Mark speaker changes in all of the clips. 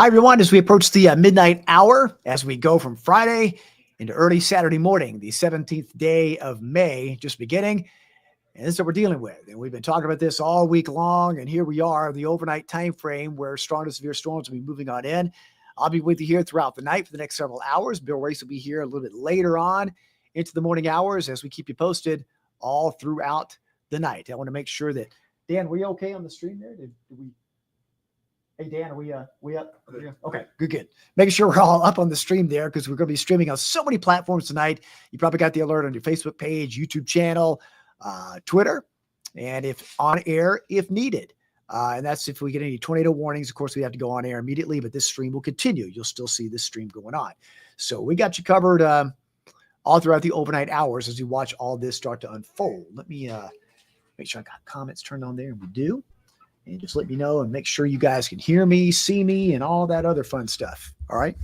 Speaker 1: Hi, everyone. As we approach the midnight hour, as we go from Friday into early Saturday morning, the 17th day of May, just beginning. And this is what we're dealing with. And we've been talking about this all week long. And here we are, the overnight time frame where strong to severe storms will be moving on in. I'll be with you here throughout the night for the next several hours. Bill Race will be here a little bit later on into the morning hours as we keep you posted all throughout the night. I want to make sure that, Dan, were you okay on the stream there? Did we? Hey, Dan, are we up? Okay, good. Making sure we're all up on the stream there because we're going to be streaming on so many platforms tonight. You probably got the alert on your Facebook page, YouTube channel, Twitter, and if on air, if needed. And that's if we get any tornado warnings. Of course, we have to go on air immediately, but this stream will continue. You'll still see this stream going on. So we got you covered all throughout the overnight hours as you watch all this start to unfold. Let me make sure I got comments turned on there, and we do. And just let me know and make sure you guys can hear me, see me, and all that other fun stuff. All right?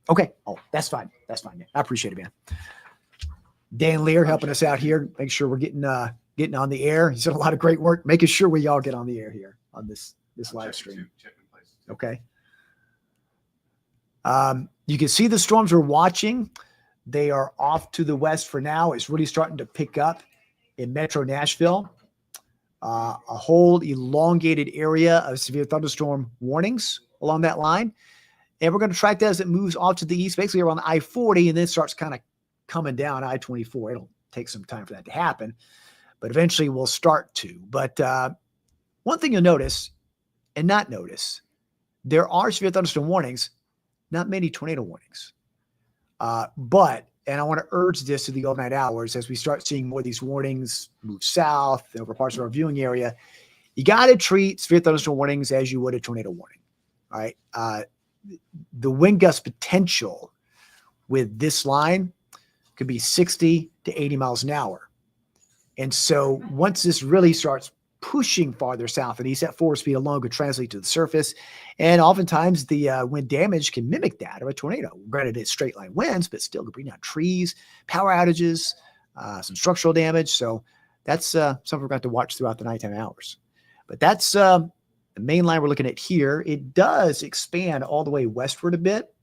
Speaker 1: Okay. Oh, that's fine. That's fine. Man. I appreciate it, man. Dan Lear helping us out here. Make sure we're getting on the air. He's done a lot of great work making sure we all get on the air here on this live stream. Okay. You can see the storms we're watching. They are off to the west for now. It's really starting to pick up in Metro Nashville. A whole elongated area of severe thunderstorm warnings along that line. And we're going to track that as it moves off to the east, basically around I-40, and then starts kind of coming down I-24. It'll take some time for that to happen, but eventually we'll start to. But one thing you'll notice and not notice, there are severe thunderstorm warnings, not many tornado warnings. And I want to urge this to the overnight hours as we start seeing more of these warnings move south over parts of our viewing area. You got to treat severe thunderstorm warnings as you would a tornado warning. All right. The wind gust potential with this line could be 60 to 80 miles an hour. And so once this really starts pushing farther south and east, that force speed alone could translate to the surface. And oftentimes the wind damage can mimic that of a tornado. Granted, it's straight line winds, but still could bring down trees, power outages, some structural damage. So that's something we're going to watch throughout the nighttime hours. But that's the main line we're looking at here. It does expand all the way westward a bit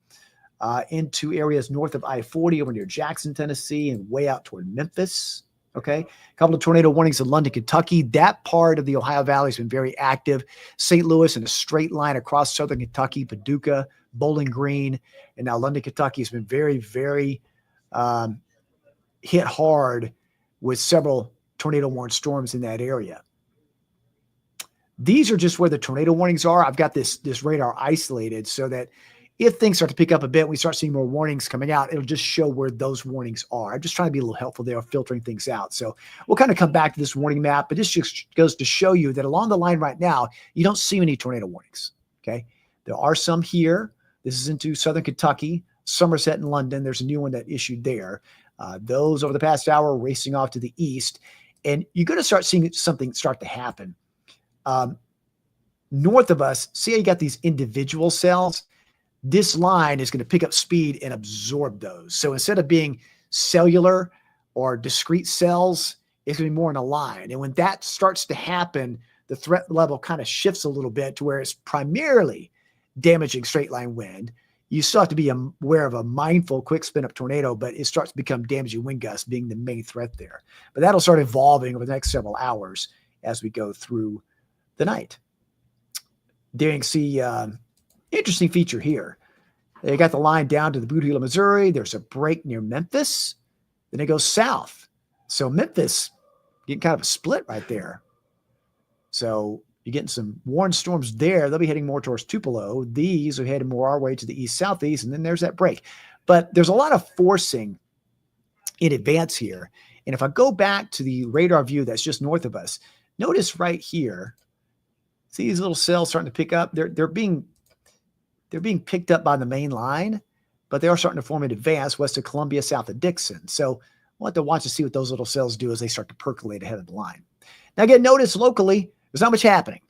Speaker 1: into areas north of I-40 over near Jackson, Tennessee, and way out toward Memphis. Okay. A couple of tornado warnings in London, Kentucky. That part of the Ohio Valley has been very active. St. Louis in a straight line across southern Kentucky, Paducah, Bowling Green, and now London, Kentucky has been very, very hit hard with several tornado warned storms in that area. These are just where the tornado warnings are. I've got this radar isolated so that if things start to pick up a bit, we start seeing more warnings coming out, it'll just show where those warnings are. I'm just trying to be a little helpful there, filtering things out. So we'll kind of come back to this warning map, but this just goes to show you that along the line right now, you don't see any tornado warnings, okay? There are some here. This is into southern Kentucky, Somerset and London. There's a new one that issued there. Those over the past hour are racing off to the east, and you're going to start seeing something start to happen. North of us, see how you got these individual cells? This line is going to pick up speed and absorb those. So instead of being cellular or discrete cells, it's going to be more in a line. And when that starts to happen, the threat level kind of shifts a little bit to where it's primarily damaging straight line wind. You still have to be aware of a mindful quick spin up tornado, but it starts to become damaging wind gusts being the main threat there. But that'll start evolving over the next several hours as we go through the night. There you can see interesting feature here. They got the line down to the Boot Heel, Missouri. There's a break near Memphis. Then it goes south. So Memphis getting kind of a split right there. So you're getting some warned storms there. They'll be heading more towards Tupelo. These are heading more our way to the east-southeast, and then there's that break. But there's a lot of forcing in advance here. And if I go back to the radar view that's just north of us, notice right here, see these little cells starting to pick up? They're being picked up by the main line, but they are starting to form in advance west of Columbia, south of Dixon. So we'll have to watch to see what those little cells do as they start to percolate ahead of the line. Now, again, notice locally, there's not much happening.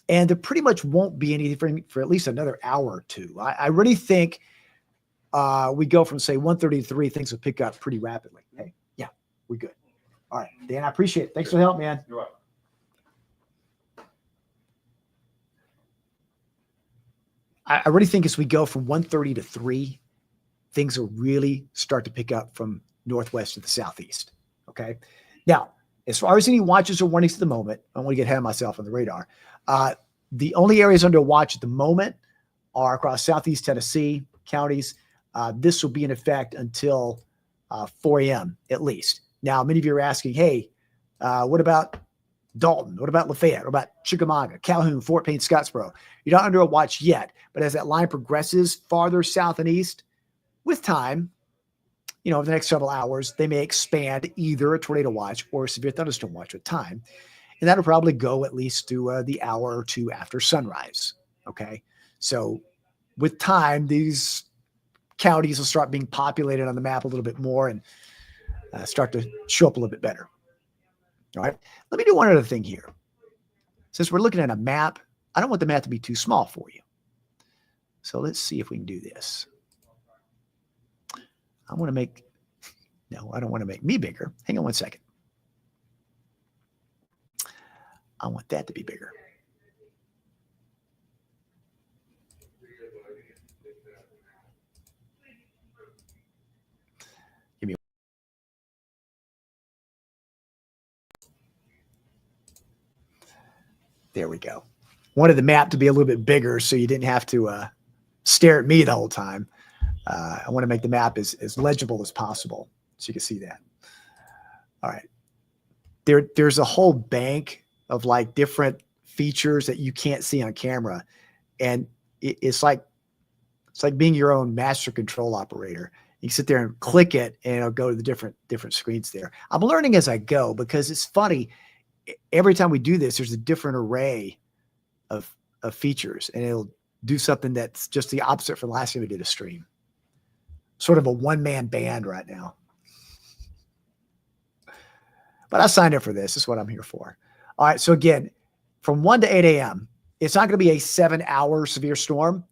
Speaker 1: And there pretty much won't be anything for at least another hour or two. I really think we go from, say, 1:30 to 3, things will pick up pretty rapidly. Hey, yeah, we're good. All right, Dan, I appreciate it. Thanks for the help, man.
Speaker 2: You're welcome.
Speaker 1: I really think as we go from 1:30 to 3, things will really start to pick up from northwest to the southeast. Okay. Now, as far as any watches or warnings at the moment, I don't want to get ahead of myself on the radar. The only areas under watch at the moment are across southeast Tennessee counties. This will be in effect until 4 a.m. at least. Now, many of you are asking, hey, what about Dalton? What about Lafayette? What about Chickamauga, Calhoun, Fort Payne, Scottsboro? You're not under a watch yet, but as that line progresses farther south and east, with time, over the next several hours, they may expand either a tornado watch or a severe thunderstorm watch with time. And that'll probably go at least to the hour or two after sunrise. Okay. So with time, these counties will start being populated on the map a little bit more and start to show up a little bit better. All right. Let me do one other thing here. Since we're looking at a map, I don't want the map to be too small for you. So let's see if we can do this. I don't want to make me bigger. Hang on one second. I want that to be bigger. Give me. There we go. Wanted the map to be a little bit bigger so you didn't have to stare at me the whole time. I want to make the map as legible as possible so you can see that. All right. There's a whole bank of like different features that you can't see on camera. And it's like being your own master control operator. You can sit there and click it and it'll go to the different screens there. I'm learning as I go because it's funny. Every time we do this, there's a different array of features and it'll do something that's just the opposite from the last time we did a stream. Sort of a one-man band right now. But I signed up for this. This is what I'm here for. All right. So again, from 1 to 8 a.m., it's not going to be a 7-hour severe storm.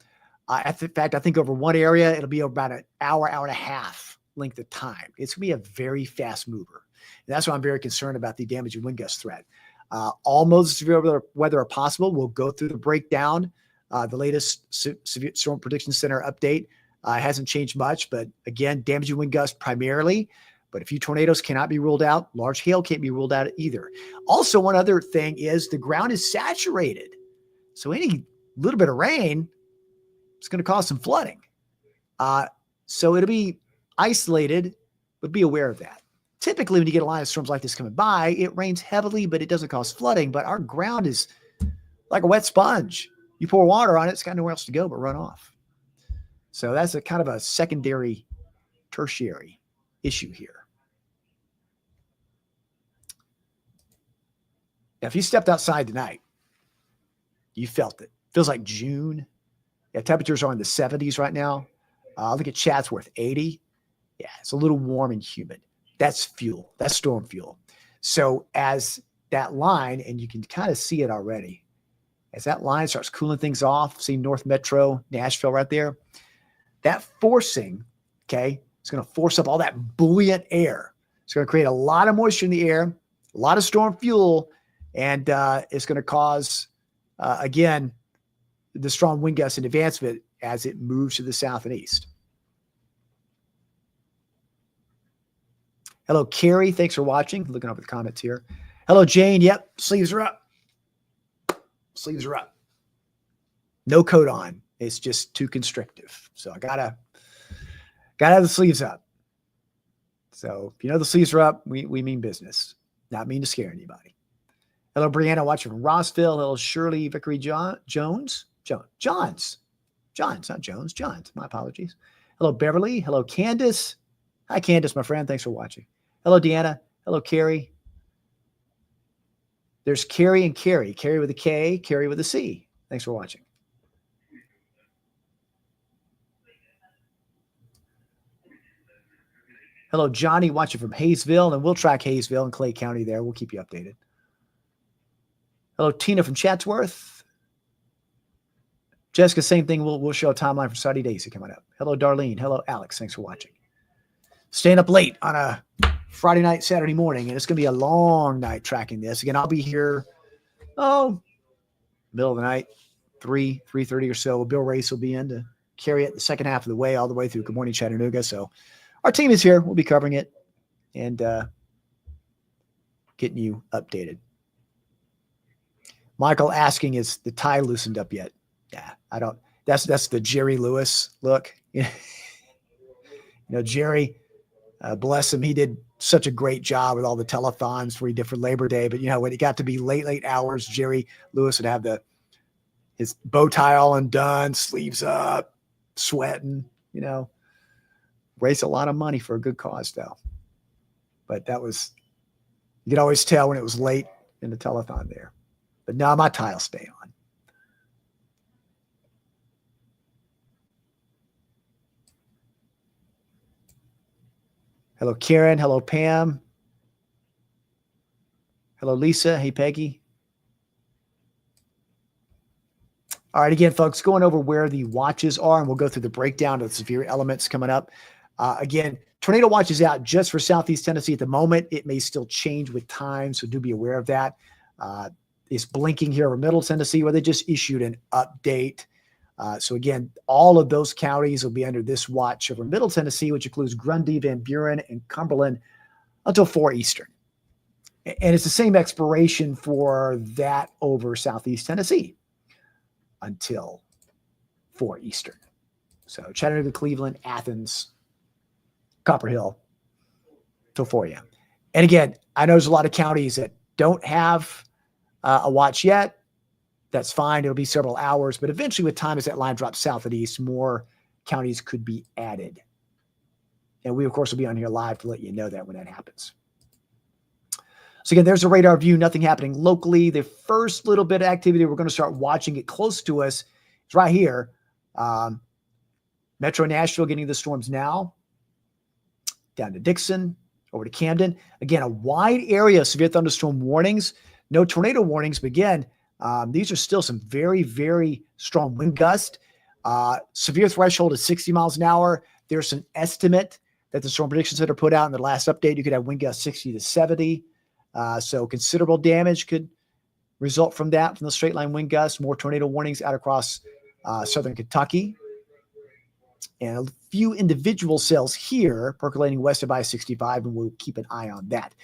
Speaker 1: In fact, I think over one area, it'll be about an hour and a half length of time. It's going to be a very fast mover. And that's why I'm very concerned about the damage and wind gust threat. All modes of severe weather are possible. We'll go through the breakdown. The latest Severe Storm Prediction Center update hasn't changed much, but again, damage and wind gusts primarily. But a few tornadoes cannot be ruled out. Large hail can't be ruled out either. Also, one other thing is the ground is saturated. So any little bit of rain is going to cause some flooding. So it'll be isolated, but be aware of that. Typically, when you get a line of storms like this coming by, it rains heavily, but it doesn't cause flooding. But our ground is like a wet sponge. You pour water on it, it's got nowhere else to go but run off. So that's a kind of a secondary, tertiary issue here. Now, if you stepped outside tonight, you felt it. Feels like June. Yeah, temperatures are in the 70s right now. Look at Chatsworth, 80. Yeah, it's a little warm and humid. That's fuel. That's storm fuel. So as that line, and you can kind of see it already, as that line starts cooling things off, see North Metro, Nashville right there, that forcing, okay, it's going to force up all that buoyant air. It's going to create a lot of moisture in the air, a lot of storm fuel, and it's going to cause, again, the strong wind gusts and advancement as it moves to the south and east. Hello, Carrie. Thanks for watching. Looking over the comments here. Hello, Jane. Yep, sleeves are up. Sleeves are up. No coat on. It's just too constrictive. So I gotta have the sleeves up. So if you know the sleeves are up, we mean business. Not mean to scare anybody. Hello, Brianna, watching from Rossville. Hello, Shirley Vickery Jones. Johns, not Jones. Johns. My apologies. Hello, Beverly. Hello, Candace. Hi, Candace, my friend. Thanks for watching. Hello, Deanna. Hello, Carrie. There's Carrie and Carrie. Carrie with a K, Carrie with a C. Thanks for watching. Hello, Johnny, watching from Hayesville, and we'll track Hayesville and Clay County there. We'll keep you updated. Hello, Tina from Chatsworth. Jessica, same thing. We'll show a timeline for Saudi Daisy coming up. Hello, Darlene. Hello, Alex. Thanks for watching. Staying up late on a Friday night, Saturday morning, and it's going to be a long night tracking this. Again, I'll be here, middle of the night, 3:30 or so. Bill Race will be in to carry it the second half of the way, all the way through Good Morning Chattanooga. So our team is here. We'll be covering it and getting you updated. Michael asking, is the tie loosened up yet? Yeah, I don't. That's the Jerry Lewis look. Jerry, bless him, he did such a great job with all the telethons for different Labor Day. But when it got to be late hours, Jerry Lewis would have his bow tie all undone, sleeves up, sweating. Raised a lot of money for a good cause, though. But you could always tell when it was late in the telethon there. But now my tie will stay on. Hello, Karen. Hello, Pam. Hello, Lisa. Hey, Peggy. All right, again, folks, going over where the watches are, and we'll go through the breakdown of the severe elements coming up. Again, tornado watch is out just for Southeast Tennessee at the moment. It may still change with time, so do be aware of that. It's blinking here over Middle Tennessee, where they just issued an update. So again, all of those counties will be under this watch over Middle Tennessee, which includes Grundy, Van Buren, and Cumberland until 4 Eastern. And it's the same expiration for that over Southeast Tennessee until 4 Eastern. So Chattanooga, Cleveland, Athens, Copper Hill till 4 a.m. And again, I know there's a lot of counties that don't have a watch yet. That's fine. It'll be several hours, but eventually with time, as that line drops south and east, more counties could be added. And we, of course, will be on here live to let you know that when that happens. So again, there's a radar view, nothing happening locally. The first little bit of activity, we're going to start watching it close to us. It's right here. Metro Nashville getting the storms now. Down to Dixon, over to Camden. Again, a wide area of severe thunderstorm warnings. No tornado warnings, but again, these are still some very, very strong wind gusts. Severe threshold is 60 miles an hour. There's an estimate that the Storm Prediction Center put out in the last update. You could have wind gusts 60 to 70. So considerable damage could result from that, from the straight line wind gusts. More tornado warnings out across southern Kentucky. And a few individual cells here percolating west of I-65, and we'll keep an eye on that.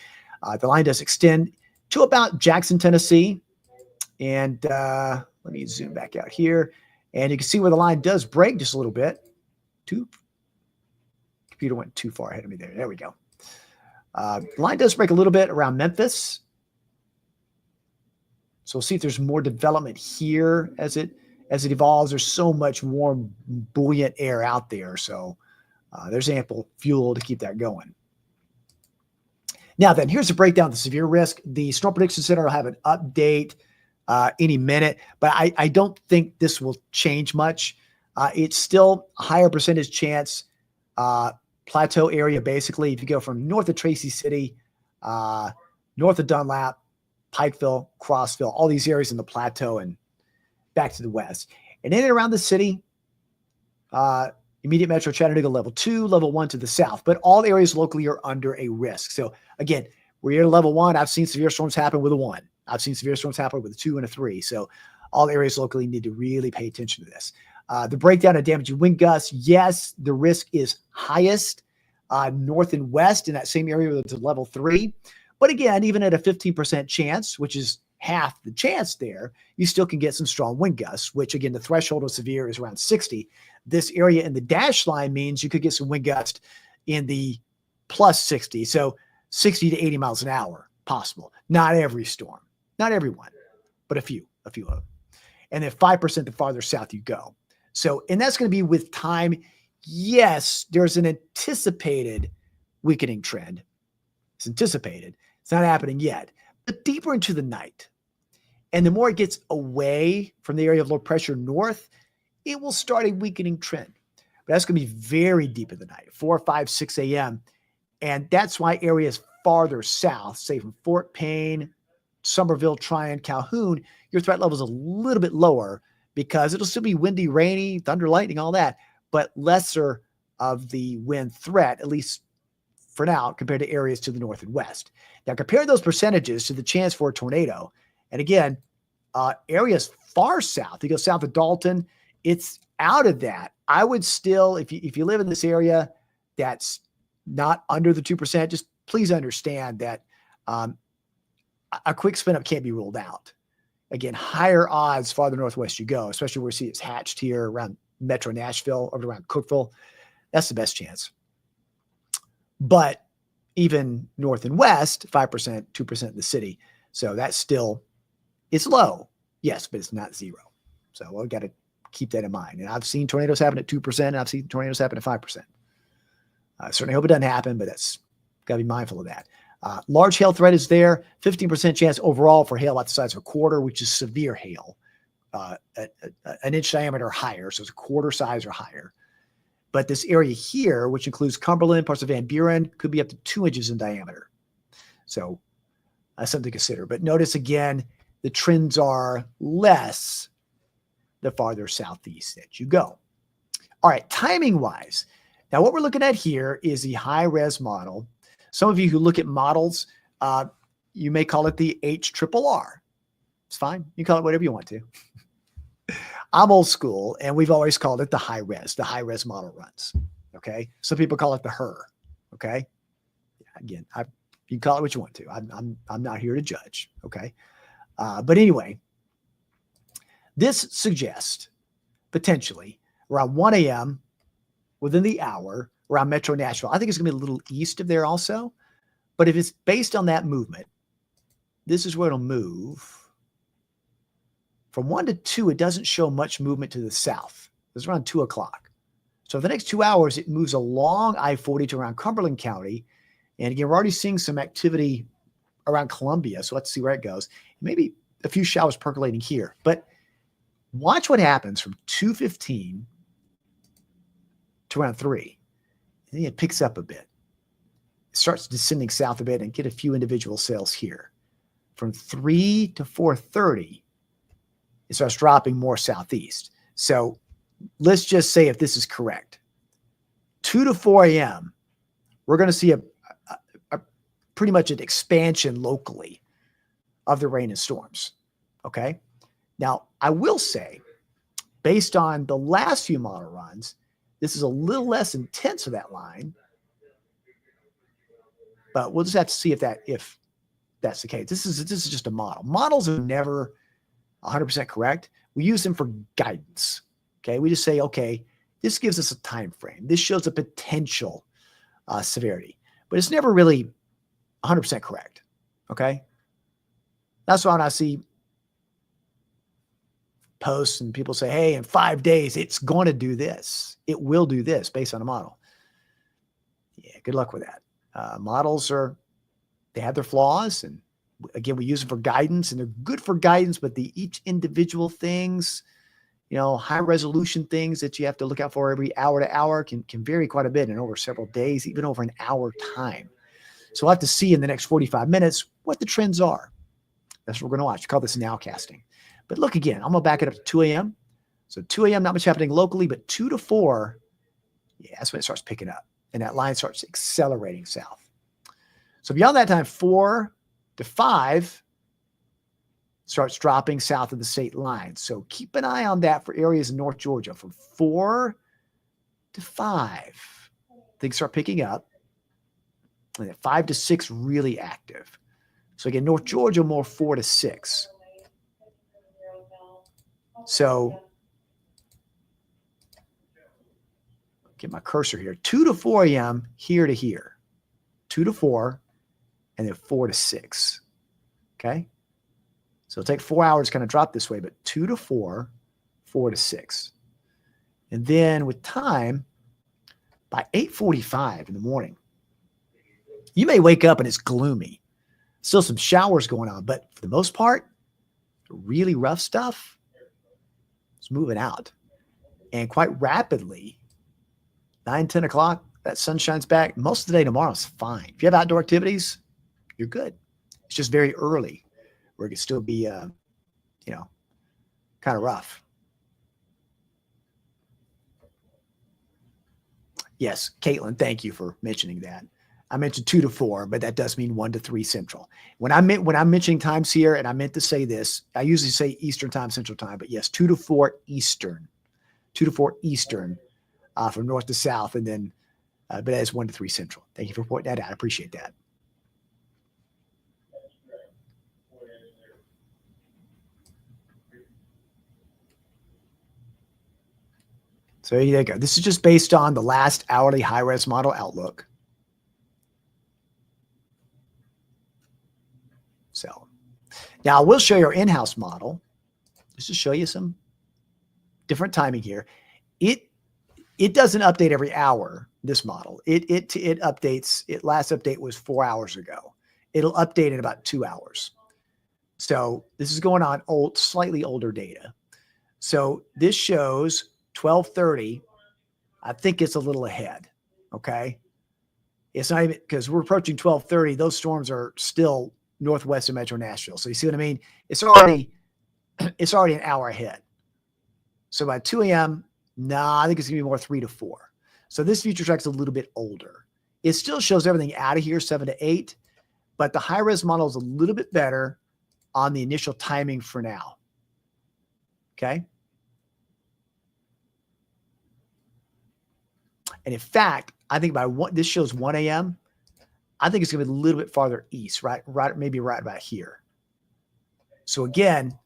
Speaker 1: The line does extend to about Jackson, Tennessee. And let me zoom back out here. And you can see where the line does break just a little bit. Computer went too far ahead of me there. There we go. The line does break a little bit around Memphis. So we'll see if there's more development here as it evolves. There's so much warm, buoyant air out there. So there's ample fuel to keep that going. Now then, here's a breakdown of the severe risk. The Storm Prediction Center will have an update any minute, but I don't think this will change much. It's still a higher percentage chance plateau area, basically. If you go from north of Tracy City, north of Dunlap, Pikeville, Crossville, all these areas in the plateau and back to the west. And in and around the city, immediate metro Chattanooga level 2, level 1 to the south. But all areas locally are under a risk. So again, we're at level 1. I've seen severe storms happen with a 1. I've seen severe storms happen with a 2 and a 3. So all areas locally need to really pay attention to this. The breakdown of damaging wind gusts, yes, the risk is highest north and west in that same area with level 3. But again, even at a 15% chance, which is half the chance there, you still can get some strong wind gusts, which again, the threshold of severe is around 60. This area in the dash line means you could get some wind gusts in the plus 60. So 60 to 80 miles an hour possible. Not every storm, not every one, but a few of them. And then 5% the farther south you go. So, and that's going to be with time. Yes, there's an anticipated weakening trend. It's anticipated. It's not happening yet. But deeper into the night, and the more it gets away from the area of low pressure north, it will start a weakening trend. But that's going to be very deep in the night, 4, 5, 6 a.m. And that's why areas farther south, say from Fort Payne, Somerville, Tryon, Calhoun, your threat level is a little bit lower because it'll still be windy, rainy, thunder, lightning, all that, but lesser of the wind threat, at least for now, compared to areas to the north and west. Now, compare those percentages to the chance for a tornado. And again, areas far south. You go south of Dalton, it's out of that. I would still, if you live in this area that's not under the 2%, just please understand that a quick spin up can't be ruled out. Again, higher odds farther northwest you go, especially where we see it's hatched here around Metro Nashville, over around Cookeville. That's the best chance. But even north and west, 5%, 2% in the city. So that's still, it's low. Yes, but it's not zero. So we've got to keep that in mind. And I've seen tornadoes happen at 2%, and I've seen tornadoes happen at 5%. I certainly hope it doesn't happen, but that's got to be mindful of that. Large hail threat is there. 15% chance overall for hail about the size of a quarter, which is severe hail, an inch diameter or higher. So it's a quarter size or higher. But this area here, which includes Cumberland, parts of Van Buren, could be up to 2 inches in diameter. So that's something to consider. But notice again, the trends are less the farther southeast that you go. All right, timing-wise. Now, what we're looking at here is the high-res model. Some of you who look at models, you may call it the HRRR. It's fine. You call it whatever you want to. I'm old school, and we've always called it the high-res. The high-res model runs, okay? Some people call it the HRRR, okay? Again, you can call it what you want to. I'm not here to judge, okay? But anyway, this suggests potentially around 1 a.m. within the hour around Metro Nashville. I think it's going to be a little east of there also. But if it's based on that movement, this is where it'll move. From 1 to 2, it doesn't show much movement to the south. It's around 2 o'clock. So for the next 2 hours, it moves along I-40 to around Cumberland County. And again, we're already seeing some activity around Columbia. So let's see where it goes. Maybe a few showers percolating here. But watch what happens from 2:15 to around 3. And then it picks up a bit. It starts descending south a bit and get a few individual cells here. From 3 to 4:30, it starts dropping more southeast. So let's just say if this is correct, 2 to 4 a.m., we're going to see a pretty much an expansion locally of the rain and storms. Okay. Now, I will say, based on the last few model runs, this is a little less intense of that line, but we'll just have to see if that's the case. This is just a model. Models are never 100% correct. We use them for guidance. Okay, we just say, okay, this gives us a time frame. This shows a potential severity, but it's never really 100% correct. Okay, that's why when I see posts and people say, hey, in 5 days, it's going to do this. It will do this based on a model. Yeah, good luck with that. Models they have their flaws, and again, we use them for guidance, and they're good for guidance, but each individual things, high resolution things that you have to look out for every hour to hour can vary quite a bit and over several days, even over an hour time. So we'll have to see in the next 45 minutes what the trends are. That's what we're going to watch. We call this nowcasting. But look again, I'm going to back it up to 2 a.m. So 2 a.m., not much happening locally, but 2 to 4, yeah, that's when it starts picking up. And that line starts accelerating south. So beyond that time, 4 to 5 starts dropping south of the state line. So keep an eye on that for areas in North Georgia. From 4 to 5, things start picking up. And then 5 to 6, really active. So again, North Georgia, more 4 to 6. So get my cursor here. 2 to 4 a.m. here to here. 2 to 4, and then 4 to 6. Okay? So it'll take 4 hours to kind of drop this way, but 2 to 4, 4 to 6. And then with time, by 8:45 in the morning, you may wake up and it's gloomy. Still some showers going on, but for the most part, really rough stuff is moving out. And quite rapidly, 9, 10 o'clock, that sun shines back. Most of the day tomorrow is fine. If you have outdoor activities, you're good. It's just very early where it could still be, kind of rough. Yes, Caitlin, thank you for mentioning that. I mentioned 2 to 4, but that does mean 1 to 3 Central. When I'm mentioning times here, and I meant to say this, I usually say Eastern time, Central time, but yes, 2 to 4 Eastern, 2 to 4 Eastern from north to south, and then, but that's 1 to 3 Central. Thank you for pointing that out. I appreciate that. So there you go. This is just based on the last hourly high-res model outlook. So now I will show you our in-house model just to show you some different timing here. It doesn't update every hour, this model. It updates, last update was 4 hours ago. It'll update in about 2 hours. So this is going on slightly older data. So this shows 12:30. I think it's a little ahead. Okay. It's not even, because we're approaching 12:30. Those storms are still northwest of Metro Nashville. So you see what I mean? It's already an hour ahead. So by 2 a.m., I think it's going to be more 3 to 4. So this future track's a little bit older. It still shows everything out of here, 7 to 8, but the high-res model is a little bit better on the initial timing for now. Okay? And in fact, I think this shows 1 a.m. I think it's going to be a little bit farther east, right? Maybe right about here. So again,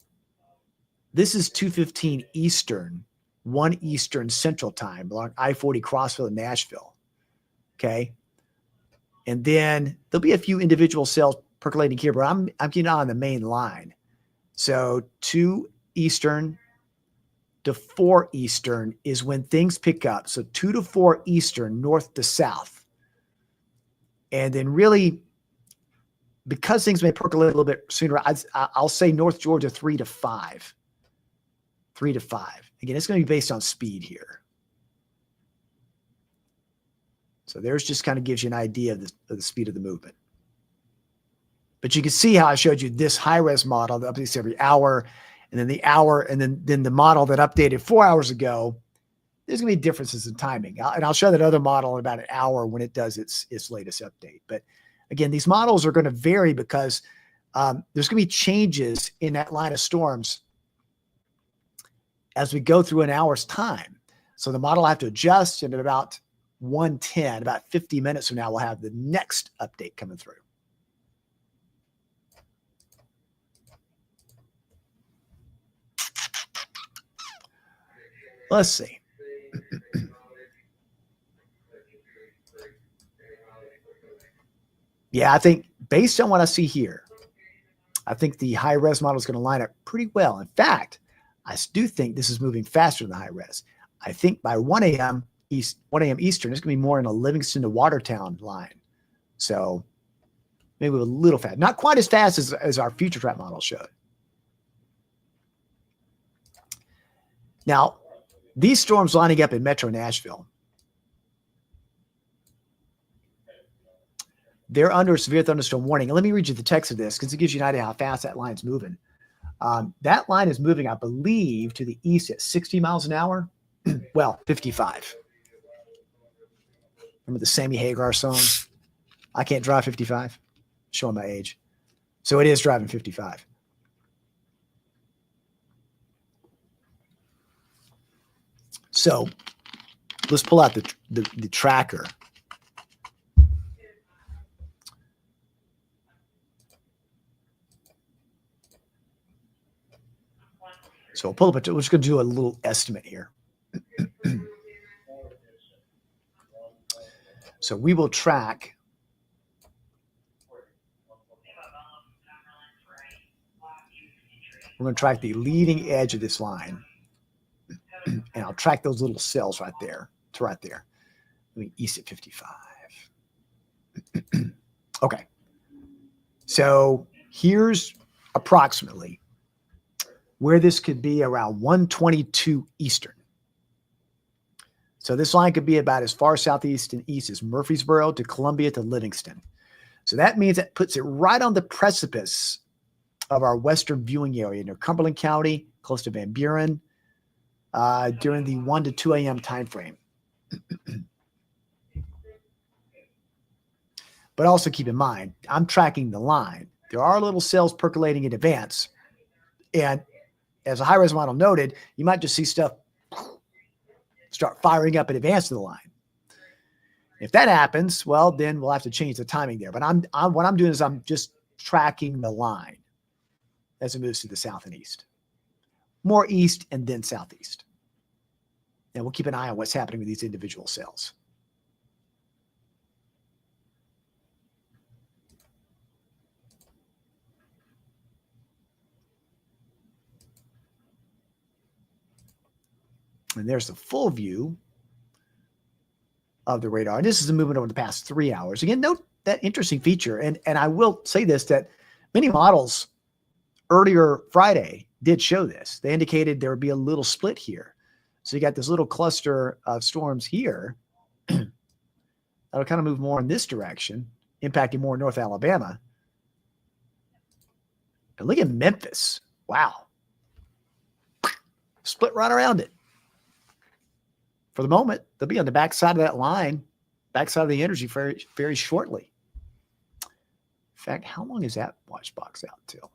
Speaker 1: this is 2:15 Eastern, 1 Eastern Central time along I-40 Crossville and Nashville. Okay. And then there'll be a few individual cells percolating here, but I'm getting on the main line. So 2 Eastern to 4 Eastern is when things pick up. So 2 to 4 Eastern, north to south. And then really, because things may percolate a little bit sooner, I'll say North Georgia 3 to 5. 3 to 5. Again, it's going to be based on speed here. So there's just kind of gives you an idea of the speed of the movement. But you can see how I showed you this high-res model that updates every hour, and then the hour, and then the model that updated 4 hours ago. There's going to be differences in timing. And I'll show that other model in about an hour when it does its latest update. But again, these models are going to vary because there's going to be changes in that line of storms as we go through an hour's time. So the model will have to adjust, and at about 1:10, about 50 minutes from now, we'll have the next update coming through. Let's see. Yeah, I think based on what I see here, I think the high-res model is going to line up pretty well. In fact, I do think this is moving faster than the high-res. I think by 1 a.m. Eastern, it's going to be more in a Livingston to Watertown line. So maybe a little fast. Not quite as fast as our future track model showed. Now, these storms lining up in Metro Nashville, they're under a severe thunderstorm warning. And let me read you the text of this because it gives you an idea how fast that line's moving. That line is moving, I believe, to the east at 60 miles an hour. Well, 55. Remember the Sammy Hagar song? I can't drive 55. Showing my age. So it is driving 55. So let's pull out the tracker. So we'll pull up, we're just going to do a little estimate here. So we will track. We're going to track the leading edge of this line. And I'll track those little cells right there to right there. Let me east at 55. Okay. So here's approximately where this could be around 1:22 Eastern. So this line could be about as far southeast and east as Murfreesboro to Columbia to Livingston. So that means that puts it right on the precipice of our western viewing area near Cumberland County, close to Van Buren, during the 1 to 2 a.m. time frame. But also keep in mind, I'm tracking the line. There are little cells percolating in advance. And as a high-res model noted, you might just see stuff start firing up in advance of the line. If that happens, well, then we'll have to change the timing there. But what I'm doing is I'm just tracking the line as it moves to the south and east. More east and then southeast. And we'll keep an eye on what's happening with these individual cells. And there's the full view of the radar. And this is a movement over the past 3 hours. Again, note that interesting feature. And I will say this, that many models earlier Friday did show this. They indicated there would be a little split here. So you got this little cluster of storms here that'll kind of move more in this direction, impacting more North Alabama. And look at Memphis. Wow. Split right around it. For the moment, they'll be on the backside of that line, backside of the energy very, very shortly. In fact, how long is that watch box out till?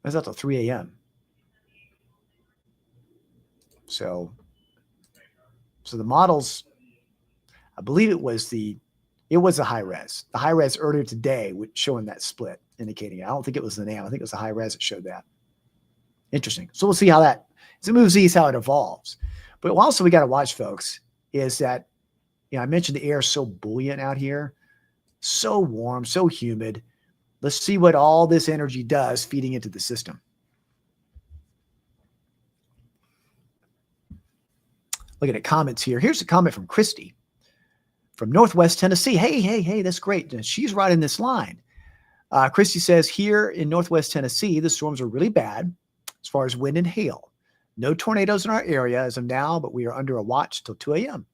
Speaker 1: That's out till 3 a.m. So the models, I believe it was a high res. The high res earlier today showing that split, indicating it. I don't think it was the NAM. I think it was the high res that showed that. Interesting. So we'll see how that, as it moves east, how it evolves. But also we got to watch, folks, is that, I mentioned the air is so buoyant out here, so warm, so humid. Let's see what all this energy does feeding into the system. Looking at comments here. Here's a comment from Christy from Northwest Tennessee. Hey, that's great. She's right in this line. Christy says, here in Northwest Tennessee, the storms are really bad as far as wind and hail. No tornadoes in our area as of now, but we are under a watch till 2 a.m.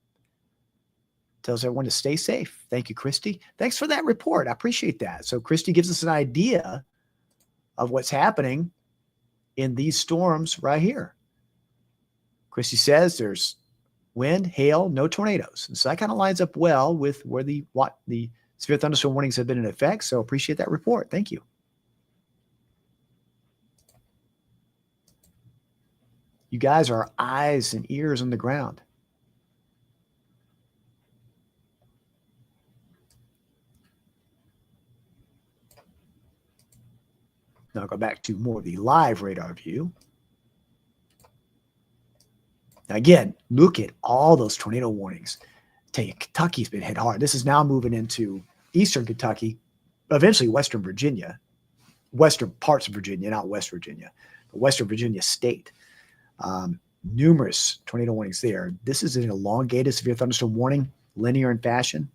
Speaker 1: Tells everyone to stay safe. Thank you, Christy. Thanks for that report. I appreciate that. So Christy gives us an idea of what's happening in these storms right here. Christy says there's wind, hail, no tornadoes. And so that kind of lines up well with where the severe thunderstorm warnings have been in effect. So appreciate that report. Thank you. You guys are eyes and ears on the ground. Now I'll go back to more of the live radar view. Now again, look at all those tornado warnings. Tell you, Kentucky's been hit hard. This is now moving into eastern Kentucky, eventually western Virginia, western parts of Virginia, not West Virginia, but Western Virginia state. Numerous tornado warnings there. This is an elongated severe thunderstorm warning, linear in fashion.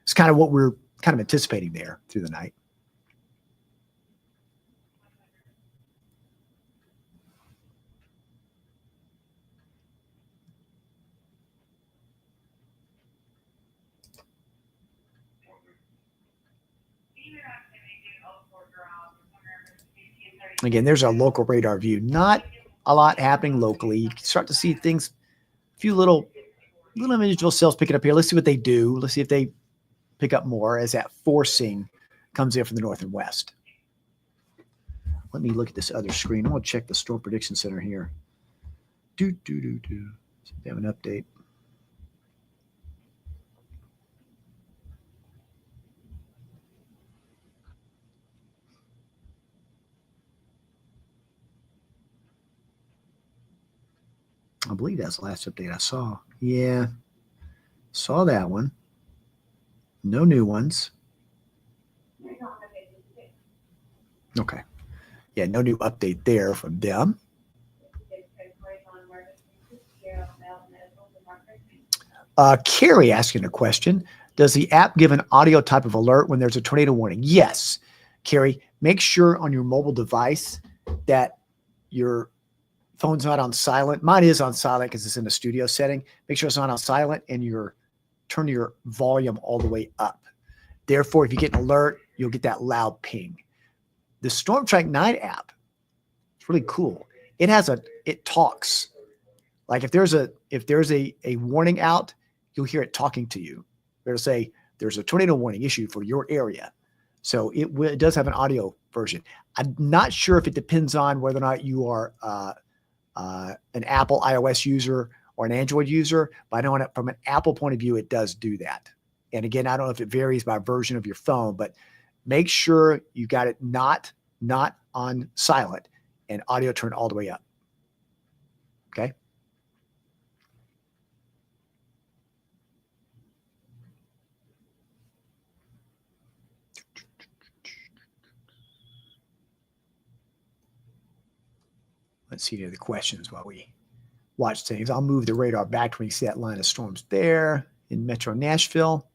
Speaker 1: It's kind of what we're kind of anticipating there through the night. Again, there's our local radar view. Not a lot happening locally. You can start to see things, a few little individual cells picking up here. Let's see what they do. Let's see if they pick up more as that forcing comes in from the north and west. Let me look at this other screen. I want to check the Storm Prediction Center here. See if they have an update. I believe that's the last update I saw. Yeah, saw that one. No new ones. Okay. Yeah, no new update there from them. Carrie asking a question. Does the app give an audio type of alert when there's a tornado warning? Yes. Carrie, make sure on your mobile device that your phone's not on silent. Mine is on silent because it's in the studio setting. Make sure it's not on silent and turn your volume all the way up. Therefore, if you get an alert, you'll get that loud ping. The Storm Track 9 app, it's really cool. It talks. Like if there's a warning out, you'll hear it talking to you. It'll say there's a tornado warning issued for your area. So it does have an audio version. I'm not sure if it depends on whether or not you are an Apple iOS user or an Android user, but I know from an Apple point of view, it does do that. And again, I don't know if it varies by version of your phone, but make sure you got it not on silent and audio turned all the way up. Okay. Let's see the questions while we watch things. I'll move the radar back when you see that line of storms there in Metro Nashville.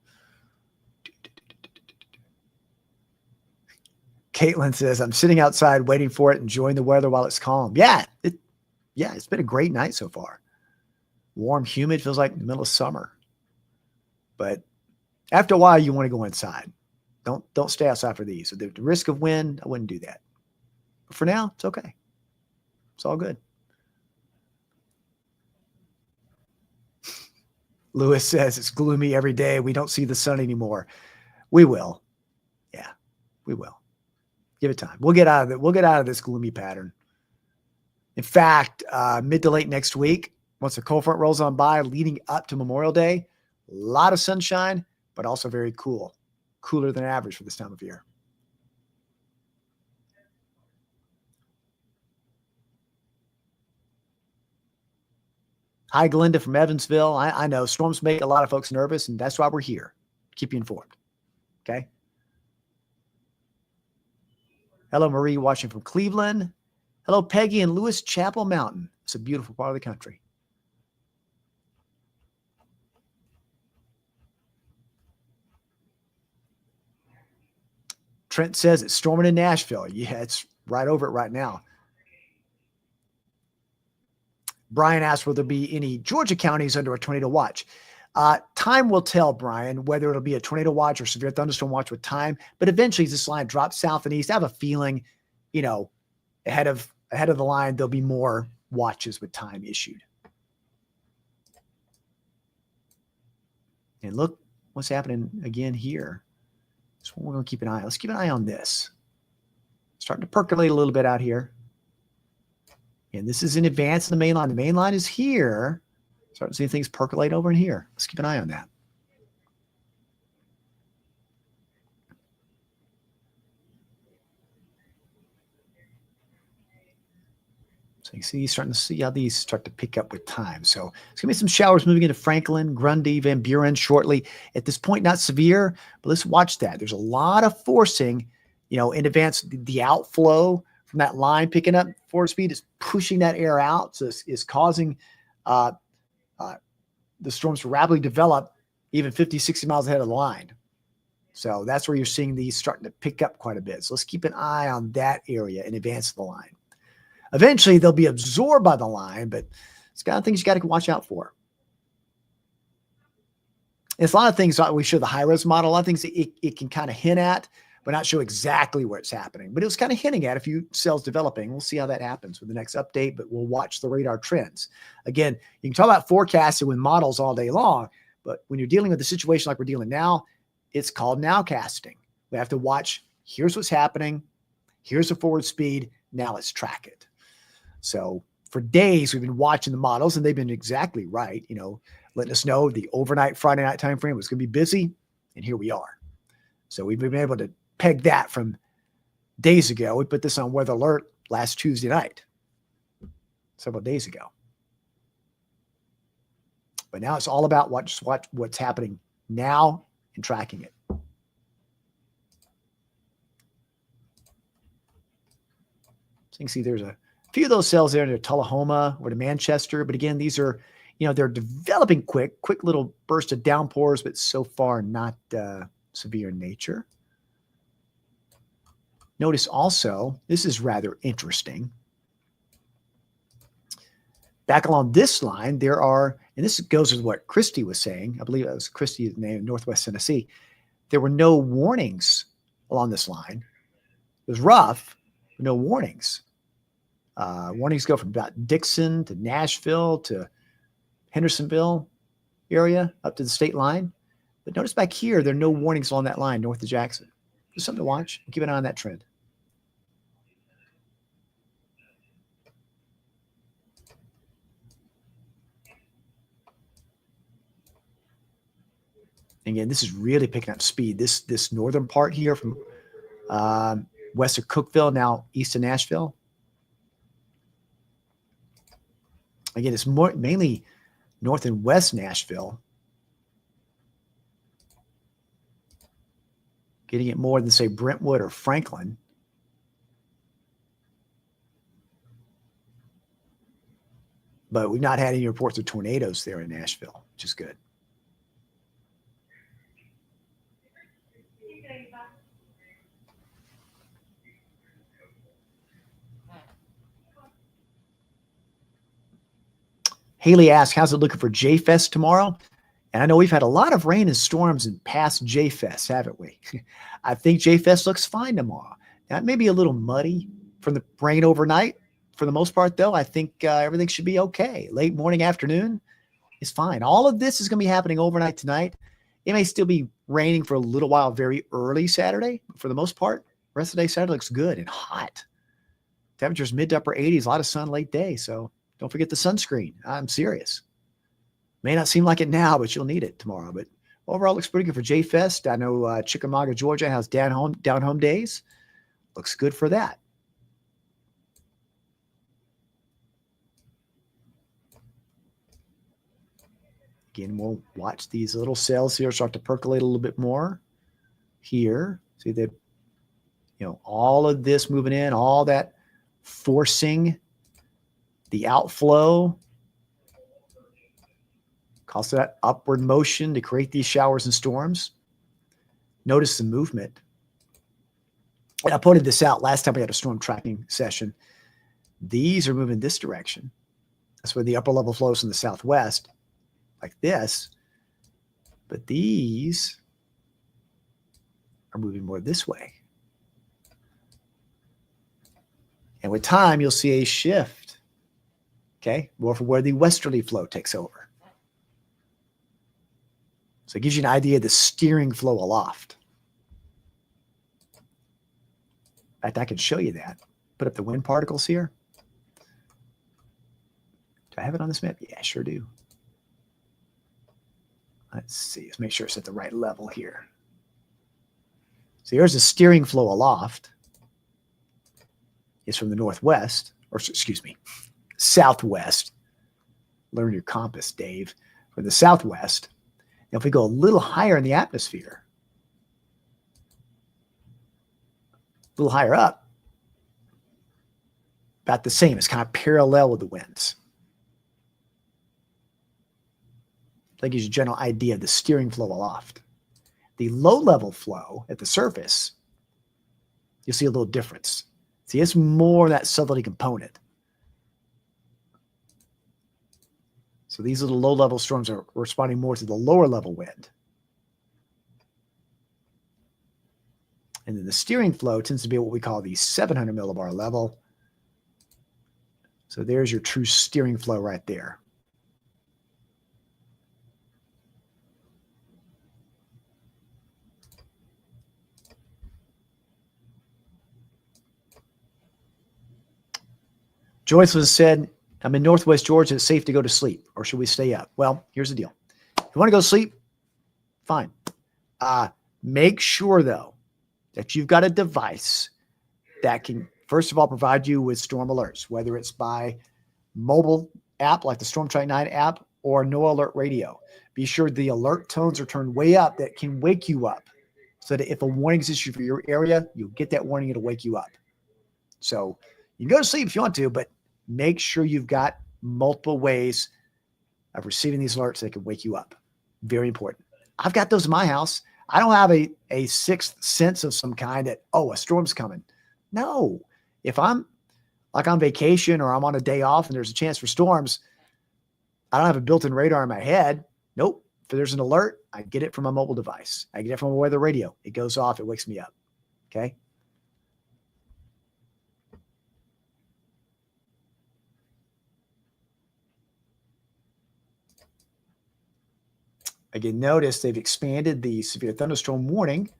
Speaker 1: Caitlin says, I'm sitting outside waiting for it, enjoying the weather while it's calm. Yeah, it's been a great night so far. Warm, humid, feels like the middle of summer. But after a while, you want to go inside. Don't stay outside for these. So the risk of wind, I wouldn't do that. But for now, it's okay. It's all good. Lewis says it's gloomy every day. We don't see the sun anymore. We will. Yeah, we will. Give it time. We'll get out of it. We'll get out of this gloomy pattern. In fact, mid to late next week, once the cold front rolls on by, leading up to Memorial Day, a lot of sunshine, but also very cool. Cooler than average for this time of year. Hi, Glenda from Evansville. I know storms make a lot of folks nervous, and that's why we're here. Keep you informed. Okay? Hello, Marie, watching from Cleveland. Hello, Peggy in Lewis Chapel Mountain. It's a beautiful part of the country. Trent says it's storming in Nashville. Yeah, it's right over it right now. Brian asked, will there be any Georgia counties under a tornado watch? Time will tell, Brian, whether it'll be a tornado watch or severe thunderstorm watch with time. But eventually, as this line drops south and east, I have a feeling, ahead of the line, there'll be more watches with time issued. And look what's happening again here. So we're going to keep an eye. Let's keep an eye on this. Starting to percolate a little bit out here. And this is in advance of the main line. The main line is here. Starting to see things percolate over in here. Let's keep an eye on that. So you see, starting to see how these start to pick up with time. So it's going to be some showers moving into Franklin, Grundy, Van Buren shortly. At this point, not severe, but let's watch that. There's a lot of forcing, in advance. The outflow from that line picking up forward speed is pushing that air out. So it's causing the storms to rapidly develop even 50, 60 miles ahead of the line. So that's where you're seeing these starting to pick up quite a bit. So let's keep an eye on that area in advance of the line. Eventually, they'll be absorbed by the line, but it's kind of things you got to watch out for. It's a lot of things we show the high-res model, a lot of things it can kind of hint at, but not show exactly where it's happening. But it was kind of hinting at a few cells developing. We'll see how that happens with the next update, but we'll watch the radar trends. Again, you can talk about forecasting with models all day long, but when you're dealing with a situation like we're dealing now, it's called nowcasting. We have to watch, here's what's happening, here's the forward speed, now let's track it. So for days, we've been watching the models, and they've been exactly right, letting us know the overnight Friday night time frame was going to be busy, and here we are. So we've been able to peg that from days ago. We put this on weather alert last Tuesday night, several days ago. But now it's all about what's happening now and tracking it. So you can see there's a few of those cells there in Tullahoma or to Manchester. But again, these are, they're developing quick little burst of downpours, but so far not severe in nature. Notice also, this is rather interesting. Back along this line, there are, and this goes with what Christy was saying. I believe it was Christy's name in Northwest Tennessee. There were no warnings along this line. It was rough, but no warnings. Warnings go from about Dixon to Nashville to Hendersonville area up to the state line. But notice back here, there are no warnings along that line north of Jackson. Just something to watch. Keep an eye on that trend. Again, this is really picking up speed. This northern part here from west of Cookeville, now east of Nashville. Again, it's mainly north and west Nashville. Getting it more than, say, Brentwood or Franklin. But we've not had any reports of tornadoes there in Nashville, which is good. Haley asks, how's it looking for J-Fest tomorrow? And I know we've had a lot of rain and storms in past J-Fest, haven't we? I think J-Fest looks fine tomorrow. Now, it may be a little muddy from the rain overnight. For the most part, though, I think everything should be okay. Late morning, afternoon is fine. All of this is going to be happening overnight tonight. It may still be raining for a little while very early Saturday. But for the most part, the rest of the day Saturday looks good and hot. Temperatures mid to upper 80s, a lot of sun late day. So don't forget the sunscreen. I'm serious. May not seem like it now, but you'll need it tomorrow. But overall, looks pretty good for J-Fest. I know Chickamauga, Georgia has down home days. Looks good for that. Again, we'll watch these little cells here start to percolate a little bit more here. See that, all of this moving in, all that forcing the outflow, causes that upward motion to create these showers and storms. Notice the movement. And I pointed this out last time we had a storm tracking session. These are moving this direction. That's where the upper level flows from the southwest, like this. But these are moving more this way. And with time, you'll see a shift, okay, more from where the westerly flow takes over. So it gives you an idea of the steering flow aloft. In fact, I can show you that. Put up the wind particles here. Do I have it on this map? Yeah, I sure do. Let's see. Let's make sure it's at the right level here. So here's the steering flow aloft. It's from the northwest, or excuse me, southwest. Learn your compass, Dave. From the southwest. Now, if we go a little higher in the atmosphere, a little higher up, about the same. It's kind of parallel with the winds. That gives you a general idea of the steering flow aloft. The low-level flow at the surface, you'll see a little difference. See, it's more that southerly component. So these little low-level storms are responding more to the lower-level wind. And then the steering flow tends to be what we call the 700 millibar level. So there's your true steering flow right there. Joyce was said, I'm in Northwest Georgia. It's safe to go to sleep, or should we stay up? Well, here's the deal. If you want to go to sleep, fine. Make sure, though, that you've got a device that can, first of all, provide you with storm alerts, whether it's by mobile app like the Storm Track 9 app or No Alert Radio. Be sure the alert tones are turned way up that can wake you up so that if a warning is issued for your area, you'll get that warning. It'll wake you up. So you can go to sleep if you want to, but make sure you've got multiple ways of receiving these alerts that can wake you up. Very important. I've got those in my house. I don't have a sixth sense of some kind that, a storm's coming. No. If I'm like on vacation or I'm on a day off and there's a chance for storms, I don't have a built-in radar in my head. Nope. If there's an alert, I get it from a mobile device. I get it from a weather radio. It goes off. It wakes me up. Okay. Again, notice they've expanded the severe thunderstorm warning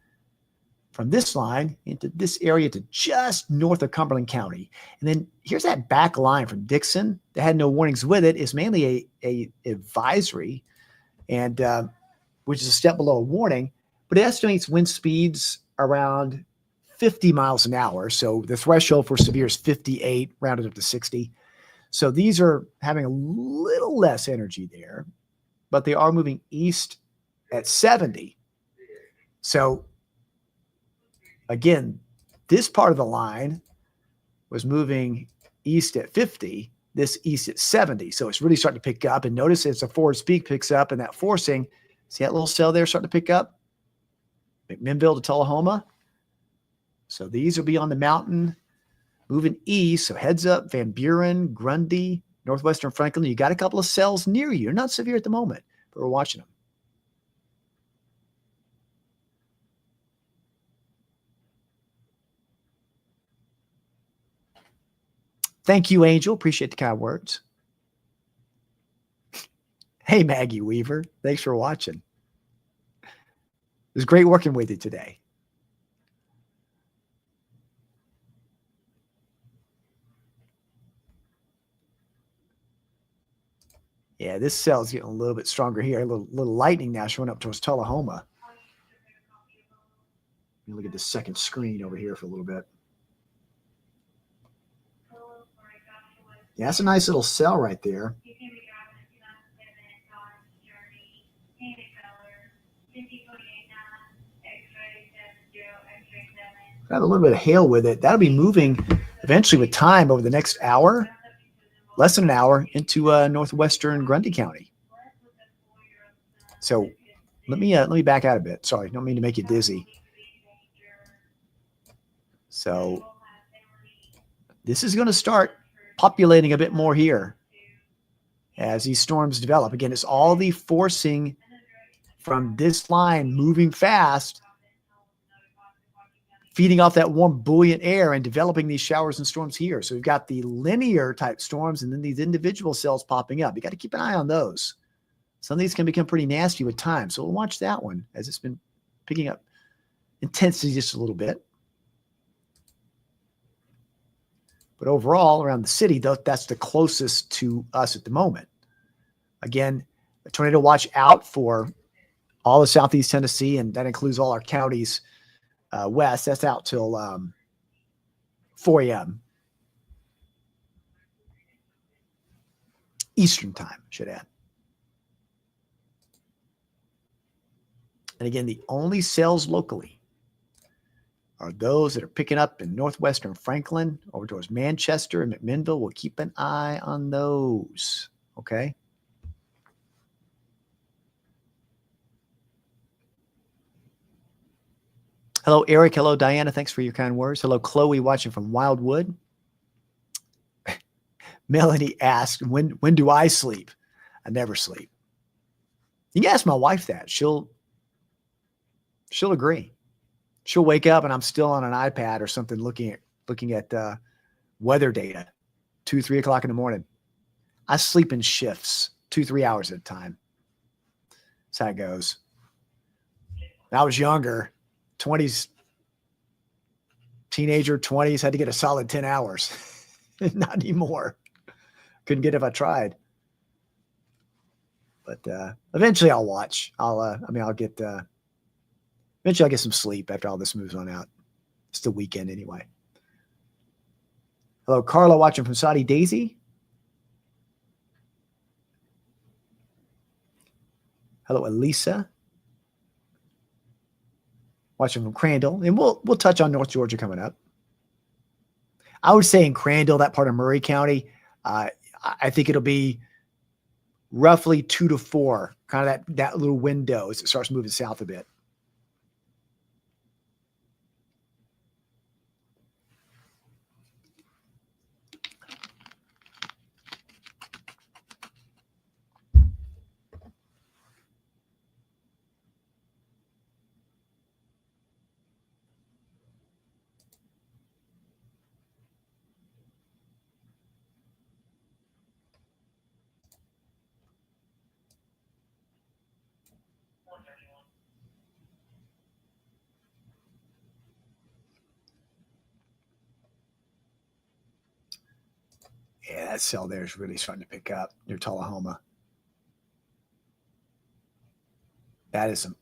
Speaker 1: from this line into this area to just north of Cumberland County. And then here's that back line from Dixon that had no warnings with it. Is mainly a advisory, and which is a step below a warning, but it estimates wind speeds around 50 miles an hour. So the threshold for severe is 58, rounded up to 60. So these are having a little less energy there, but they are moving east at 70. So again, this part of the line was moving east at 50, this east at 70. So it's really starting to pick up. And notice as the forward speed picks up and that forcing, see that little cell there starting to pick up? McMinnville to Tullahoma. So these will be on the mountain moving east. So heads up, Van Buren, Grundy, Northwestern Franklin. You got a couple of cells near you. They're not severe at the moment, but we're watching them. Thank you, Angel. Appreciate the kind words. Hey, Maggie Weaver. Thanks for watching. It was great working with you today. Yeah, this cell is getting a little bit stronger here. A little lightning now showing up towards Tullahoma. Let me look at the second screen over here for a little bit. Yeah, that's a nice little cell right there. Got a little bit of hail with it. That'll be moving eventually with time over the next hour, less than an hour, into northwestern Grundy County. So let me back out a bit. Sorry, don't mean to make you dizzy. So this is going to start populating a bit more here as these storms develop. Again, it's all the forcing from this line moving fast, feeding off that warm, buoyant air and developing these showers and storms here. So we've got the linear type storms and then these individual cells popping up. You got to keep an eye on those. Some of these can become pretty nasty with time. So we'll watch that one as it's been picking up intensity just a little bit. But overall, around the city, that's the closest to us at the moment. Again, a tornado watch out for all of Southeast Tennessee, and that includes all our counties west. That's out till 4 a.m. Eastern time, should add. And again, the only cells locally are those that are picking up in northwestern Franklin over towards Manchester and McMinnville. We'll keep an eye on those, okay? Hello, Eric. Hello, Diana. Thanks for your kind words. Hello, Chloe, watching from Wildwood. Melanie asked, when do I sleep? I never sleep. You can ask my wife that. She'll agree. She'll wake up and I'm still on an iPad or something looking at weather data, 2, 3 o'clock in the morning. I sleep in shifts, 2-3 hours at a time. That's how it goes. When I was younger, 20s, teenager, 20s, had to get a solid 10 hours. Not anymore. Couldn't get it if I tried. But eventually I'll watch. Eventually I'll get some sleep after all this moves on out. It's the weekend anyway. Hello, Carla, watching from Saudi Daisy. Hello, Elisa, watching from Crandall. And we'll touch on North Georgia coming up. I would say in Crandall, that part of Murray County, I think it'll be roughly 2 to 4, kind of that little window as it starts moving south a bit. Yeah, that cell there is really starting to pick up near Tullahoma. That is a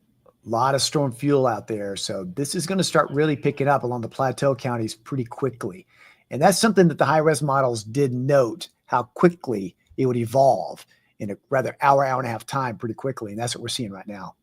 Speaker 1: lot of storm fuel out there. So this is going to start really picking up along the plateau counties pretty quickly. And that's something that the high-res models did note, how quickly it would evolve in a rather hour and a half time pretty quickly. And that's what we're seeing right now.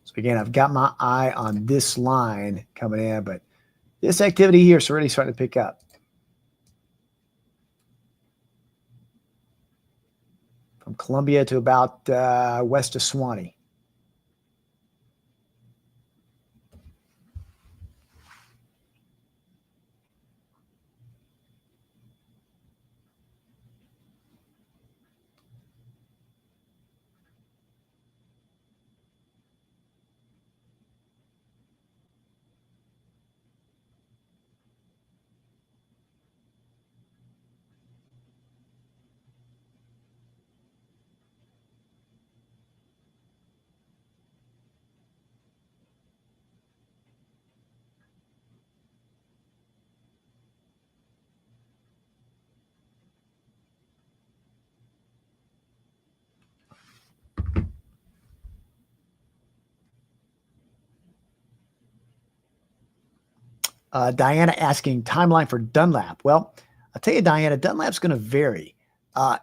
Speaker 1: So again, I've got my eye on this line coming in, but this activity here is already starting to pick up. From Columbia to about west of Suwanee. Diana asking timeline for Dunlap. Well, I'll tell you, Diana, Dunlap's going to vary.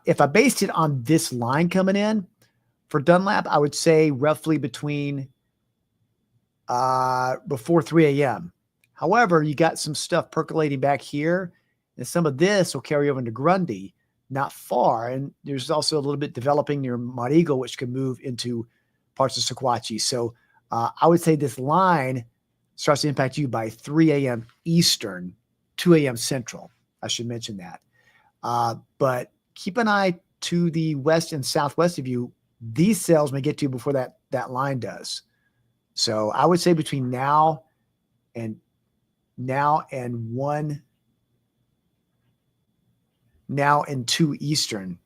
Speaker 1: If I based it on this line coming in for Dunlap, I would say roughly between before 3 a.m. However, you got some stuff percolating back here, and some of this will carry over into Grundy, not far. And there's also a little bit developing near Mount Eagle, which could move into parts of Sequatchie. So I would say this line starts to impact you by 3 a.m. Eastern, 2 a.m. Central. I should mention that. But keep an eye to the west and southwest of you. These cells may get to you before that line does. So I would say between now and 2 Eastern,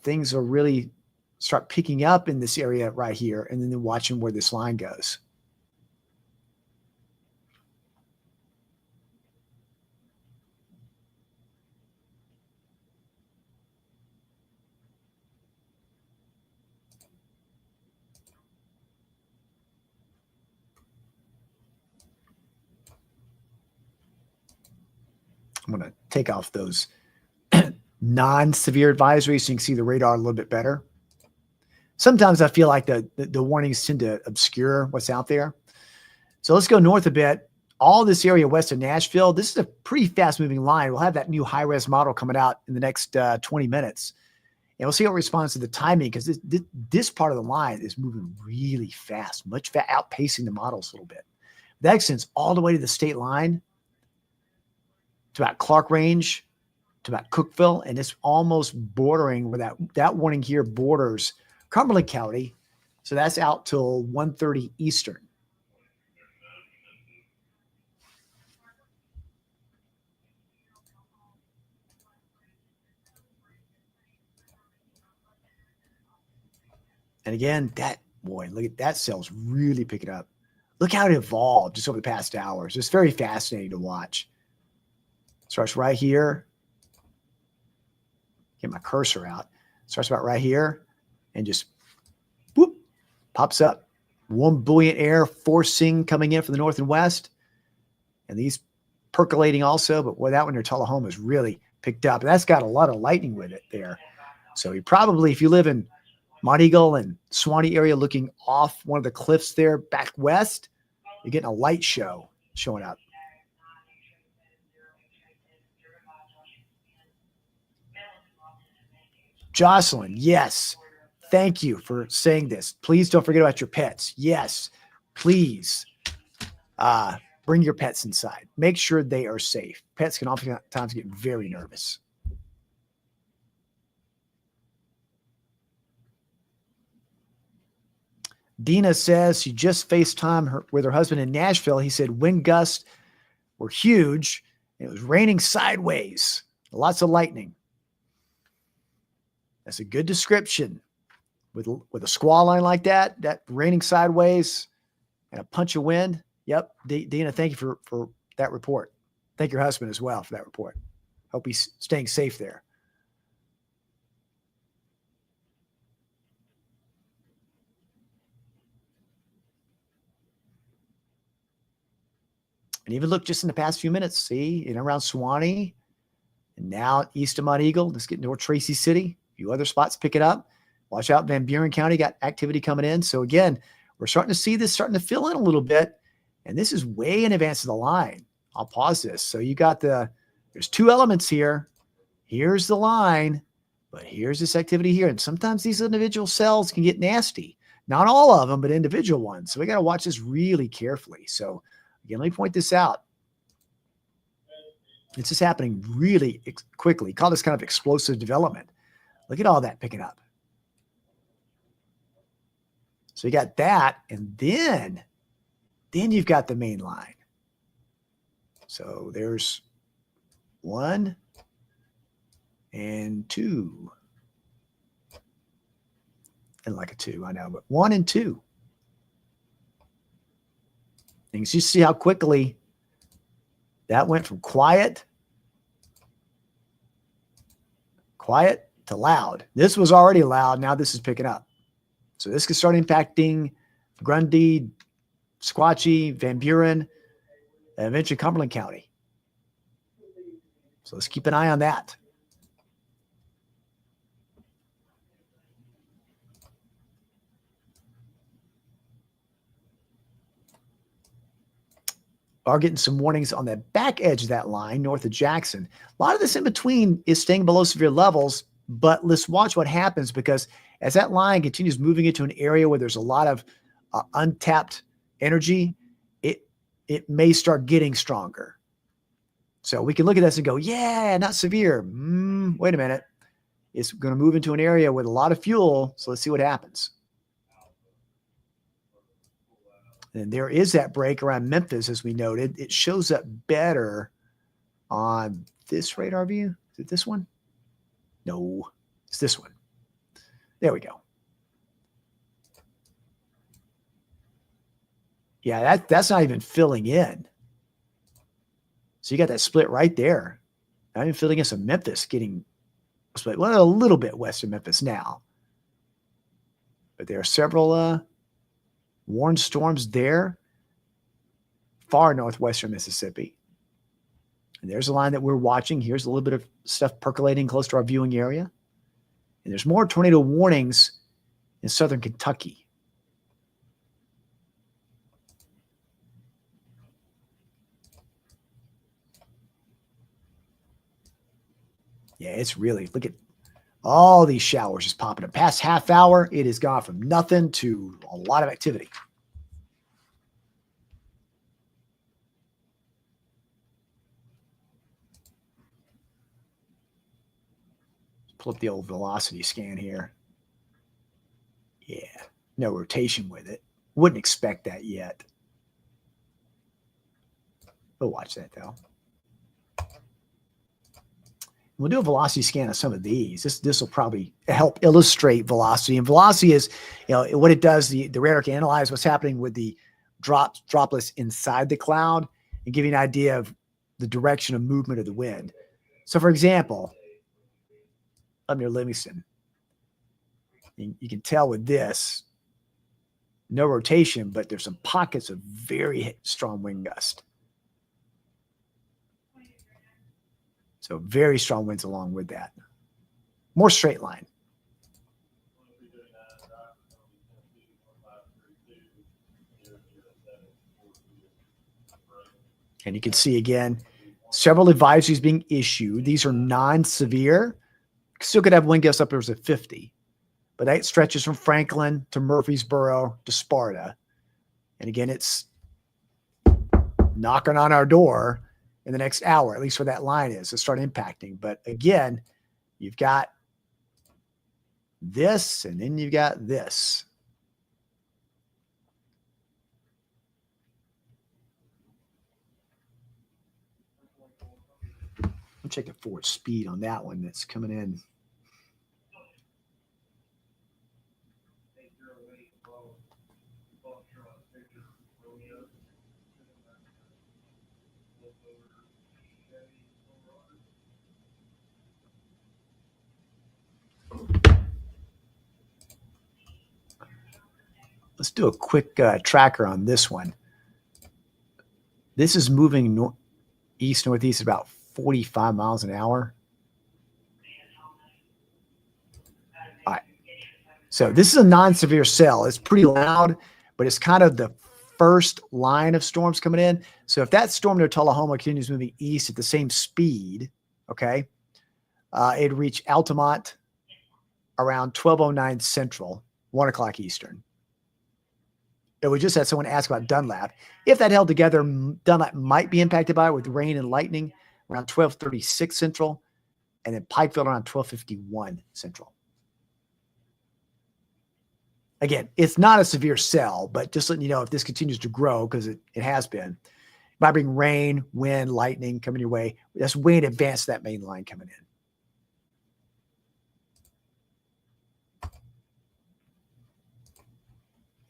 Speaker 1: things will really start picking up in this area right here, and then watching where this line goes. I'm going to take off those non-severe advisories so you can see the radar a little bit better. Sometimes I feel like the warnings tend to obscure what's out there. So let's go north a bit. All this area west of Nashville, this is a pretty fast-moving line. We'll have that new high-res model coming out in the next 20 minutes. And we'll see how it responds to the timing, because this part of the line is moving really fast, outpacing the models a little bit. That extends all the way to the state line, to about Clark Range, to about Cookeville, and it's almost bordering where that warning here borders Cumberland County. So that's out till 1:30 Eastern. And again, look at that cell's really picking up. Look how it evolved just over the past hours. It's very fascinating to watch. Starts right here. Get my cursor out. Starts about right here and just whoop, pops up. Warm, buoyant air forcing coming in from the north and west. And these percolating also, but boy, that one near Tullahoma is really picked up. And that's got a lot of lightning with it there. So you probably, if you live in Mount Eagle and Suwanee area looking off one of the cliffs there back west, you're getting a light show showing up. Jocelyn, yes. Thank you for saying this. Please don't forget about your pets. Yes, please bring your pets inside. Make sure they are safe. Pets can oftentimes get very nervous. Dina says she just FaceTimed with her husband in Nashville. He said wind gusts were huge. It was raining sideways. Lots of lightning. That's a good description. With a squall line like that raining sideways and a punch of wind. Yep. Dina, thank you for that report. Thank your husband as well for that report. Hope he's staying safe there. And even look just in the past few minutes, see, around Suwannee and now east of Mount Eagle, let's get north Tracy City, a few other spots pick it up. Watch out, Van Buren County got activity coming in. So again, we're starting to see this starting to fill in a little bit. And this is way in advance of the line. I'll pause this. So you got there's two elements here. Here's the line, but here's this activity here. And sometimes these individual cells can get nasty. Not all of them, but individual ones. So we got to watch this really carefully. So again, let me point this out. This is happening really quickly. Call this kind of explosive development. Look at all that picking up. So you got that, and then you've got the main line. So there's 1 and 2. And like a 2, I know, but 1 and 2. And you see how quickly that went from quiet to loud. This was already loud. Now this is picking up. So this could start impacting Grundy, Sequatchie, Van Buren, and eventually Cumberland County. So let's keep an eye on that. Are getting some warnings on the back edge of that line north of Jackson. A lot of this in between is staying below severe levels, but let's watch what happens, because as that line continues moving into an area where there's a lot of untapped energy, it may start getting stronger. So we can look at this and go, yeah, not severe. Wait a minute. It's going to move into an area with a lot of fuel. So let's see what happens. And there is that break around Memphis, as we noted. It shows up better on this radar view. Is it this one? No, it's this one. There we go. Yeah, that's not even filling in. So you got that split right there. Not even filling in some Memphis getting split. Well, a little bit west of Memphis now. But there are several warned storms there, far northwestern Mississippi. And there's a line that we're watching. Here's a little bit of stuff percolating close to our viewing area. And there's more tornado warnings in southern Kentucky. Yeah, it's really, look at all these showers just popping up. Past half hour, it has gone from nothing to a lot of activity. Pull up the old velocity scan here. Yeah, no rotation with it. Wouldn't expect that yet. We'll watch that though. We'll do a velocity scan of some of these. This will probably help illustrate velocity. And velocity is, what it does, the radar can analyze what's happening with the droplets inside the cloud and give you an idea of the direction of movement of the wind. So for example, up near Livingston, you can tell with this, no rotation, but there's some pockets of very strong wind gust. So very strong winds along with that. More straight line. And you can see again, several advisories being issued. These are non-severe. Still could have wind gusts up there to 50. But that stretches from Franklin to Murfreesboro to Sparta. And again, it's knocking on our door in the next hour, at least where that line is, to start impacting. But again, you've got this, and then you've got this. check the forward speed on that one that's coming in. Let's do a quick tracker on this one. This is moving east-northeast about 45 miles an hour. All right. So this is a non-severe cell. It's pretty loud, but it's kind of the first line of storms coming in. So if that storm near Tullahoma continues moving east at the same speed, okay, it'd reach Altamont around 12:09 Central, 1 o'clock Eastern. We just had someone ask about Dunlap. If that held together, Dunlap might be impacted by it with rain and lightning around 12:36 Central, and then Pikeville around 12:51 Central. Again, it's not a severe cell, but just letting you know if this continues to grow, because it has been, it might bring rain, wind, lightning coming your way. That's way in advance of that main line coming in.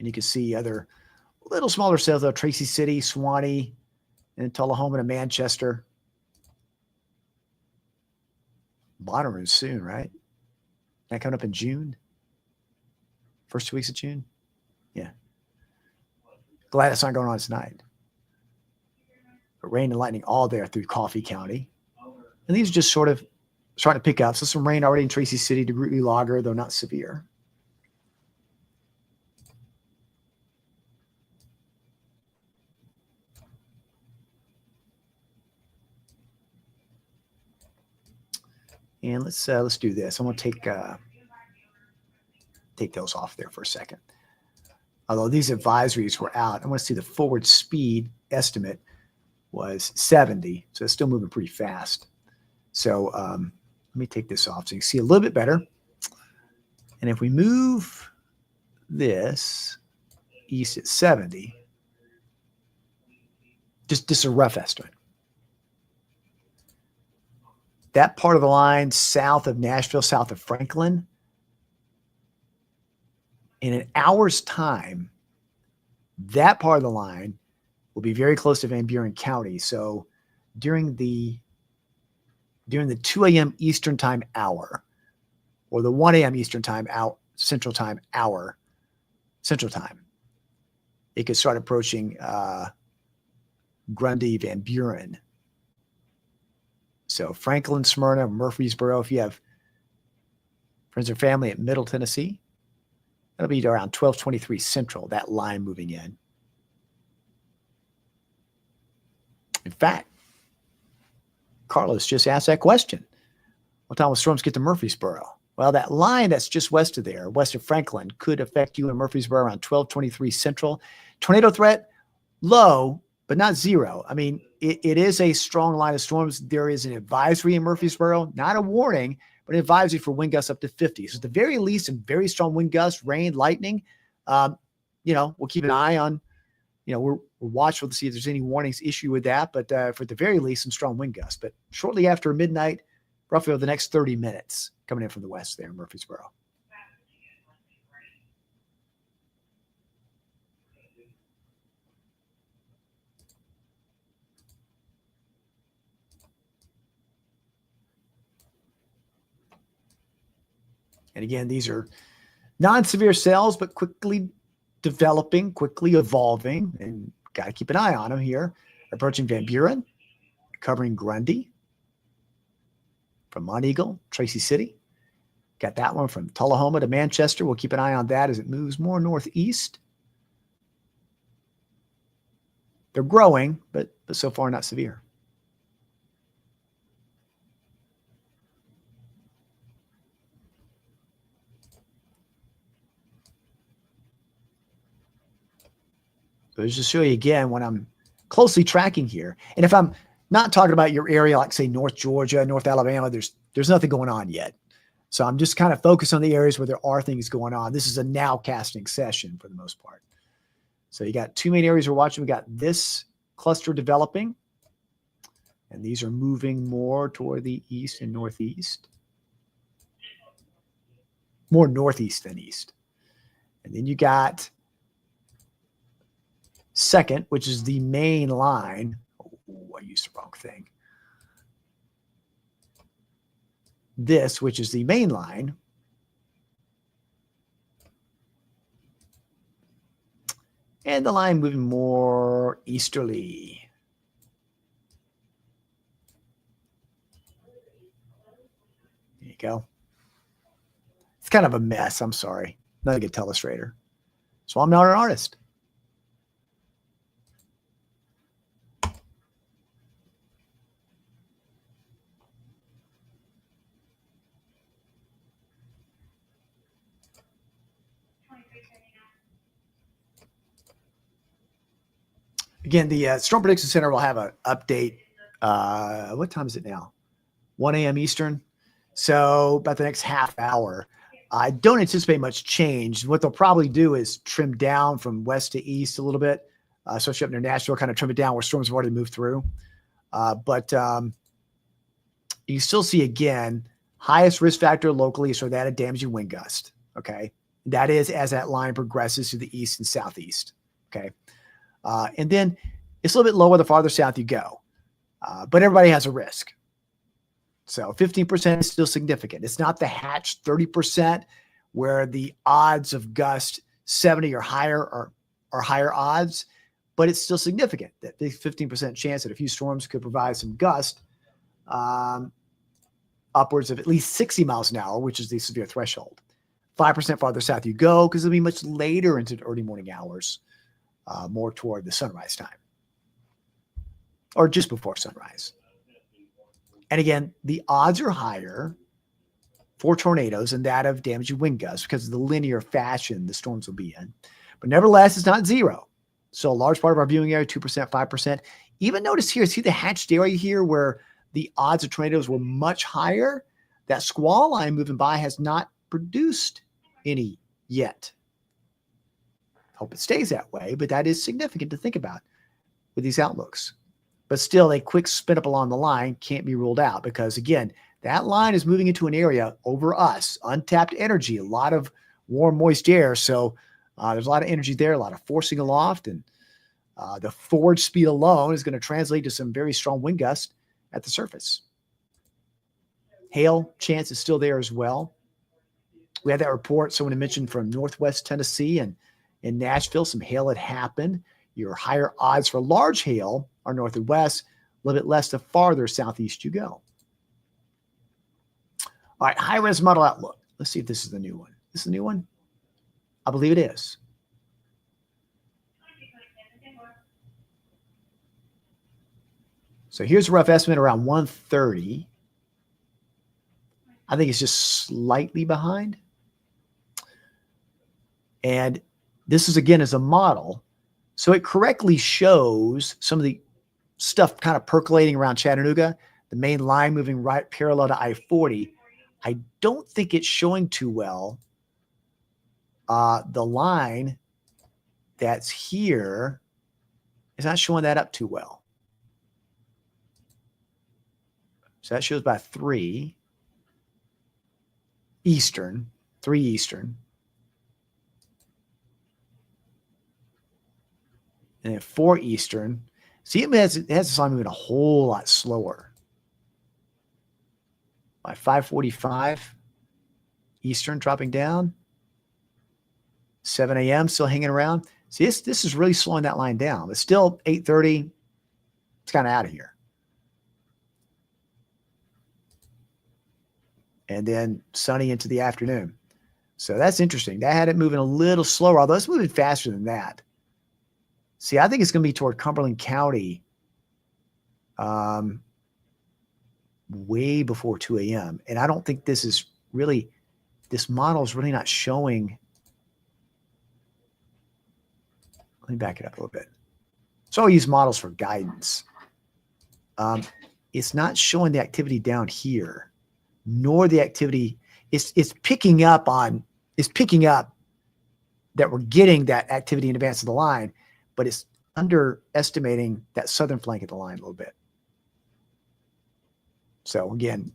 Speaker 1: And you can see other little smaller cells, though, Tracy City, Suwannee, and Tullahoma to Manchester. Bonnaroo soon, right? That coming up in June? First 2 weeks of June? Yeah. Glad it's not going on tonight. But rain and lightning all there through Coffee County. And these are just sort of starting to pick up. So some rain already in Tracy City to Greeley Lager, though not severe. And let's do this. I'm going to take those off there for a second. Although these advisories were out, I want to see the forward speed estimate was 70, so it's still moving pretty fast. So let me take this off so you can see a little bit better. And if we move this east at 70, just a rough estimate. That part of the line south of Nashville, south of Franklin, in an hour's time, that part of the line will be very close to Van Buren County. So during the 2 a.m. Eastern time hour, or the 1 a.m. Eastern time out Central time hour, Central time, it could start approaching Grundy, Van Buren. So Franklin, Smyrna, Murfreesboro, if you have friends or family at Middle Tennessee, that'll be around 12:23 Central, that line moving in. In fact, Carlos just asked that question. What time will storms get to Murfreesboro? Well, that line that's just west of there, west of Franklin, could affect you in Murfreesboro around 12:23 Central. Tornado threat, low, but not zero. I mean, it is a strong line of storms. There is an advisory in Murfreesboro, not a warning, but an advisory for wind gusts up to 50. So at the very least, some very strong wind gusts, rain, lightning. We'll keep an eye on, we're watchful to see if there's any warnings issued with that. But for the very least, some strong wind gusts. But shortly after midnight, roughly over the next 30 minutes, coming in from the west there in Murfreesboro. And again, these are non-severe cells, but quickly developing, quickly evolving, and got to keep an eye on them here. Approaching Van Buren, covering Grundy from Monteagle, Tracy City. Got that one from Tullahoma to Manchester. We'll keep an eye on that as it moves more northeast. They're growing, but so far not severe. So just to show you again when I'm closely tracking here. And if I'm not talking about your area, like say North Georgia, North Alabama, there's nothing going on yet. So I'm just kind of focused on the areas where there are things going on. This is a nowcasting session for the most part. So you got two main areas we're watching. We got this cluster developing And these are moving more toward the east and northeast. More northeast than east. And then you got second, which is the main line. Oh, I used the wrong thing. This, which is the main line. And the line moving more easterly. There you go. It's kind of a mess. I'm sorry. Not a good illustrator. So I'm not an artist. Again, the Storm Prediction Center will have an update. What time is it now? 1 a.m. Eastern. So about the next half hour. I don't anticipate much change. What they'll probably do is trim down from west to east a little bit, especially up near Nashville, kind of trim it down where storms have already moved through. But you still see, again, highest risk factor locally, so that a damaging wind gust. Okay. That is as that line progresses to the east and southeast. Okay. And then it's a little bit lower the farther south you go. But everybody has a risk. So 15% is still significant. It's not the hatch 30% where the odds of gust 70 or higher are higher odds, but it's still significant that the 15% chance that a few storms could provide some gust upwards of at least 60 miles an hour, which is the severe threshold. 5% farther south you go because it'll be much later into the early morning hours, more toward the sunrise time or just before sunrise. And again, the odds are higher for tornadoes and that of damaging wind gusts because of the linear fashion the storms will be in. But nevertheless, it's not zero. So a large part of our viewing area, 2%, 5%. Even notice here, see the hatched area here where the odds of tornadoes were much higher? That squall line moving by has not produced any yet. Hope it stays that way, but that is significant to think about with these outlooks. But still, a quick spin up along the line can't be ruled out because, again, that line is moving into an area over us, untapped energy, a lot of warm, moist air. So there's a lot of energy there, a lot of forcing aloft. And the forward speed alone is going to translate to some very strong wind gusts at the surface. Hail chance is still there as well. We had that report someone had mentioned from Northwest Tennessee and in Nashville, some hail had happened. Your higher odds for large hail are north and west, a little bit less the farther southeast you go. All right, high-res model outlook. Let's see if this is the new one. This is the new one? I believe it is. So here's a rough estimate around 1:30. I think it's just slightly behind. And this is, again, as a model. So it correctly shows some of the stuff kind of percolating around Chattanooga, the main line moving right parallel to I-40. I don't think it's showing too well the line that's here is not showing that up too well. So that shows by 3 Eastern, 3 Eastern. And at 4 Eastern, see, it has this line moving a whole lot slower. By 5:45 Eastern, dropping down. 7 a.m. still hanging around. See, this is really slowing that line down. But still 8:30, it's kind of out of here. And then sunny into the afternoon. So that's interesting. That had it moving a little slower, although it's moving faster than that. See, I think it's going to be toward Cumberland County way before 2 a.m. And I don't think this is really, this model is really not showing. Let me back it up a little bit. So I'll use models for guidance. It's not showing the activity down here, nor the activity. It's picking up that we're getting that activity in advance of the line, but it's underestimating that southern flank of the line a little bit. So again,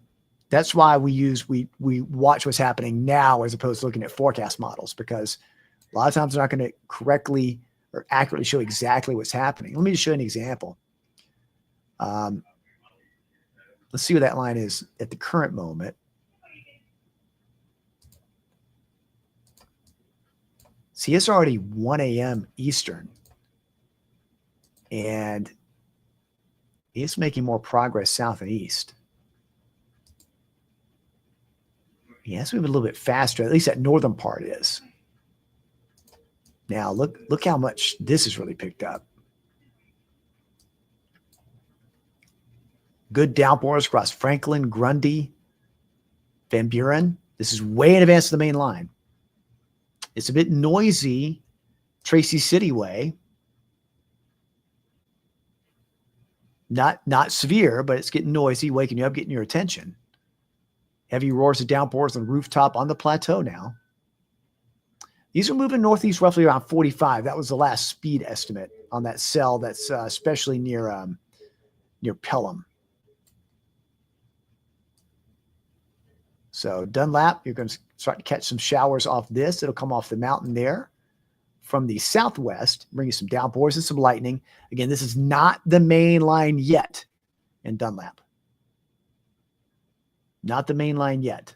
Speaker 1: that's why we watch what's happening now as opposed to looking at forecast models, because a lot of times they're not going to correctly or accurately show exactly what's happening. Let me just show you an example. Let's see what that line is at the current moment. See, it's already 1 a.m. Eastern, and it's making more progress south and east. Yeah, it's moving a little bit faster. At least that northern part is. Now look how much this has really picked up. Good downpours across Franklin, Grundy, Van Buren. This is way in advance of the main line. It's a bit noisy, Tracy City way. Not severe, but it's getting noisy, waking you up, getting your attention. Heavy roars of downpours on the rooftop on the plateau now. These are moving northeast roughly around 45. That was the last speed estimate on that cell that's especially near Pelham. So Dunlap, you're going to start to catch some showers off this. It'll come off the mountain there from the southwest, bring you some downpours and some lightning. Again, this is not the main line yet in Dunlap. Not the main line yet.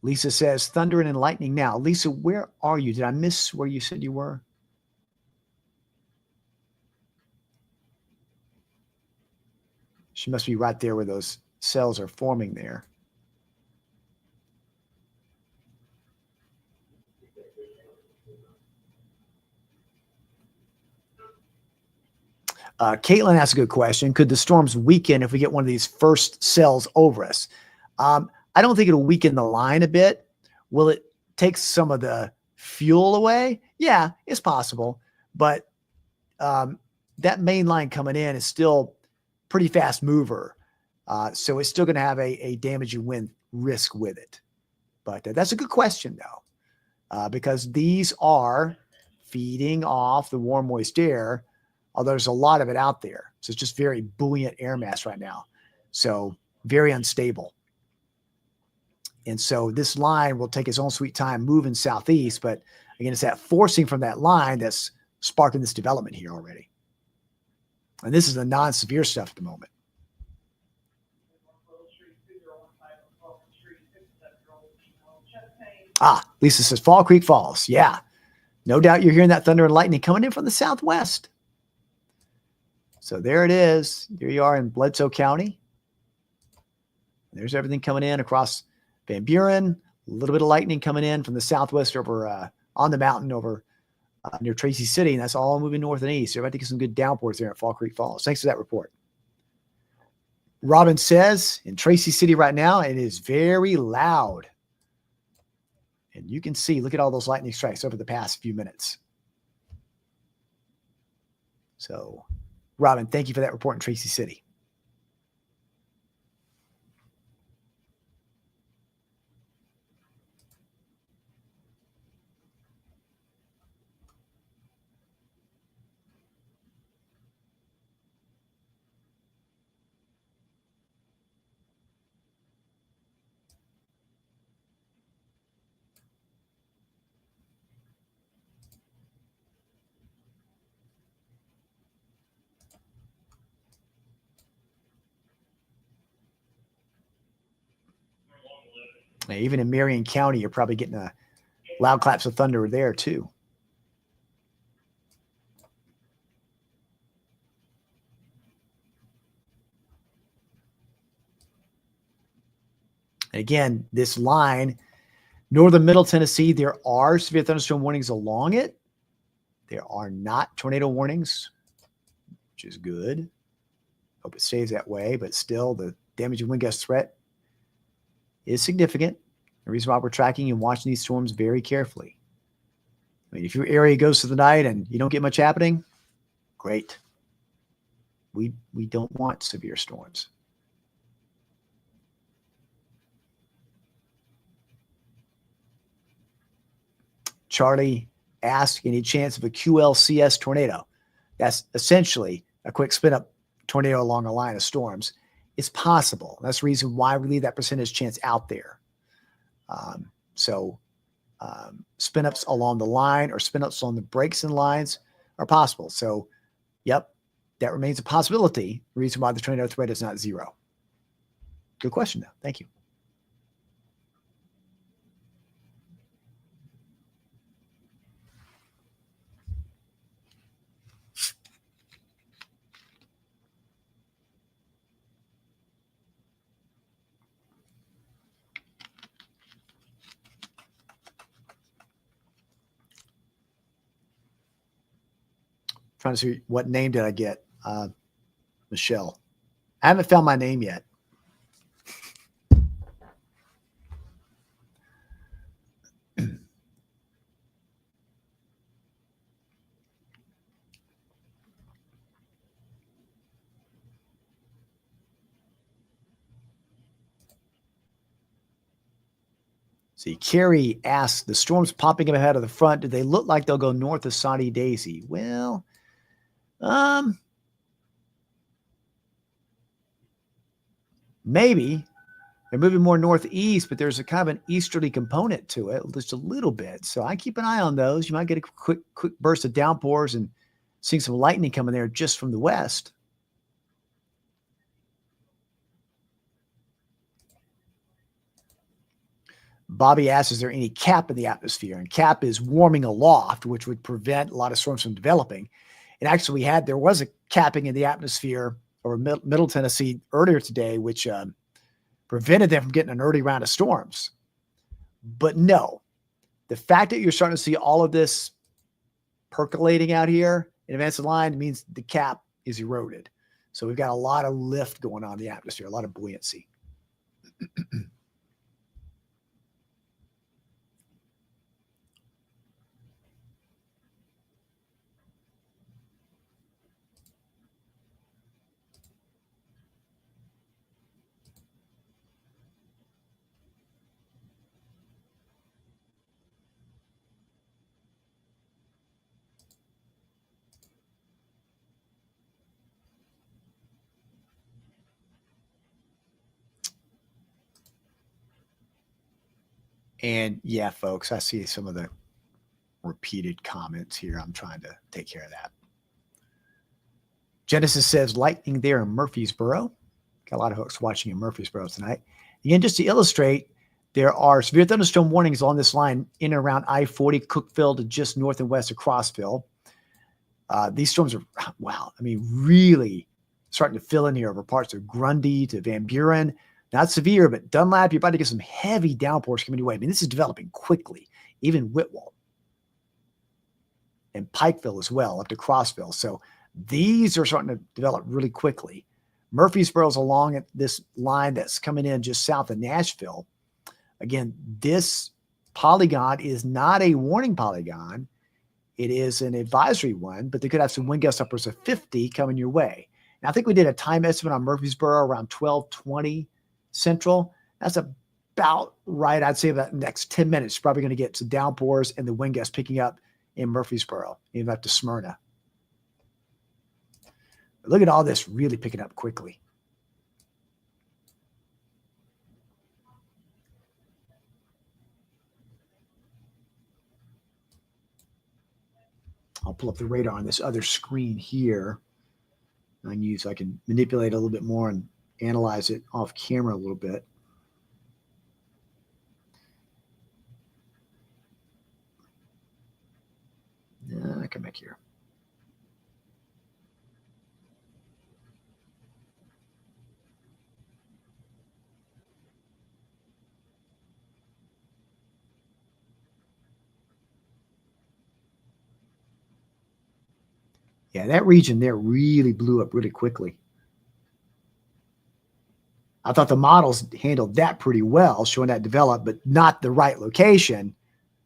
Speaker 1: Lisa says, thundering and lightning now. Lisa, where are you? Did I miss where you said you were? She must be right there where those cells are forming there. Caitlin asks a good question. Could the storms weaken if we get one of these first cells over us? I don't think it'll weaken the line a bit. Will it take some of the fuel away? Yeah, it's possible. But that main line coming in is still pretty fast mover. So it's still going to have a damaging wind risk with it. But that's a good question, though, because these are feeding off the warm, moist air, although there's a lot of it out there. So it's just very buoyant air mass right now. So very unstable. And so this line will take its own sweet time moving southeast. But again, it's that forcing from that line that's sparking this development here already. And this is the non-severe stuff at the moment. Lisa says Fall Creek Falls. Yeah, no doubt you're hearing that thunder and lightning coming in from the southwest. So there it is. There you are in Bledsoe County. There's everything coming in across Van Buren. A little bit of lightning coming in from the southwest over on the mountain over near Tracy City, and that's all moving north and east. So you're about to get some good downpours there at Fall Creek Falls. Thanks for that report. Robin says in Tracy City right now, it is very loud. And you can see, look at all those lightning strikes over the past few minutes. So, Robin, thank you for that report in Tracy City. Even in Marion County, you're probably getting a loud claps of thunder there too. And again, this line, northern middle Tennessee, there are severe thunderstorm warnings along it. There are not tornado warnings, which is good. Hope it stays that way, but still the damaging wind gust threat is significant. The reason why we're tracking and watching these storms very carefully. I mean, if your area goes to the night and you don't get much happening, great. We don't want severe storms. Charlie asked, any chance of a QLCS tornado? That's essentially a quick spin up tornado along a line of storms. It's possible. That's the reason why we leave that percentage chance out there. Spin ups along the line or spin ups on the breaks and lines are possible. So, yep, that remains a possibility. The reason why the tornado threat is not zero. Good question, though. Thank you. Trying to see what name did I get? Michelle. I haven't found my name yet. See, Carrie asks, the storms popping up ahead of the front, do they look like they'll go north of Soddy Daisy? Well, maybe. They're moving more northeast, but there's a kind of an easterly component to it, just a little bit. So I keep an eye on those. You might get a quick burst of downpours and seeing some lightning coming there just from the west. Bobby asks, is there any cap in the atmosphere? And cap is warming aloft, which would prevent a lot of storms from developing. And actually, there was a capping in the atmosphere over Middle Tennessee earlier today, which prevented them from getting an early round of storms. But no, the fact that you're starting to see all of this percolating out here in advance of line means the cap is eroded. So we've got a lot of lift going on in the atmosphere, a lot of buoyancy. And yeah, folks, I see some of the repeated comments here. I'm trying to take care of that. Genesis says lightning there in Murfreesboro. Got a lot of folks watching in Murfreesboro tonight. Again, just to illustrate, there are severe thunderstorm warnings on this line in and around I-40, Cookeville to just north and west of Crossville. These storms are, really starting to fill in here over parts of Grundy to Van Buren. Not severe, but Dunlap, you're about to get some heavy downpours coming your way. I mean, this is developing quickly. Even Whitwell and Pikeville as well, up to Crossville. So these are starting to develop really quickly. Murfreesboro's along at this line that's coming in just south of Nashville. Again, this polygon is not a warning polygon. It is an advisory one, but they could have some wind gusts upwards of 50 coming your way. And I think we did a time estimate on Murfreesboro around 12:20 Central. That's about right. I'd say about the next 10 minutes, probably going to get some downpours and the wind gusts picking up in Murfreesboro, even up to Smyrna. But look at all this really picking up quickly. I'll pull up the radar on this other screen here. I can manipulate a little bit more and analyze it off camera a little bit. I come back here. Yeah, that region there really blew up really quickly. I thought the models handled that pretty well, showing that develop, but not the right location,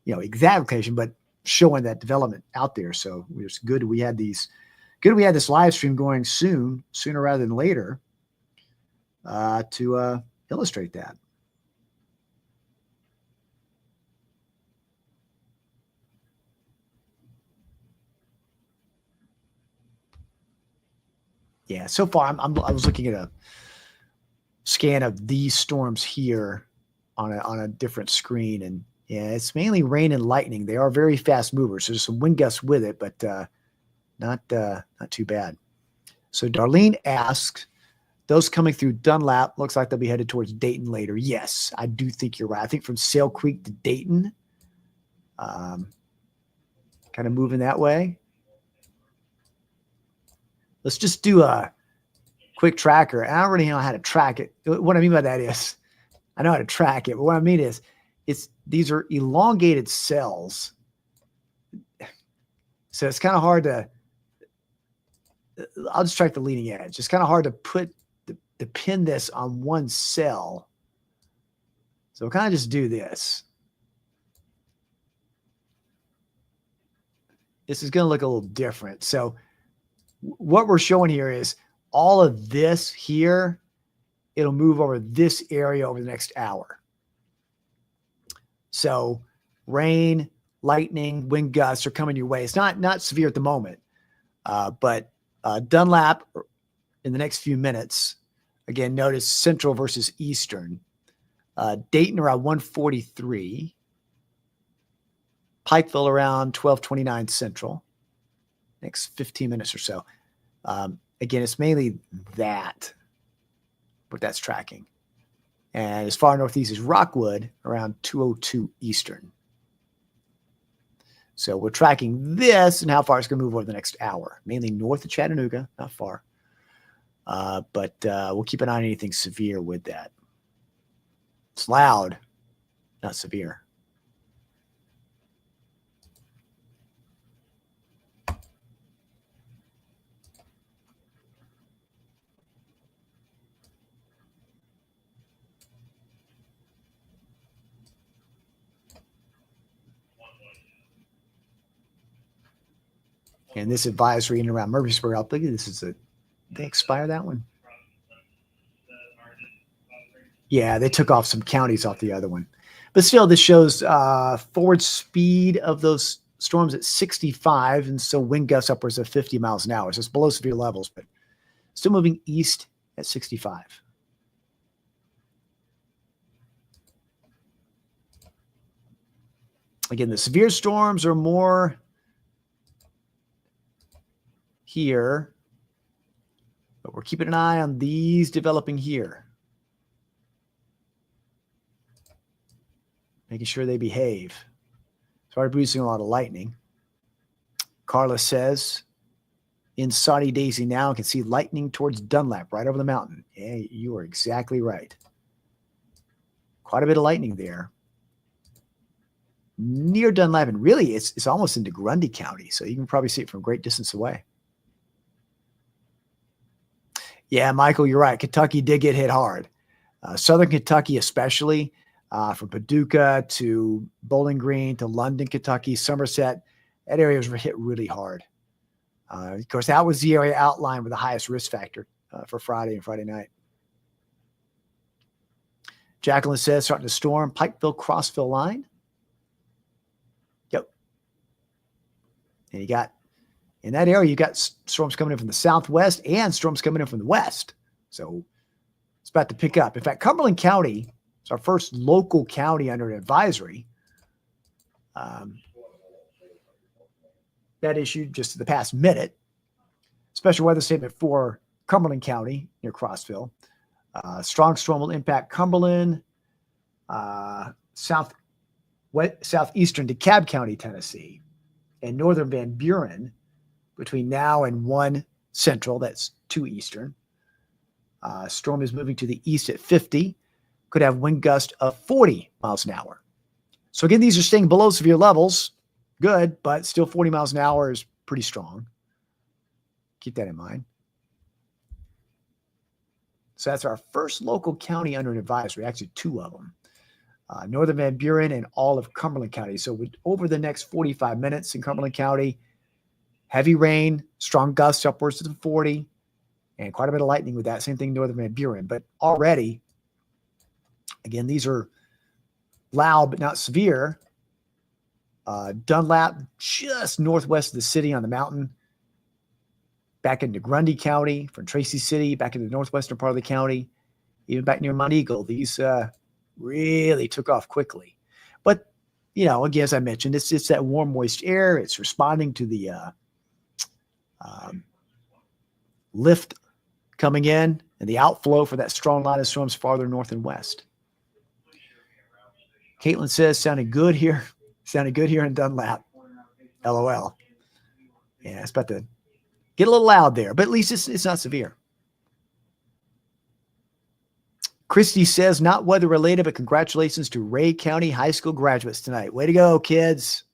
Speaker 1: exact location, but showing that development out there. So it was good we had this live stream going sooner rather than later, to illustrate that. Yeah, so far I was looking at a scan of these storms here on a different screen, and yeah, it's mainly rain and lightning. They are very fast movers. So there's some wind gusts with it, but not too bad. So Darlene asks, those coming through Dunlap looks like they'll be headed towards Dayton later. Yes, I do think you're right. I think from Sail Creek to Dayton, kind of moving that way. Let's just do a quick tracker. I don't really know how to track it. What I mean by that is, I know how to track it, but what I mean is, these are elongated cells. So it's kind of hard to, I'll just track the leading edge. It's kind of hard to pin this on one cell. So we'll kind of just do this. This is going to look a little different. So what we're showing here is all of this here, it'll move over this area over the next hour. So rain, lightning, wind gusts are coming your way. It's not severe at the moment, but Dunlap in the next few minutes. Again, notice central versus eastern. Dayton around 1:43. Pikeville around 12:29 central. Next 15 minutes or so. Again, it's mainly that, what that's tracking. And as far northeast as Rockwood, around 2:02 eastern. So we're tracking this and how far it's going to move over the next hour. Mainly north of Chattanooga, not far. But we'll keep an eye on anything severe with that. It's loud, not severe. And this advisory in and around Murfreesboro, I think this is did they expire that one? Yeah, they took off some counties off the other one. But still, this shows forward speed of those storms at 65, and so wind gusts upwards of 50 miles an hour. So it's below severe levels, but still moving east at 65. Again, the severe storms are more here, but we're keeping an eye on these developing here. Making sure they behave. Started producing a lot of lightning. Carla says, in Saudi Daisy now, I can see lightning towards Dunlap, right over the mountain. Yeah, you are exactly right. Quite a bit of lightning there. Near Dunlap, and really it's almost into Grundy County, so you can probably see it from a great distance away. Yeah, Michael, you're right. Kentucky did get hit hard. Southern Kentucky especially, from Paducah to Bowling Green to London, Kentucky, Somerset, that area was hit really hard. Of course, that was the area outlined with the highest risk factor for Friday and Friday night. Jacqueline says, starting to storm, Pikeville-Crossville line. Yep. And you got, in that area, you got storms coming in from the southwest and storms coming in from the west. So it's about to pick up. In fact, Cumberland County is our first local county under an advisory. That issued just the past minute. Special weather statement for Cumberland County near Crossville. Strong storm will impact Cumberland, southeastern DeKalb County, Tennessee, and northern Van Buren between now and 1 central. That's 2 eastern. Storm is moving to the east at 50. Could have wind gust of 40 miles an hour. So again, these are staying below severe levels. Good, but still 40 miles an hour is pretty strong. Keep that in mind. So that's our first local county under an advisory, actually 2 of them. Northern Van Buren and all of Cumberland County. So over the next 45 minutes in Cumberland County, heavy rain, strong gusts upwards to 40, and quite a bit of lightning with that. Same thing, Northern Van Buren. But already, again, these are loud but not severe. Dunlap, just northwest of the city on the mountain. back into Grundy County, from Tracy City, back into the northwestern part of the county, even back near Mount Eagle. These really took off quickly. But, again, as I mentioned, it's that warm, moist air. It's responding to the lift coming in and the outflow for that strong line of storms farther north and west. Caitlin says, sounding good here. Sounded good here in Dunlap. LOL. Yeah, it's about to get a little loud there, but at least it's not severe. Christy says, not weather related, but congratulations to Ray County High School graduates tonight. Way to go, kids.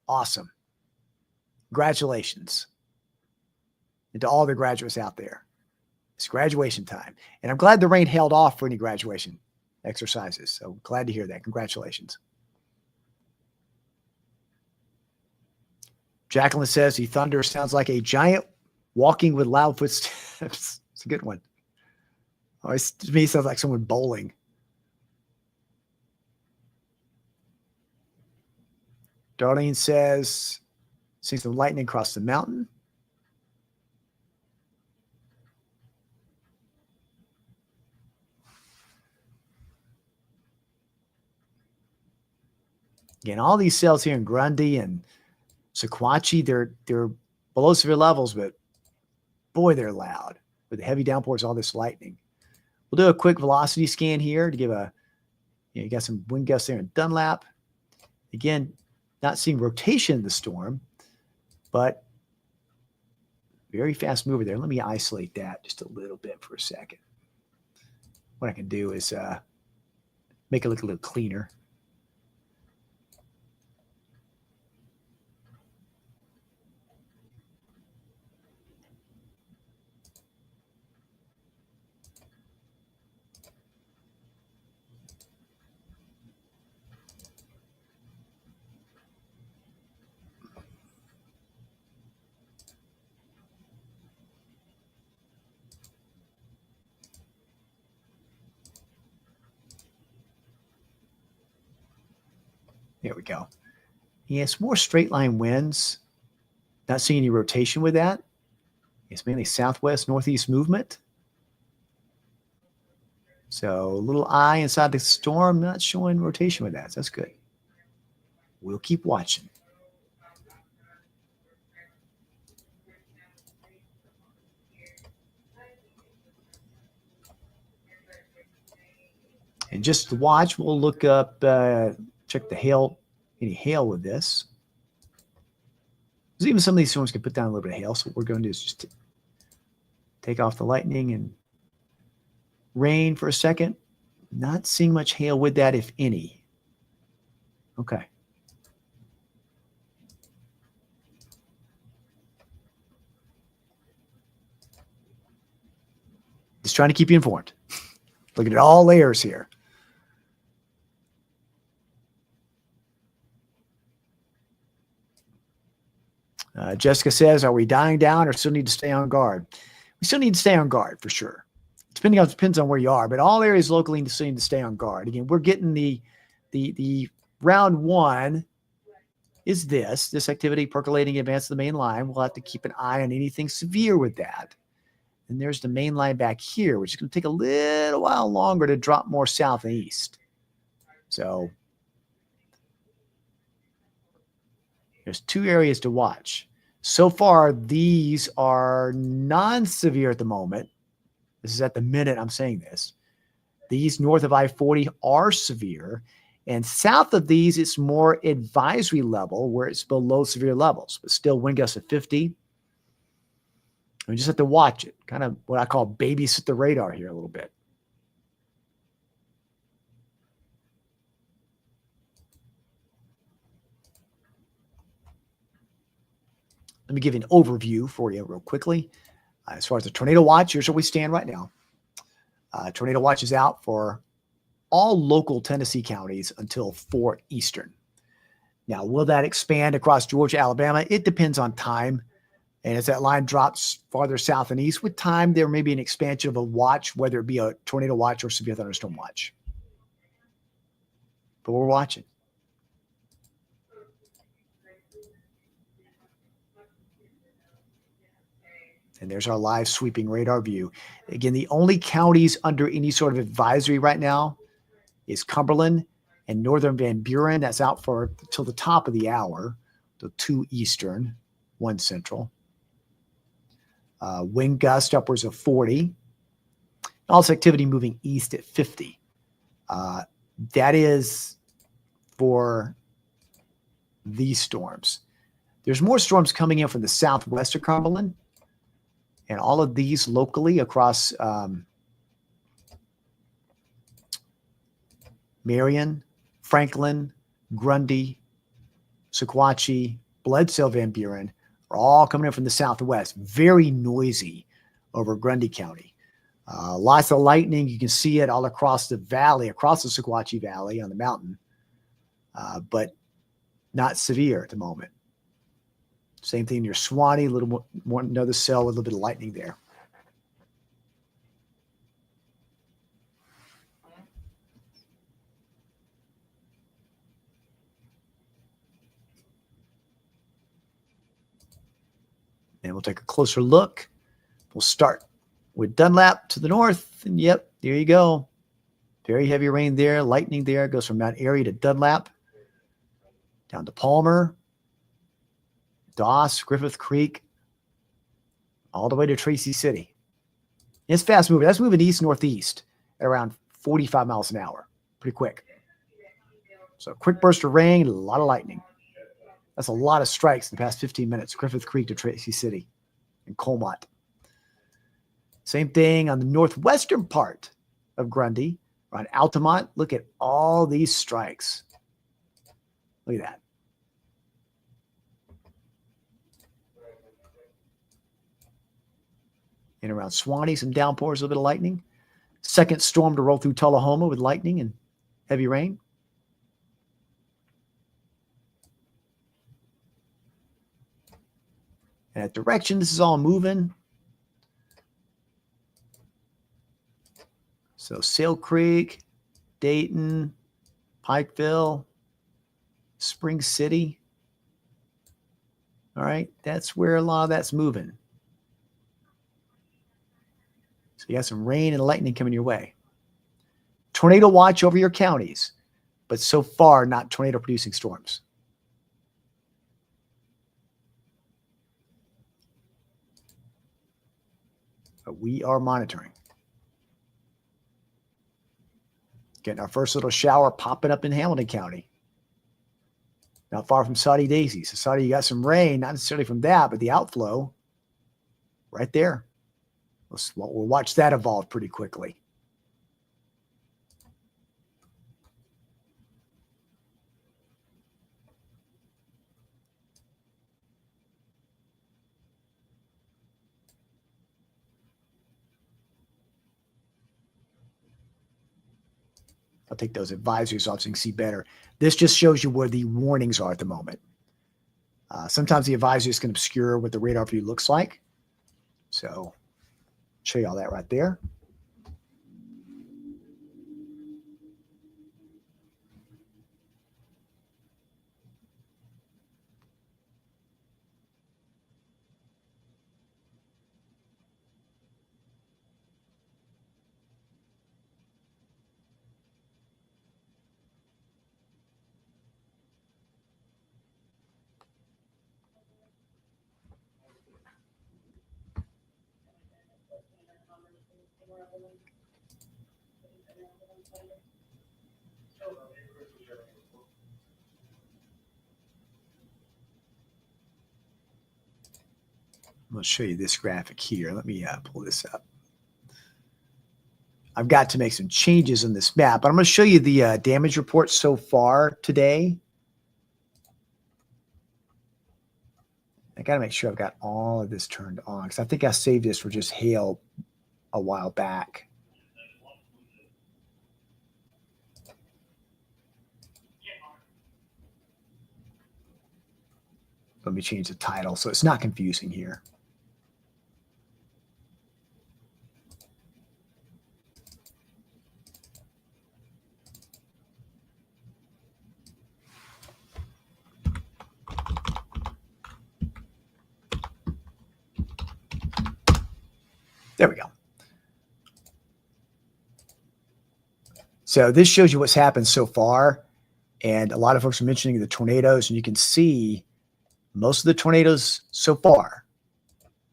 Speaker 1: Awesome. Congratulations. And to all the graduates out there. It's graduation time. And I'm glad the rain held off for any graduation exercises. So glad to hear that. Congratulations. Jacqueline says, the thunder sounds like a giant walking with loud footsteps. It's a good one. Oh, to me, it sounds like someone bowling. Darlene says, seeing some lightning across the mountain. Again, all these cells here in Grundy and Sequatchie, they're below severe levels, but boy, they're loud with the heavy downpours, all this lightning. We'll do a quick velocity scan here to give you got some wind gusts there in Dunlap. Again, not seeing rotation in the storm, but very fast mover there. Let me isolate that just a little bit for a second. What I can do is make it look a little cleaner. There we go. Yes, more straight line winds. Not seeing any rotation with that. It's mainly southwest, northeast movement. So a little eye inside the storm, not showing rotation with that. So that's good. We'll keep watching. And just to watch, we'll look up, check the hail, any hail with this. Because even some of these storms can put down a little bit of hail. So what we're going to do is just take off the lightning and rain for a second. Not seeing much hail with that, if any. Okay. Just trying to keep you informed. Looking at all layers here. Jessica says, are we dying down or still need to stay on guard? We still need to stay on guard for sure. Depends on where you are, but all areas locally still need to stay on guard. Again, we're getting the round one is this activity percolating in advance of the main line. We'll have to keep an eye on anything severe with that. And there's the main line back here, which is going to take a little while longer to drop more south and east. So there's two areas to watch. So far, these are non-severe at the moment. This is at the minute I'm saying this. These north of I-40 are severe. And south of these, it's more advisory level where it's below severe levels, but still wind gusts of 50. We just have to watch it. Kind of what I call babysit the radar here a little bit. Let me give you an overview for you real quickly. As far as the tornado watch, here's where we stand right now. Tornado watch is out for all local Tennessee counties until 4 Eastern. Now, will that expand across Georgia, Alabama? It depends on time. And as that line drops farther south and east, with time, there may be an expansion of a watch, whether it be a tornado watch or severe thunderstorm watch. But we're watching. And there's our live sweeping radar view. Again, the only counties under any sort of advisory right now is Cumberland and northern Van Buren. That's out for till the top of the hour, the 2 Eastern, 1 Central. Wind gust upwards of 40. Also activity moving east at 50. That is for these storms. There's more storms coming in from the southwest of Cumberland, and all of these locally across Marion, Franklin, Grundy, Sequatchie, Bledsoe, Van Buren are all coming in from the southwest. Very noisy over Grundy County. Lots of lightning. You can see it all across the valley, across the Sequatchie Valley on the mountain, but not severe at the moment. Same thing near Swanee, a little more another cell with a little bit of lightning there. And we'll take a closer look. We'll start with Dunlap to the north. And yep, there you go. Very heavy rain there, lightning there. It goes from Mount Airy to Dunlap, down to Palmer, Doss, Griffith Creek, all the way to Tracy City. It's fast moving. That's moving east-northeast at around 45 miles an hour. Pretty quick. So quick burst of rain, a lot of lightning. That's a lot of strikes in the past 15 minutes. Griffith Creek to Tracy City and Colmont. Same thing on the northwestern part of Grundy, around Altamont. Look at all these strikes. Look at that. And around Swanee, some downpours, a little bit of lightning. Second storm to roll through Tullahoma with lightning and heavy rain. And that direction, this is all moving. So Sale Creek, Dayton, Pikeville, Spring City. All right, that's where a lot of that's moving. So you got some rain and lightning coming your way. Tornado watch over your counties, but so far not tornado producing storms. But we are monitoring. Getting our first little shower popping up in Hamilton County. Not far from Saudi Daisy. So Saudi, you got some rain, not necessarily from that, but the outflow right there. We'll watch that evolve pretty quickly. I'll take those advisories off so you can see better. This just shows you where the warnings are at the moment. Sometimes the advisories can obscure what the radar view looks like. So show you all that right there. I'm going to show you this graphic here. Let me pull this up. I've got to make some changes in this map, but I'm going to show you the damage report so far today. I got to make sure I've got all of this turned on because I think I saved this for just hail a while back. Let me change the title so it's not confusing here. There we go. So this shows you what's happened so far. And a lot of folks are mentioning the tornadoes, and you can see most of the tornadoes so far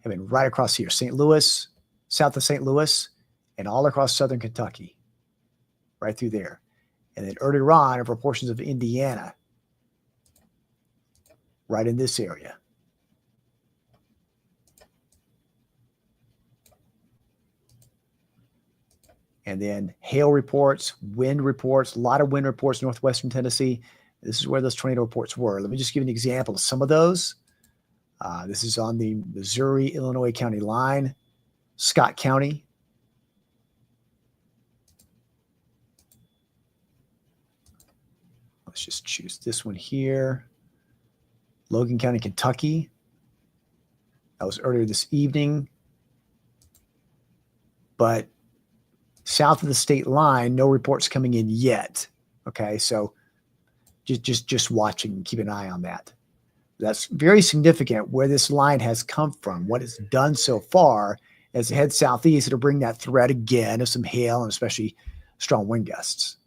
Speaker 1: have been right across here, St. Louis, south of St. Louis, and all across southern Kentucky, right through there. And then earlier on over portions of Indiana, right in this area. And then hail reports, wind reports, a lot of wind reports, northwestern Tennessee. This is where those tornado reports were. Let me just give you an example of some of those. This is on the Missouri-Illinois county line, Scott County. Let's just choose this one here. Logan County, Kentucky. That was earlier this evening. But south of the state line, no reports coming in yet. Okay, so just watching, keep an eye on that. That's very significant where this line has come from, what it's done so far. As it heads southeast, it'll bring that threat again of some hail and especially strong wind gusts.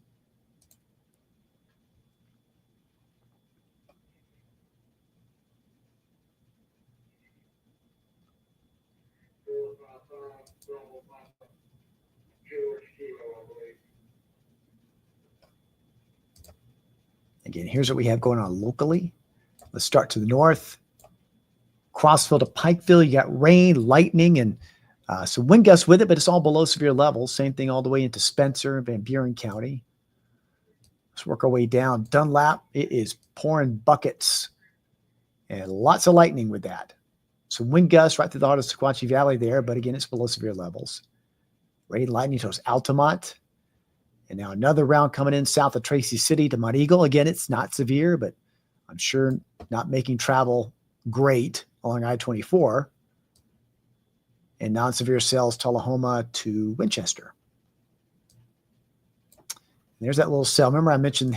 Speaker 1: Again, here's what we have going on locally. Let's start to the north. Crossville to Pikeville, you got rain, lightning, and some wind gusts with it, but it's all below severe levels. Same thing all the way into Spencer, Van Buren County. Let's work our way down. Dunlap, it is pouring buckets and lots of lightning with that. Some wind gusts right through the heart of Sequatchie Valley there, but again, it's below severe levels. Rain, lightning towards Altamont. And now another round coming in south of Tracy City to Mount Eagle. Again, it's not severe, but I'm sure not making travel great along I-24. And non-severe cells, Tullahoma to Winchester. And there's that little cell. Remember I mentioned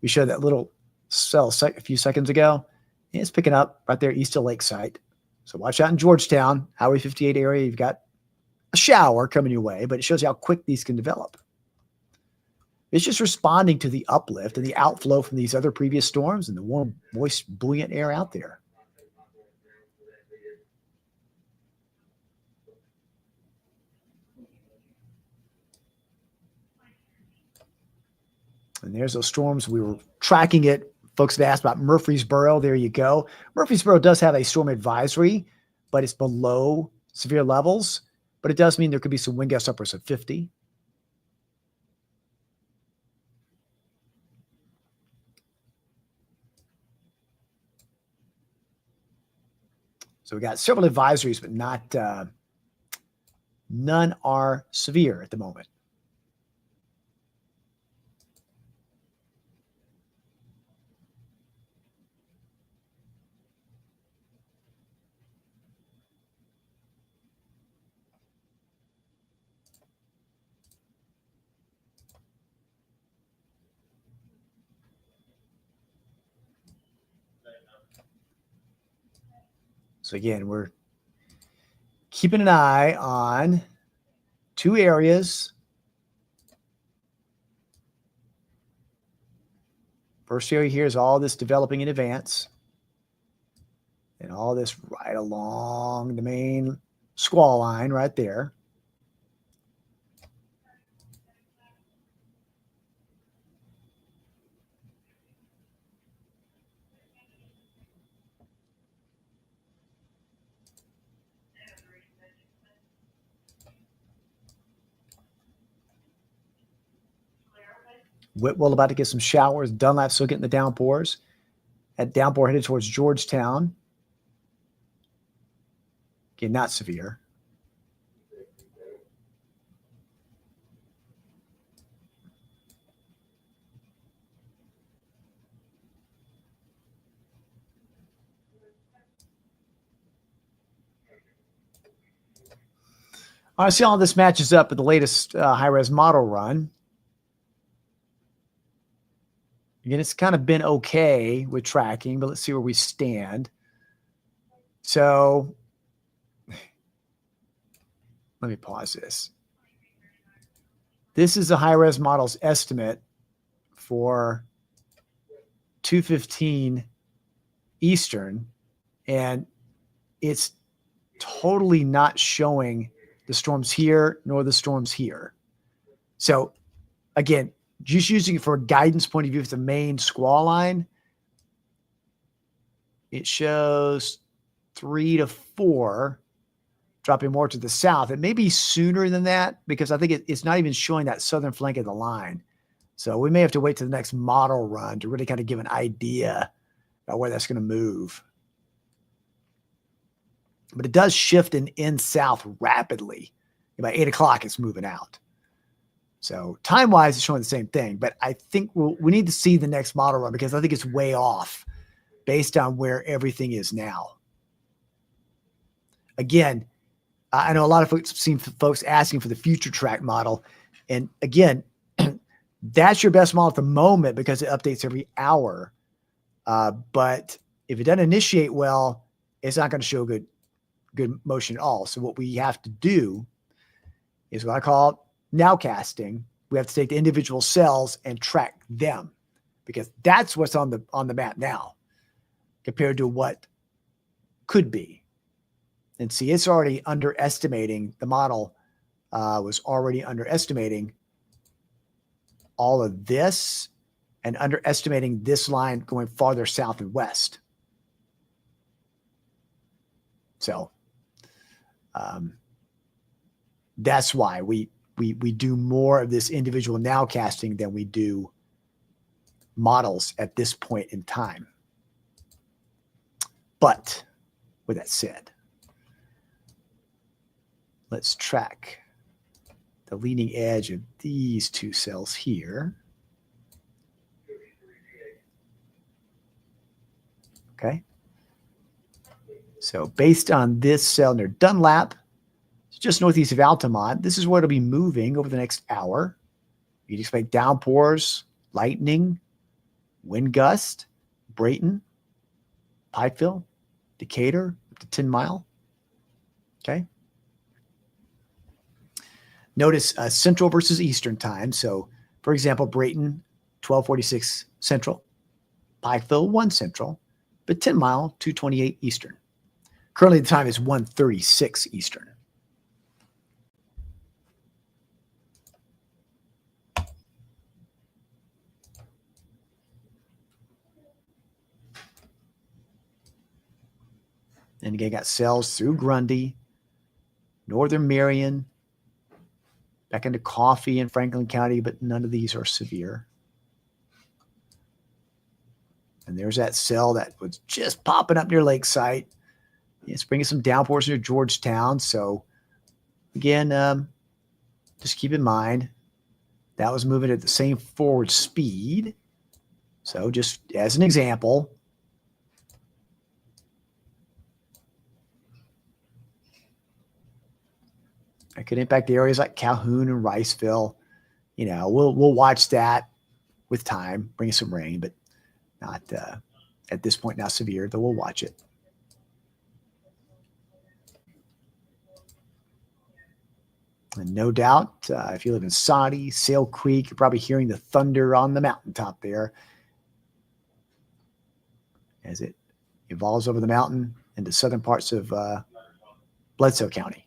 Speaker 1: we showed that little cell a few seconds ago? And it's picking up right there east of Lakeside. So watch out in Georgetown, Highway 58 area. You've got a shower coming your way, but it shows you how quick these can develop. It's just responding to the uplift and the outflow from these other previous storms and the warm, moist, buoyant air out there. And there's those storms. We were tracking it. Folks had asked about Murfreesboro. There you go. Murfreesboro does have a storm advisory, but it's below severe levels. But it does mean there could be some wind gusts upwards of 50. So we got several advisories, but none are severe at the moment. So again, we're keeping an eye on two areas. First area here is all this developing in advance. And all this right along the main squall line right there. Whitwell about to get some showers. Dunlap still getting the downpours. That downpour headed towards Georgetown. Again, not severe. All right, see how this matches up with the latest high-res model run. Again, it's kind of been okay with tracking, but let's see where we stand. So let me pause this. This is the high-res model's estimate for 2:15 Eastern, and it's totally not showing the storms here nor the storms here. So again, just using it for a guidance point of view of the main squall line, it shows 3 to 4 dropping more to the south. It may be sooner than that because I think it's not even showing that southern flank of the line. So we may have to wait to the next model run to really kind of give an idea about where that's going to move. But it does shift in south rapidly. By 8 o'clock, it's moving out. So time-wise, it's showing the same thing. But I think we need to see the next model run because I think it's way off based on where everything is now. Again, I know a lot of folks have seen folks asking for the future track model. And again, that's your best model at the moment because it updates every hour. But if it doesn't initiate well, it's not going to show good motion at all. So what we have to do is what I call nowcasting. We have to take the individual cells and track them because that's what's on the map now compared to what could be. And see, it's already underestimating, the model was already underestimating all of this and underestimating this line going farther south and west. So that's why we do more of this individual nowcasting than we do models at this point in time. But with that said, let's track the leading edge of these two cells here. Okay. So based on this cell near Dunlap, it's just northeast of Altamont, this is where it'll be moving over the next hour. You'd expect downpours, lightning, wind gust, Brayton, Pikeville, Decatur, up to 10 Mile. Okay. Notice Central versus Eastern time. So, for example, Brayton, 1246 Central, Pikeville, 1 Central, but 10 Mile, 228 Eastern. Currently, the time is 1:36 Eastern. And again, got cells through Grundy, Northern Marion, back into Coffee in Franklin County, but none of these are severe. And there's that cell that was just popping up near Lakeside. It's bringing some downpours near Georgetown. So again, just keep in mind that was moving at the same forward speed. So just as an example, it could impact areas like Calhoun and Riceville. You know, we'll watch that with time, bring some rain, but not at this point not severe, though we'll watch it. And no doubt, if you live in Soddy, Sale Creek, you're probably hearing the thunder on the mountaintop there as it evolves over the mountain into southern parts of Bledsoe County.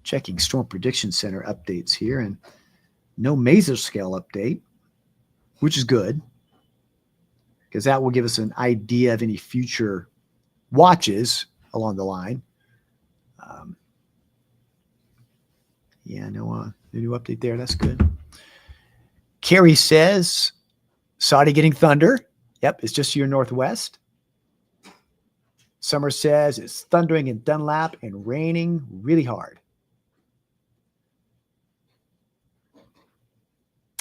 Speaker 1: Checking Storm Prediction Center updates here, and no mesoscale update, which is good because that will give us an idea of any future watches along the line. Yeah, no new update there. That's good. Carrie says, Saudi getting thunder. Yep, it's just to your northwest. Summer says it's thundering in Dunlap and raining really hard.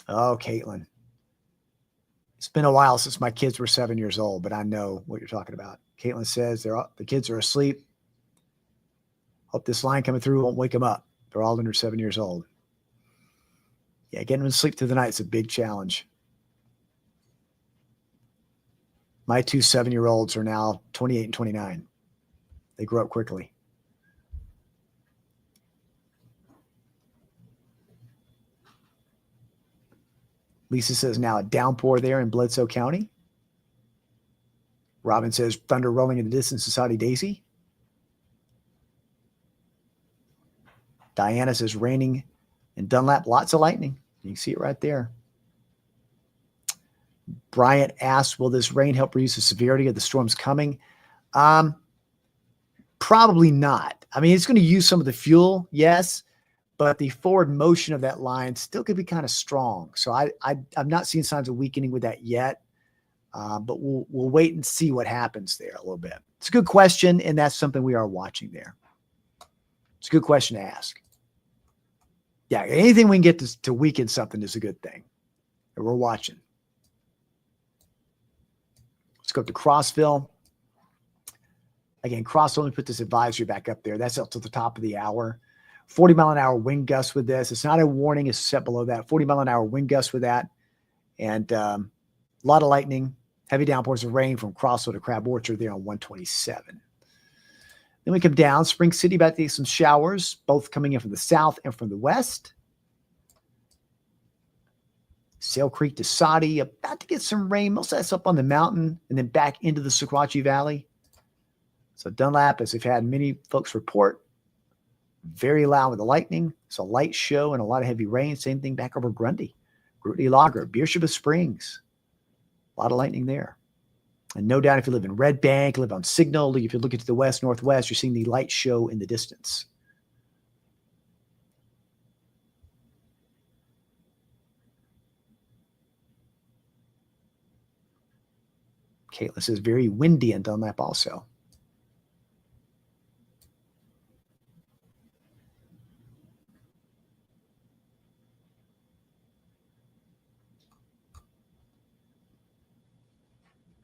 Speaker 1: Oh, Caitlin. It's been a while since my kids were 7 years old, but I know what you're talking about. Caitlin says the kids are asleep. Hope this line coming through won't wake them up. They're all under 7 years old. Yeah, getting them to sleep through the night is a big challenge. My 2 7-year-olds are now 28 and 29. They grow up quickly. Lisa says now a downpour there in Bledsoe County. Robin says thunder rolling in the distance to Saudi Daisy. Diana says raining in Dunlap, lots of lightning. You can see it right there. Bryant asks, will this rain help reduce the severity of the storms coming? Probably not. I mean, it's going to use some of the fuel, yes, but the forward motion of that line still could be kind of strong. So I'm not seeing signs of weakening with that yet, but we'll wait and see what happens there a little bit. It's a good question, and that's something we are watching there. It's a good question to ask. Yeah, anything we can get to weaken something is a good thing. And we're watching. Let's go up to Crossville. Again, Crossville, let me put this advisory back up there. That's up to the top of the hour. 40-mile-an-hour wind gusts with this. It's not a warning. It's set below that. 40-mile-an-hour wind gusts with that. And a lot of lightning, heavy downpours of rain from Crossville to Crab Orchard there on 127. Then we come down. Spring City, about to get some showers, both coming in from the south and from the west. Sail Creek to Saudi, about to get some rain. Most of that's up on the mountain and then back into the Sequatchie Valley. So Dunlap, as we've had many folks report, very loud with the lightning. It's a light show and a lot of heavy rain. Same thing back over Grundy, Grudy Lager, Beersheba Springs. A lot of lightning there. And no doubt if you live in Red Bank, live on Signal, if you're looking to the west, northwest, you're seeing the light show in the distance. Caitlin says very windy in Dunlap also.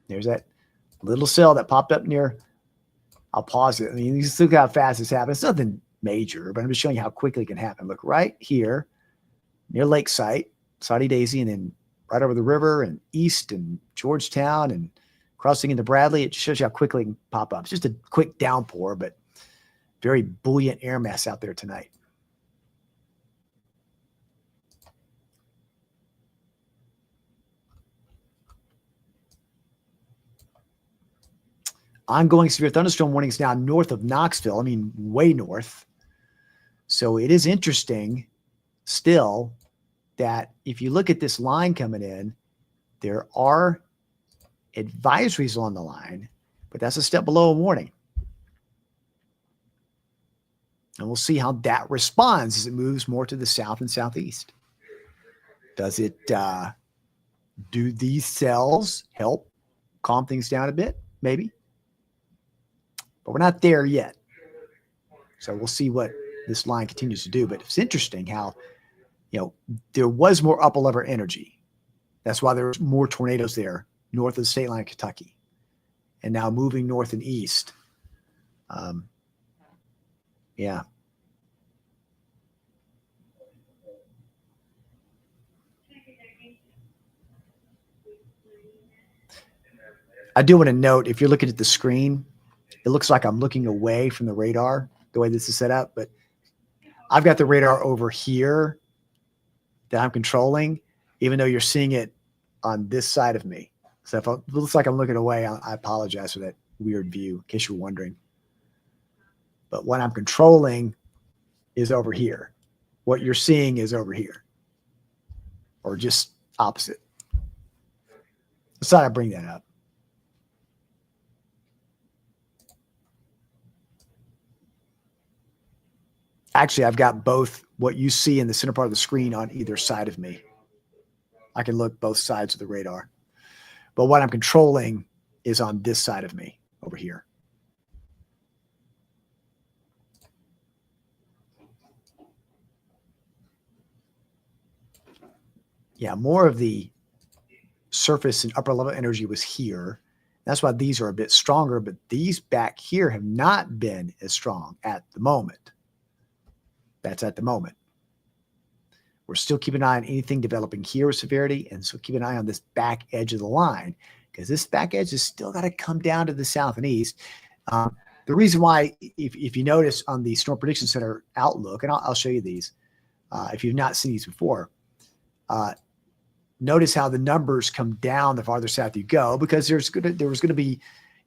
Speaker 1: There's that little cell that popped up near. I'll pause it. I mean, you can look how fast this happens. It's nothing major, but I'm just showing you how quickly it can happen. Look right here near Lakesite, Saudi Daisy, and then right over the river and east and Georgetown and crossing into Bradley. It just shows you how quickly it can pop up. It's just a quick downpour, but very buoyant air mass out there tonight. Ongoing severe thunderstorm warnings now north of Knoxville. I mean, way north. So it is interesting still that if you look at this line coming in, there are advisories on the line, but that's a step below a warning. And we'll see how that responds as it moves more to the south and southeast. Does it, do these cells help calm things down a bit? Maybe. But we're not there yet. So we'll see what this line continues to do. But it's interesting how, there was more upper level energy. That's why there's more tornadoes there north of the state line of Kentucky. And now moving north and east. Yeah. I do want to note, if you're looking at the screen, it looks like I'm looking away from the radar, the way this is set up, but I've got the radar over here that I'm controlling, even though you're seeing it on this side of me. So if it looks like I'm looking away, I apologize for that weird view, in case you're wondering. But what I'm controlling is over here. What you're seeing is over here, or just opposite. That's why I bring that up. Actually, I've got both what you see in the center part of the screen on either side of me. I can look both sides of the radar. But what I'm controlling is on this side of me over here. Yeah, more of the surface and upper level energy was here. That's why these are a bit stronger, but these back here have not been as strong at the moment. That's at the moment. We're still keeping an eye on anything developing here with severity, and so keep an eye on this back edge of the line, because this back edge has still got to come down to the south and east. The reason why, if you notice on the Storm Prediction Center outlook, and I'll show you these, if you've not seen these before, notice how the numbers come down the farther south you go, because there was going to be,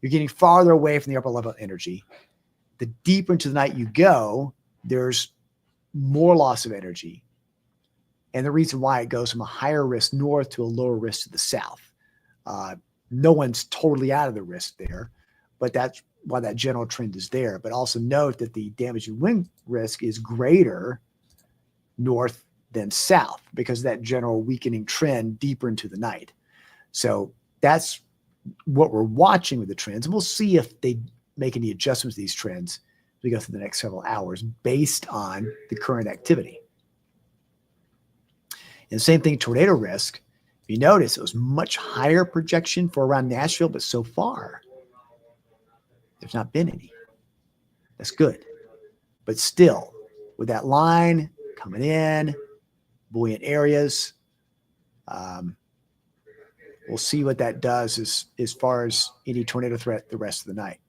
Speaker 1: you're getting farther away from the upper level energy. The deeper into the night you go, there's more loss of energy. And the reason why it goes from a higher risk north to a lower risk to the south. No one's totally out of the risk there, but that's why that general trend is there. But also note that the damaging wind risk is greater north than south because of that general weakening trend deeper into the night. So that's what we're watching with the trends. And we'll see if they make any adjustments to these trends as we go through the next several hours based on the current activity. And same thing, tornado risk. If you notice, it was much higher projection for around Nashville, but so far, there's not been any. That's good. But still, with that line coming in, buoyant areas, we'll see what that does as far as any tornado threat the rest of the night.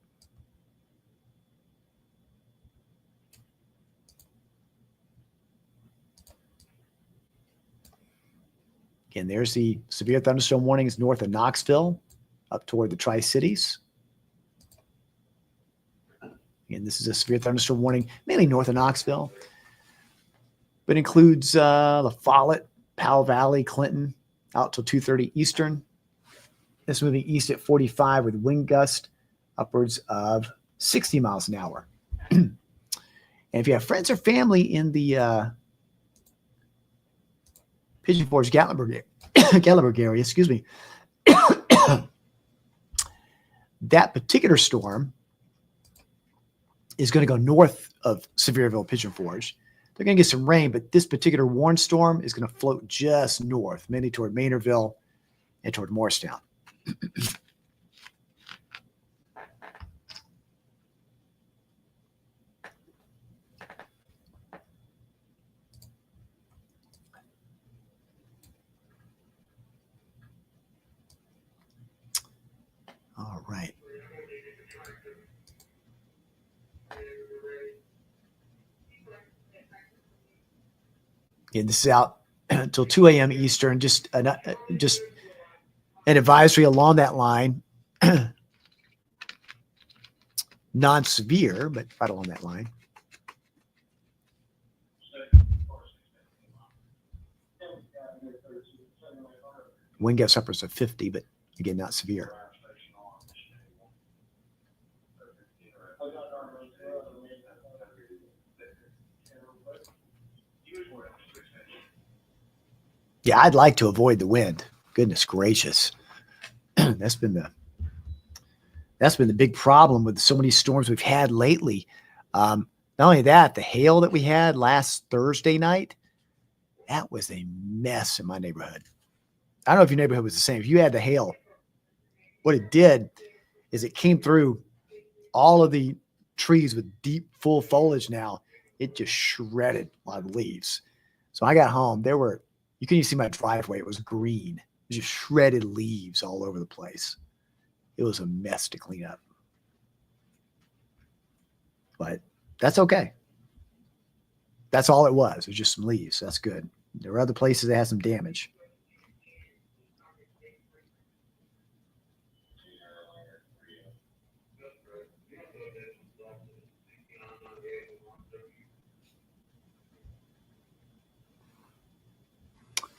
Speaker 1: Again, there's the severe thunderstorm warnings north of Knoxville up toward the Tri-Cities. Again, this is a severe thunderstorm warning, mainly north of Knoxville, but includes La Follette, Powell Valley, Clinton, out till 2:30 Eastern. It's moving east at 45 with wind gust upwards of 60 miles an hour. And if you have friends or family in the Pigeon Forge, Gatlinburg area, excuse me, that particular storm is going to go north of Sevierville, Pigeon Forge. They're going to get some rain, but this particular warned storm is going to float just north, mainly toward Maynardville and toward Morristown. All right. And this is out until 2 a.m. Eastern, just an advisory along that line. Non-severe, but right along that line. Wind gusts upwards of 50, but again, not severe. Yeah, I'd like to avoid the wind. Goodness gracious. That's been the big problem with so many storms we've had lately. Not only that, the hail that we had last Thursday night, that was a mess in my neighborhood. I don't know if your neighborhood was the same. If you had the hail, what it did is it came through all of the trees with deep, full foliage now. It just shredded a lot of leaves. So I got home. You couldn't even see my driveway. It was green. It was just shredded leaves all over the place. It was a mess to clean up. But that's okay. That's all it was. It was just some leaves. That's good. There were other places that had some damage.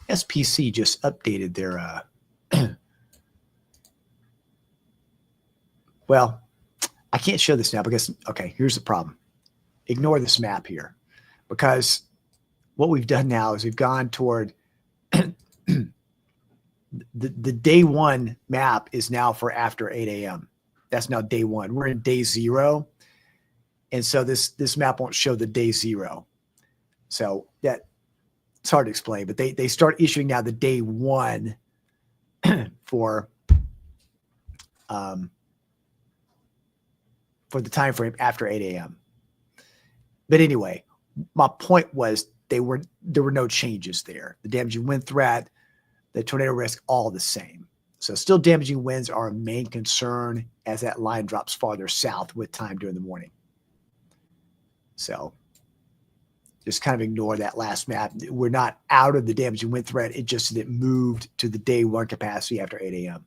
Speaker 1: SPC just updated their well, I can't show this now because, okay, here's the problem. Ignore this map here, because what we've done now is we've gone toward the day one map is now for after 8 a.m. That's now day one. We're in day 0. And so this map won't show the day 0. So that it's hard to explain, but they start issuing now the day 1 for the time frame after 8 a.m. But anyway, my point was there were no changes there. The damaging wind threat, the tornado risk, all the same. So still damaging winds are a main concern as that line drops farther south with time during the morning. So just kind of ignore that last map. We're not out of the damaging wind threat. It just that it moved to the day one capacity after 8 a.m.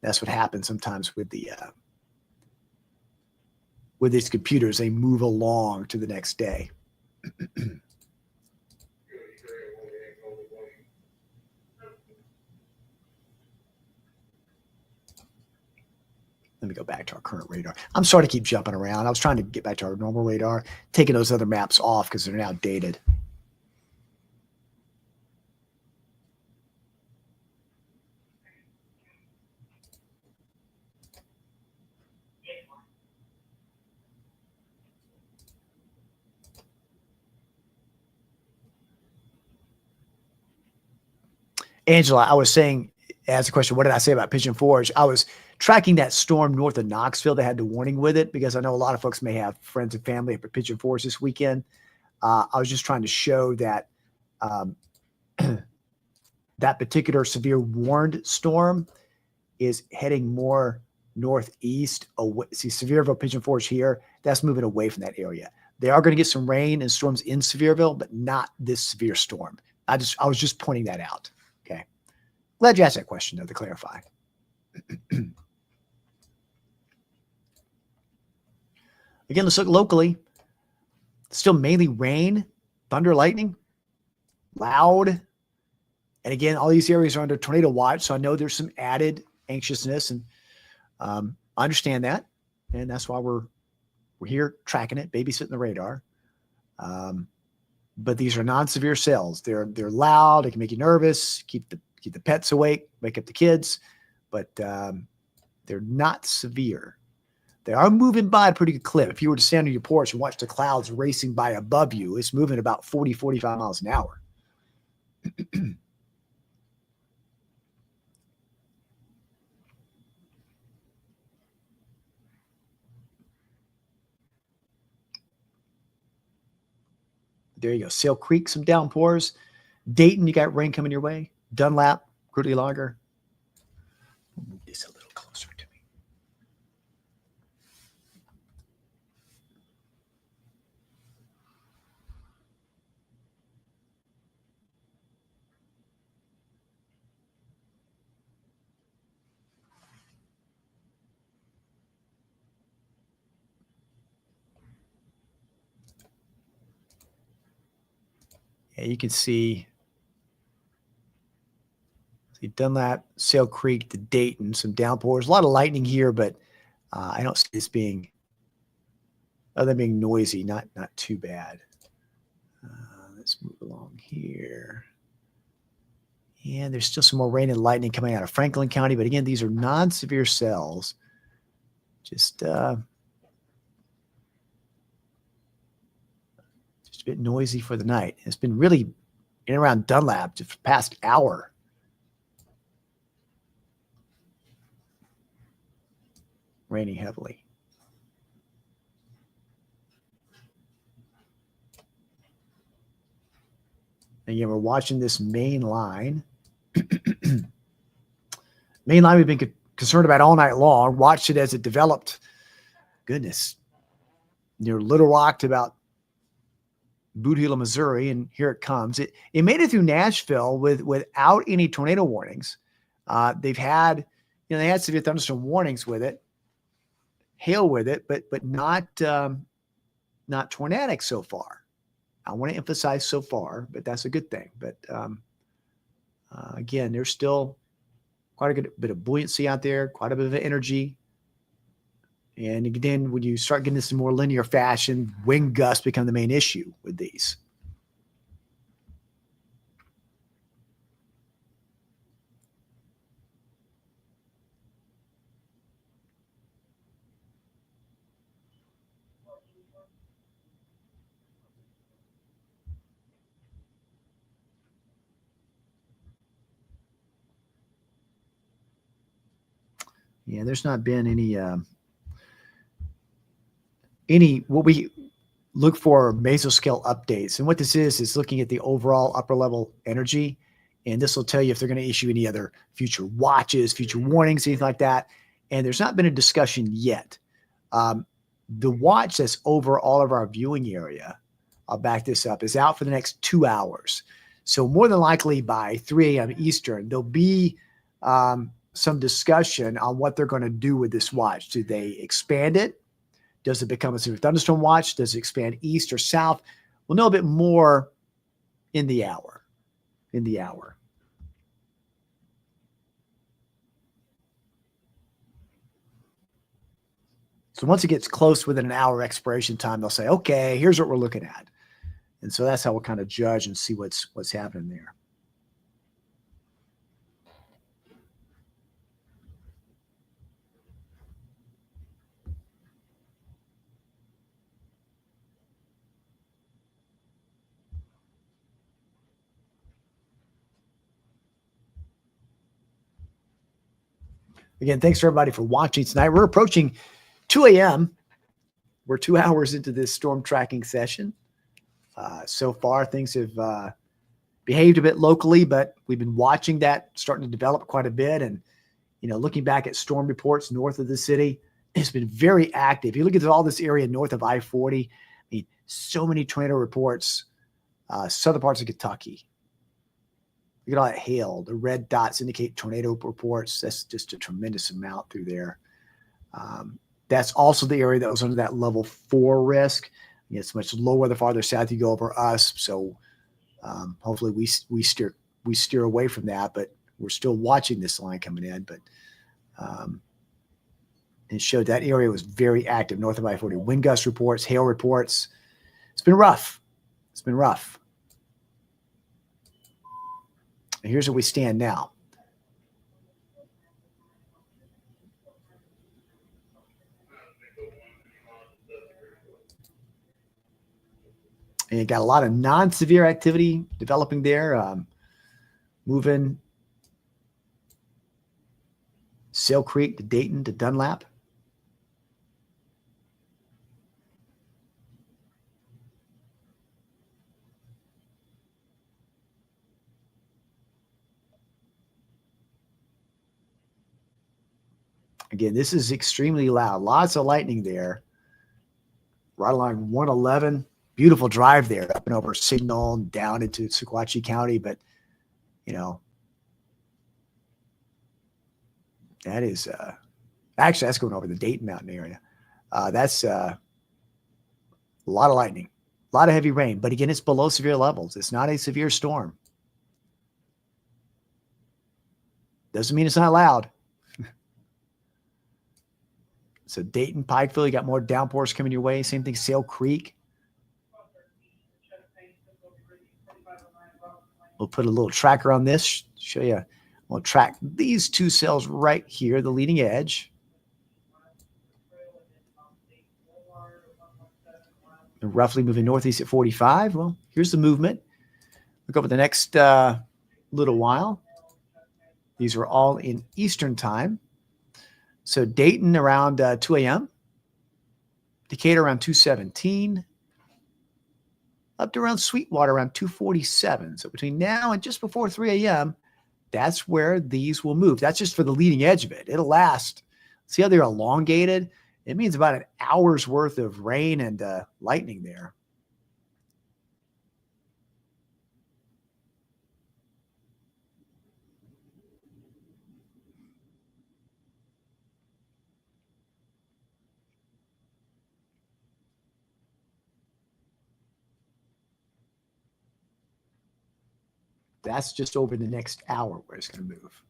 Speaker 1: That's what happens sometimes with the with these computers. They move along to the next day. Let me go back to our current radar. I'm sorry to keep jumping around. I was trying to get back to our normal radar, taking those other maps off because they're now dated. Angela, I was saying, ask a question, what did I say about Pigeon Forge? I was tracking that storm north of Knoxville that had the warning with it because I know a lot of folks may have friends and family up at Pigeon Forge this weekend. I was just trying to show that that particular severe warned storm is heading more northeast. See, Sevierville, Pigeon Forge here, that's moving away from that area. They are going to get some rain and storms in Sevierville, but not this severe storm. I was just pointing that out. Okay. Glad you asked that question, though, to clarify. Again, let's look locally. Still mainly rain, thunder, lightning, loud. And again, all these areas are under tornado watch, so I know there's some added anxiousness, and I understand that. And that's why we're here tracking it, babysitting the radar. But these are non-severe cells. They're loud. They can make you nervous, keep the pets awake, wake up the kids, but they're not severe. They are moving by at a pretty good clip. If you were to stand on your porch and watch the clouds racing by above you, it's moving about 40, 45 miles an hour. There you go. Sail Creek, some downpours. Dayton, you got rain coming your way. Dunlap, Grootly Lager. Move this a little closer to me. Yeah, you can see Dunlap, Sail Creek to Dayton, some downpours. A lot of lightning here, but I don't see this being, other than being noisy, not too bad. Let's move along here. And there's still some more rain and lightning coming out of Franklin County. But again, these are non-severe cells. Just a bit noisy for the night. It's been really in and around Dunlap for the past hour. Raining heavily. Again, we're watching this main line. Main line we've been concerned about all night long. Watched it as it developed. Goodness. Near Little Rock to about Boot Heel, Missouri, and here it comes. It made it through Nashville without any tornado warnings. They've had, they had severe thunderstorm warnings with it, hail with it, but not tornadic so far. I want to emphasize so far, but that's a good thing. But again, there's still quite a good bit of buoyancy out there, quite a bit of energy. And then when you start getting this in more linear fashion, wind gusts become the main issue with these. Yeah, there's not been any what we look for mesoscale updates. And what this is looking at the overall upper level energy. And this will tell you if they're going to issue any other future watches, future warnings, anything like that. And there's not been a discussion yet. The watch that's over all of our viewing area, I'll back this up, is out for the next 2 hours. So more than likely by 3 a.m. Eastern, there'll be some discussion on what they're going to do with this watch. Do they expand it? Does it become a severe thunderstorm watch? Does it expand east or south? We'll know a bit more in the hour. So once it gets close within an hour expiration time, they'll say, okay, here's what we're looking at. And so that's how we'll kind of judge and see what's happening there. Again, thanks for everybody for watching tonight. We're approaching 2 a.m. We're 2 hours into this storm tracking session. So far, things have behaved a bit locally, but we've been watching that starting to develop quite a bit. And, looking back at storm reports north of the city, it's been very active. You look at all this area north of I-40, so many tornado reports, southern parts of Kentucky. Look at all that hail. The red dots indicate tornado reports. That's just a tremendous amount through there. That's also the area that was under that level 4 risk. It's much lower the farther south you go over us. So hopefully we steer away from that. But we're still watching this line coming in. But it showed that area was very active north of I-40. Wind gust reports, hail reports. It's been rough. And here's where we stand now. And you got a lot of non-severe activity developing there. Moving Sail Creek to Dayton to Dunlap. Again, this is extremely loud. Lots of lightning there. Right along 111. Beautiful drive there up and over Signal down into Sequatchie County. But, that is actually that's going over the Dayton Mountain area. That's a lot of lightning, a lot of heavy rain. But again, it's below severe levels. It's not a severe storm. Doesn't mean it's not loud. So Dayton, Pikeville, you got more downpours coming your way. Same thing, Sail Creek. We'll put a little tracker on this, show you. We'll track these two cells right here, the leading edge. They're roughly moving northeast at 45. Well, here's the movement. Look over the next little while. These are all in Eastern time. So Dayton around 2 a.m. Decatur around 2:17. Up to around Sweetwater around 2:47. So between now and just before 3 a.m., that's where these will move. That's just for the leading edge of it. It'll last. See how they're elongated? It means about an hour's worth of rain and lightning there. That's just over the next hour where it's going to move.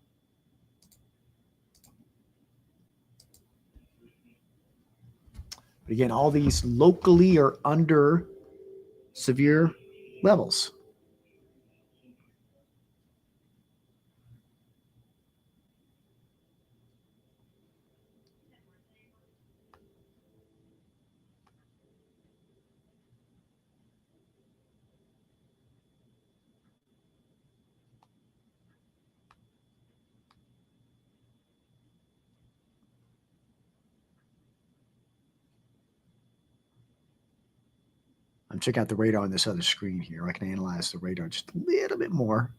Speaker 1: But again, all these locally are under severe levels. I'm checking out the radar on this other screen here. I can analyze the radar just a little bit more.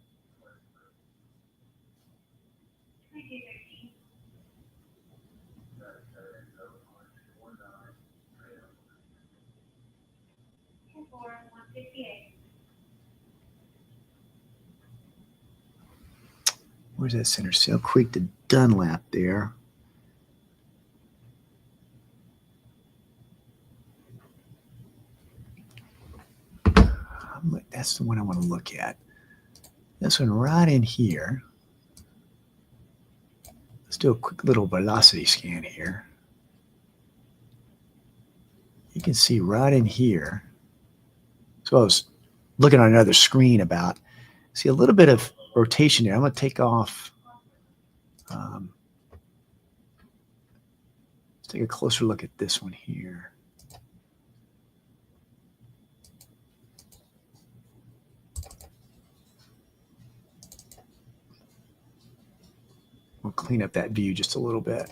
Speaker 1: Where's that center? Sail Creek to Dunlap there. That's the one I want to look at. This one right in here. Let's do a quick little velocity scan here. You can see right in here. So I was looking on another screen about, see a little bit of rotation there. I'm going to take off. Let's take a closer look at this one here. We'll clean up that view just a little bit.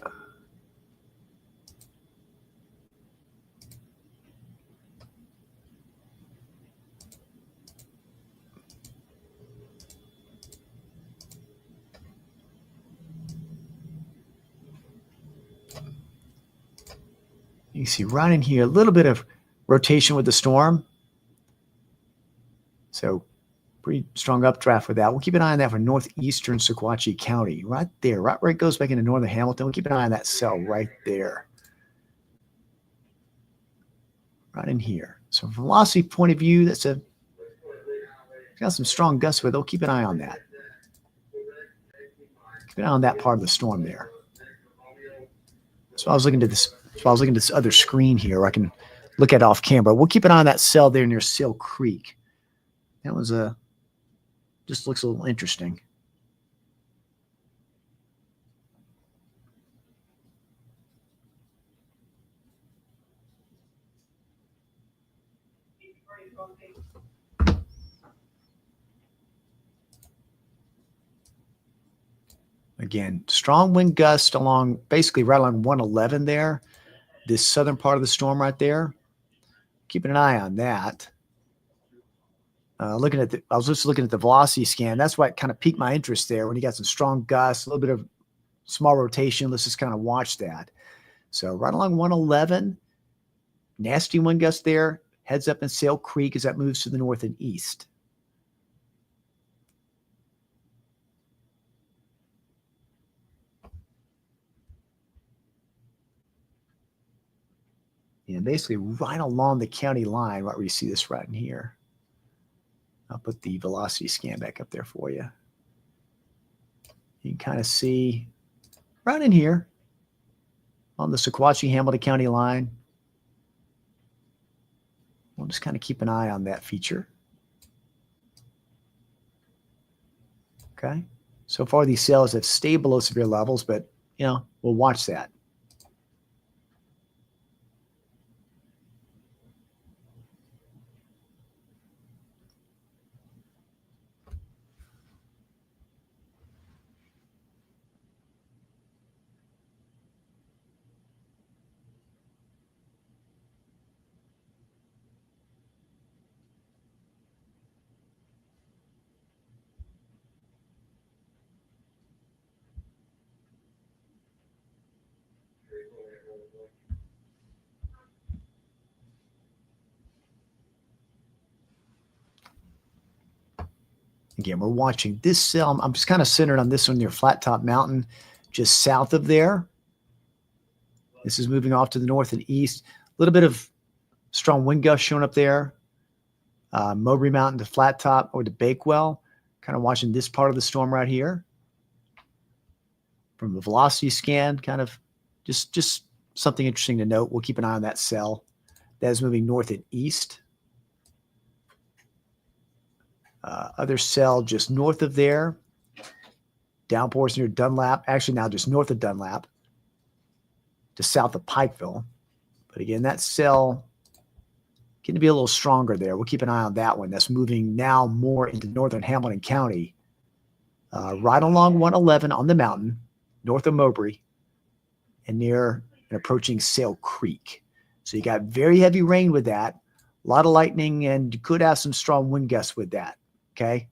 Speaker 1: You can see right in here, a little bit of rotation with the storm. So pretty strong updraft with that. We'll keep an eye on that for northeastern Sequatchie County, right there, right where it goes back into northern Hamilton. We'll keep an eye on that cell right there. Right in here. So from a velocity point of view, that's got some strong gusts with it. We'll keep an eye on that. Keep an eye on that part of the storm there. So I was looking at this. So I was looking at this other screen here where I can look at it off camera. We'll keep an eye on that cell there near Sail Creek. That was just looks a little interesting. Again, strong wind gust along, basically right along 111 there. This southern part of the storm right there. Keeping an eye on that. I was just looking at the velocity scan. That's what kind of piqued my interest there when you got some strong gusts, a little bit of small rotation. Let's just kind of watch that. So right along 111, nasty wind gust there. Heads up in Sail Creek as that moves to the north and east. And basically right along the county line, right where you see this right in here. I'll put the velocity scan back up there for you. You can kind of see right in here on the Sequatchie-Hamilton County line. We'll just kind of keep an eye on that feature. Okay. So far, these cells have stayed below severe levels, but, we'll watch that. Again, we're watching this cell. I'm just kind of centered on this one near Flat Top Mountain, just south of there. This is moving off to the north and east. A little bit of strong wind gust showing up there. Mowbray Mountain to Flat Top or to Bakewell. Kind of watching this part of the storm right here. From the velocity scan, kind of just something interesting to note. We'll keep an eye on that cell. That is moving north and east. Other cell just north of there. Downpours near Dunlap. Actually, now just north of Dunlap. Just south of Pikeville. But again, that cell getting to be a little stronger there. We'll keep an eye on that one. That's moving now more into northern Hamilton County. Right along 111 on the mountain, north of Mowbray, and near and approaching Sail Creek. So you got very heavy rain with that. A lot of lightning, and you could have some strong wind gusts with that. Okay.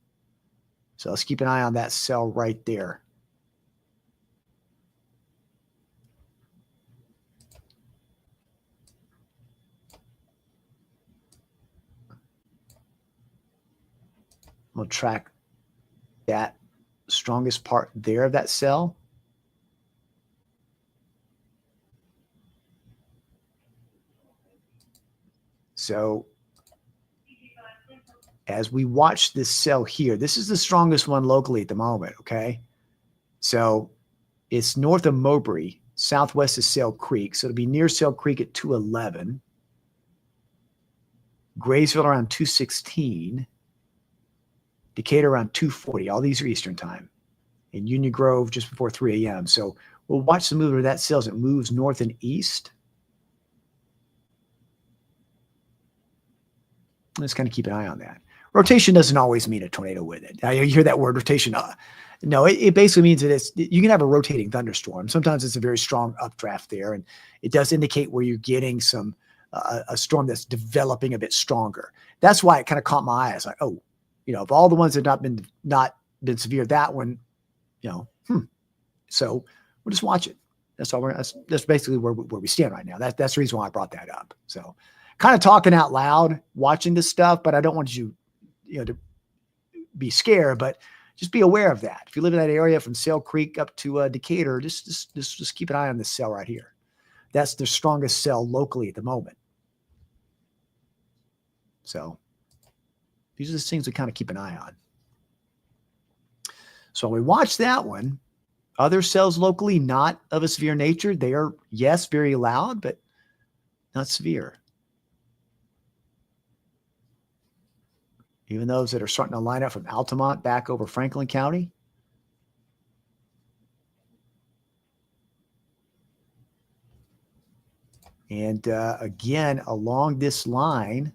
Speaker 1: So let's keep an eye on that cell right there. We'll track that strongest part there of that cell. So as we watch this cell here, this is the strongest one locally at the moment, okay? So it's north of Mowbray, southwest of Sail Creek. So it'll be near Sail Creek at 211. Graysville around 216. Decatur around 240. All these are Eastern time. And Union Grove just before 3 a.m. So we'll watch the movement of that cell as it moves north and east. Let's kind of keep an eye on that. Rotation doesn't always mean a tornado with it. You hear that word rotation. No, it basically means that you can have a rotating thunderstorm. Sometimes it's a very strong updraft there, and it does indicate where you're getting some a storm that's developing a bit stronger. That's why it kind of caught my eye. It's like, oh, of all the ones that have not been severe, that one, So we'll just watch it. That's all. That's basically where we stand right now. That's the reason why I brought that up. So, kind of talking out loud, watching this stuff, but I don't want you, to be scared, but just be aware of that. If you live in that area from Sail Creek up to Decatur, just keep an eye on this cell right here. That's the strongest cell locally at the moment. So these are the things we kind of keep an eye on. So when we watch that one, other cells locally not of a severe nature. They are, yes, very loud, but not severe. Even those that are starting to line up from Altamont back over Franklin County. And again, along this line,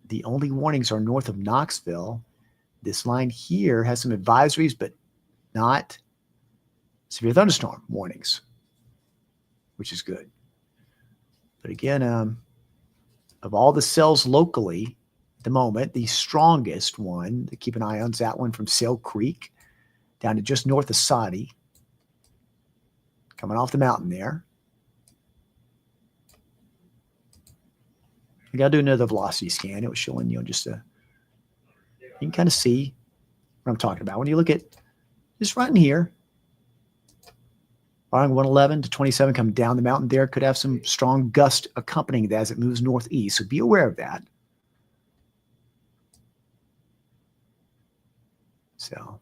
Speaker 1: the only warnings are north of Knoxville. This line here has some advisories, but not severe thunderstorm warnings, which is good. But again, of all the cells locally at the moment, the strongest one to keep an eye on is that one from Sail Creek down to just north of Soddy, coming off the mountain there. I got to do another velocity scan. It was showing, just you can kind of see what I'm talking about. When you look at this right in here, Barring 111 to 27 coming down the mountain there, could have some strong gust accompanying that as it moves northeast. So be aware of that. So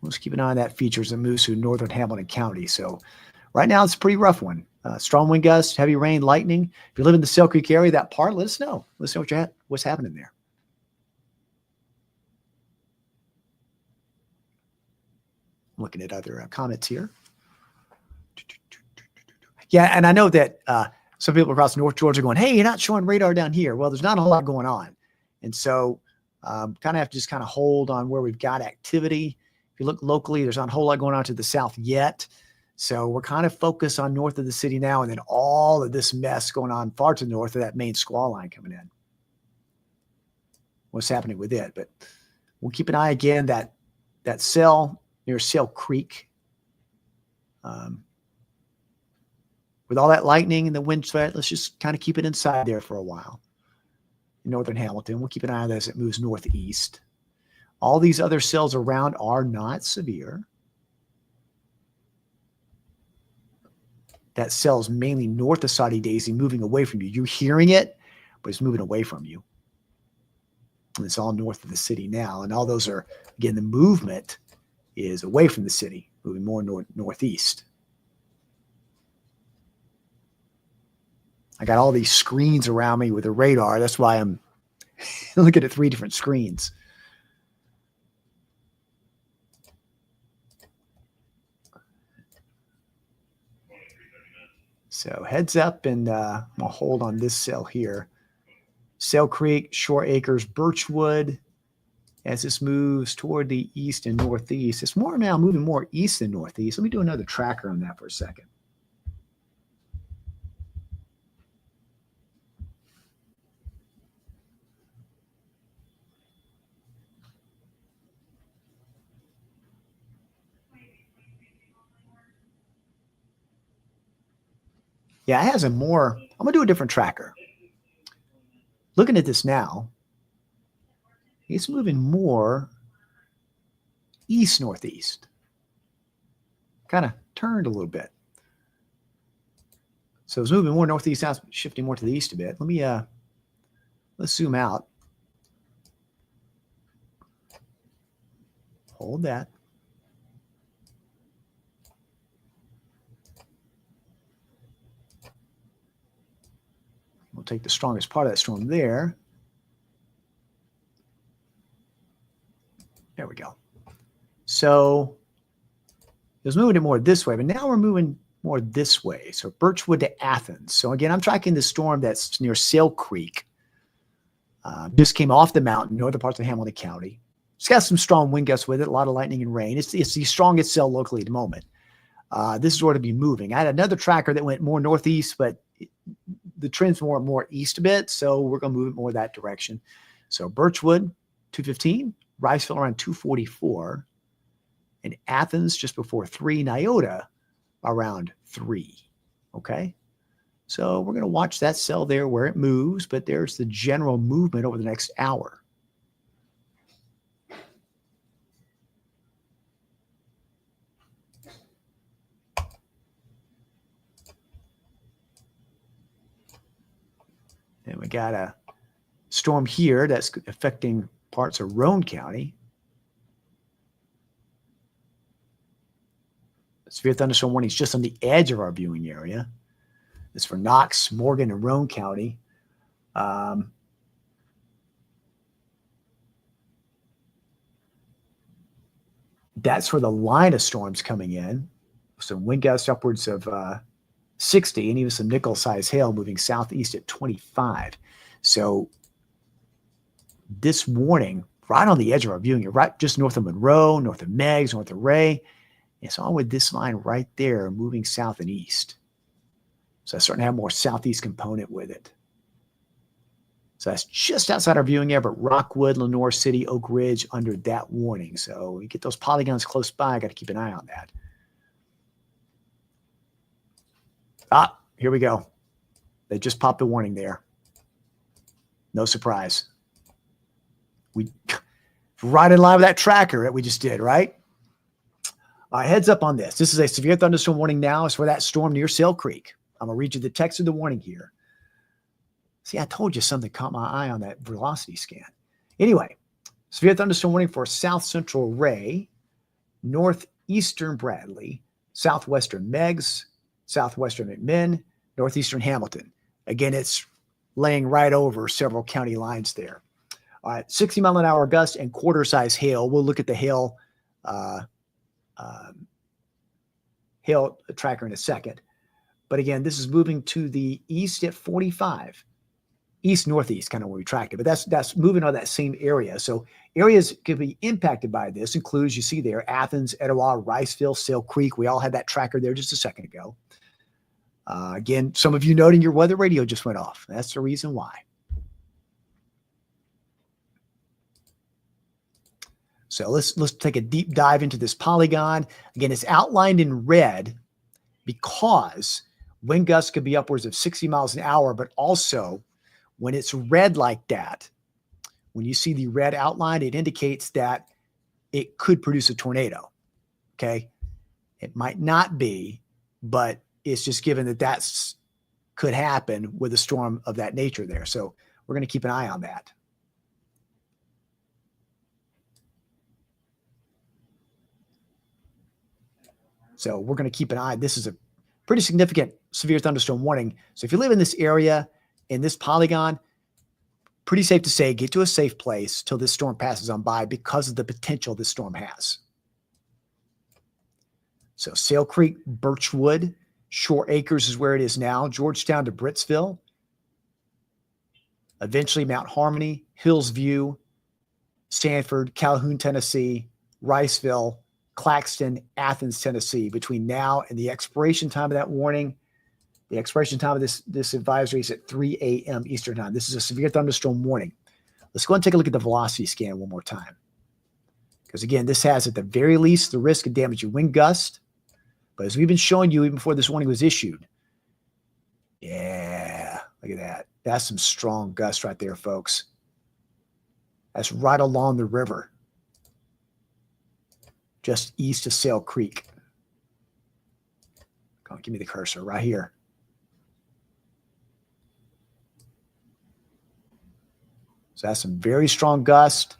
Speaker 1: let's keep an eye on that feature as it moves through northern Hamilton County. So right now it's a pretty rough one. Strong wind gusts, heavy rain, lightning. If you live in the Sail Creek area, that part, let us know. Let us know what's happening there. Looking at other comments here. Yeah, and I know that some people across North Georgia are going, hey, you're not showing radar down here. Well, there's not a whole lot going on. And so kind of have to just kind of hold on where we've got activity. If you look locally, there's not a whole lot going on to the south yet. So we're kind of focused on north of the city now, and then all of this mess going on far to the north of that main squall line coming in. What's happening with it? But we'll keep an eye again, that cell near Sail Creek. With all that lightning and the wind threat, let's just kind of keep it inside there for a while. In northern Hamilton, we'll keep an eye on that as it moves northeast. All these other cells around are not severe. That cell is mainly north of Soddy Daisy, moving away from you. You're hearing it, but it's moving away from you. And it's all north of the city now. And all those are, again, the movement is away from the city, moving more northeast. I got all these screens around me with a radar. That's why I'm looking at 3 different screens. So heads up, and I'm going to hold on this cell here. Sail Creek, Shore Acres, Birchwood. As this moves toward the east and northeast, it's more now moving more east than northeast. Let me do another tracker on that for a second. Yeah, it has a more, I'm going to do a different tracker. Looking at this now, it's moving more east-northeast. Kind of turned a little bit. So it's moving more northeast, south, shifting more to the east a bit. Let me, let's zoom out. Hold that. We'll take the strongest part of that storm there. There we go. So it was moving it more this way, but now we're moving more this way. So Birchwood to Athens. So again, I'm tracking the storm that's near Sail Creek. Just came off the mountain, northern parts of Hamilton County. It's got some strong wind gusts with it, a lot of lightning and rain. It's the strongest cell locally at the moment. This is where to be moving. I had another tracker that went more northeast, but the trend's more east a bit, so we're going to move it more that direction. So Birchwood, 215, Riceville around 244, and Athens just before 3, Nyota around 3. Okay? So we're going to watch that cell there where it moves, but there's the general movement over the next hour. And we got a storm here that's affecting parts of Roane County. Severe thunderstorm warning is just on the edge of our viewing area. It's for Knox, Morgan, and Roane County. That's where the line of storms coming in. Some wind gusts upwards of 60, and even some nickel-sized hail moving southeast at 25. So this warning, right on the edge of our viewing area, right just north of Monroe, north of Meigs, north of Ray. It's all with this line right there moving south and east. So that's starting to have more southeast component with it. So that's just outside our viewing area, but Rockwood, Lenoir City, Oak Ridge under that warning. So you get those polygons close by, I got to keep an eye on that. Here we go. They just popped the warning there. No surprise. We right in line with that tracker that we just did, right? All right, heads up on this. This is a severe thunderstorm warning now. It's for that storm near Sail Creek. I'm going to read you the text of the warning here. See, I told you something caught my eye on that velocity scan. Anyway, severe thunderstorm warning for south central Ray, northeastern Bradley, southwestern Meigs, southwestern McMinn, northeastern Hamilton. Again, it's laying right over several county lines there. All right, 60-mile-an-hour gust and quarter-size hail. We'll look at the hail hail tracker in a second. But again, this is moving to the east at 45. East-northeast, kind of where we tracked it. But that's moving on that same area. So areas could be impacted by this includes, you see there, Athens, Etowah, Riceville, Sail Creek. We all had that tracker there just a second ago. Again, some of you noting your weather radio just went off. That's the reason why. So let's take a deep dive into this polygon. Again, it's outlined in red because wind gusts could be upwards of 60 miles an hour, but also when it's red like that, when you see the red outline, it indicates that it could produce a tornado. Okay. It might not be, but it's just given that that's could happen with a storm of that nature there. So we're going to keep an eye on that. So we're going to keep an eye. This is a pretty significant severe thunderstorm warning. So if you live in this area, in this polygon, pretty safe to say, get to a safe place till this storm passes on by because of the potential this storm has. So Sail Creek, Birchwood, Shore Acres is where it is now. Georgetown to Britsville. Eventually Mount Harmony, Hillsview, Sanford, Calhoun, Tennessee, Riceville, Claxton, Athens, Tennessee. Between now and the expiration time of that warning, the expiration time of this advisory is at 3 a.m. Eastern time. This is a severe thunderstorm warning. Let's go and take a look at the velocity scan one more time. Because again, this has at the very least the risk of damaging wind gust. But as we've been showing you even before this warning was issued, Yeah, look at that. That's some strong gusts right there, folks. That's right along the river, just east of Sail Creek. Go on, give me the cursor right here. So that's some very strong gust.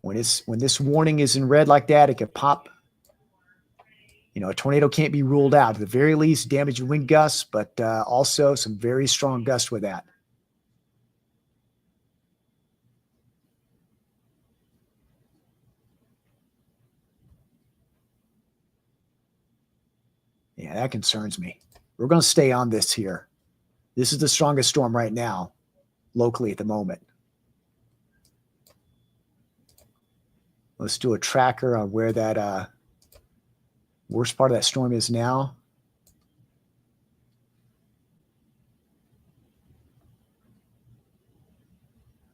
Speaker 1: When this warning is in red like that, it could pop. You know, a tornado can't be ruled out. At the very least, damaging wind gusts, but also some very strong gusts with that. Yeah, that concerns me. We're going to stay on this here. This is the strongest storm right now, locally at the moment. Let's do a tracker on where that worst part of that storm is now.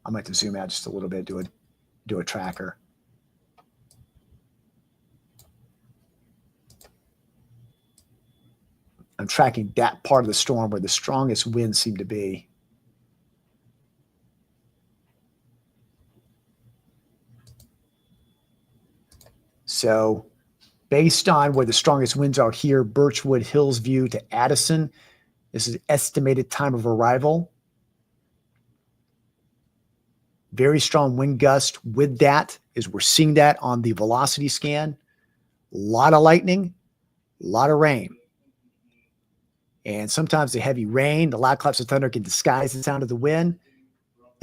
Speaker 1: I might have to zoom out just a little bit, do a tracker. I'm tracking that part of the storm where the strongest winds seem to be. So based on where the strongest winds are here, Birchwood, Hillsview to Addison, this is estimated time of arrival. Very strong wind gust with that, as we're seeing that on the velocity scan. A lot of lightning, a lot of rain. And sometimes the heavy rain, the loud claps of thunder can disguise the sound of the wind.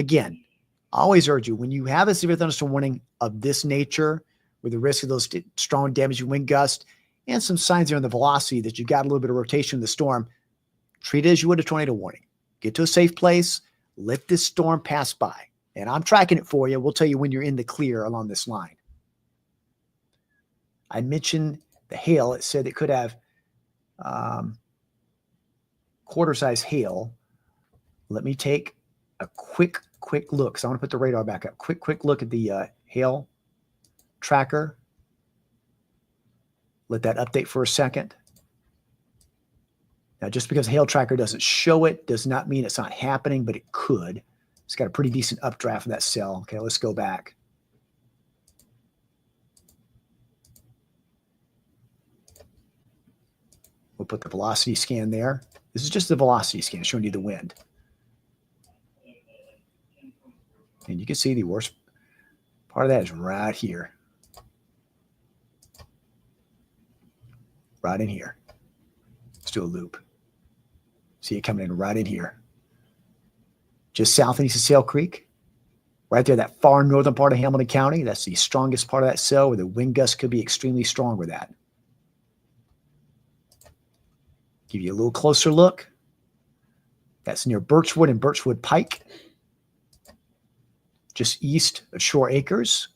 Speaker 1: Again, I always urge you, when you have a severe thunderstorm warning of this nature, with the risk of those strong damaging wind gusts and some signs there on the velocity that you got a little bit of rotation in the storm, treat it as you would a tornado warning. Get to a safe place, let this storm pass by. And I'm tracking it for you. We'll tell you when you're in the clear along this line. I mentioned the hail. It said it could have quarter-size hail. Let me take a quick look. So I want to put the radar back up. Quick look at the hail tracker. Let that update for a second. Now, just because hail tracker doesn't show it does not mean it's not happening, but it could. It's got a pretty decent updraft in that cell. Okay, let's go back. We'll put the velocity scan there. This is just the velocity scan showing you the wind. And you can see the worst part of that is right here. Right in here. Let's do a loop. See it coming in right in here. Just south and east of Sail Creek. Right there, that far northern part of Hamilton County. That's the strongest part of that cell where the wind gust could be extremely strong with that. Give you a little closer look. That's near Birchwood and Birchwood Pike. Just east of Shore Acres.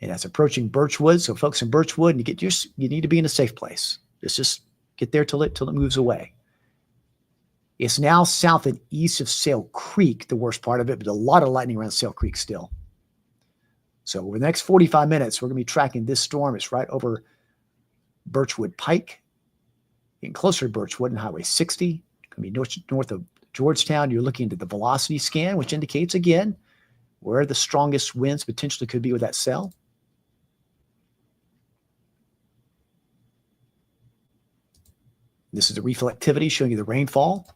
Speaker 1: And that's approaching Birchwood. So folks in Birchwood, you need to be in a safe place. Just get there till it moves away. It's now south and east of Sail Creek, the worst part of it, but a lot of lightning around Sail Creek still. So over the next 45 minutes, we're going to be tracking this storm. It's right over Birchwood Pike, getting closer to Birchwood and Highway 60. Going to be north of Georgetown. You're looking at the velocity scan, which indicates, again, where the strongest winds potentially could be with that cell. This is the reflectivity showing you the rainfall.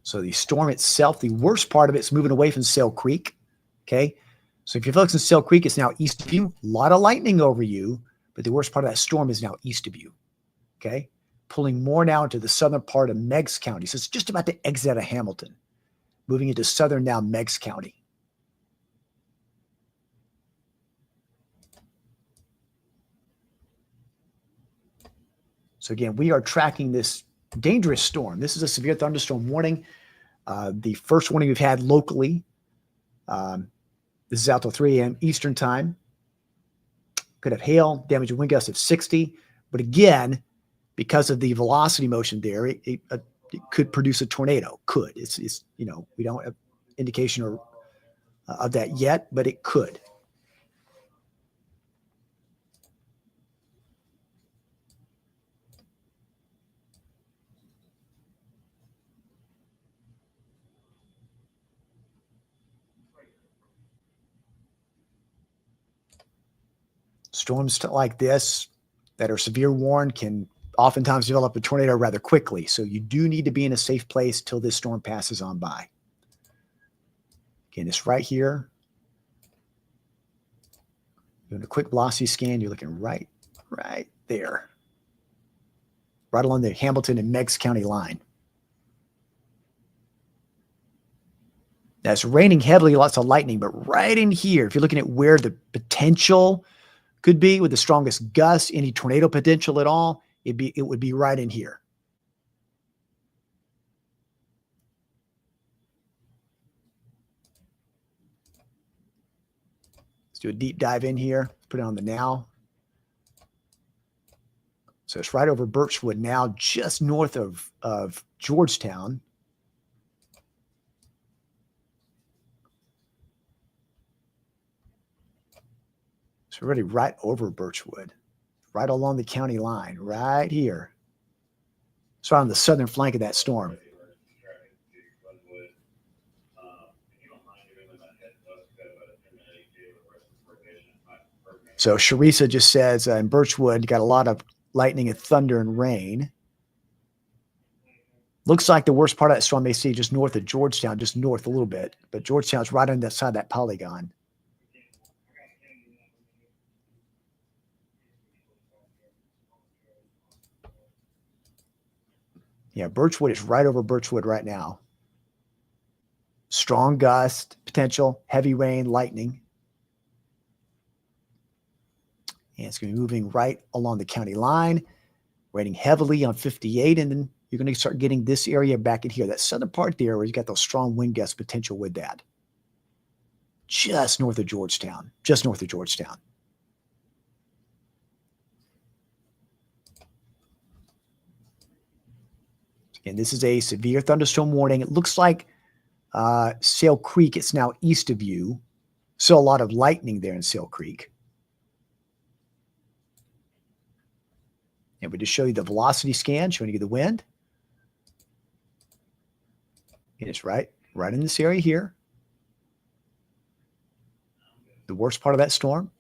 Speaker 1: So the storm itself, the worst part of it is moving away from Sail Creek. Okay. So if you're folks in Sail Creek, it's now east of you. A lot of lightning over you, but the worst part of that storm is now east of you. Okay. Pulling more now into the southern part of Meigs County. So it's just about to exit out of Hamilton, moving into southern now Meigs County. So again, we are tracking this dangerous storm. This is a severe thunderstorm warning. The first warning we've had locally. This is out till 3 a.m. Eastern time. Could have hail, damage and wind gusts of 60. But again, because of the velocity motion there, it could produce a tornado. Could. It's we don't have indication of that yet, but it could. Storms like this that are severe warned can oftentimes develop a tornado rather quickly. So you do need to be in a safe place till this storm passes on by. Again, it's right here. Doing a quick velocity scan, you're looking right there. Right along the Hamilton and Meigs County line. Now it's raining heavily, lots of lightning, but right in here, if you're looking at where the potential could be with the strongest gusts, any tornado potential at all, it would be right in here. Let's do a deep dive in here. Put it on the now. So it's right over Birchwood now, just north of Georgetown. So really right over Birchwood, right along the county line, right here. It's right on the southern flank of that storm. So Sharisa just says in Birchwood, you got a lot of lightning and thunder and rain. Looks like the worst part of that storm may see just north of Georgetown, just north a little bit. But Georgetown's right on that side of that polygon. Yeah, Birchwood is right over Birchwood right now. Strong gust, potential, heavy rain, lightning. And it's going to be moving right along the county line, raining heavily on 58. And then you're going to start getting this area back in here, that southern part there where you got those strong wind gust potential with that. Just north of Georgetown, just north of Georgetown. And this is a severe thunderstorm warning. It looks like Sale Creek, it's now east of you. So a lot of lightning there in Sale Creek. And we just show you the velocity scan, showing you the wind. And it's right in this area here. The worst part of that storm.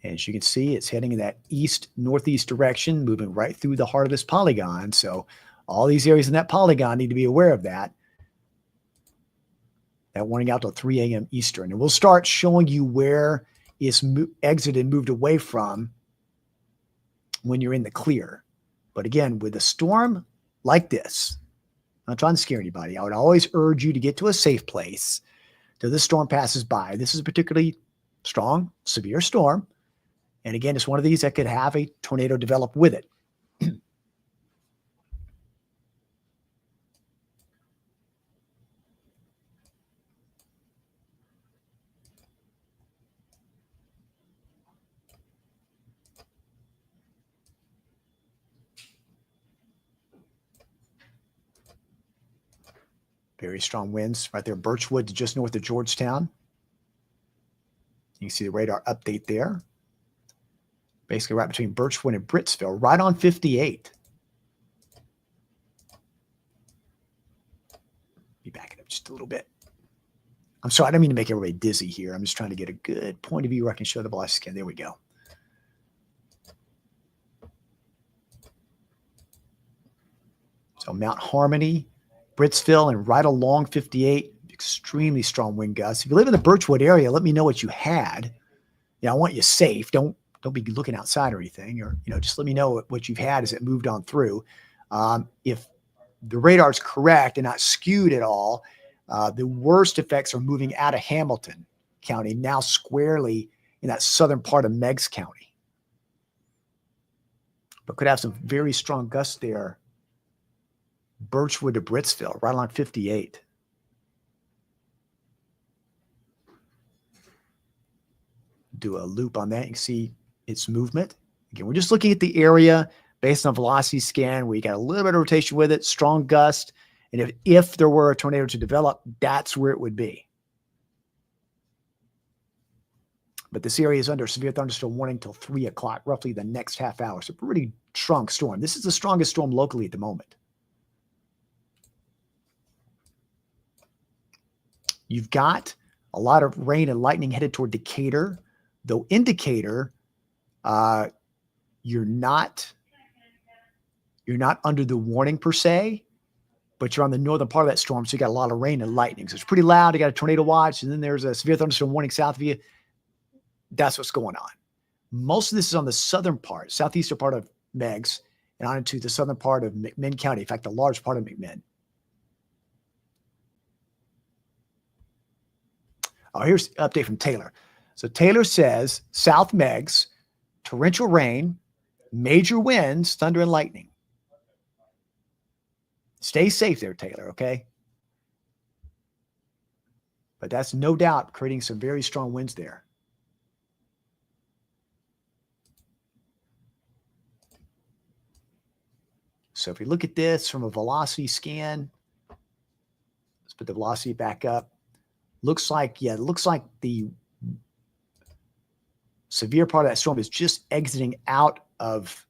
Speaker 1: And as you can see, it's heading in that east-northeast direction, moving right through the heart of this polygon. So all these areas in that polygon need to be aware of that. That warning out till 3 a.m. Eastern. And we'll start showing you where it's exited, moved away from when you're in the clear. But again, with a storm like this, I'm not trying to scare anybody. I would always urge you to get to a safe place till this storm passes by. This is a particularly strong, severe storm. And again, it's one of these that could have a tornado develop with it. Very strong winds right there. Birchwood, just north of Georgetown. You can see the radar update there. Basically right between Birchwood and Britsville, right on 58. Be backing up just a little bit. I'm sorry, I don't mean to make everybody dizzy here. I'm just trying to get a good point of view where I can show the velocity scan. There we go. So Mount Harmony, Britsville, and right along 58, extremely strong wind gusts. If you live in the Birchwood area, let me know what you had. I want you safe. Don't be looking outside or anything, or just let me know what you've had as it moved on through. If the radar is correct and not skewed at all, the worst effects are moving out of Hamilton County, now squarely in that southern part of Meigs County. But could have some very strong gusts there. Birchwood to Britsville, right along 58. Do a loop on that. You can see its movement. Again, we're just looking at the area based on velocity scan. We got a little bit of rotation with it, strong gust. And if there were a tornado to develop, that's where it would be. But this area is under severe thunderstorm warning till 3 o'clock, roughly the next half hour. So pretty strong storm. This is the strongest storm locally at the moment. You've got a lot of rain and lightning headed toward Decatur, though indicator, you're not under the warning per se, but you're on the northern part of that storm, so you got a lot of rain and lightning. So it's pretty loud. You got a tornado watch, and then there's a severe thunderstorm warning south of you. That's what's going on. Most of this is on the southern part, southeastern part of Meigs, and on into the southern part of McMinn County. In fact, a large part of McMinn. Oh, here's an update from Taylor. So Taylor says South Meigs, torrential rain, major winds, thunder, and lightning. Stay safe there, Taylor, okay? But that's no doubt creating some very strong winds there. So if we look at this from a velocity scan, let's put the velocity back up. Looks like the severe part of that storm is just exiting out of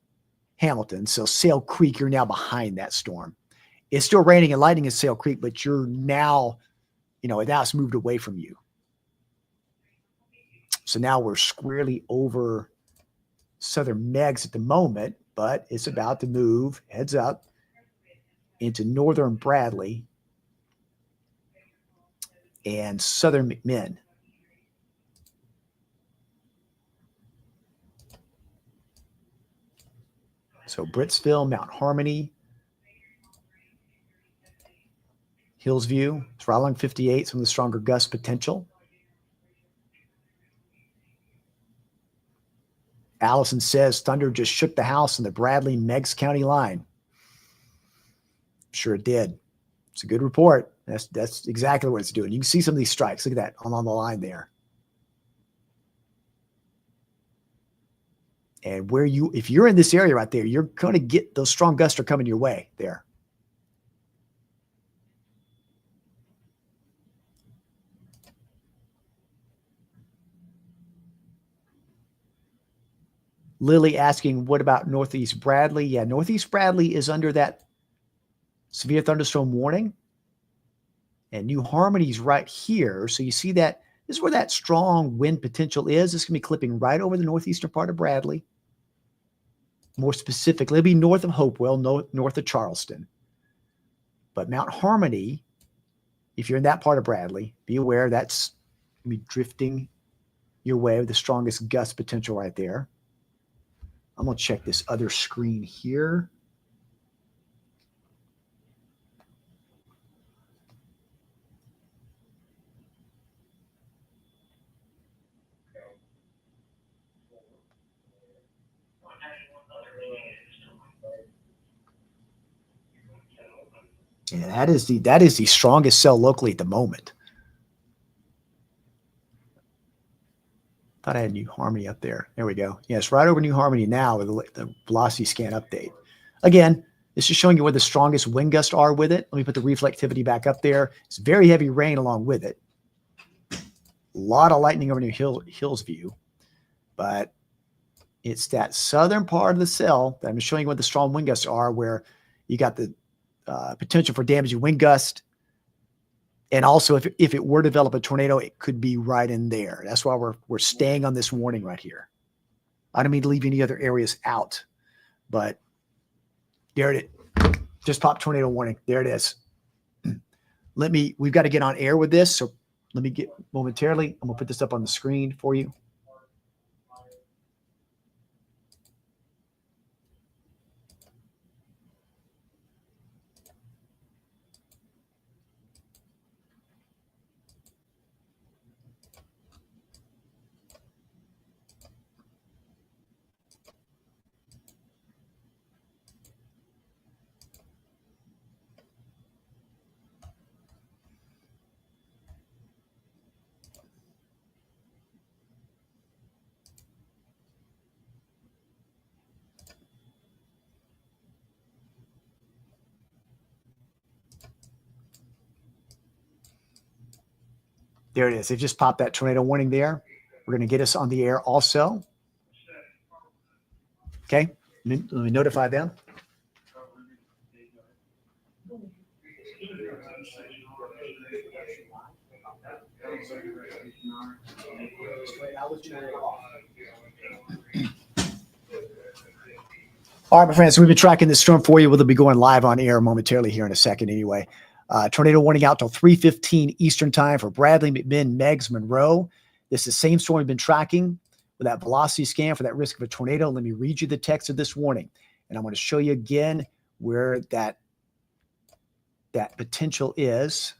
Speaker 1: Hamilton. So Sale Creek, you're now behind that storm. It's still raining and lightning in Sale Creek, but you're now, now it's moved away from you. So now we're squarely over southern Meigs at the moment, but it's about to move, heads up, into northern Bradley and southern McMinn. So Britsville, Mount Harmony, Hillsview, it's right along 58, some of the stronger gust potential. Allison says thunder just shook the house in the Bradley-Meigs County line. Sure it did. It's a good report. That's exactly what it's doing. You can see some of these strikes. Look at that along the line there. And if you're in this area right there, you're going to get those strong gusts are coming your way there. Lily asking, what about Northeast Bradley? Yeah, Northeast Bradley is under that severe thunderstorm warning. And New Harmony's right here. So you see that this is where that strong wind potential is. This can be clipping right over the northeastern part of Bradley. More specifically, it'll be north of Hopewell, north of Charleston. But Mount Harmony, if you're in that part of Bradley, be aware that's going to be drifting your way with the strongest gust potential right there. I'm going to check this other screen here. Yeah, that is the strongest cell locally at the moment. Thought I had New Harmony up there. There we go. Yes, right over New Harmony now with the velocity scan update. Again, this is showing you where the strongest wind gusts are with it. Let me put the reflectivity back up there. It's very heavy rain along with it. A lot of lightning over near Hillsview, but it's that southern part of the cell that I'm showing you what the strong wind gusts are, where you got the potential for damaging wind gust. And also, if it were to develop a tornado, it could be right in there. That's why we're staying on this warning right here. I don't mean to leave any other areas out, but there it is. Just popped tornado warning. There it is. We've got to get on air with this. So let me get momentarily. I'm going to put this up on the screen for you. There it is. They just popped that tornado warning there. We're going to get us on the air also. Okay. Let me notify them. All right, my friends, so we've been tracking this storm for you. We'll be going live on air momentarily here in a second anyway. Tornado warning out till 3:15 Eastern time for Bradley, McMinn, Meigs, Monroe. This is the same storm we've been tracking with that velocity scan for that risk of a tornado. Let me read you the text of this warning, and I'm going to show you again where that potential is.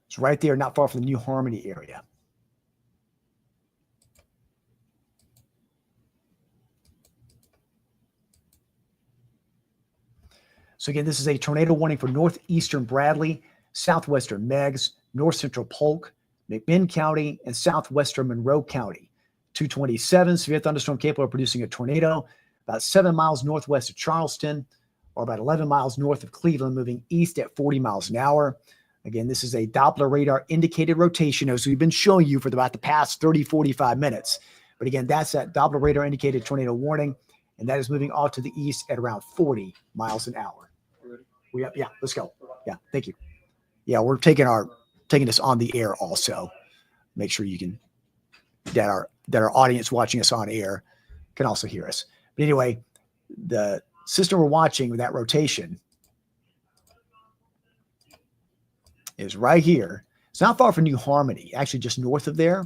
Speaker 1: It's right there, not far from the New Harmony area. So again, this is a tornado warning for northeastern Bradley, southwestern Meigs, north central Polk, McMinn County, and southwestern Monroe County. 227, severe thunderstorm capable of producing a tornado about 7 miles northwest of Charleston, or about 11 miles north of Cleveland, moving east at 40 miles an hour. Again, this is a Doppler radar indicated rotation, as we've been showing you for about the past 30, 45 minutes. But again, that's that Doppler radar indicated tornado warning, and that is moving off to the east at around 40 miles an hour. Yeah, let's go. Yeah, thank you. Yeah, we're taking this on the air also. Make sure you can that our audience watching us on air can also hear us. But anyway, the system we're watching with that rotation is right here. It's not far from New Harmony, actually just north of there.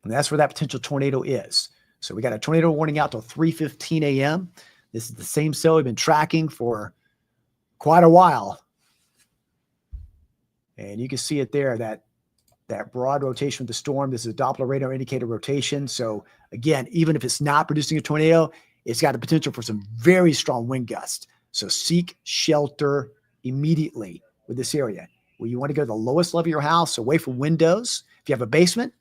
Speaker 1: And that's where that potential tornado is. So we got a tornado warning out till 3:15 a.m. This is the same cell we've been tracking for quite a while. And you can see it there, that broad rotation of the storm. This is a Doppler radar indicated rotation. So again, even if it's not producing a tornado, it's got the potential for some very strong wind gusts. So seek shelter immediately with this area. Well, you want to go to the lowest level of your house, away from windows. If you have a basement,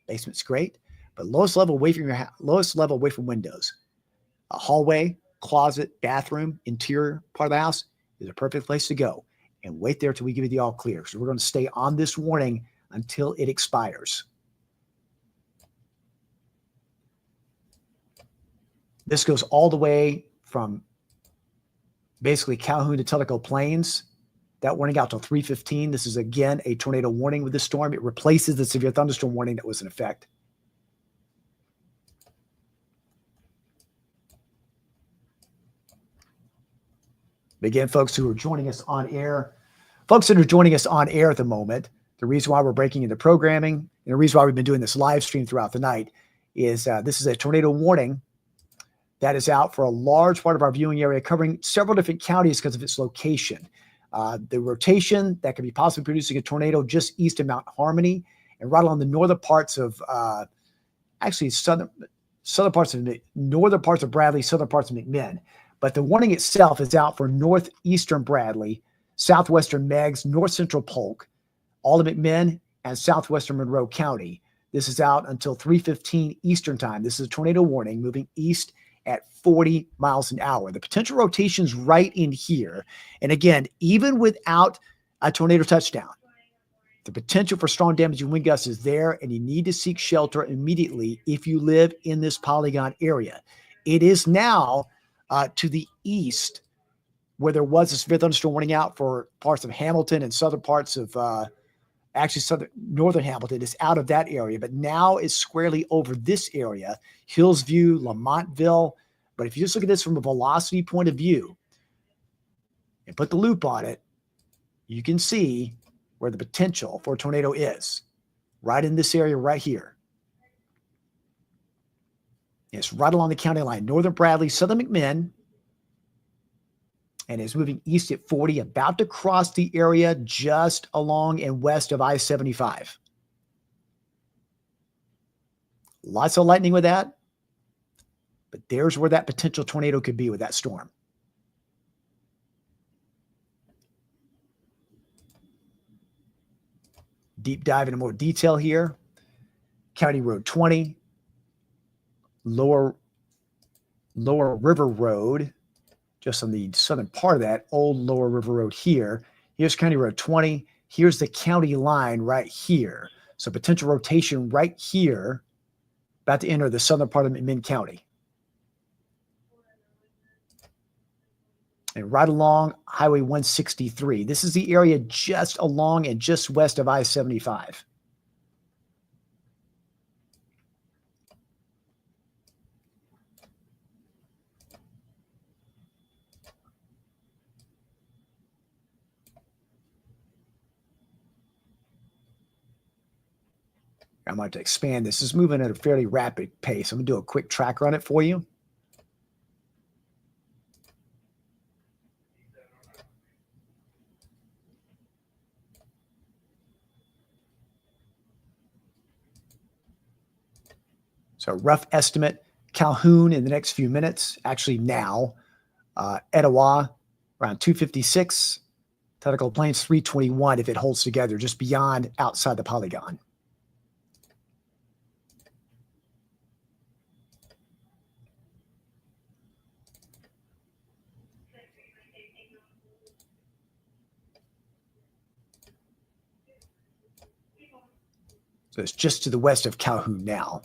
Speaker 1: basement's great. But lowest level away from windows. A hallway, closet, bathroom, interior part of the house is a perfect place to go. And wait there till we give you the all clear. So we're going to stay on this warning until it expires. This goes all the way from basically Calhoun to Tellico Plains. That warning out till 3:15. This is again a tornado warning with this storm. It replaces the severe thunderstorm warning that was in effect. Again, folks who are joining us on air, folks that are joining us on air at the moment, the reason why we're breaking into programming and the reason why we've been doing this live stream throughout the night is this is a tornado warning that is out for a large part of our viewing area, covering several different counties because of its location. The rotation that could be possibly producing a tornado just east of Mount Harmony and right along the northern parts of, northern parts of Bradley, southern parts of McMinn. But the warning itself is out for northeastern Bradley, southwestern Meigs, north central Polk, all of McMinn, and southwestern Monroe County. This is out until 3:15 Eastern time. This is a tornado warning moving east at 40 miles an hour. The potential rotation's right in here. And again, even without a tornado touchdown, the potential for strong damaging wind gusts is there, and you need to seek shelter immediately if you live in this polygon area. It is now to the east, where there was a severe thunderstorm warning out for parts of Hamilton and southern parts of northern Hamilton. Is out of that area, but now is squarely over this area, Hillsview, Lamontville. But if you just look at this from a velocity point of view and put the loop on it, you can see where the potential for a tornado is, right in this area right here. It's right along the county line, northern Bradley, southern McMinn, and is moving east at 40, about to cross the area just along and west of I-75. Lots of lightning with that, but there's where that potential tornado could be with that storm. Deep dive into more detail here. County Road 20. Lower River Road, just on the southern part of that, old Lower River Road here. Here's County Road 20. Here's the county line right here. So potential rotation right here, about to enter the southern part of McMinn County. and right along Highway 163. This is the area just along and just west of I-75. I'm going to expand this. It's moving at a fairly rapid pace. I'm going to do a quick tracker on it for you. So rough estimate, Calhoun in the next few minutes, actually now, Etowah around 256, Technical Plains 321 if it holds together, just beyond outside the polygon. So it's just to the west of Calhoun now.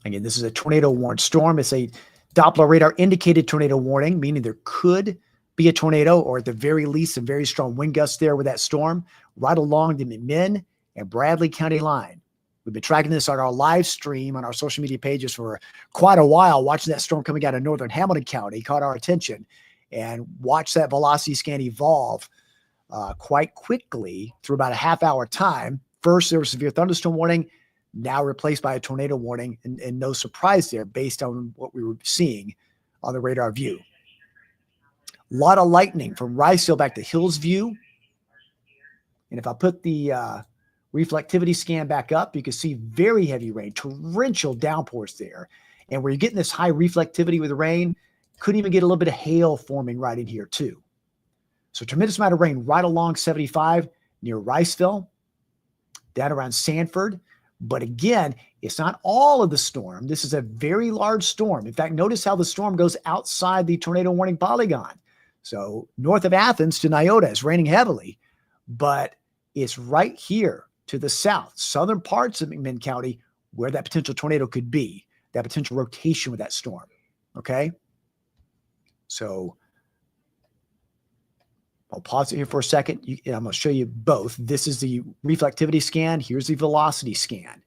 Speaker 1: Again, this is a tornado warned storm. It's a Doppler radar indicated tornado warning, meaning there could be a tornado, or at the very least, some very strong wind gusts there with that storm right along the McMinn and Bradley County line. We've been tracking this on our live stream on our social media pages for quite a while, watching that storm coming out of northern Hamilton County caught our attention, and watch that velocity scan evolve quite quickly through about a half-hour time. First, there was severe thunderstorm warning, now replaced by a tornado warning, and no surprise there based on what we were seeing on the radar view. A lot of lightning from Riceville back to Hillsview. And if I put the reflectivity scan back up, you can see very heavy rain, torrential downpours there. And where you're getting this high reflectivity with the rain, could even get a little bit of hail forming right in here too. So tremendous amount of rain right along 75 near Riceville, down around Sanford. But again, it's not all of the storm. This is a very large storm. In fact, notice how the storm goes outside the tornado warning polygon. So north of Athens to Nyota is raining heavily, but it's right here to the south, southern parts of McMinn County, where that potential tornado could be, that potential rotation with that storm. Okay. So I'll pause it here for a second. I'm going to show you both. This is the reflectivity scan. Here's the velocity scan.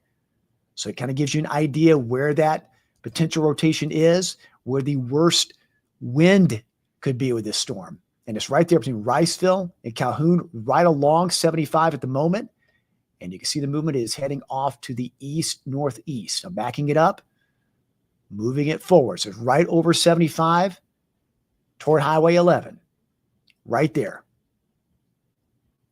Speaker 1: So it kind of gives you an idea where that potential rotation is, where the worst wind could be with this storm. And it's right there between Riceville and Calhoun, right along 75 at the moment. And you can see the movement is heading off to the east-northeast. I'm backing it up, moving it forward. So it's right over 75 toward Highway 11. Right there.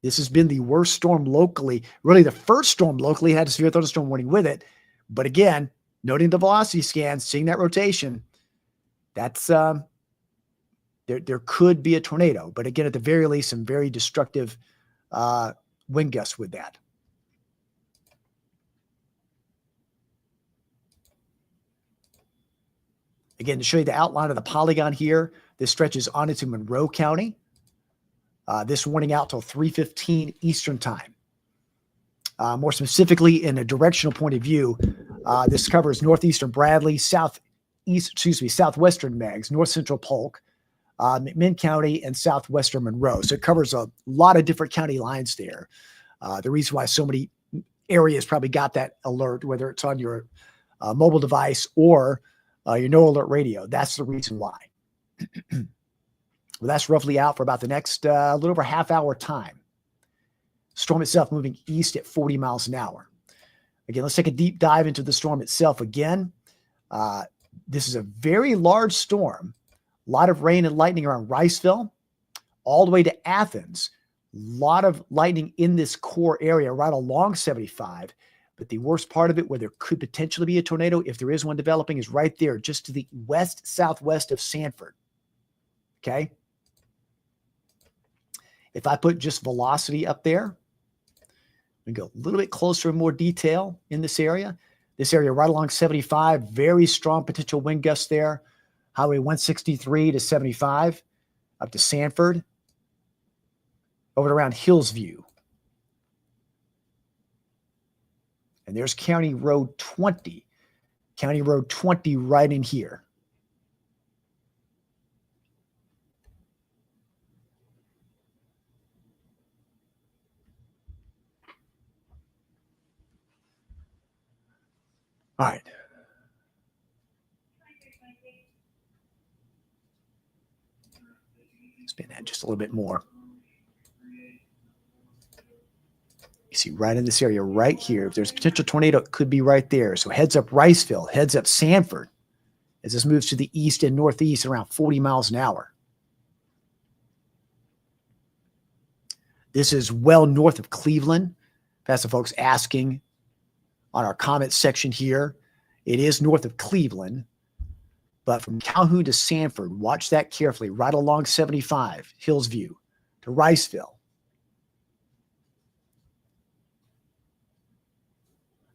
Speaker 1: This has been the worst storm locally. Really, the first storm locally had a severe thunderstorm warning with it. But again, noting the velocity scan, seeing that rotation, that's there could be a tornado. But again, at the very least, some very destructive wind gusts with that. Again, to show you the outline of the polygon here, this stretches on into Monroe County. This warning out till 3:15 Eastern time. More specifically, in a directional point of view, this covers northeastern Bradley, southwestern Meigs, north central Polk, McMinn County, and southwestern Monroe. So it covers a lot of different county lines there. The reason why so many areas probably got that alert, whether it's on your mobile device or your no alert radio, that's the reason why. Well, that's roughly out for about the next little over half-hour time. Storm itself moving east at 40 miles an hour. Again, let's take a deep dive into the storm itself again. This is a very large storm. A lot of rain and lightning around Riceville, all the way to Athens. A lot of lightning in this core area right along 75. But the worst part of it, where there could potentially be a tornado, if there is one developing, is right there, just to the west-southwest of Sanford. Okay? If I put just velocity up there, we go a little bit closer in more detail in this area. This area right along 75, very strong potential wind gusts there. Highway 163 to 75, up to Sanford, over to around Hillsview. And there's County Road 20. County Road 20 right in here. All right. Spin that just a little bit more. You see right in this area right here, if there's a potential tornado, it could be right there. So heads up Riceville, heads up Sanford as this moves to the east and northeast around 40 miles an hour. This is well north of Cleveland. That's the folks asking on our comment section here. It is north of Cleveland, but from Calhoun to Sanford, watch that carefully, right along 75, Hillsview to Riceville.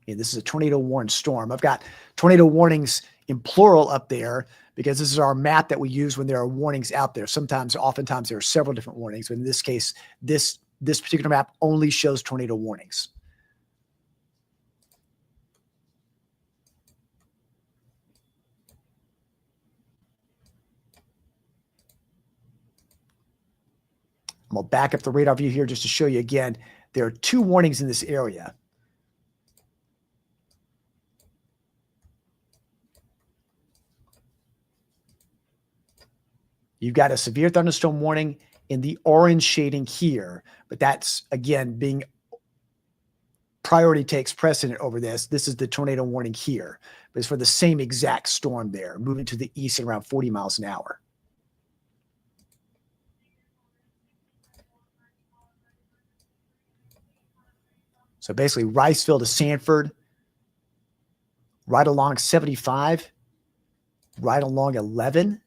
Speaker 1: Okay, this is a tornado warned storm. I've got tornado warnings in plural up there because this is our map that we use when there are warnings out there. Oftentimes there are several different warnings, but in this case, this particular map only shows tornado warnings. I'm going to back up the radar view here just to show you again. There are 2 warnings in this area. You've got a severe thunderstorm warning in the orange shading here, but that's, again, being priority takes precedent over this. This is the tornado warning here, but it's for the same exact storm there, moving to the east at around 40 miles an hour. So basically Riceville to Sanford, right along 75, right along 11,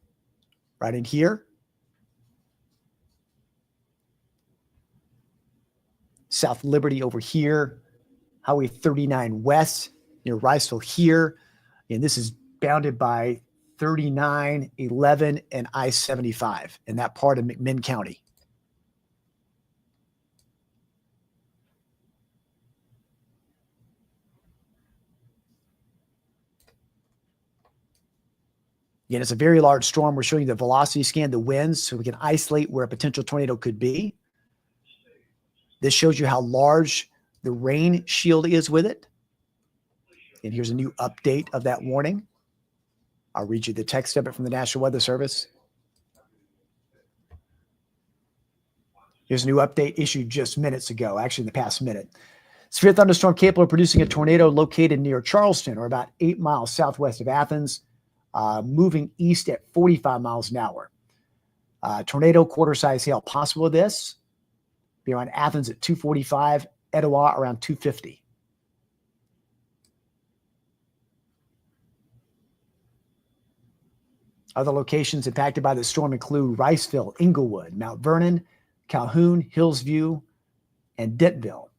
Speaker 1: right in here. South Liberty over here. Highway 39 West near Riceville here. And this is bounded by 39, 11, and I-75 in that part of McMinn County. Again, it's a very large storm. We're showing you the velocity scan, the winds, so we can isolate where a potential tornado could be. This shows you how large the rain shield is with it. And here's a new update of that warning. I'll read you the text of it from the National Weather Service. Here's a new update issued just minutes ago, actually in the past minute. Severe thunderstorm capable of producing a tornado located near Charleston, or about 8 miles southwest of Athens, moving east at 45 miles an hour. Tornado quarter-size hail possible with this. Be around Athens at 245, Etowah around 250. Other locations impacted by the storm include Riceville, Inglewood, Mount Vernon, Calhoun, Hillsview, and Dentonville.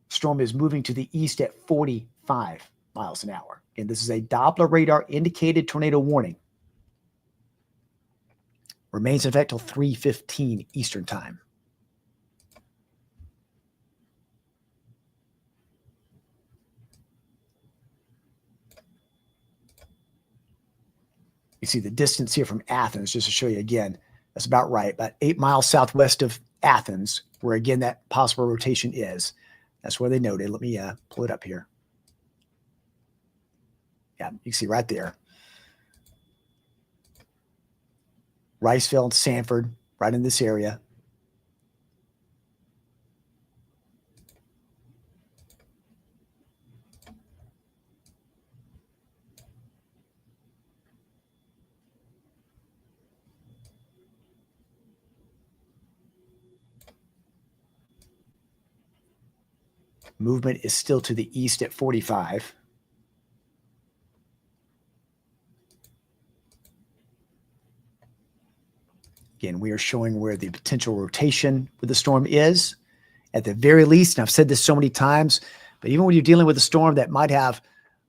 Speaker 1: Storm is moving to the east at 45 miles an hour. And this is a Doppler radar indicated tornado warning. Remains in effect till 3:15 Eastern time. You see the distance here from Athens, just to show you again, that's about right, about 8 miles southwest of Athens, where again that possible rotation is. That's where they noted. Let me pull it up here. Yeah, you can see right there. Riceville and Sanford, right in this area. Movement is still to the east at 45. Again, we are showing where the potential rotation with the storm is. At the very least, and I've said this so many times, but even when you're dealing with a storm that might have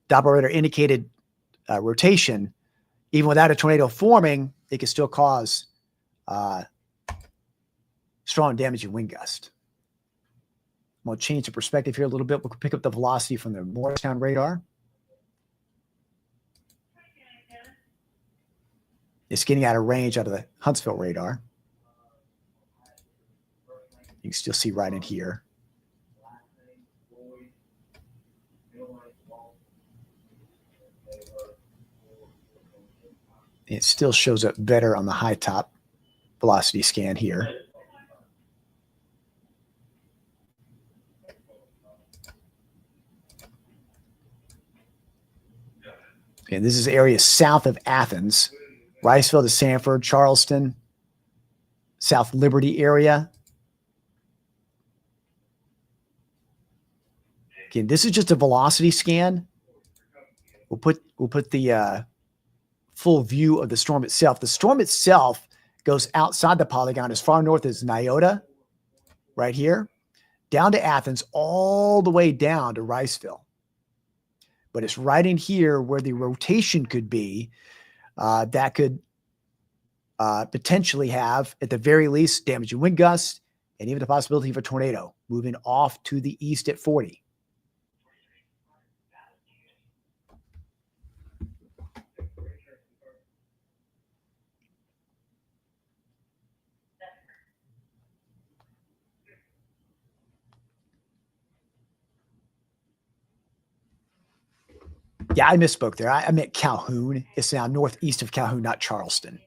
Speaker 1: Doppler radar indicated rotation, even without a tornado forming, it can still cause strong damaging wind gust. We'll change the perspective here a little bit. We'll pick up the velocity from the Morristown radar. It's getting out of range out of the Huntsville radar. You can still see right in here. It still shows up better on the high top velocity scan here. And this is area south of Athens, Riceville to Sanford, Charleston, South Liberty area. Again, this is just a velocity scan. We'll put the full view of the storm itself. The storm itself goes outside the polygon as far north as Nyota, right here, down to Athens, all the way down to Riceville. But it's right in here where the rotation could be that could potentially have, at the very least, damaging wind gusts and even the possibility of a tornado moving off to the east at 40. Yeah, I misspoke there. I meant Calhoun. It's now northeast of Calhoun, not Charleston.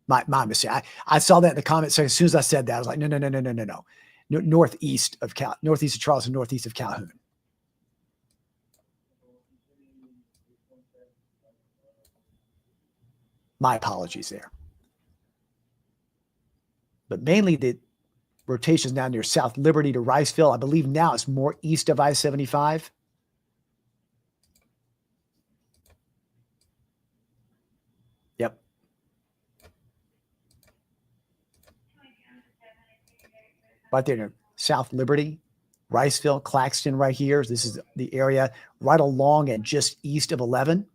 Speaker 1: My mistake. I saw that in the comments. So as soon as I said that, I was like, no. Northeast of Charleston, northeast of Calhoun. My apologies there. But mainly the rotations down near South Liberty to Riceville. I believe now it's more east of I-75. Yep. Right there near South Liberty, Riceville, Claxton right here. This is the area right along and just east of 11.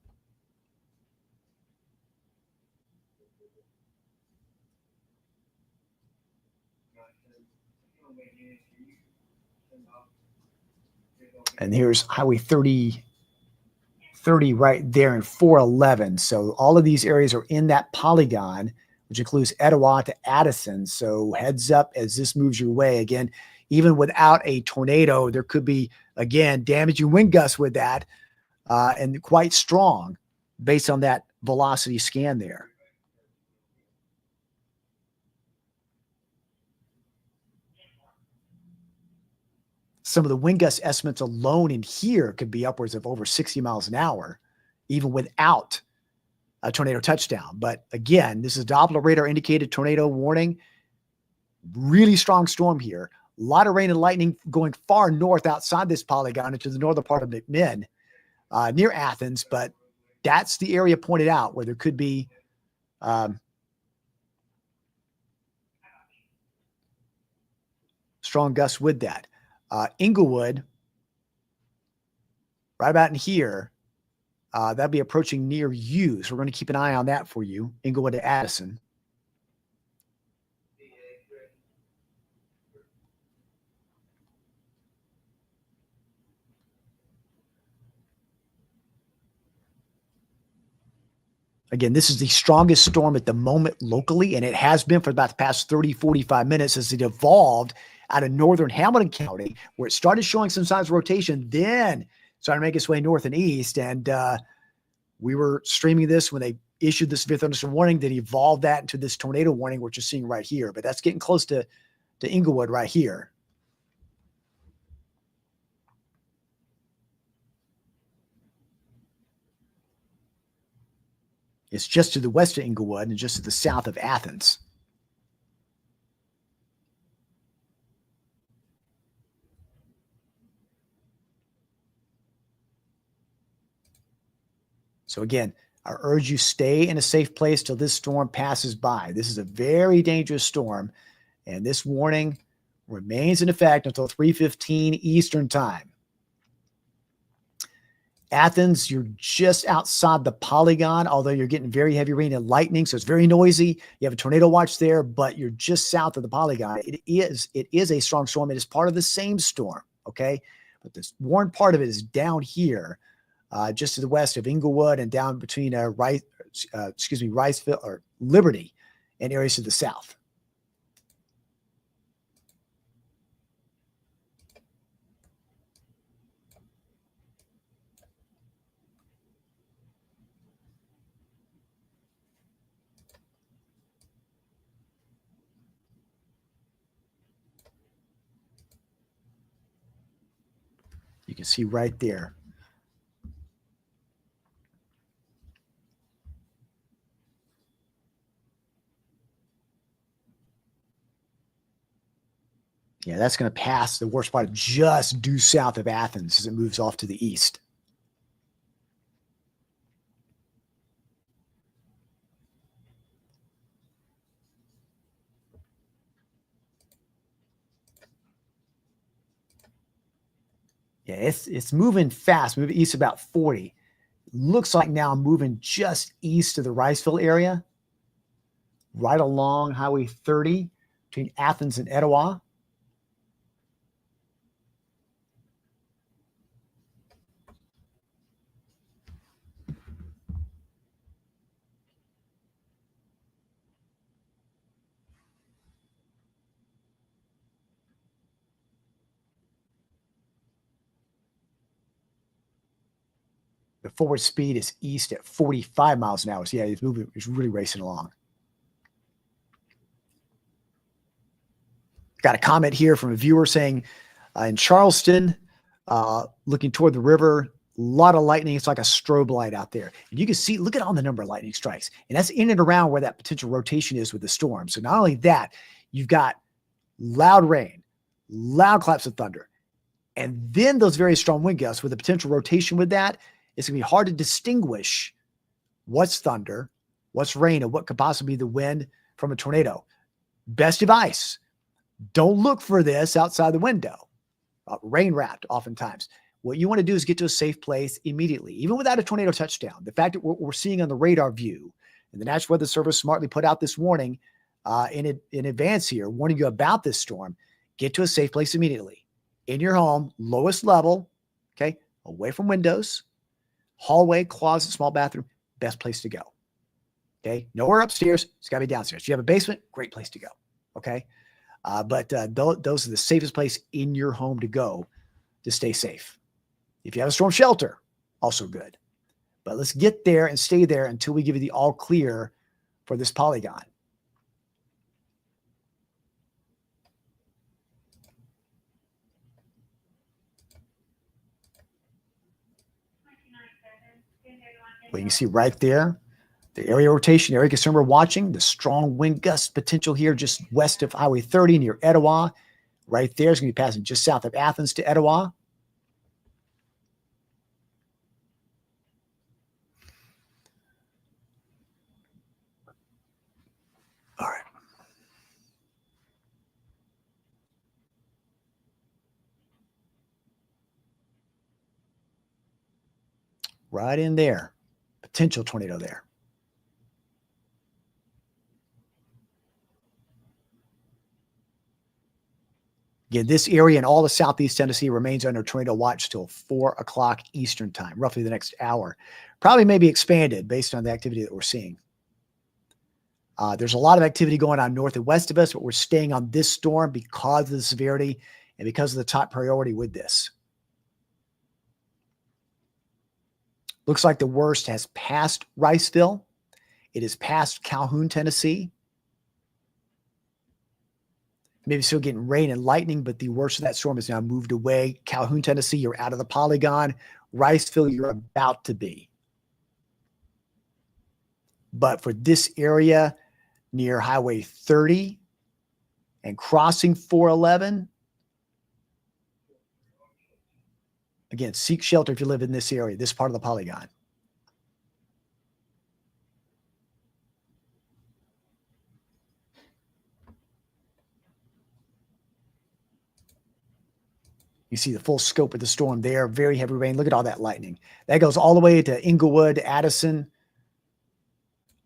Speaker 1: And here's Highway 30 right there in 411. So all of these areas are in that polygon, which includes Etowah to Addison. So heads up as this moves your way. Again, even without a tornado, there could be, again, damaging wind gusts with that and quite strong based on that velocity scan there. Some of the wind gust estimates alone in here could be upwards of over 60 miles an hour, even without a tornado touchdown. But again, this is Doppler radar indicated tornado warning. Really strong storm here. A lot of rain and lightning going far north outside this polygon into the northern part of McMinn, near Athens. But that's the area pointed out where there could be strong gusts with that. Inglewood, right about in here, that'll be approaching near you. So we're going to keep an eye on that for you. Inglewood to Addison. Again, this is the strongest storm at the moment locally, and it has been for about the past 30, 45 minutes as it evolved out of northern Hamilton County, where it started showing some signs of rotation, then started to make its way north and east. And we were streaming this when they issued the severe thunderstorm warning, that evolved that into this tornado warning, which you're seeing right here. But that's getting close to Inglewood right here. It's just to the west of Inglewood and just to the south of Athens. So again, I urge you stay in a safe place till this storm passes by. This is a very dangerous storm, and this warning remains in effect until 3:15 Eastern time. Athens, you're just outside the polygon, although you're getting very heavy rain and lightning, so it's very noisy. You have a tornado watch there, but you're just south of the polygon. It is a strong storm. It is part of the same storm, okay? But this warned part of it is down here, just to the west of Inglewood and down between Riceville or Liberty and areas to the south. You can see right there. Yeah, that's going to pass the worst part just due south of Athens as it moves off to the east. Yeah, it's moving fast, moving east about 40. Looks like now I'm moving just east of the Riceville area, right along Highway 30 between Athens and Etowah. The forward speed is east at 45 miles an hour. So yeah, it's moving, it's really racing along. Got a comment here from a viewer saying in Charleston, looking toward the river, a lot of lightning. It's like a strobe light out there. And you can see, look at all the number of lightning strikes. And that's in and around where that potential rotation is with the storm. So not only that, you've got loud rain, loud claps of thunder, and then those very strong wind gusts with the potential rotation with that. It's going to be hard to distinguish what's thunder, what's rain, and what could possibly be the wind from a tornado. Best advice, don't look for this outside the window. Rain wrapped oftentimes. What you want to do is get to a safe place immediately, even without a tornado touchdown. The fact that we're seeing on the radar view, and the National Weather Service smartly put out this warning in advance here, warning you about this storm, get to a safe place immediately. In your home, lowest level, okay, away from windows, hallway, closet, small bathroom, best place to go. Okay, nowhere upstairs, it's got to be downstairs. If you have a basement, great place to go. Okay, but those are the safest place in your home to go to stay safe. If you have a storm shelter, also good. But let's get there and stay there until we give you the all clear for this polygon. Well, you can see right there, the area rotation, area concern we're watching, the strong wind gust potential here just west of Highway 30 near Etowah. Right there is going to be passing just south of Athens to Etowah. All right. Right in there. Potential tornado there. Again, this area and all of southeast Tennessee remains under tornado watch till 4 o'clock Eastern time, roughly the next hour. Probably may be expanded based on the activity that we're seeing. There's a lot of activity going on north and west of us, but we're staying on this storm because of the severity and because of the top priority with this. Looks like the worst has passed Riceville. It has passed Calhoun, Tennessee. Maybe still getting rain and lightning, but the worst of that storm has now moved away. Calhoun, Tennessee, you're out of the polygon. Riceville, you're about to be. But for this area near Highway 30 and crossing 411, again, seek shelter if you live in this area, this part of the polygon. You see the full scope of the storm there. Very heavy rain. Look at all that lightning. That goes all the way to Inglewood, Addison,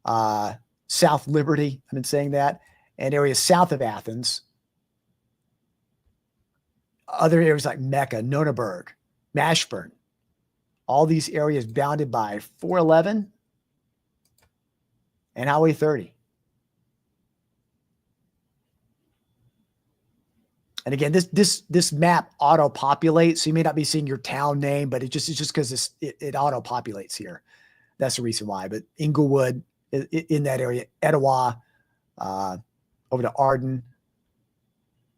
Speaker 1: South Liberty. I've been saying that. And areas south of Athens. Other areas like Mecca, Nonneberg, Mashburn. All these areas bounded by 411 and Highway 30. And again, this map auto-populates, so you may not be seeing your town name, but it's just because it auto-populates here. That's the reason why. But Inglewood in that area, Etowah, over to Arden.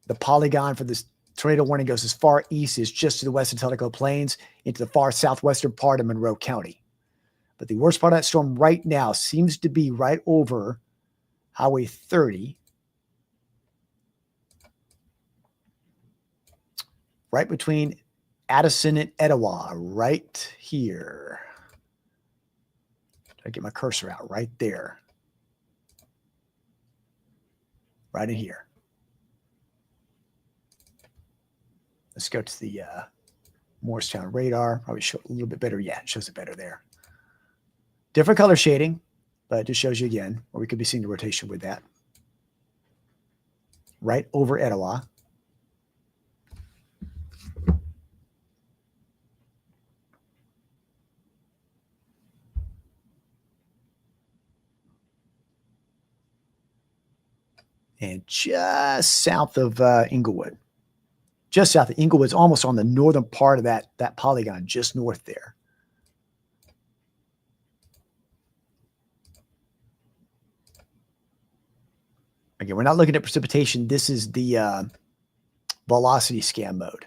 Speaker 1: The polygon for this tornado warning goes as far east as just to the west of Tellico Plains into the far southwestern part of Monroe County. But the worst part of that storm right now seems to be right over Highway 30. Right between Addison and Etowah, right here. I get my cursor out right there. Right in here. Let's go to the Morristown radar. Probably show it a little bit better. Yeah, it shows it better there. Different color shading, but it just shows you again where we could be seeing the rotation with that. Right over Etowah. And just south of Inglewood. Just south of Inglewood, it's almost on the northern part of that polygon, just north there. Again, we're not looking at precipitation. This is the velocity scan mode.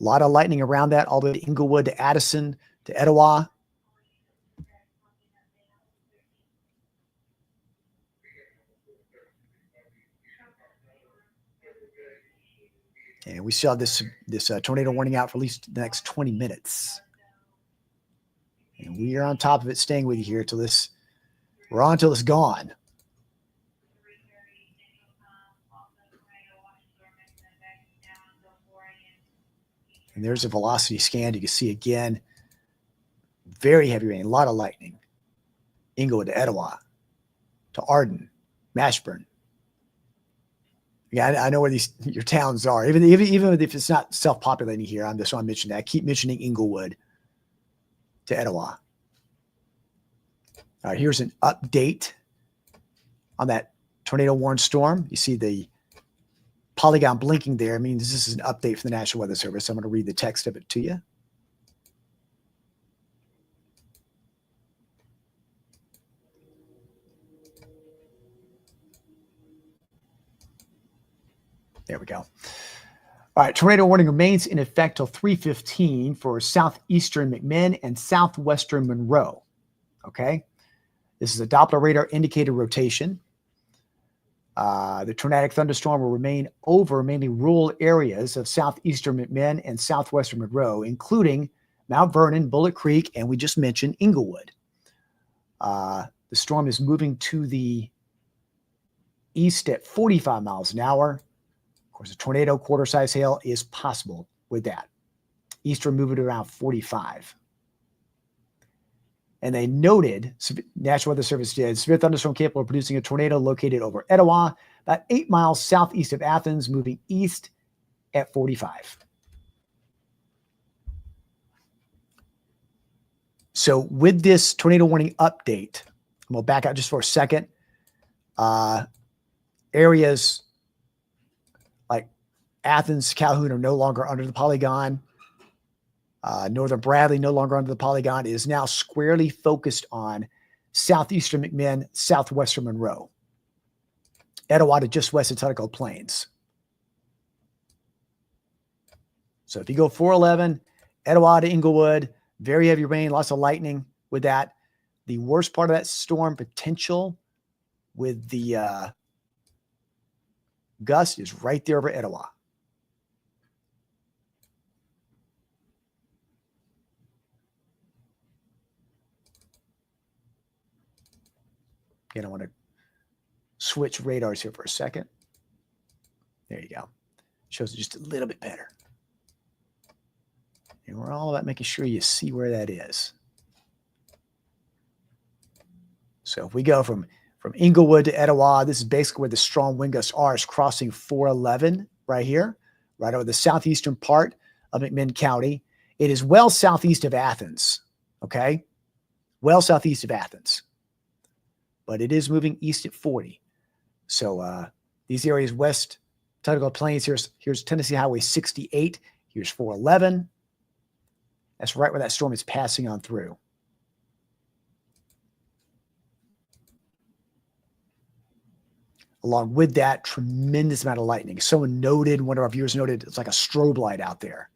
Speaker 1: A lot of lightning around that, all the way to Inglewood, to Addison, to Etowah. And we still have this tornado warning out for at least the next 20 minutes. And we are on top of it, staying with you here till we're on till it's gone. And there's a velocity scan. You can see again, very heavy rain, a lot of lightning. Inglewood to Etowah, to Arden, Mashburn. Yeah, I know where your towns are. Even if it's not self-populating here, I'm just want to mention that. I keep mentioning Inglewood to Etowah. All right, here's an update on that tornado warned storm. You see the polygon blinking there. It means this is an update from the National Weather Service. I'm going to read the text of it to you. There we go. All right, tornado warning remains in effect till 3:15 for southeastern McMinn and southwestern Monroe. Okay, this is a Doppler radar indicated rotation. The tornadic thunderstorm will remain over mainly rural areas of southeastern McMinn and southwestern Monroe, including Mount Vernon, Bullet Creek, and we just mentioned Inglewood. The storm is moving to the east at 45 miles an hour. Of course, a tornado quarter-size hail is possible with that. Eastern moving to around 45. And they noted, National Weather Service did, severe thunderstorm capable of producing a tornado located over Etowah, about 8 miles southeast of Athens, moving east at 45. So with this tornado warning update, I'm going to back out just for a second. Areas like Athens, Calhoun are no longer under the polygon. Northern Bradley, no longer under the polygon, is now squarely focused on southeastern McMinn, southwestern Monroe. Etowah to just west of Tellico Plains. So if you go 411, Etowah to Inglewood, very heavy rain, lots of lightning with that. The worst part of that storm potential with the gust is right there over Etowah. Again, I want to switch radars here for a second. There you go. Shows it just a little bit better. And we're all about making sure you see where that is. So if we go from Inglewood to Etowah, this is basically where the strong wind gusts are. It's crossing 411 right here, right over the southeastern part of McMinn County. It is well southeast of Athens, okay? Well southeast of Athens. But it is moving east at 40. So these areas west Tuggerah Plains, here's Tennessee Highway 68. Here's 411. That's right where that storm is passing on through. Along with that, tremendous amount of lightning. Someone noted, one of our viewers noted, it's like a strobe light out there.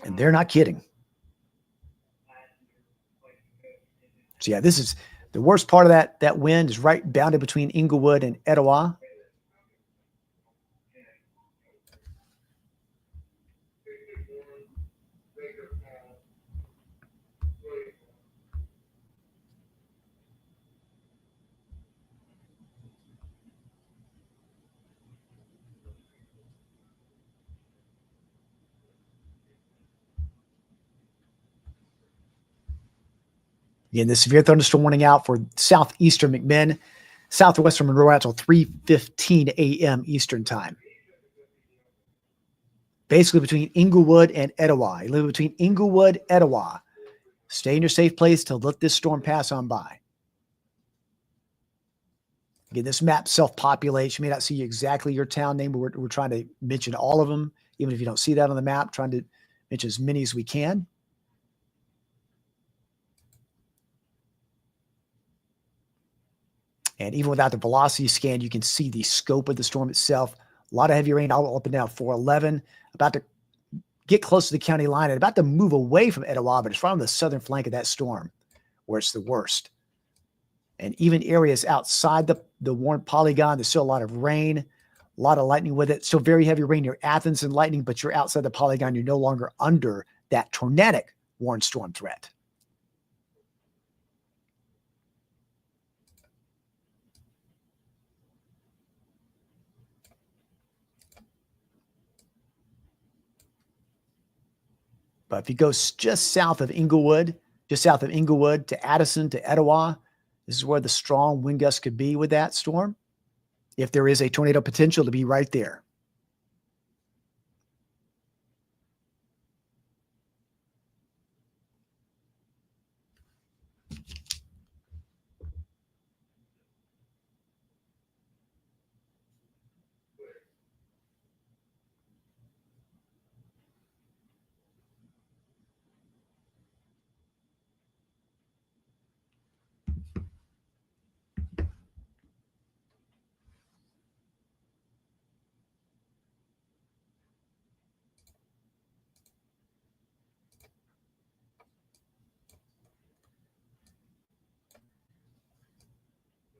Speaker 1: And they're not kidding. So yeah, this is the worst part of that wind is right bounded between Inglewood and Etowah. Again, the severe thunderstorm warning out for southeastern McMinn, southwestern Monroe out until 3:15 a.m. Eastern time. Basically between Inglewood and Etowah. You live between Inglewood, Etowah. Stay in your safe place to let this storm pass on by. Again, this map self-populates. You may not see exactly your town name, but we're trying to mention all of them, even if you don't see that on the map, trying to mention as many as we can. And even without the velocity scan, you can see the scope of the storm itself. A lot of heavy rain all up and down 411, about to get close to the county line and about to move away from Etowah, but it's right on the southern flank of that storm where it's the worst. And even areas outside the warned polygon, there's still a lot of rain, a lot of lightning with it. Still very heavy rain near Athens and lightning, but you're outside the polygon. You're no longer under that tornadic warned storm threat. But if you go just south of Inglewood to Addison to Etowah, this is where the strong wind gusts could be with that storm. If there is a tornado potential to be right there.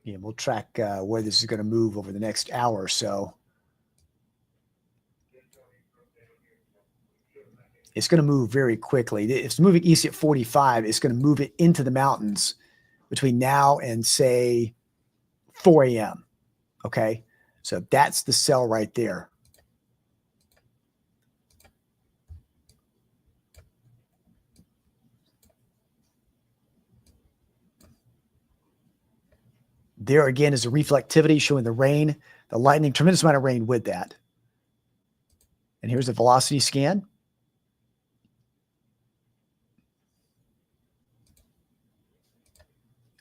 Speaker 1: Yeah, we'll track where this is going to move over the next hour or so. It's going to move very quickly. It's moving east at 45. It's going to move it into the mountains between now and, say, 4 a.m. Okay? So that's the cell right there. There again is the reflectivity showing the rain, the lightning, tremendous amount of rain with that. And here's the velocity scan.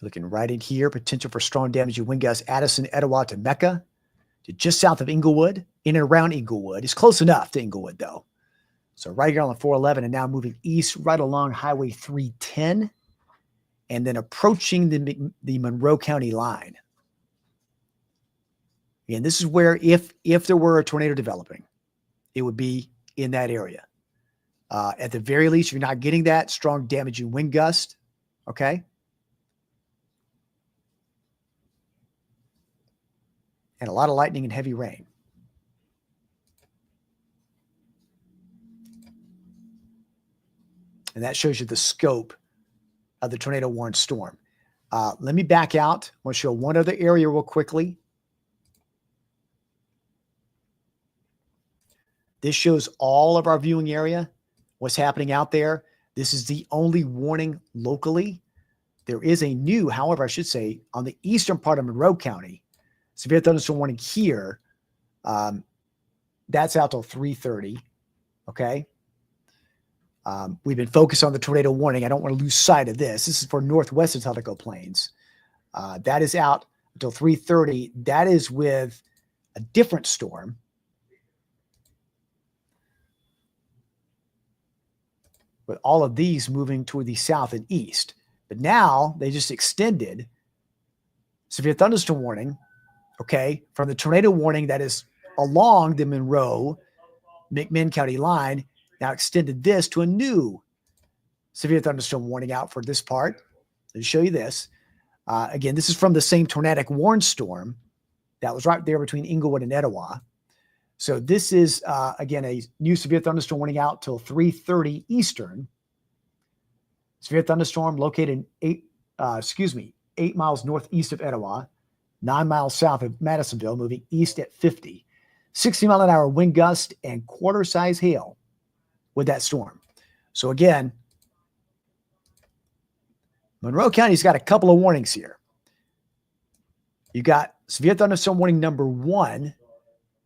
Speaker 1: Looking right in here, potential for strong damaging wind gusts, Addison, Etowah to Mecca, to just south of Inglewood, in and around Inglewood. It's close enough to Inglewood, though. So right here on the 411 and now moving east right along Highway 310 and then approaching the Monroe County line. And this is where if there were a tornado developing, it would be in that area. At the very least, if you're not getting that strong damaging wind gust, okay? And a lot of lightning and heavy rain. And that shows you the scope of the tornado warned storm. Let me back out. I want to show one other area real quickly. This shows all of our viewing area, what's happening out there. This is the only warning locally. There is a new, however, I should say, on the eastern part of Monroe County, severe thunderstorm warning here. That's out till 3:30. Okay. We've been focused on the tornado warning. I don't want to lose sight of this. This is for northwest of Tellico Plains. That is out until 3:30. That is with a different storm. With all of these moving toward the south and east. But now they just extended severe thunderstorm warning, okay, from the tornado warning that is along the Monroe, McMinn County line, now extended this to a new severe thunderstorm warning out for this part. Let me show you this. Again, this is from the same tornadic warn storm that was right there between Englewood and Etowah. So this is, again, a new severe thunderstorm warning out till 3:30 Eastern. Severe thunderstorm located 8 miles northeast of Etowah, 9 miles south of Madisonville, moving east at 50. 60-mile-an-hour wind gust and quarter-size hail with that storm. So again, Monroe County's got a couple of warnings here. You got severe thunderstorm warning number 1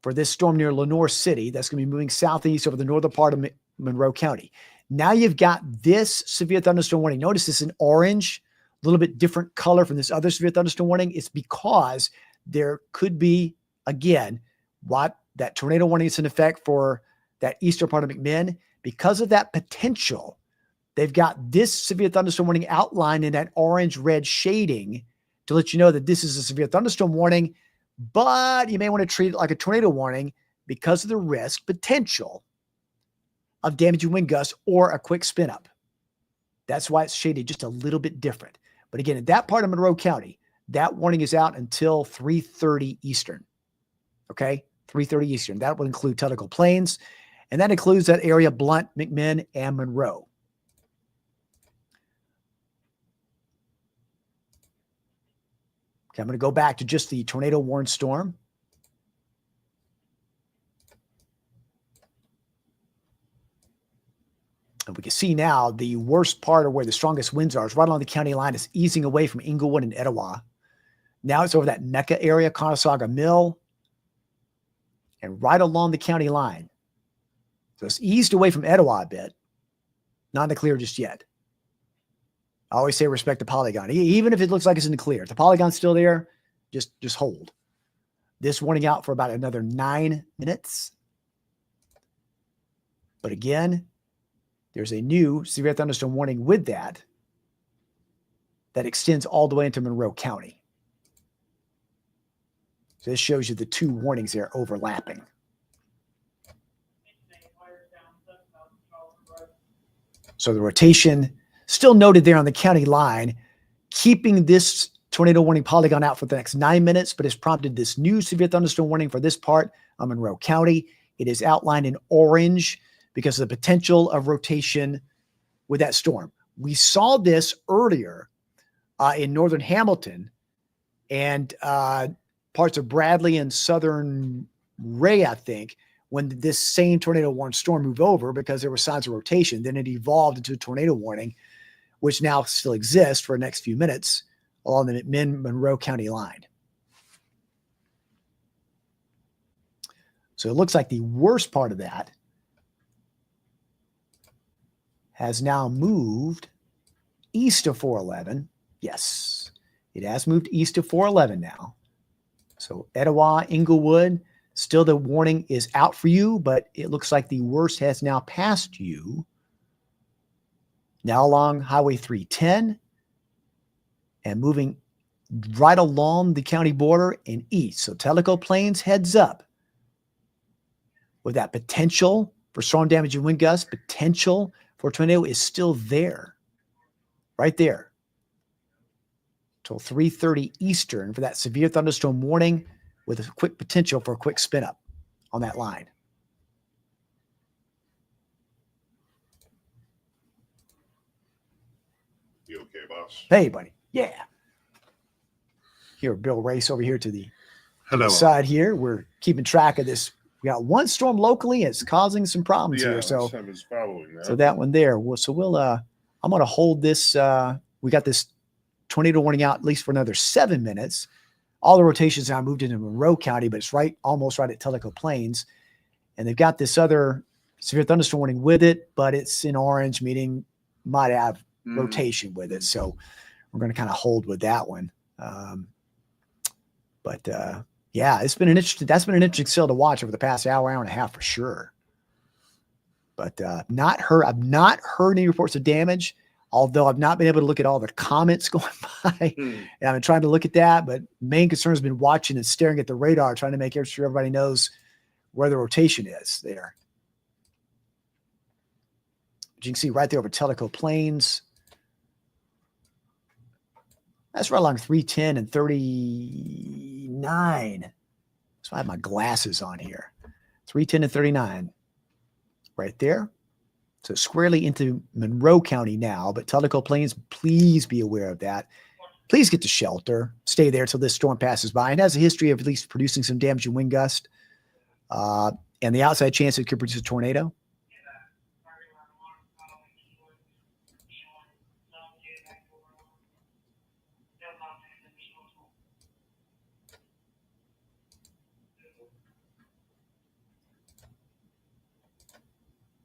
Speaker 1: for this storm near Lenoir City. That's going to be moving southeast over the northern part of Monroe County. Now you've got this severe thunderstorm warning. Notice this in orange, a little bit different color from this other severe thunderstorm warning. It's because there could be, again, what that tornado warning is in effect for that eastern part of McMinn. Because of that potential, they've got this severe thunderstorm warning outlined in that orange-red shading to let you know that this is a severe thunderstorm warning, but you may want to treat it like a tornado warning because of the risk potential of damaging wind gusts or a quick spin up. That's why it's shaded just a little bit different. But again, in that part of Monroe County, that warning is out until 3:30 Eastern. Okay, 3:30 Eastern. That will include Tellico Plains, and that includes that area, Blunt, McMinn, and Monroe. Okay, I'm going to go back to just the tornado warned storm. And we can see now the worst part of where the strongest winds are is right along the county line. Is easing away from Englewood and Etowah. Now it's over that Mecca area, Conasauga Mill, and right along the county line. So it's eased away from Etowah a bit. Not in the clear just yet. I always say respect the polygon. Even if it looks like it's in the clear, if the polygon's still there, just hold. This warning out for about another 9 minutes. But again, there's a new severe thunderstorm warning with that extends all the way into Monroe County. So this shows you the two warnings there overlapping. So the rotation still noted there on the county line, keeping this tornado warning polygon out for the next 9 minutes, but has prompted this new severe thunderstorm warning for this part of Monroe County. It is outlined in orange because of the potential of rotation with that storm. We saw this earlier in northern Hamilton and parts of Bradley and southern Ray, I think, when this same tornado warned storm moved over because there were signs of rotation. Then it evolved into a tornado warning, which now still exists for the next few minutes along the McMinn-Monroe County line. So it looks like the worst part of that has now moved east of 411. Yes, it has moved east of 411 now. So Etowah, Englewood, still the warning is out for you, but it looks like the worst has now passed you. Now along Highway 310 and moving right along the county border and east. So Tellico Plains heads up with that potential for storm damage and wind gusts, potential for tornado is still there, right there, till 3:30 Eastern for that severe thunderstorm warning with a quick potential for a quick spin up on that line.
Speaker 2: You okay, boss?
Speaker 1: Hey, buddy. Yeah. Here, Bill Race over here to the
Speaker 2: Hello.
Speaker 1: side here. We're keeping track of this. We got one storm locally. It's causing some problems here. So, that one there. I'm going to hold this. We got this tornado warning out at least for another 7 minutes. All the rotations now moved into Monroe County, but it's almost right at Tellico Plains. And they've got this other severe thunderstorm warning with it, but it's in orange, meaning might have rotation with it. So we're going to kind of hold with that one. Yeah, that's been an interesting sail to watch over the past hour and a half for sure. But I've not heard any reports of damage, although I've not been able to look at all the comments going by. And I've been trying to look at that, but main concern has been watching and staring at the radar, trying to make sure everybody knows where the rotation is there. As you can see right there over Tellico Plains. That's right along 310 and 39. So I have my glasses on here. 310 and 39. Right there. So squarely into Monroe County now, but Tellico Plains, please be aware of that. Please get to shelter. Stay there till this storm passes by. It has a history of at least producing some damage and wind gust. And the outside chance it could produce a tornado.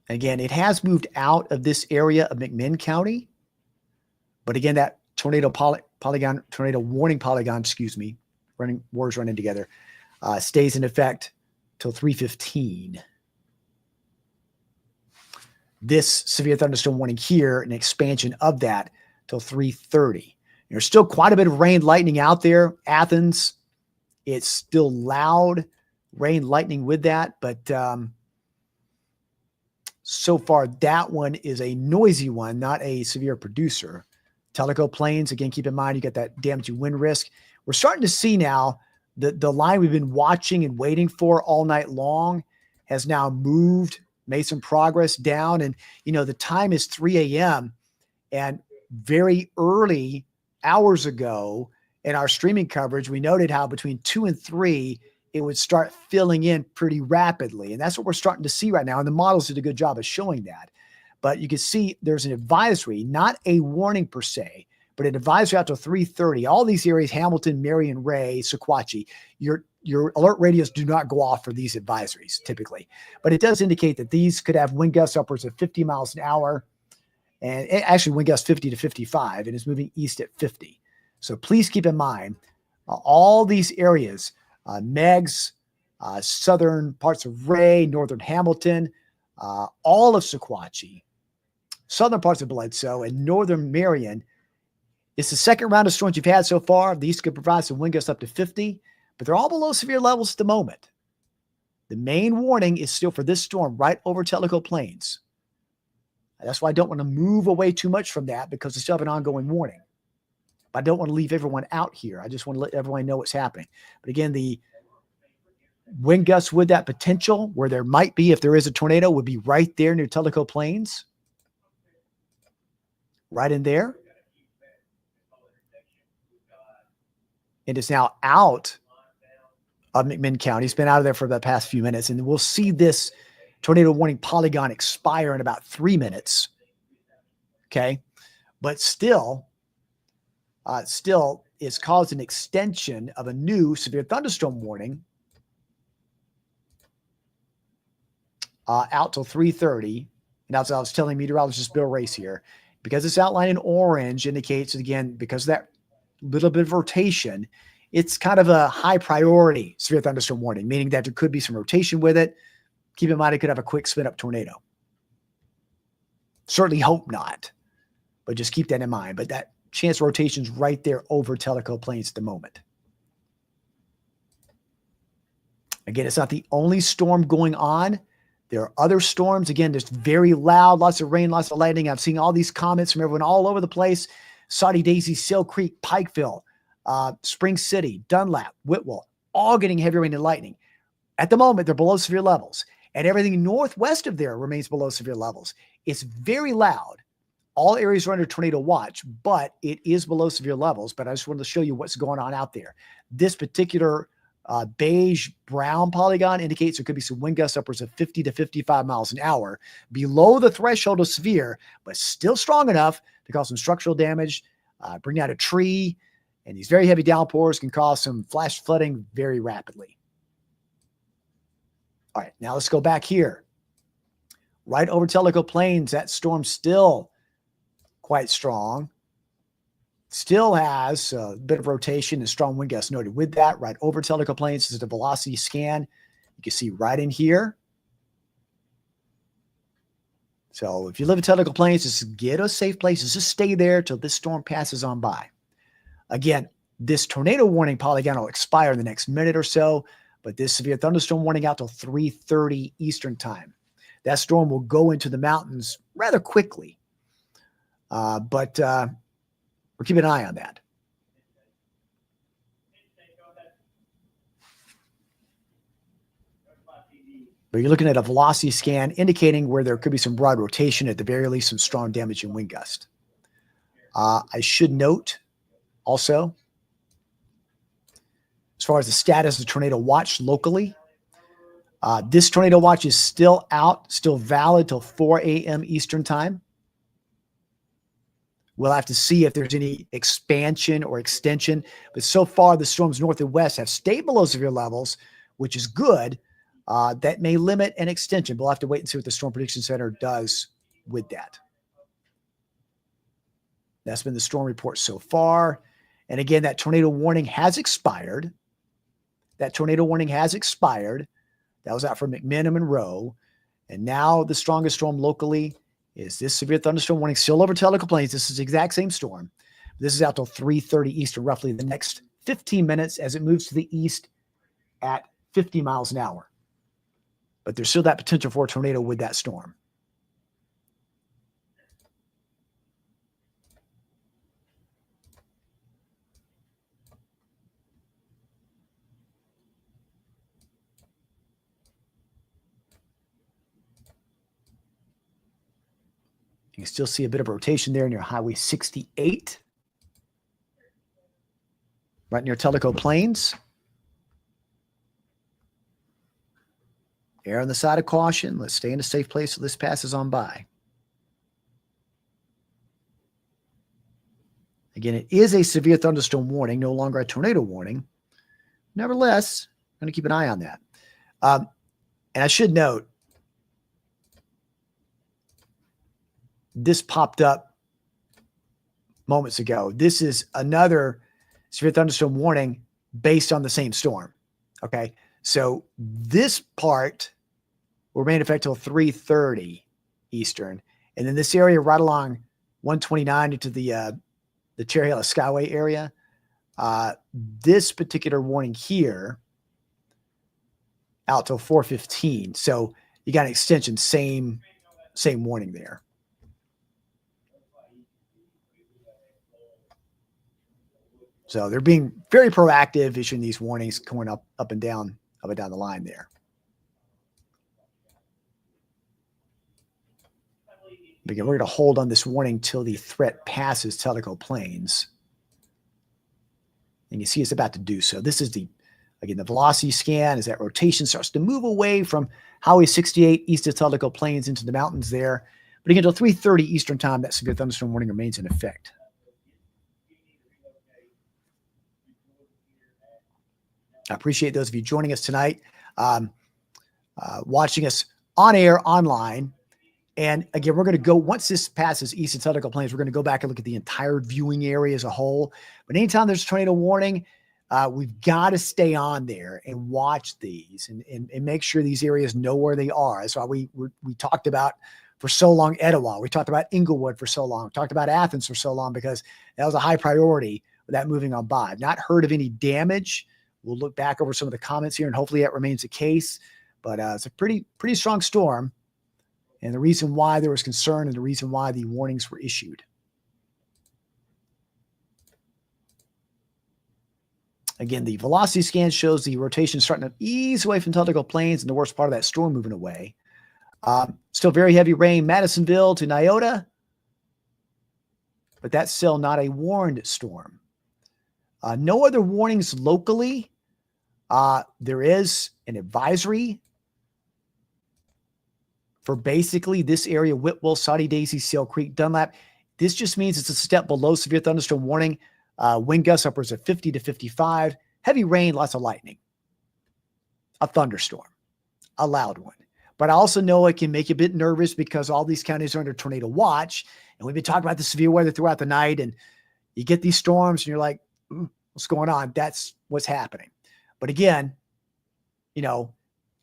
Speaker 1: Again, it has moved out of this area of McMinn County. But again, that tornado warning polygon, words running together, stays in effect till 3:15. This severe thunderstorm warning here, an expansion of that till 3:30. There's still quite a bit of rain, lightning out there. Athens, it's still loud rain, lightning with that, but so far, that one is a noisy one, not a severe producer. Tellico Plains, again, keep in mind, you got that damaging wind risk. We're starting to see now the line we've been watching and waiting for all night long has now moved, made some progress down. And, the time is 3 a.m. And very early hours ago in our streaming coverage, we noted how between 2 and 3, it would start filling in pretty rapidly. And that's what we're starting to see right now. And the models did a good job of showing that. But you can see there's an advisory, not a warning per se, but an advisory out to 3:30. All these areas, Hamilton, Marion, Ray, Sequatchie, your alert radios do not go off for these advisories typically. But it does indicate that these could have wind gusts upwards of 50 miles an hour. And actually wind gusts 50 to 55 and is moving east at 50. So please keep in mind all these areas, Meigs, southern parts of Ray, northern Hamilton, all of Sequatchie, southern parts of Bledsoe, and northern Marion. It's the second round of storms you've had so far. These could provide some wind gusts up to 50, but they're all below severe levels at the moment. The main warning is still for this storm right over Tellico Plains. That's why I don't want to move away too much from that because it's still have an ongoing warning. But I don't want to leave everyone out here. I just want to let everyone know what's happening. But again, the wind gusts with that potential where there might be, if there is a tornado, would be right there near Tellico Plains. Right in there. It is now out of McMinn County. It's been out of there for the past few minutes. And we'll see this tornado warning polygon expire in about 3 minutes. Okay. But still it's caused an extension of a new severe thunderstorm warning out till 3:30. And as I was telling meteorologist Bill Race here, because it's outlined in orange indicates, again, because of that little bit of rotation, it's kind of a high priority severe thunderstorm warning, meaning that there could be some rotation with it. Keep in mind, it could have a quick spin up tornado. Certainly hope not, but just keep that in mind. But that chance rotation's right there over Tellico Plains at the moment. Again, it's not the only storm going on. There are other storms. Again, just very loud, lots of rain, lots of lightning. I've seen all these comments from everyone all over the place. Saudi Daisy, Sail Creek, Pikeville, Spring City, Dunlap, Whitwell, all getting heavy rain and lightning. At the moment, they're below severe levels. And everything northwest of there remains below severe levels. It's very loud. All areas are under tornado watch, but it is below severe levels. But I just wanted to show you what's going on out there. This particular Beige brown polygon indicates there could be some wind gusts upwards of 50 to 55 miles an hour, below the threshold of severe, but still strong enough to cause some structural damage, bring down a tree, and these very heavy downpours can cause some flash flooding very rapidly. All right, now let's go back here. Right over Tellico Plains, that storm still quite strong. Still has a bit of rotation and strong wind gusts noted with that. Right over Tellico Plains is the velocity scan. You can see right in here. So if you live in Tellico Plains, just get a safe place. Just stay there till this storm passes on by. Again, this tornado warning polygon will expire in the next minute or so, but this severe thunderstorm warning out till 3:30 Eastern time. That storm will go into the mountains rather quickly, but we're keeping an eye on that. But you're looking at a velocity scan indicating where there could be some broad rotation, at the very least some strong damaging wind gust. I should note also, as far as the status of tornado watch locally, this tornado watch is still out, still valid till 4 a.m. Eastern time. We'll have to see if there's any expansion or extension. But so far, the storms north and west have stayed below severe levels, which is good. That may limit an extension. We'll have to wait and see what the Storm Prediction Center does with that. That's been the storm report so far. And again, that tornado warning has expired. That tornado warning has expired. That was out for McMinn and Monroe. And now the strongest storm locally is this severe thunderstorm warning still over Tellico Plains. This is the exact same storm. This is out till 3:30 Eastern, roughly the next 15 minutes as it moves to the east at 50 miles an hour. But there's still that potential for a tornado with that storm. You can still see a bit of rotation there near Highway 68, right near Tellico Plains. Err on the side of caution. Let's stay in a safe place till this passes on by. Again, it is a severe thunderstorm warning, no longer a tornado warning. Nevertheless, I'm going to keep an eye on that. And I should note, this popped up moments ago. This is another severe thunderstorm warning based on the same storm. Okay. So this part will remain in effect till 3:30 Eastern. And then this area right along 129 into the Cherry Hill Skyway area, this particular warning here out till 4:15. So you got an extension, same warning there. So they're being very proactive, issuing these warnings going up and down the line there. Again, we're going to hold on this warning till the threat passes Tellico Plains. And you see it's about to do so. This is the velocity scan as that rotation starts to move away from Highway 68 east of Tellico Plains into the mountains there. But again, until 3:30 Eastern time, that severe thunderstorm warning remains in effect. I appreciate those of you joining us tonight, watching us on air, online. And again, we're going to go, once this passes east of Tellico Plains, we're going to go back and look at the entire viewing area as a whole. But anytime there's a tornado warning, we've got to stay on there and watch these and make sure these areas know where they are. That's why we talked about for so long Etowah. We talked about Inglewood for so long. We talked about Athens for so long because that was a high priority with that moving on by. I've not heard of any damage. We'll look back over some of the comments here, and hopefully that remains the case. But it's a pretty strong storm, and the reason why there was concern and the reason why the warnings were issued. Again, the velocity scan shows the rotation starting to ease away from Tellico Plains and the worst part of that storm moving away. Still very heavy rain, Madisonville to Nyota, but that's still not a warned storm. No other warnings locally. There is an advisory for basically this area: Whitwell, Saudi Daisy, Seal Creek, Dunlap. This just means it's a step below severe thunderstorm warning. Wind gusts upwards of 50 to 55. Heavy rain, lots of lightning. A thunderstorm, a loud one. But I also know it can make you a bit nervous because all these counties are under tornado watch. And we've been talking about the severe weather throughout the night. And you get these storms and you're like, what's going on? That's what's happening. But again,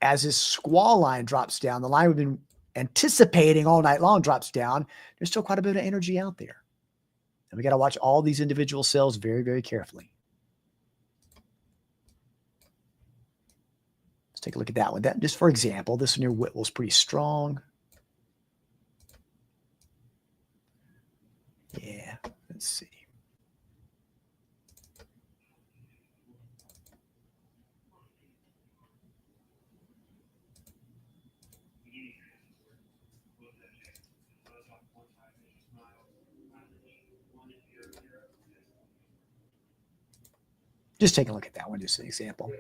Speaker 1: as this squall line drops down, the line we've been anticipating all night long drops down, there's still quite a bit of energy out there. And we got to watch all these individual cells very, very carefully. Let's take a look at that one. That, just for example, this one near Whitwell is pretty strong. Yeah, let's see. Just take a look at that one, just an example.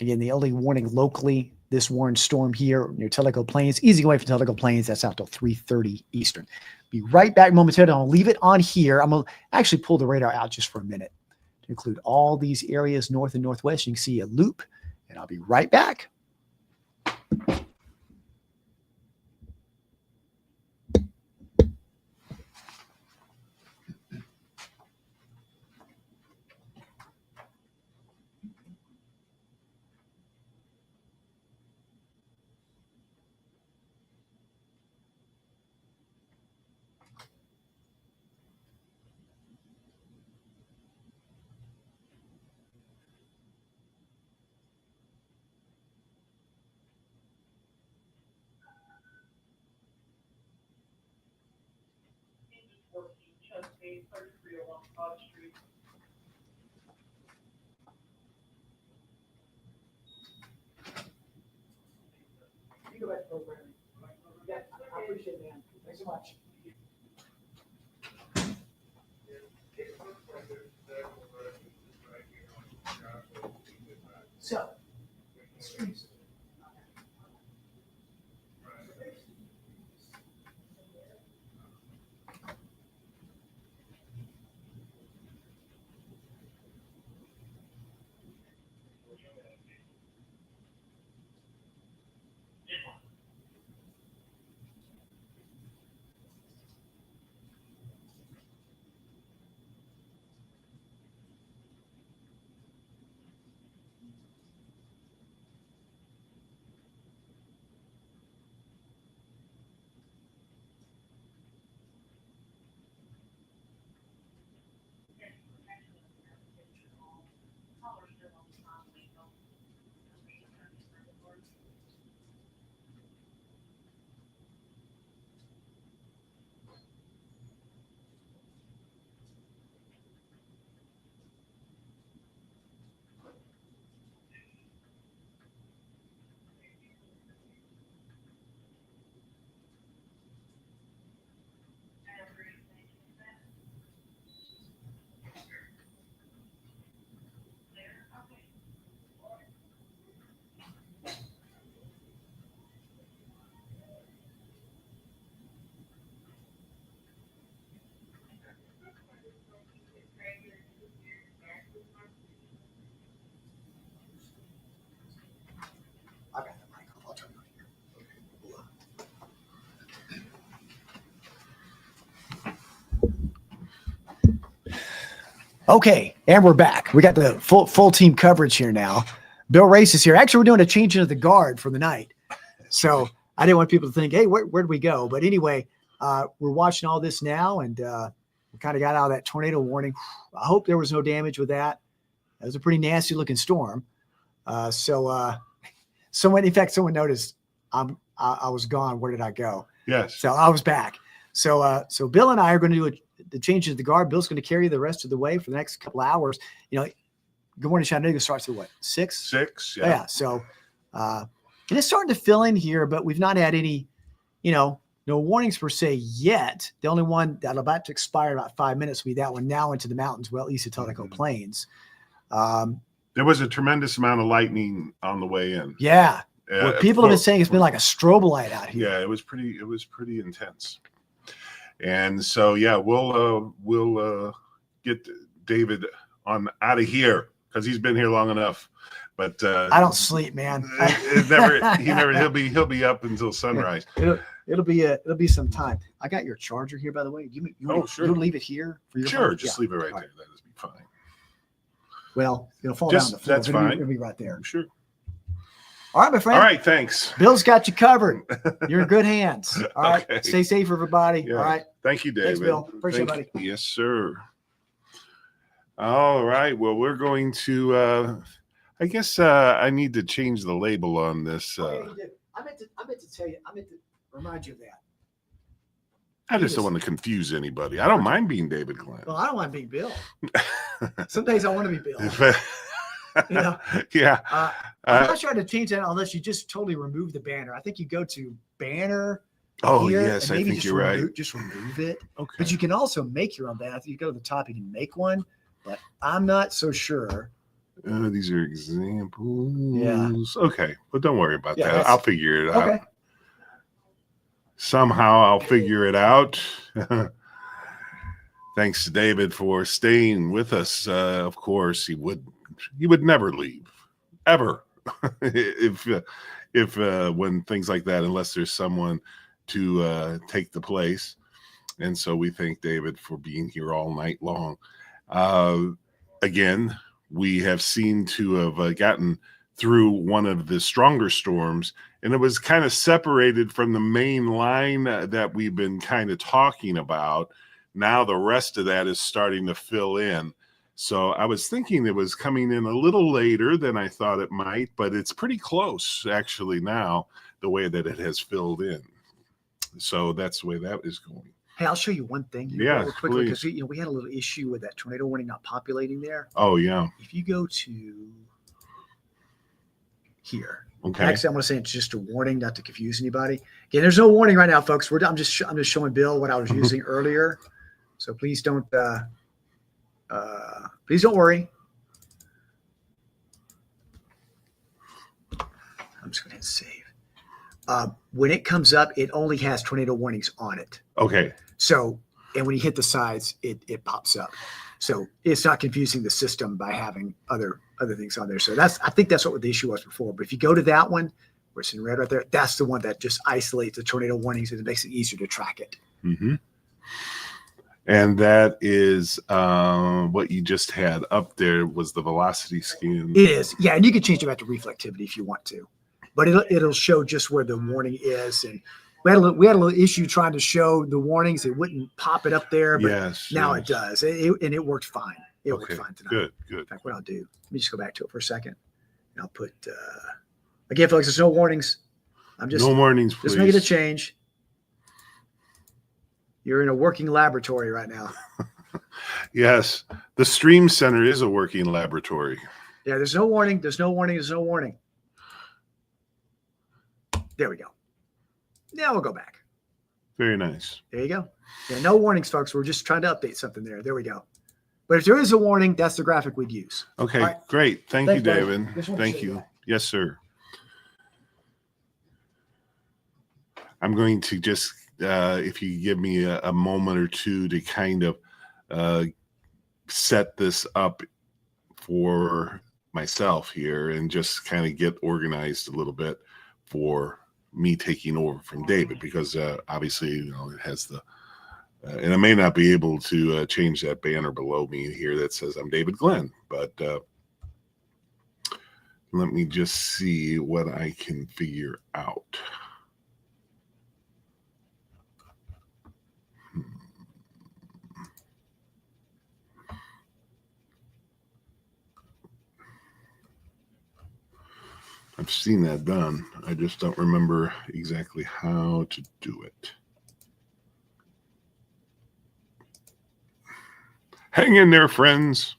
Speaker 1: Again, the only warning locally, this warned storm here near Tellico Plains, easy away from Tellico Plains. That's out till 3:30 Eastern. Be right back momentarily. I'll leave it on here. I'm going to actually pull the radar out just for a minute to include all these areas north and northwest. You can see a loop, and I'll be right back. Yeah, I appreciate it, man. Thanks so much. So, I got the mic off. I'll turn it on here. Okay, and we're back. We got the full team coverage here now. Bill Race is here. Actually, we're doing a change into the guard for the night. So I didn't want people to think, hey, where'd we go? But anyway, we're watching all this now, and we kind of got out of that tornado warning. I hope there was no damage with that. It was a pretty nasty looking storm. Someone noticed I was gone. Where did I go?
Speaker 2: Yes.
Speaker 1: So I was back. So Bill and I are going to do the change to the guard. Bill's going to carry the rest of the way for the next couple of hours. Good Morning Chattanooga starts at what, 6?
Speaker 2: 6,
Speaker 1: yeah. Yeah. So, and it's starting to fill in here, but we've not had any, no warnings per se yet. The only one that's about to expire in about 5 minutes will be that one now into the mountains, well, east of Tellico Plains.
Speaker 2: There was a tremendous amount of lightning on the way in.
Speaker 1: Yeah. People have been saying it's been like a strobe light out here.
Speaker 2: Yeah, it was pretty intense. And so, yeah, we'll get David on out of here because he's been here long enough. But
Speaker 1: I don't sleep, man.
Speaker 2: He'll be up until sunrise.
Speaker 1: It'll be some time. I got your charger here, by the way.
Speaker 2: Sure.
Speaker 1: You'll leave it here for your
Speaker 2: phone? Just leave it right there. That'll be fine.
Speaker 1: Well, it'll fall down on the floor.
Speaker 2: That's fine.
Speaker 1: It'll be right there.
Speaker 2: Sure.
Speaker 1: All right, my friend.
Speaker 2: All right, thanks.
Speaker 1: Bill's got you covered. You're in good hands. All right.
Speaker 2: Okay.
Speaker 1: Stay safe, everybody.
Speaker 2: Yeah.
Speaker 1: All right.
Speaker 2: Thank you, David.
Speaker 1: Thanks, Bill. Appreciate it, buddy.
Speaker 2: Yes, sir. All right. Well, we're going to I guess I need to change the label on this.
Speaker 1: I meant to tell you. I meant to remind you of that.
Speaker 2: I just don't want to confuse anybody. I don't mind being David Glenn.
Speaker 1: Well, I don't want to be Bill. Some days I want to be Bill.
Speaker 2: Yeah.
Speaker 1: I'm not trying to change that unless you just totally remove the banner. I think you go to banner.
Speaker 2: Oh,
Speaker 1: here,
Speaker 2: yes. I think you're right.
Speaker 1: Just remove it.
Speaker 2: Okay.
Speaker 1: But you can also make your own banner. You go to the top, you can make one. But I'm not so sure.
Speaker 2: These are examples.
Speaker 1: Yeah.
Speaker 2: Okay. But don't worry about that. I'll figure it out.
Speaker 1: Okay.
Speaker 2: Somehow I'll figure it out. Thanks to David for staying with us. Of course, he would never leave, ever. if when things like that, unless there's someone to take the place. And so we thank David for being here all night long. Again, we have seen to have gotten through one of the stronger storms, and it was kind of separated from the main line that we've been kind of talking about. Now the rest of that is starting to fill in. So I was thinking it was coming in a little later than I thought it might, but it's pretty close actually now, the way that it has filled in. So that's the way that is going.
Speaker 1: Hey, I'll show you one thing
Speaker 2: real
Speaker 1: quickly because we had a little issue with that tornado warning not populating there.
Speaker 2: Oh, yeah.
Speaker 1: If you go to here.
Speaker 2: Okay.
Speaker 1: Actually, I'm going to say it's just a warning, not to confuse anybody. Again, there's no warning right now, folks. I'm just showing Bill what I was using earlier. So please don't worry. I'm just going to hit save. When it comes up, it only has tornado warnings on it.
Speaker 2: Okay.
Speaker 1: So, and when you hit the sides, it pops up. So it's not confusing the system by having other things on there. So I think that's what the issue was before. But if you go to that one, where it's in red right there, that's the one that just isolates the tornado warnings and it makes it easier to track it.
Speaker 2: Mm-hmm. And that is what you just had up there was the velocity scan.
Speaker 1: It is. Yeah. And you can change it back to reflectivity if you want to. But it'll show just where the warning is. And we had a little issue trying to show the warnings. It wouldn't pop it up there, but now it does. And it worked fine. It worked fine tonight.
Speaker 2: Good.
Speaker 1: In fact, what I'll do, let me just go back to it for a second. And I'll put, again, folks, there's no warnings.
Speaker 2: No warnings, please.
Speaker 1: Just making a change. You're in a working laboratory right now.
Speaker 2: Yes. The Stream Center is a working laboratory.
Speaker 1: Yeah, there's no warning. There's no warning. There's no warning. There we go. Now we'll go back.
Speaker 2: Very nice.
Speaker 1: There you go. Yeah, no warnings, folks. We're just trying to update something there. There we go. But if there is a warning, that's the graphic we'd use.
Speaker 2: Okay,
Speaker 1: right.
Speaker 2: Great. Thanks you, David.
Speaker 1: Thank
Speaker 2: you. Yes, sir. I'm going to just, if you give me a moment or two to kind of set this up for myself here and just kind of get organized a little bit for me taking over from David, because obviously, it has the, and I may not be able to change that banner below me here that says I'm David Glenn, but let me just see what I can figure out. I've seen that done. I just don't remember exactly how to do it. Hang in there, friends.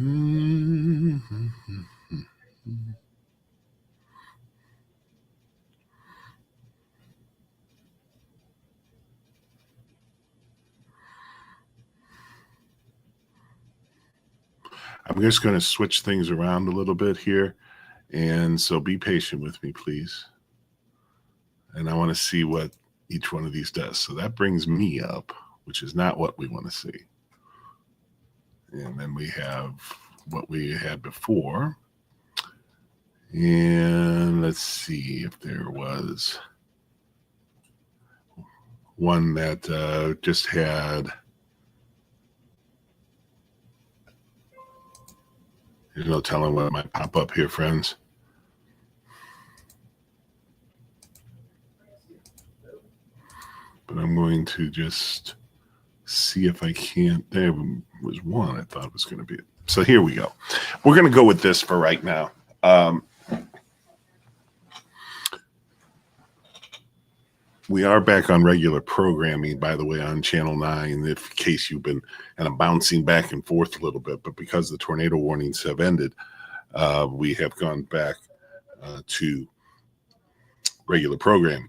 Speaker 2: I'm just going to switch things around a little bit here. And so be patient with me, please. And I want to see what each one of these does. So that brings me up, which is not what we want to see. And then we have what we had before. And let's see if there was one that just had. There's no telling what might pop up here, friends. But I'm going to just see if I can't. There was one I thought was going to be it. So here we go. We're going to go with this for right now. We are back on regular programming, by the way, on Channel 9, in case you've been kind of bouncing back and forth a little bit. But because the tornado warnings have ended, we have gone back to regular programming.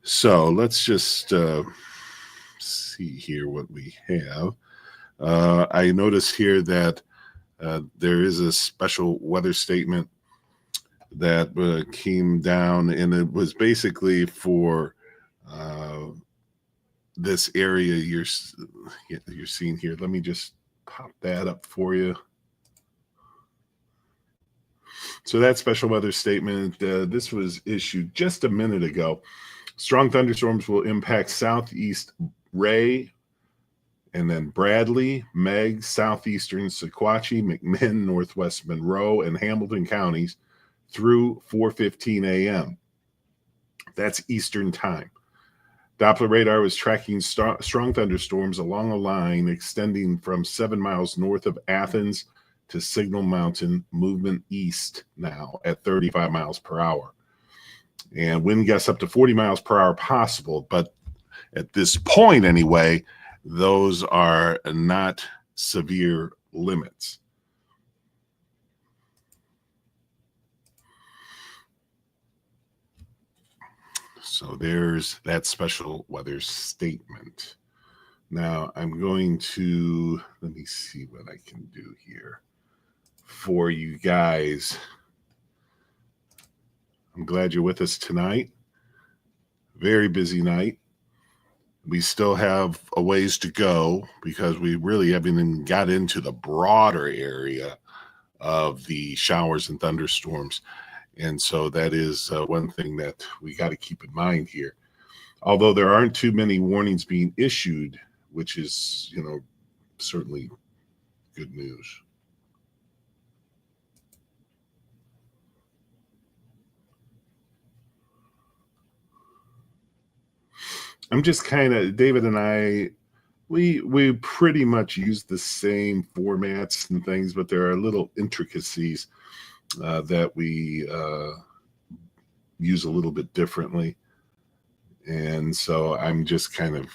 Speaker 2: So let's just see here what we have. I notice here that there is a special weather statement that came down, and it was basically for this area you're seeing here. Let me just pop that up for you. So that special weather statement, this was issued just a minute ago. Strong thunderstorms will impact southeast Ray, and then Bradley, Meg, southeastern Sequatchie, McMinn, northwest Monroe, and Hamilton counties through 4:15 a.m. That's Eastern time. Doppler radar was tracking strong thunderstorms along a line extending from 7 miles north of Athens to Signal Mountain, movement east now at 35 miles per hour. And wind gusts up to 40 miles per hour possible, but at this point anyway, those are not severe limits. So there's that special weather statement. Now I'm going to, let me see what I can do here for you guys. I'm glad you're with us tonight. Very busy night. We still have a ways to go because we really haven't even got into the broader area of the showers and thunderstorms. And so that is one thing that we got to keep in mind here. Although there aren't too many warnings being issued, which is, certainly good news. I'm just kind of, David and I, we pretty much use the same formats and things, but there are little intricacies that we use a little bit differently. And so I'm just kind of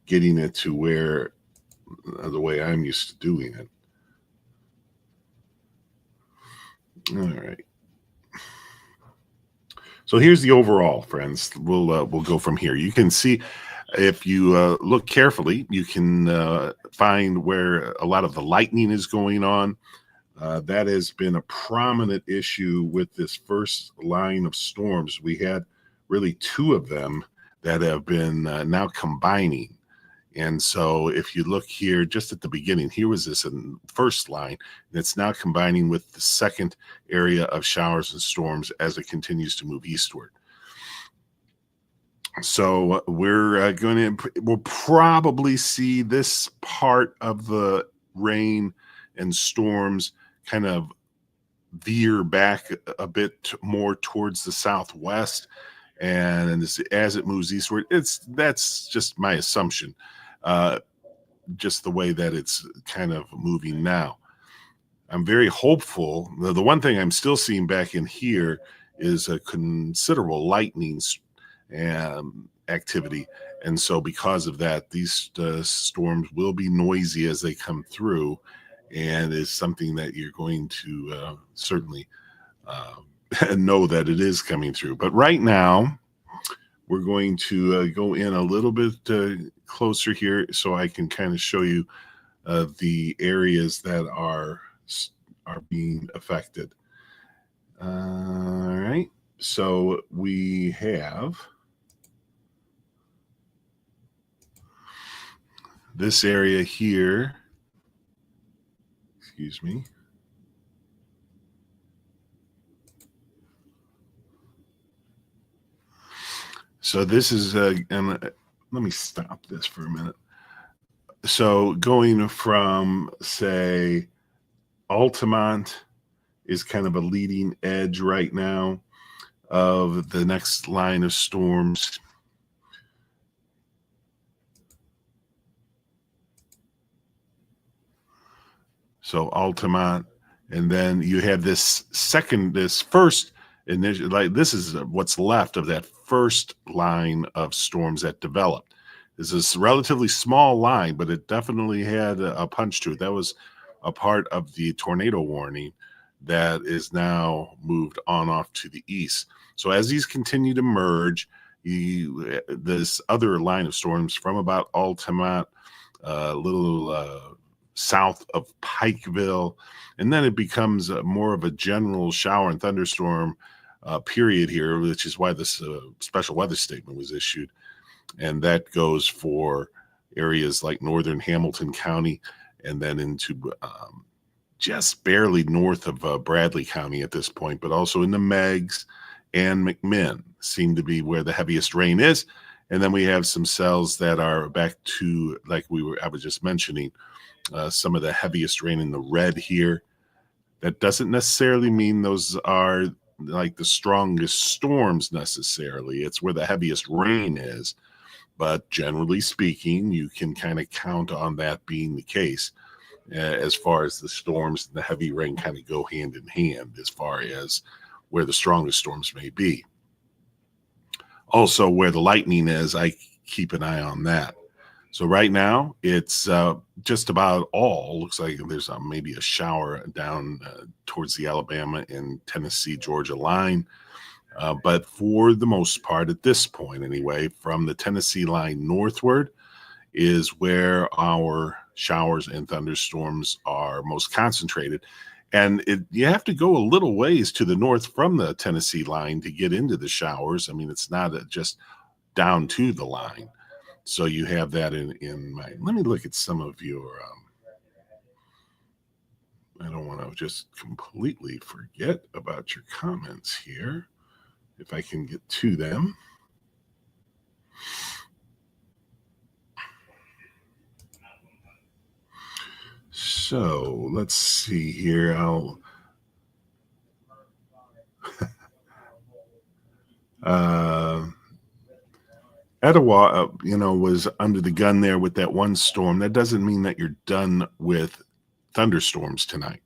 Speaker 2: getting it to where the way I'm used to doing it. All right. So here's the overall, friends. We'll go from here. You can see, if you look carefully, you can find where a lot of the lightning is going on. That has been a prominent issue with this first line of storms. We had really two of them that have been now combining. And so if you look here, just at the beginning, here was this first line, and it's now combining with the second area of showers and storms as it continues to move eastward. So we'll probably see this part of the rain and storms kind of veer back a bit more towards the southwest. And as it moves eastward, that's just my assumption. Just the way that it's kind of moving now. I'm very hopeful. The one thing I'm still seeing back in here is a considerable lightning activity. And so because of that, these storms will be noisy as they come through. and is something that you're going to certainly know that it is coming through. But right now, we're going to go in a little bit closer here so I can kind of show you the areas that are being affected. All right. So we have this area here. Excuse me. So this is, and let me stop this for a minute. So going from, say, Altamont is kind of a leading edge right now of the next line of storms. So Altamont, and then you have this first initial, like this is what's left of that first line of storms that developed. This is a relatively small line, but it definitely had a punch to it. That was a part of the tornado warning that is now moved on off to the east. So as these continue to merge, this other line of storms from about Altamont, a little south of Pikeville, and then it becomes more of a general shower and thunderstorm period here, which is why this special weather statement was issued. And that goes for areas like northern Hamilton County and then into just barely north of Bradley County at this point, but also in the Meigs and McMinn seem to be where the heaviest rain is. And then we have some cells that are back to, like I was just mentioning, some of the heaviest rain in the red here. That doesn't necessarily mean those are like the strongest storms necessarily. It's where the heaviest rain is. But generally speaking, you can kind of count on that being the case as far as the storms and the heavy rain kind of go hand in hand as far as where the strongest storms may be. Also, where the lightning is, I keep an eye on that. So right now, it's just about all. Looks like there's maybe a shower down towards the Alabama and Tennessee, Georgia line. But for the most part, at this point anyway, from the Tennessee line northward is where our showers and thunderstorms are most concentrated. And you have to go a little ways to the north from the Tennessee line to get into the showers. I mean, it's not just down to the line. So you have that in mind. Let me look at some of your, I don't want to just completely forget about your comments here, if I can get to them. So let's see here. Etowah, was under the gun there with that one storm. That doesn't mean that you're done with thunderstorms tonight.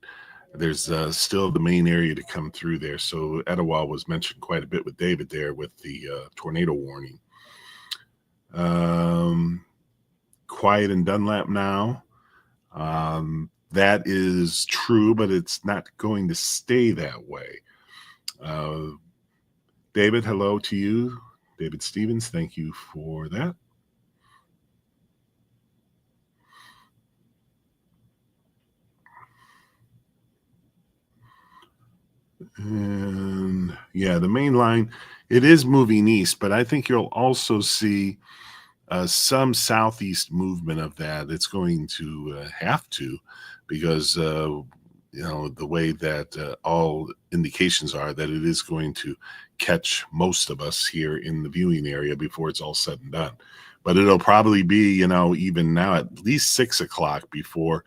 Speaker 2: There's still the main area to come through there. So Etowah was mentioned quite a bit with David there with the tornado warning. Quiet in Dunlap now. That is true, but it's not going to stay that way. David, hello to you. David Stevens, thank you for that. And yeah, the main line, it is moving east, but I think you'll also see some southeast movement of that. It's going to have to, because the way that all indications are that it is going to catch most of us here in the viewing area before it's all said and done. But it'll probably be, even now at least 6 o'clock before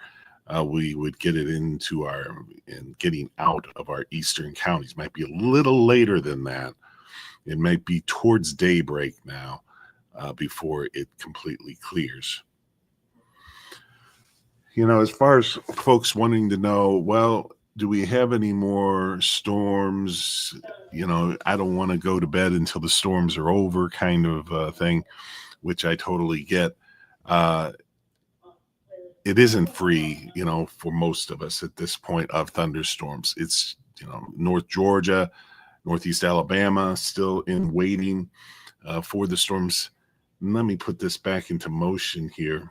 Speaker 2: we would get it into and getting out of our eastern counties. Might be a little later than that. It might be towards daybreak now before it completely clears. As far as folks wanting to know, well, do we have any more storms? I don't want to go to bed until the storms are over kind of thing, which I totally get. it isn't free, for most of us at this point of thunderstorms. It's, North Georgia, Northeast Alabama, still in waiting for the storms. Let me put this back into motion here.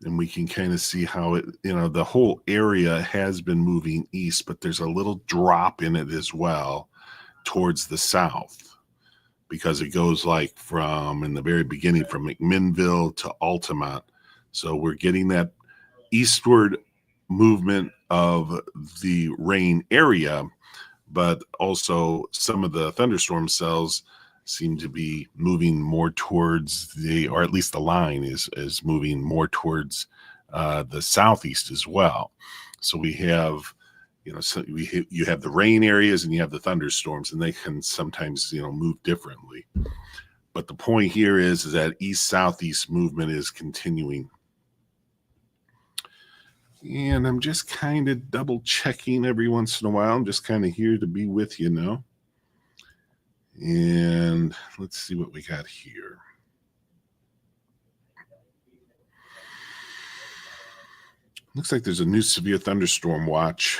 Speaker 2: And we can kind of see how the whole area has been moving east, but there's a little drop in it as well towards the south, because it goes like from in the very beginning from McMinnville to Altamont. So we're getting that eastward movement of the rain area, but also some of the thunderstorm cells seem to be moving more towards or at least the line is moving more towards the southeast as well. So we have, you have the rain areas and you have the thunderstorms, and they can sometimes, move differently. But the point here is that east-southeast movement is continuing. And I'm just kind of double checking every once in a while. I'm just kind of here to be with you now. And let's see what we got here. Looks like there's a new severe thunderstorm watch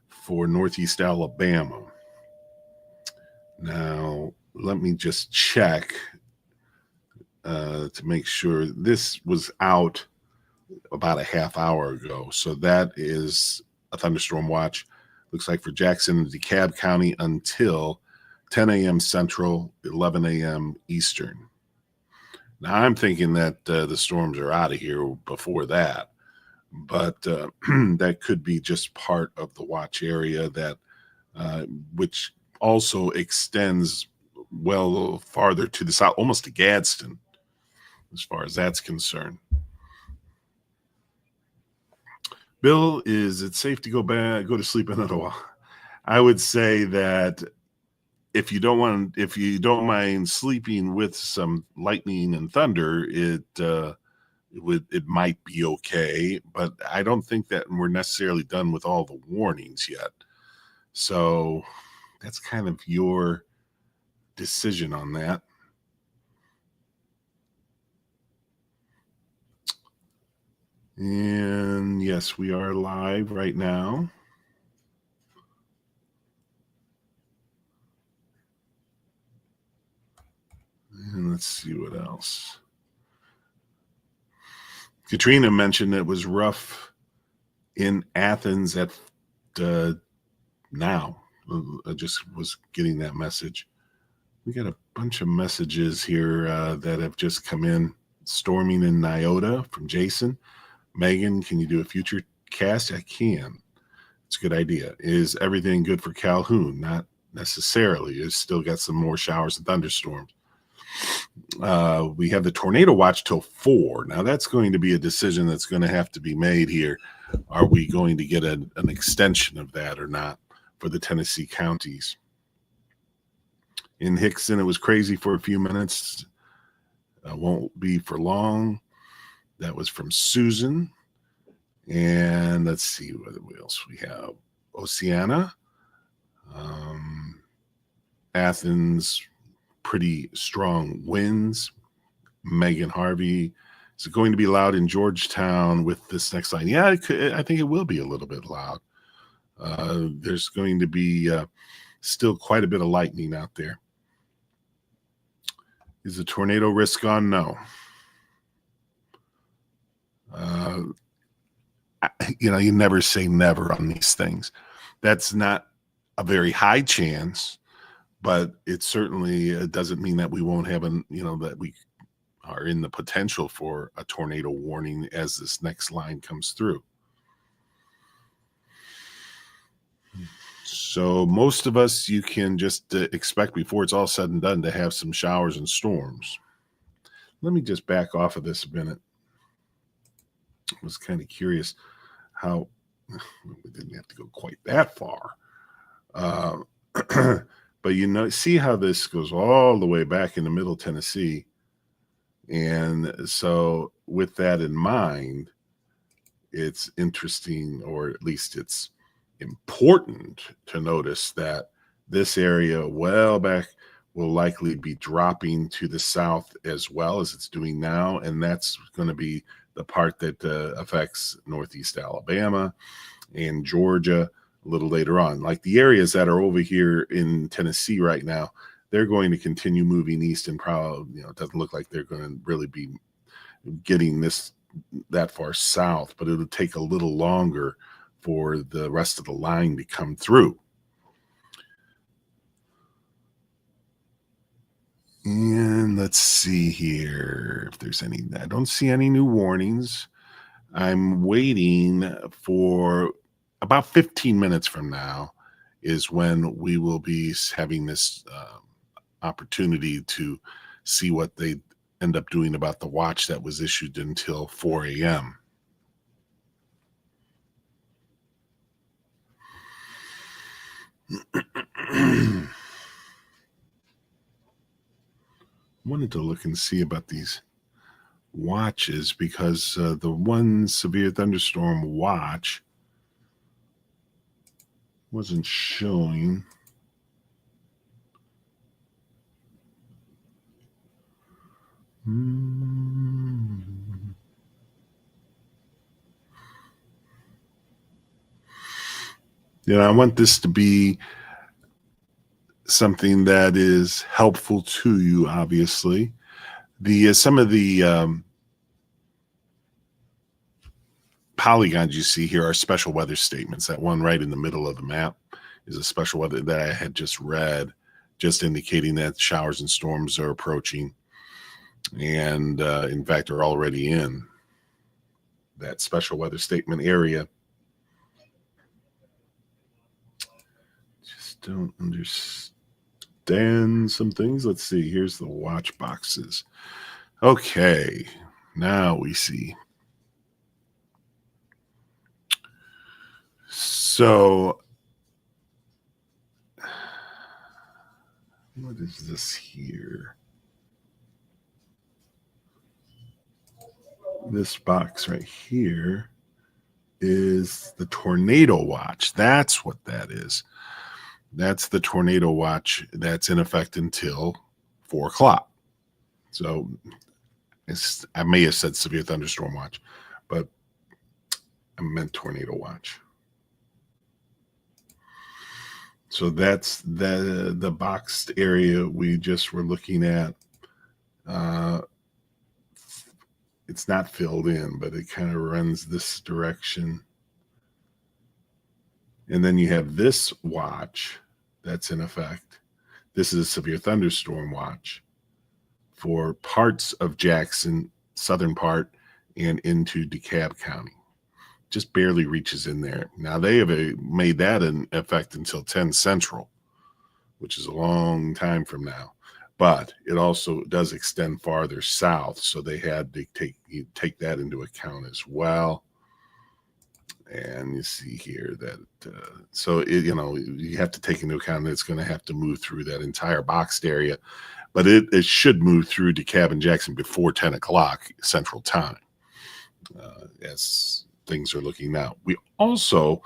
Speaker 2: for Northeast Alabama. Now, let me just check to make sure. This was out about a half hour ago. So that is a thunderstorm watch. Looks like for Jackson and DeKalb County until 10 a.m. Central, 11 a.m. Eastern. Now, I'm thinking that the storms are out of here before that, but that could be just part of the watch area that, which also extends well farther to the south, almost to Gadsden, as far as that's concerned. Bill, is it safe to go to sleep in Ottawa? I would say that if you don't mind sleeping with some lightning and thunder, it might be okay. But I don't think that we're necessarily done with all the warnings yet. So that's kind of your decision on that. And yes, we are live right now. And let's see what else. Katrina mentioned it was rough in Athens at now. I just was getting that message. We got a bunch of messages here that have just come in. Storming in Nyota from Jason. Megan, can you do a future cast? I can. It's a good idea. Is everything good for Calhoun? Not necessarily. It's still got some more showers and thunderstorms. We have the tornado watch till 4. Now that's going to be a decision that's going to have to be made here. Are we going to get an extension of that or not for the Tennessee counties? In Hickson, it was crazy for a few minutes. Won't be for long. That was from Susan. And let's see what else we have. Oceana. Athens, pretty strong winds. Megan Harvey. Is it going to be loud in Georgetown with this next line? Yeah, I think it will be a little bit loud. There's going to be still quite a bit of lightning out there. Is the tornado risk gone? No. You never say never on these things. That's not a very high chance, but it certainly doesn't mean that we won't have that we are in the potential for a tornado warning as this next line comes through. So most of us, you can just expect before it's all said and done to have some showers and storms. Let me just back off of this a minute. I was kind of curious how we didn't have to go quite that far. But see how this goes all the way back into Middle Tennessee. And so with that in mind, it's interesting, or at least it's important to notice that this area well back will likely be dropping to the south as well as it's doing now, and that's going to be the part that affects northeast Alabama and Georgia a little later on. Like the areas that are over here in Tennessee right now, they're going to continue moving east, and probably, it doesn't look like they're going to really be getting that far south, but it'll take a little longer for the rest of the line to come through. And let's see here if there's any. I don't see any new warnings. I'm waiting for about 15 minutes from now is when we will be having this opportunity to see what they end up doing about the watch that was issued until 4 a.m. Wanted to look and see about these watches because the one severe thunderstorm watch wasn't showing. I want this to be something that is helpful to you, obviously. Some of the polygons you see here are special weather statements. That one right in the middle of the map is a special weather that I had just read, just indicating that showers and storms are approaching, and in fact are already in that special weather statement area. Just don't understand some things. Let's see. Here's the watch boxes. Okay, now we see. So, what is this here? This box right here is the tornado watch. That's what that is. That's the tornado watch that's in effect until 4 o'clock. So I may have said severe thunderstorm watch, but I meant tornado watch. So that's the boxed area we just were looking at. It's not filled in, but it kind of runs this direction. And then you have this watch that's in effect. This is a severe thunderstorm watch for parts of Jackson, southern part, and into DeKalb County. Just barely reaches in there. Now, they have made that in effect until 10 Central, which is a long time from now. But it also does extend farther south, so they had to take that into account as well. And you see here that you have to take into account that it's going to have to move through that entire boxed area, but it should move through DeKalb and Jackson before 10 o'clock Central Time, as things are looking now. We also,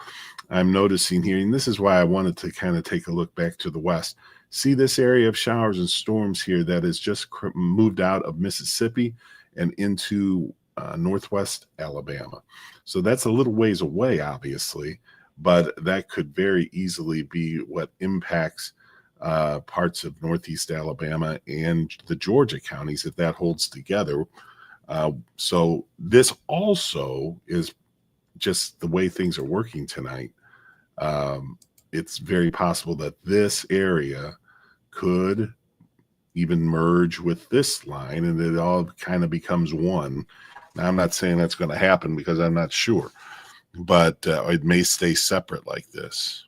Speaker 2: I'm noticing here, and this is why I wanted to kind of take a look back to the west. See this area of showers and storms here that is just moved out of Mississippi and into northwest Alabama. So that's a little ways away, obviously, but that could very easily be what impacts parts of northeast Alabama and the Georgia counties if that holds together. So this also is just the way things are working tonight. It's very possible that this area could even merge with this line and it all kind of becomes one. Now, I'm not saying that's going to happen because I'm not sure, but it may stay separate like this.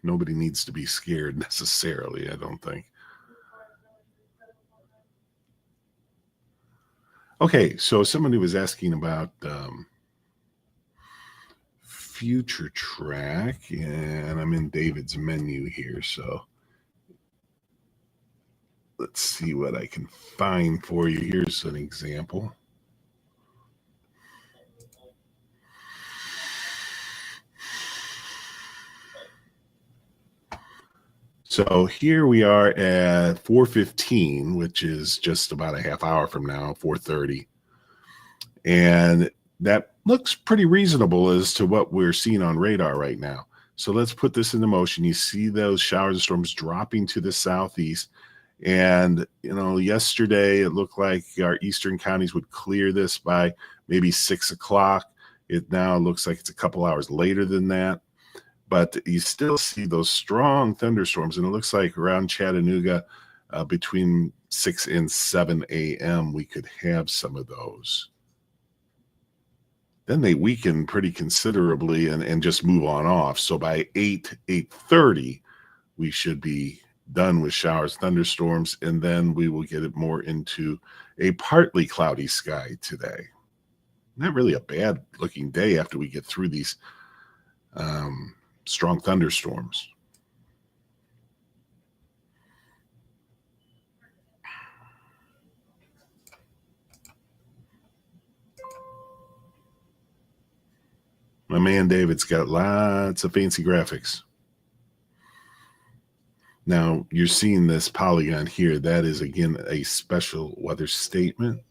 Speaker 2: Nobody needs to be scared necessarily, I don't think. Okay, so somebody was asking about Future Track, and I'm in David's menu here, so let's see what I can find for you. Here's an example. So here we are at 4:15, which is just about a half hour from now, 4:30. And that looks pretty reasonable as to what we're seeing on radar right now. So let's put this into motion. You see those showers and storms dropping to the southeast. And, yesterday it looked like our eastern counties would clear this by maybe 6 o'clock. It now looks like it's a couple hours later than that. But you still see those strong thunderstorms. And it looks like around Chattanooga, between 6 and 7 a.m., we could have some of those. Then they weaken pretty considerably and just move on off. So by 8:30, we should be done with showers, thunderstorms, and then we will get it more into a partly cloudy sky today. Not really a bad looking day after we get through these strong thunderstorms. My man David's got lots of fancy graphics. Now, you're seeing this polygon here. That is, again, a special weather statement.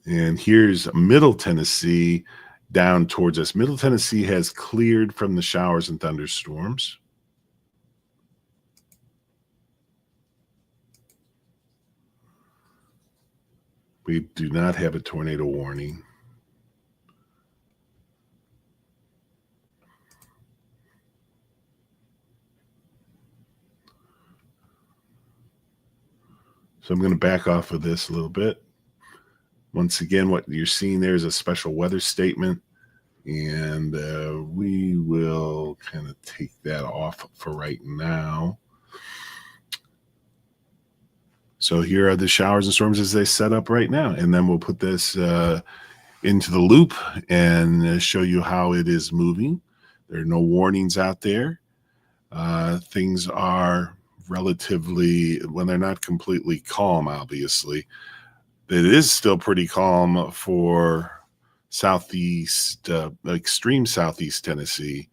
Speaker 2: And here's Middle Tennessee down towards us. Middle Tennessee has cleared from the showers and thunderstorms. We do not have a tornado warning. So I'm going to back off of this a little bit. Once again, what you're seeing there is a special weather statement, and we will kind of take that off for right now. So here are the showers and storms as they set up right now, and then we'll put this into the loop and show you how it is moving. There are no warnings out there. Things are relatively, when they're not completely calm, obviously. It is still pretty calm for southeast, extreme southeast Tennessee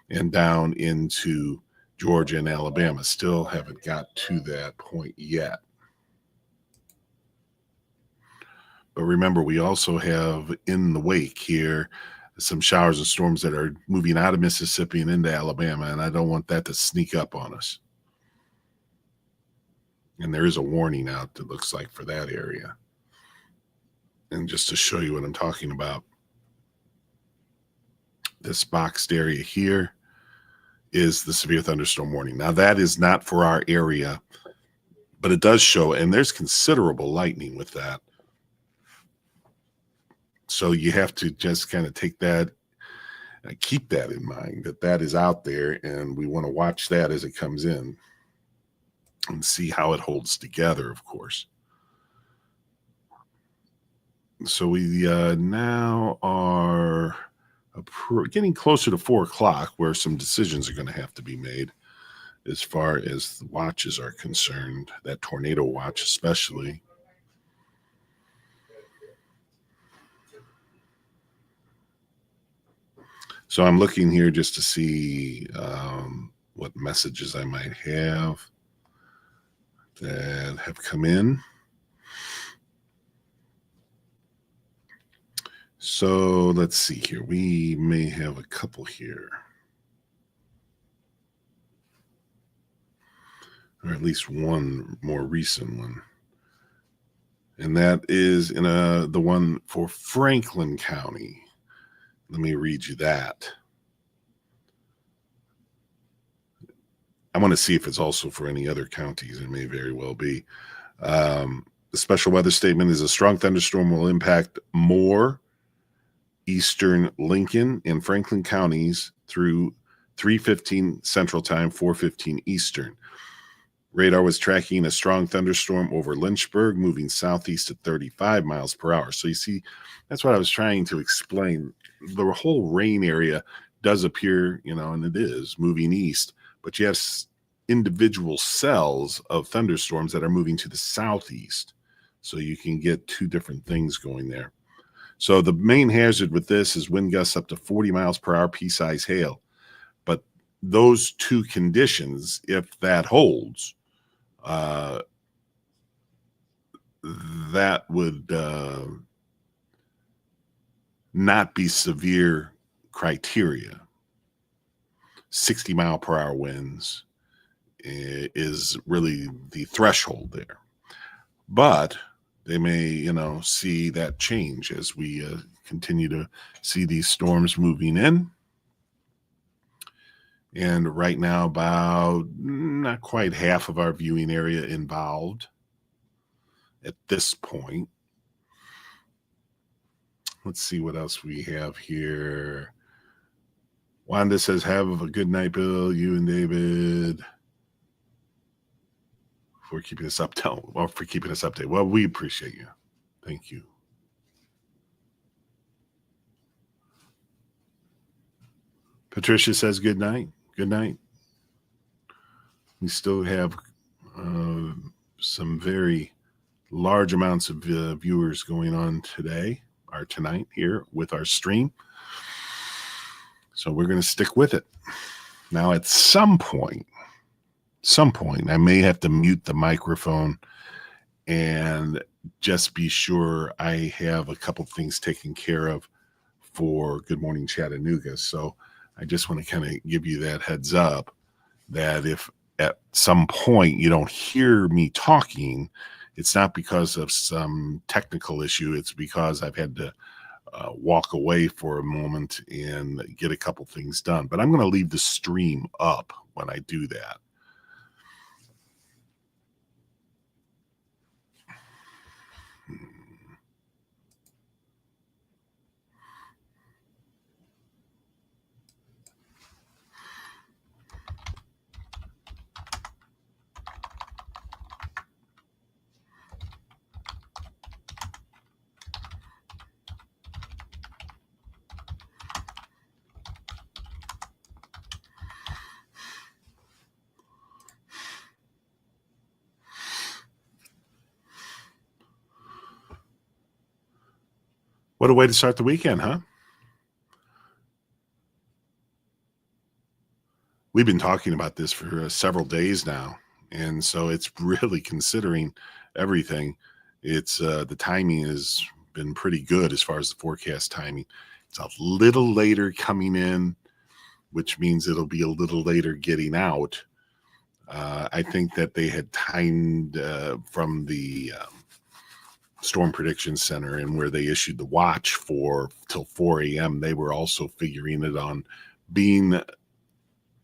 Speaker 2: and down into Georgia and Alabama. Still haven't got to that point yet. But remember, we also have in the wake here some showers and storms that are moving out of Mississippi and into Alabama, and I don't want that to sneak up on us. And there is a warning out, it looks like, for that area. And just to show you what I'm talking about, this boxed area here is the severe thunderstorm warning. Now, that is not for our area, but it does show, and there's considerable lightning with that. So you have to just kind of take that, keep that in mind, that that is out there, and we want to watch that as it comes in and see how it holds together, of course. So we now are getting closer to 4 o'clock, where some decisions are going to have to be made as far as the watches are concerned, that tornado watch especially. So I'm looking here just to see what messages I might have that have come in. So let's see here. We may have a couple here, or at least one more recent one. And that is in the one for Franklin County. Let me read you that. I want to see if it's also for any other counties. It may very well be. The special weather statement is a strong thunderstorm will impact Moore, eastern Lincoln, and Franklin counties through 3:15 Central Time, 4:15 Eastern. Radar was tracking a strong thunderstorm over Lynchburg, moving southeast at 35 miles per hour. So you see, that's what I was trying to explain. The whole rain area does appear, and it is moving east, but you have individual cells of thunderstorms that are moving to the southeast. So you can get two different things going there. So the main hazard with this is wind gusts up to 40 miles per hour, pea-size hail. But those two conditions, if that holds, that would not be severe criteria. 60 mile per hour winds is really the threshold there. But they may, see that change as we continue to see these storms moving in. And right now, about not quite half of our viewing area involved at this point. Let's see what else we have here. Wanda says, have a good night, Bill, you and David, for keeping us updated. Well, we appreciate you. Thank you. Patricia says, good night. Good night. We still have some very large amounts of viewers going on tonight here with our stream. So we're going to stick with it. Now, at some point, I may have to mute the microphone and just be sure I have a couple things taken care of for Good Morning Chattanooga. So I just want to kind of give you that heads up that if at some point you don't hear me talking, it's not because of some technical issue. It's because I've had to walk away for a moment and get a couple things done. But I'm going to leave the stream up when I do that. What a way to start the weekend, huh? We've been talking about this for several days now, and so it's really considering everything. It's the timing has been pretty good as far as the forecast timing. It's a little later coming in, which means it'll be a little later getting out. I think that they had timed from the Storm Prediction Center and where they issued the watch till 4 a.m. They were also figuring it on being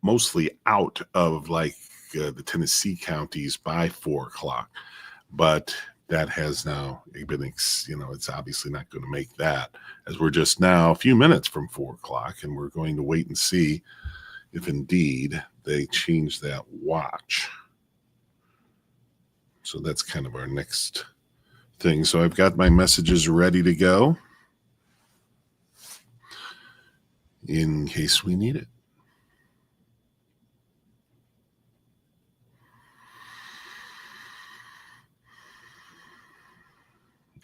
Speaker 2: mostly out of the Tennessee counties by 4 o'clock. But that has now been, it's obviously not going to make that, as we're just now a few minutes from 4 o'clock, and we're going to wait and see if indeed they change that watch. So that's kind of our next thing. So I've got my messages ready to go in case we need it.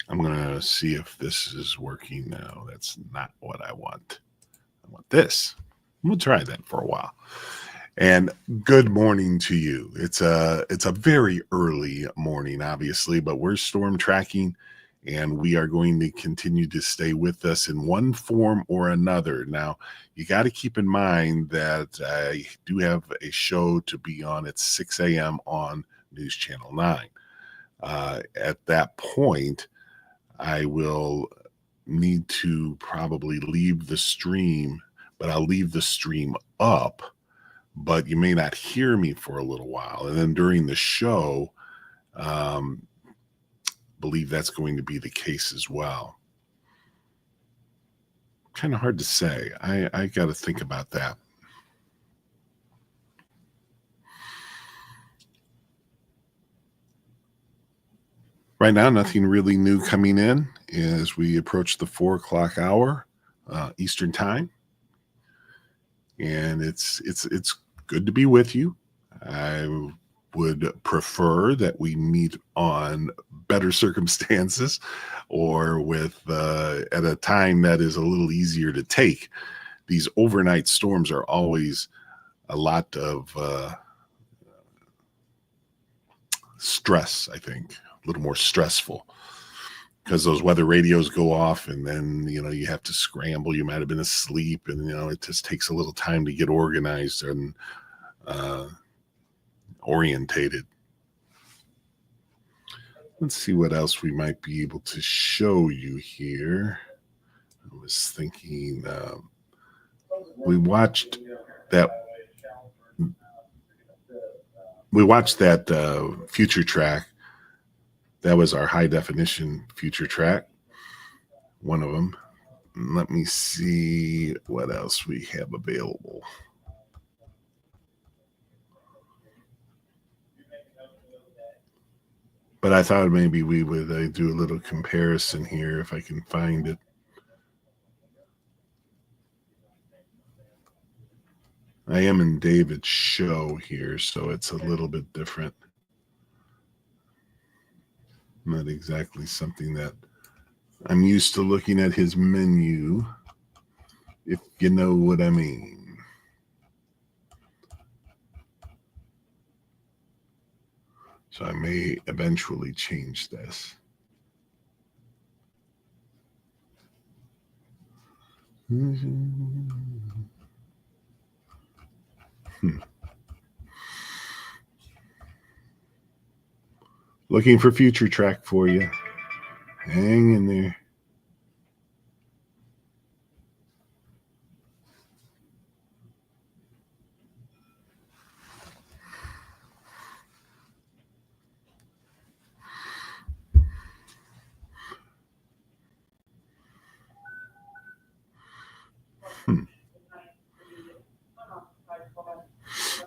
Speaker 2: I'm going to see if this is working now. That's not what I want. I want this. We'll try that for a while. And good morning to you. It's a very early morning, obviously, but we're storm tracking, and we are going to continue to stay with us in one form or another. Now, you got to keep in mind that I do have a show to be on at 6 a.m. on News Channel 9. At that point, I will need to probably leave the stream, but I'll leave the stream up. But you may not hear me for a little while. And then during the show, believe that's going to be the case as well. Kind of hard to say. I got to think about that. Right now, nothing really new coming in as we approach the 4 o'clock hour Eastern time. And it's good to be with you. I would prefer that we meet on better circumstances or with at a time that is a little easier to take. These overnight storms are always a lot of stress, I think, a little more stressful, because those weather radios go off and then, you have to scramble. You might have been asleep, and, it just takes a little time to get organized and orientated. Let's see what else we might be able to show you here. I was thinking we watched that future track. That was our high definition future track, one of them. Let me see what else we have available. But I thought maybe we would do a little comparison here if I can find it. I am in David's show here, so it's a little bit different. Not exactly something that I'm used to looking at his menu, if you know what I mean. So I may eventually change this. Looking for future track for you. Hang in there.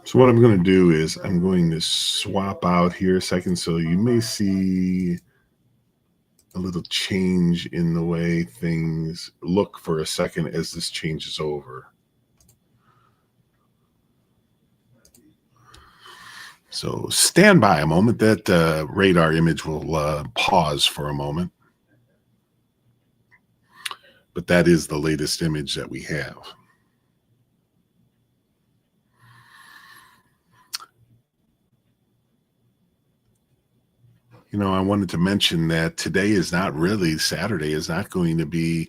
Speaker 2: So what I'm going to do is I'm going to swap out here a second, so you may see a little change in the way things look for a second as this changes over. So stand by a moment. That radar image will pause for a moment. But that is the latest image that we have. I wanted to mention that today is not really, Saturday is not going to be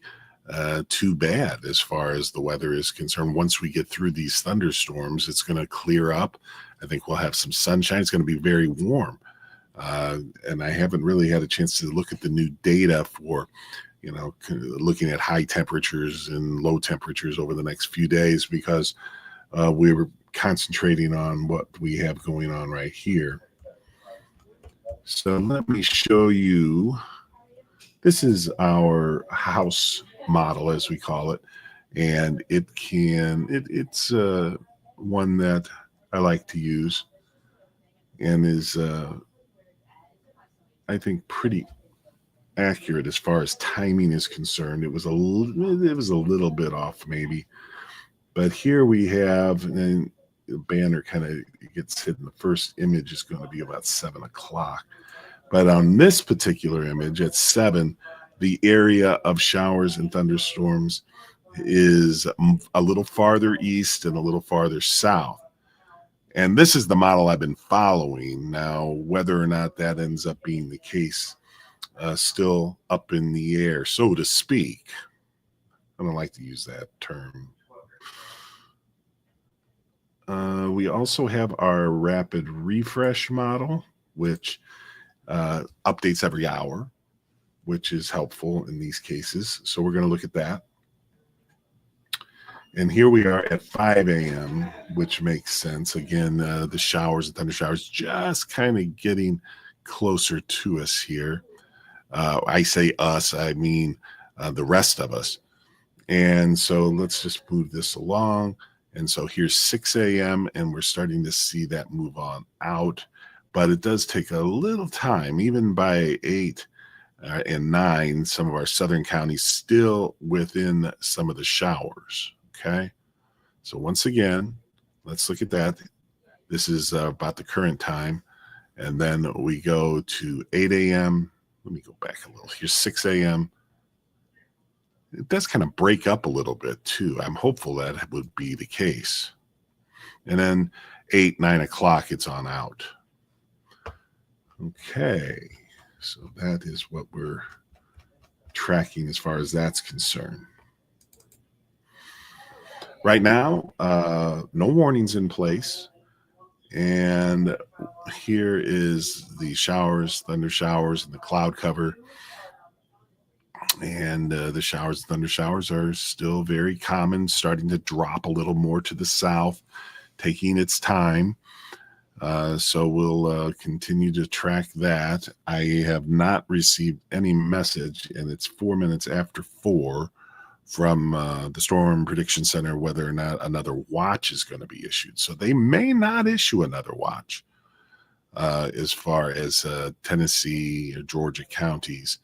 Speaker 2: too bad as far as the weather is concerned. Once we get through these thunderstorms, it's going to clear up. I think we'll have some sunshine. It's going to be very warm. And I haven't really had a chance to look at the new data for, looking at high temperatures and low temperatures over the next few days, because we were concentrating on what we have going on right here. So let me show you. This is our house model, as we call it, and it's one that I like to use, and is I think pretty accurate as far as timing is concerned. It was a little bit off maybe, but here we have, and the banner kind of gets hidden. The first image is going to be about 7 o'clock. But on this particular image at 7, the area of showers and thunderstorms is a little farther east and a little farther south. And this is the model I've been following. Now, whether or not that ends up being the case, still up in the air, so to speak. I don't like to use that term. We also have our rapid refresh model, which updates every hour, which is helpful in these cases. So we're going to look at that. And here we are at 5 a.m., which makes sense. Again, the showers and thunder showers just kind of getting closer to us here. I say us, I mean the rest of us. And so let's just move this along. And so here's 6 a.m., and we're starting to see that move on out. But it does take a little time, even by 8 and 9, some of our southern counties still within some of the showers. Okay. So once again, let's look at that. This is about the current time. And then we go to 8 a.m. Let me go back a little. Here's 6 a.m. It does kind of break up a little bit too. I'm hopeful that would be the case. And then 8, 9 o'clock, it's on out. Okay, so that is what we're tracking as far as that's concerned. Right now, no warnings in place. And here is the showers, thunder showers, and the cloud cover. And the showers, thunder showers are still very common, starting to drop a little more to the south, taking its time. So we'll continue to track that. I have not received any message, and it's 4 minutes after 4 from the Storm Prediction Center whether or not another watch is going to be issued. So they may not issue another watch as far as Tennessee or Georgia counties.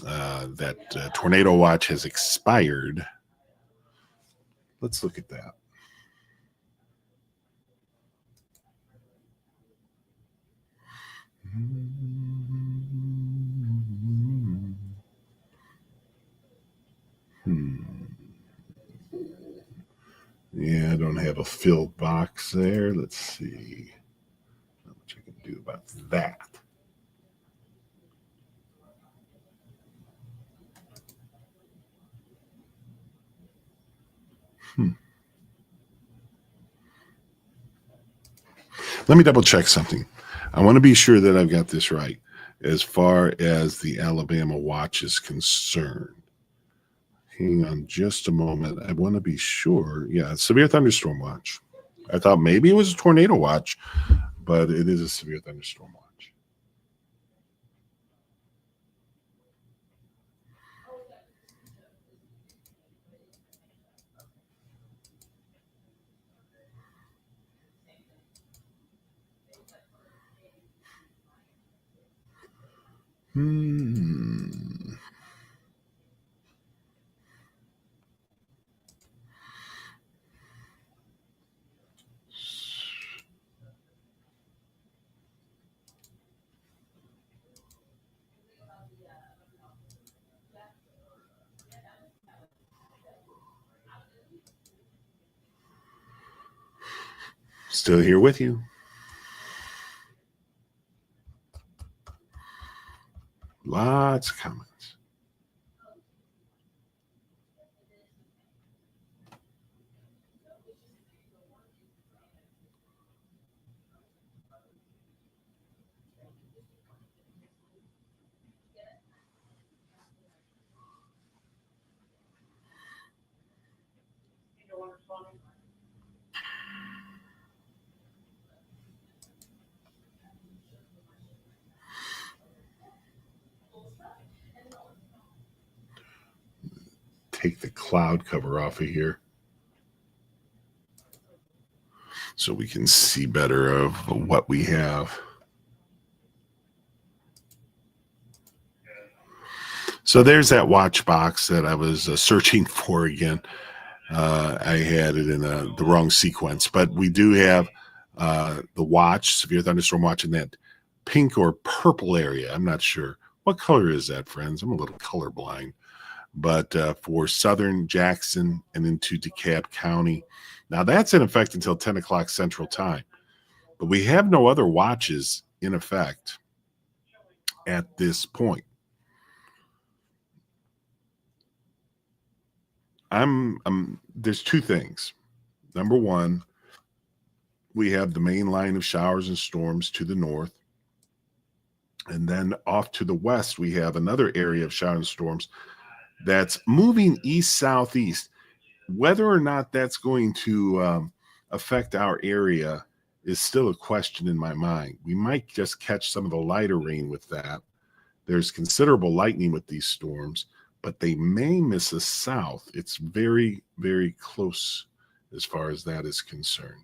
Speaker 2: That tornado watch has expired. Let's look at that. Yeah, I don't have a filled box there. Let's see how much I can do about that. Let me double check something. I want to be sure that I've got this right as far as the Alabama watch is concerned. Hang on just a moment. I want to be sure. Yeah, severe thunderstorm watch. I thought maybe it was a tornado watch, but it is a severe thunderstorm watch. Still here with you. Lots of comments. Take the cloud cover off of here so we can see better of what we have. So there's that watch box that I was searching for again. I had it in the wrong sequence, but we do have the watch, severe thunderstorm watch, in that pink or purple area. I'm not sure. What color is that, friends? I'm a little colorblind. But for southern Jackson and into DeKalb County. Now, that's in effect until 10 o'clock Central Time. But we have no other watches in effect at this point. There's two things. Number one, we have the main line of showers and storms to the north. And then off to the west, we have another area of showers and storms that's moving east-southeast. Whether or not that's going to affect our area is still a question in my mind. We might just catch some of the lighter rain with that. There's considerable lightning with these storms, but they may miss us south. It's very, very close as far as that is concerned.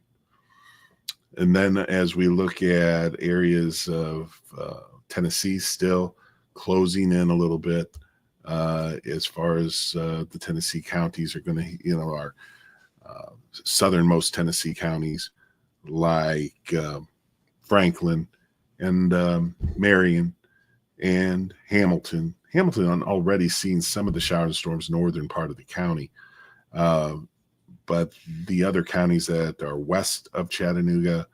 Speaker 2: And then as we look at areas of Tennessee still closing in a little bit, as far as the Tennessee counties are going to, our southernmost Tennessee counties like Franklin and Marion and Hamilton. Hamilton already seen some of the showers and storms northern part of the county. But the other counties that are west of Chattanooga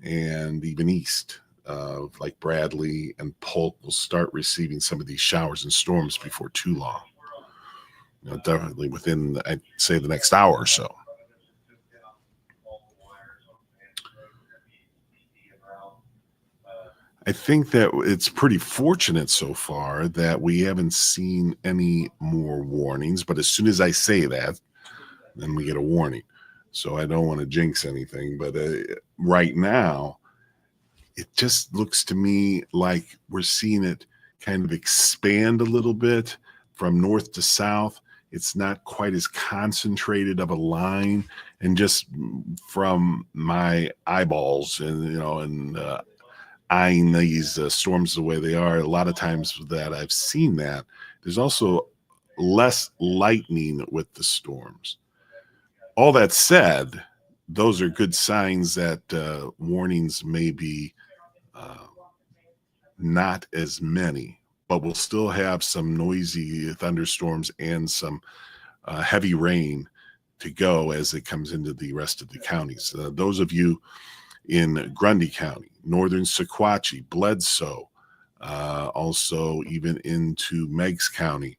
Speaker 2: and even east of like Bradley and Polk will start receiving some of these showers and storms before too long. Definitely within, I'd say, the next hour or so. I think that it's pretty fortunate so far that we haven't seen any more warnings. But as soon as I say that, then we get a warning. So I don't want to jinx anything. But right now, it just looks to me like we're seeing it kind of expand a little bit from north to south. It's not quite as concentrated of a line. And just from my eyeballs and eyeing these storms the way they are, a lot of times that I've seen that, there's also less lightning with the storms. All that said, those are good signs that warnings may be not as many, but we'll still have some noisy thunderstorms and some heavy rain to go as it comes into the rest of the counties. Those of you in Grundy County, northern Sequatchie, Bledsoe, also even into Meigs County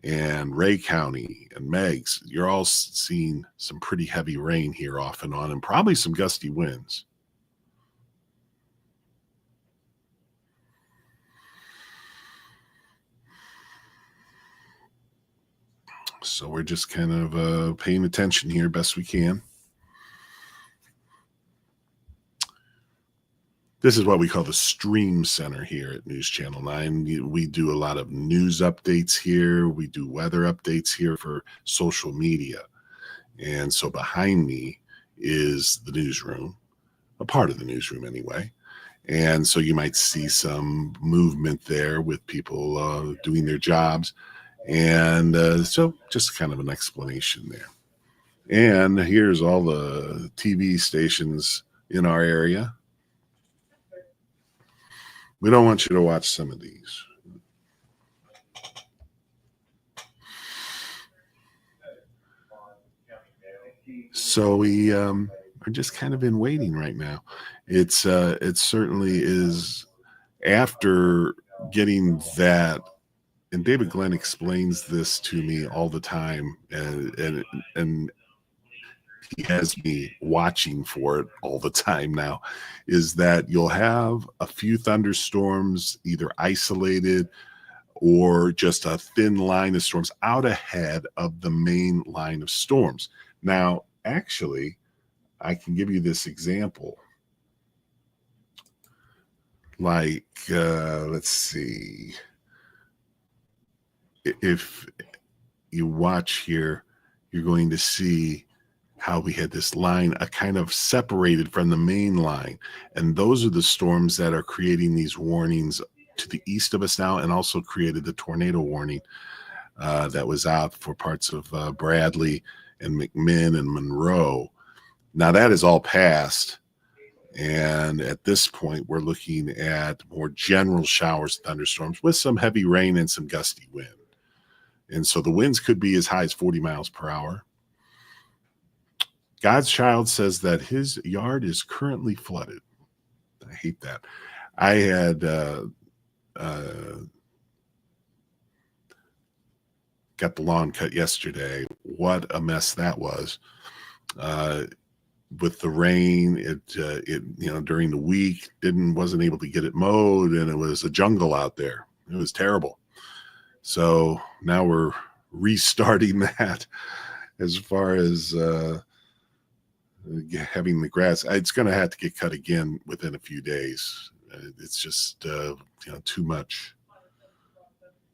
Speaker 2: and Ray County and Meigs, you're all seeing some pretty heavy rain here off and on, and probably some gusty winds. So we're just kind of paying attention here best we can. This is what we call the Stream Center here at News Channel 9. We do a lot of news updates here. We do weather updates here for social media. And so behind me is the newsroom, a part of the newsroom anyway. And so you might see some movement there with people doing their jobs. And so just kind of an explanation there. And here's all the TV stations in our area. We don't want you to watch some of these. So we are just kind of in waiting right now. It certainly is after getting that, and David Glenn explains this to me all the time, and he has me watching for it all the time now, is that you'll have a few thunderstorms, either isolated or just a thin line of storms out ahead of the main line of storms. Now, actually, I can give you this example. Like, let's see. If you watch here, you're going to see how we had this line kind of separated from the main line. And those are the storms that are creating these warnings to the east of us now, and also created the tornado warning that was out for parts of Bradley and McMinn and Monroe. Now that is all passed. And at this point, we're looking at more general showers and thunderstorms with some heavy rain and some gusty wind. And so the winds could be as high as 40 miles per hour. God's child says that his yard is currently flooded. I hate that. I had got the lawn cut yesterday. What a mess that was. With the rain, it during the week wasn't able to get it mowed, and it was a jungle out there. It was terrible. So now we're restarting that as far as having the grass. It's going to have to get cut again within a few days. It's just too much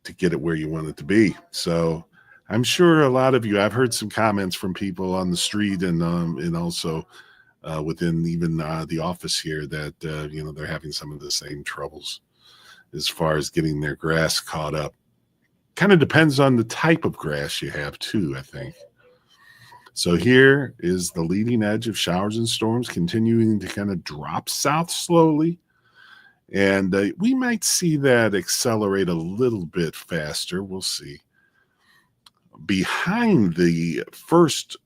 Speaker 2: to get it where you want it to be. So I'm sure a lot of you, I've heard some comments from people on the street and also within even the office here that they're having some of the same troubles as far as getting their grass caught up. Kind of depends on the type of grass you have too, I think. So here is the leading edge of showers and storms continuing to kind of drop south slowly. And we might see that accelerate a little bit faster. We'll see. Behind the first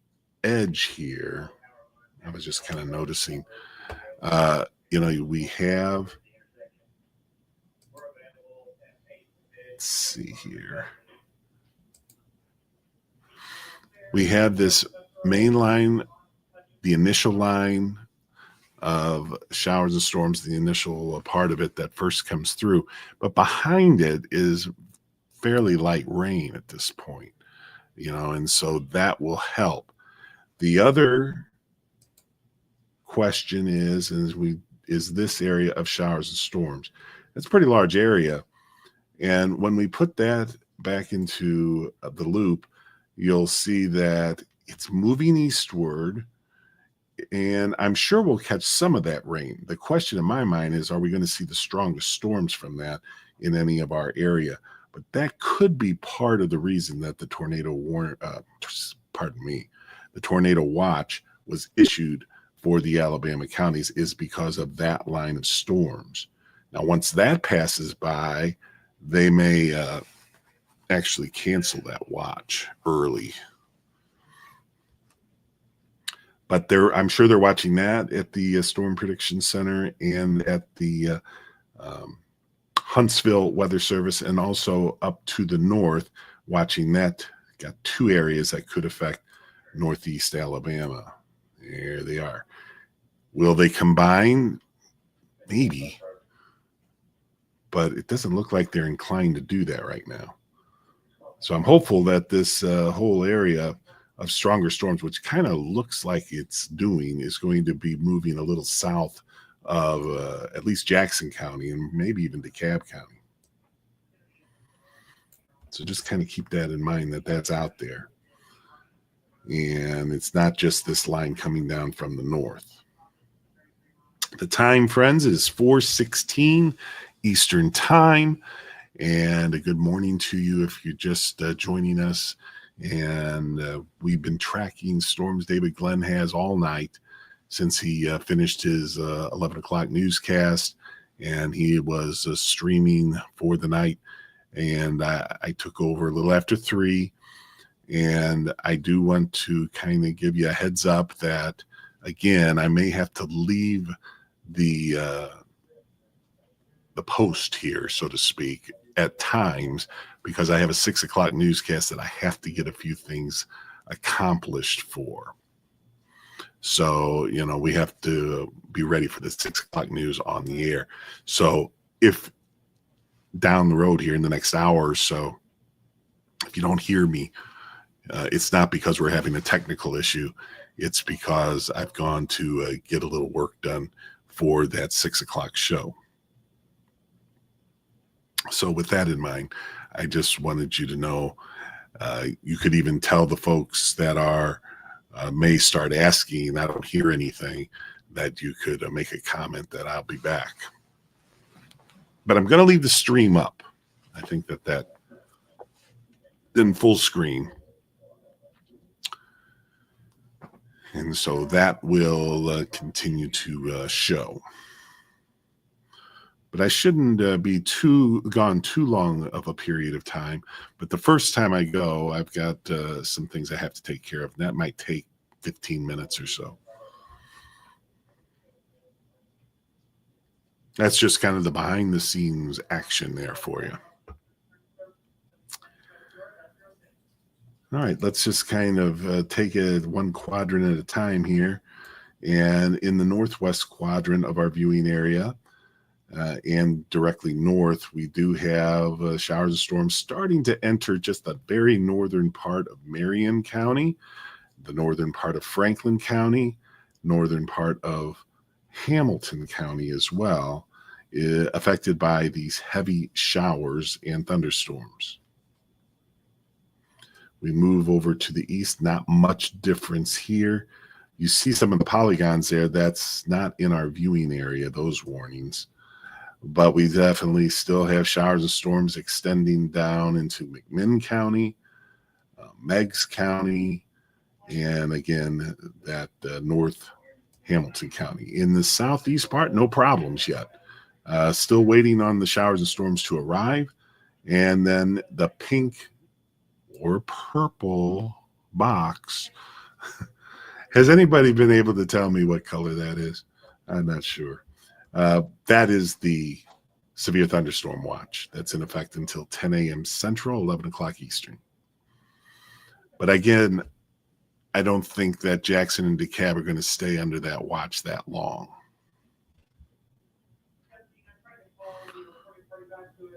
Speaker 2: edge here, I was just kind of noticing, we have, let's see here. We have this main line, the initial line of showers and storms, the initial part of it that first comes through. But behind it is fairly light rain at this point, and so that will help. The other question is this area of showers and storms. It's a pretty large area. And when we put that back into the loop, you'll see that it's moving eastward, and I'm sure we'll catch some of that rain. The question in my mind is, are we going to see the strongest storms from that in any of our area? But that could be part of the reason that the tornado watch was issued for the Alabama counties, is because of that line of storms. Now, once that passes by, they may actually cancel that watch early. But I'm sure they're watching that at the Storm Prediction Center and at the Huntsville Weather Service, and also up to the north, watching that. Got two areas that could affect northeast Alabama. There they are. Will they combine? Maybe. But it doesn't look like they're inclined to do that right now. So I'm hopeful that this whole area of stronger storms, which kind of looks like it's doing, is going to be moving a little south of at least Jackson County and maybe even DeKalb County. So just kind of keep that in mind, that that's out there. And it's not just this line coming down from the north. The time, friends, is 4:16 Eastern Time. And a good morning to you if you're just joining us. And we've been tracking storms David Glenn has all night since he finished his 11 o'clock newscast, and he was streaming for the night. And I took over a little after 3. And I do want to kind of give you a heads up that, again, I may have to leave the post here, so to speak, at times, because I have a 6 o'clock newscast that I have to get a few things accomplished for. So, we have to be ready for the 6 o'clock news on the air. So if down the road here in the next hour or so, if you don't hear me, it's not because we're having a technical issue. It's because I've gone to get a little work done for that 6 o'clock show. So with that in mind, I just wanted you to know, you could even tell the folks that are may start asking, I don't hear anything, that you could make a comment that I'll be back. But I'm going to leave the stream up. I think that in full screen. And so that will continue to show. But I shouldn't be gone too long of a period of time. But the first time I go, I've got some things I have to take care of. That might take 15 minutes or so. That's just kind of the behind the scenes action there for you. All right, let's just kind of take it one quadrant at a time here. And in the northwest quadrant of our viewing area, and directly north, we do have showers and storms starting to enter just the very northern part of Marion County, the northern part of Franklin County, northern part of Hamilton County as well, affected by these heavy showers and thunderstorms. We move over to the east, not much difference here. You see some of the polygons there. That's not in our viewing area, those warnings. But we definitely still have showers and storms extending down into McMinn County, Meigs County, and again, that North Hamilton County. In the southeast part, no problems yet. Still waiting on the showers and storms to arrive. And then the pink or purple box. Has anybody been able to tell me what color that is? I'm not sure. That is the severe thunderstorm watch that's in effect until 10 a.m. Central, 11 o'clock Eastern. But again, I don't think that Jackson and DeKalb are going to stay under that watch that long,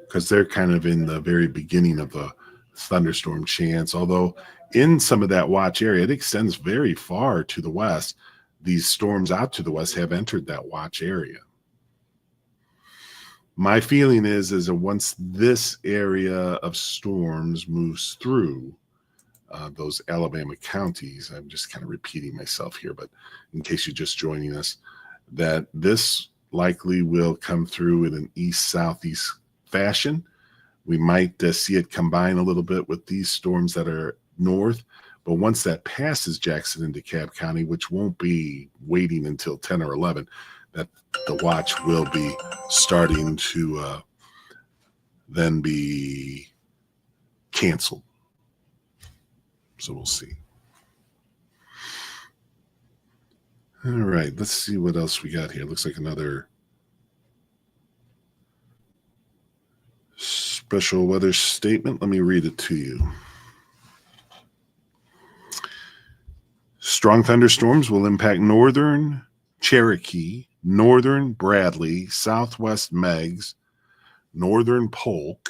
Speaker 2: because they're kind of in the very beginning of a thunderstorm chance. Although in some of that watch area, it extends very far to the west. These storms out to the west have entered that watch area. My feeling is that once this area of storms moves through those Alabama counties, I'm just kind of repeating myself here, but in case you're just joining us, that this likely will come through in an east-southeast fashion. We might see it combine a little bit with these storms that are north, but once that passes Jackson and DeKalb County, which won't be waiting until 10 or 11, that the watch will be starting to then be canceled. So we'll see. All right, let's see what else we got here. Looks like another special weather statement. Let me read it to you. Strong thunderstorms will impact northern Cherokee, northern Bradley, southwest Meigs, northern Polk,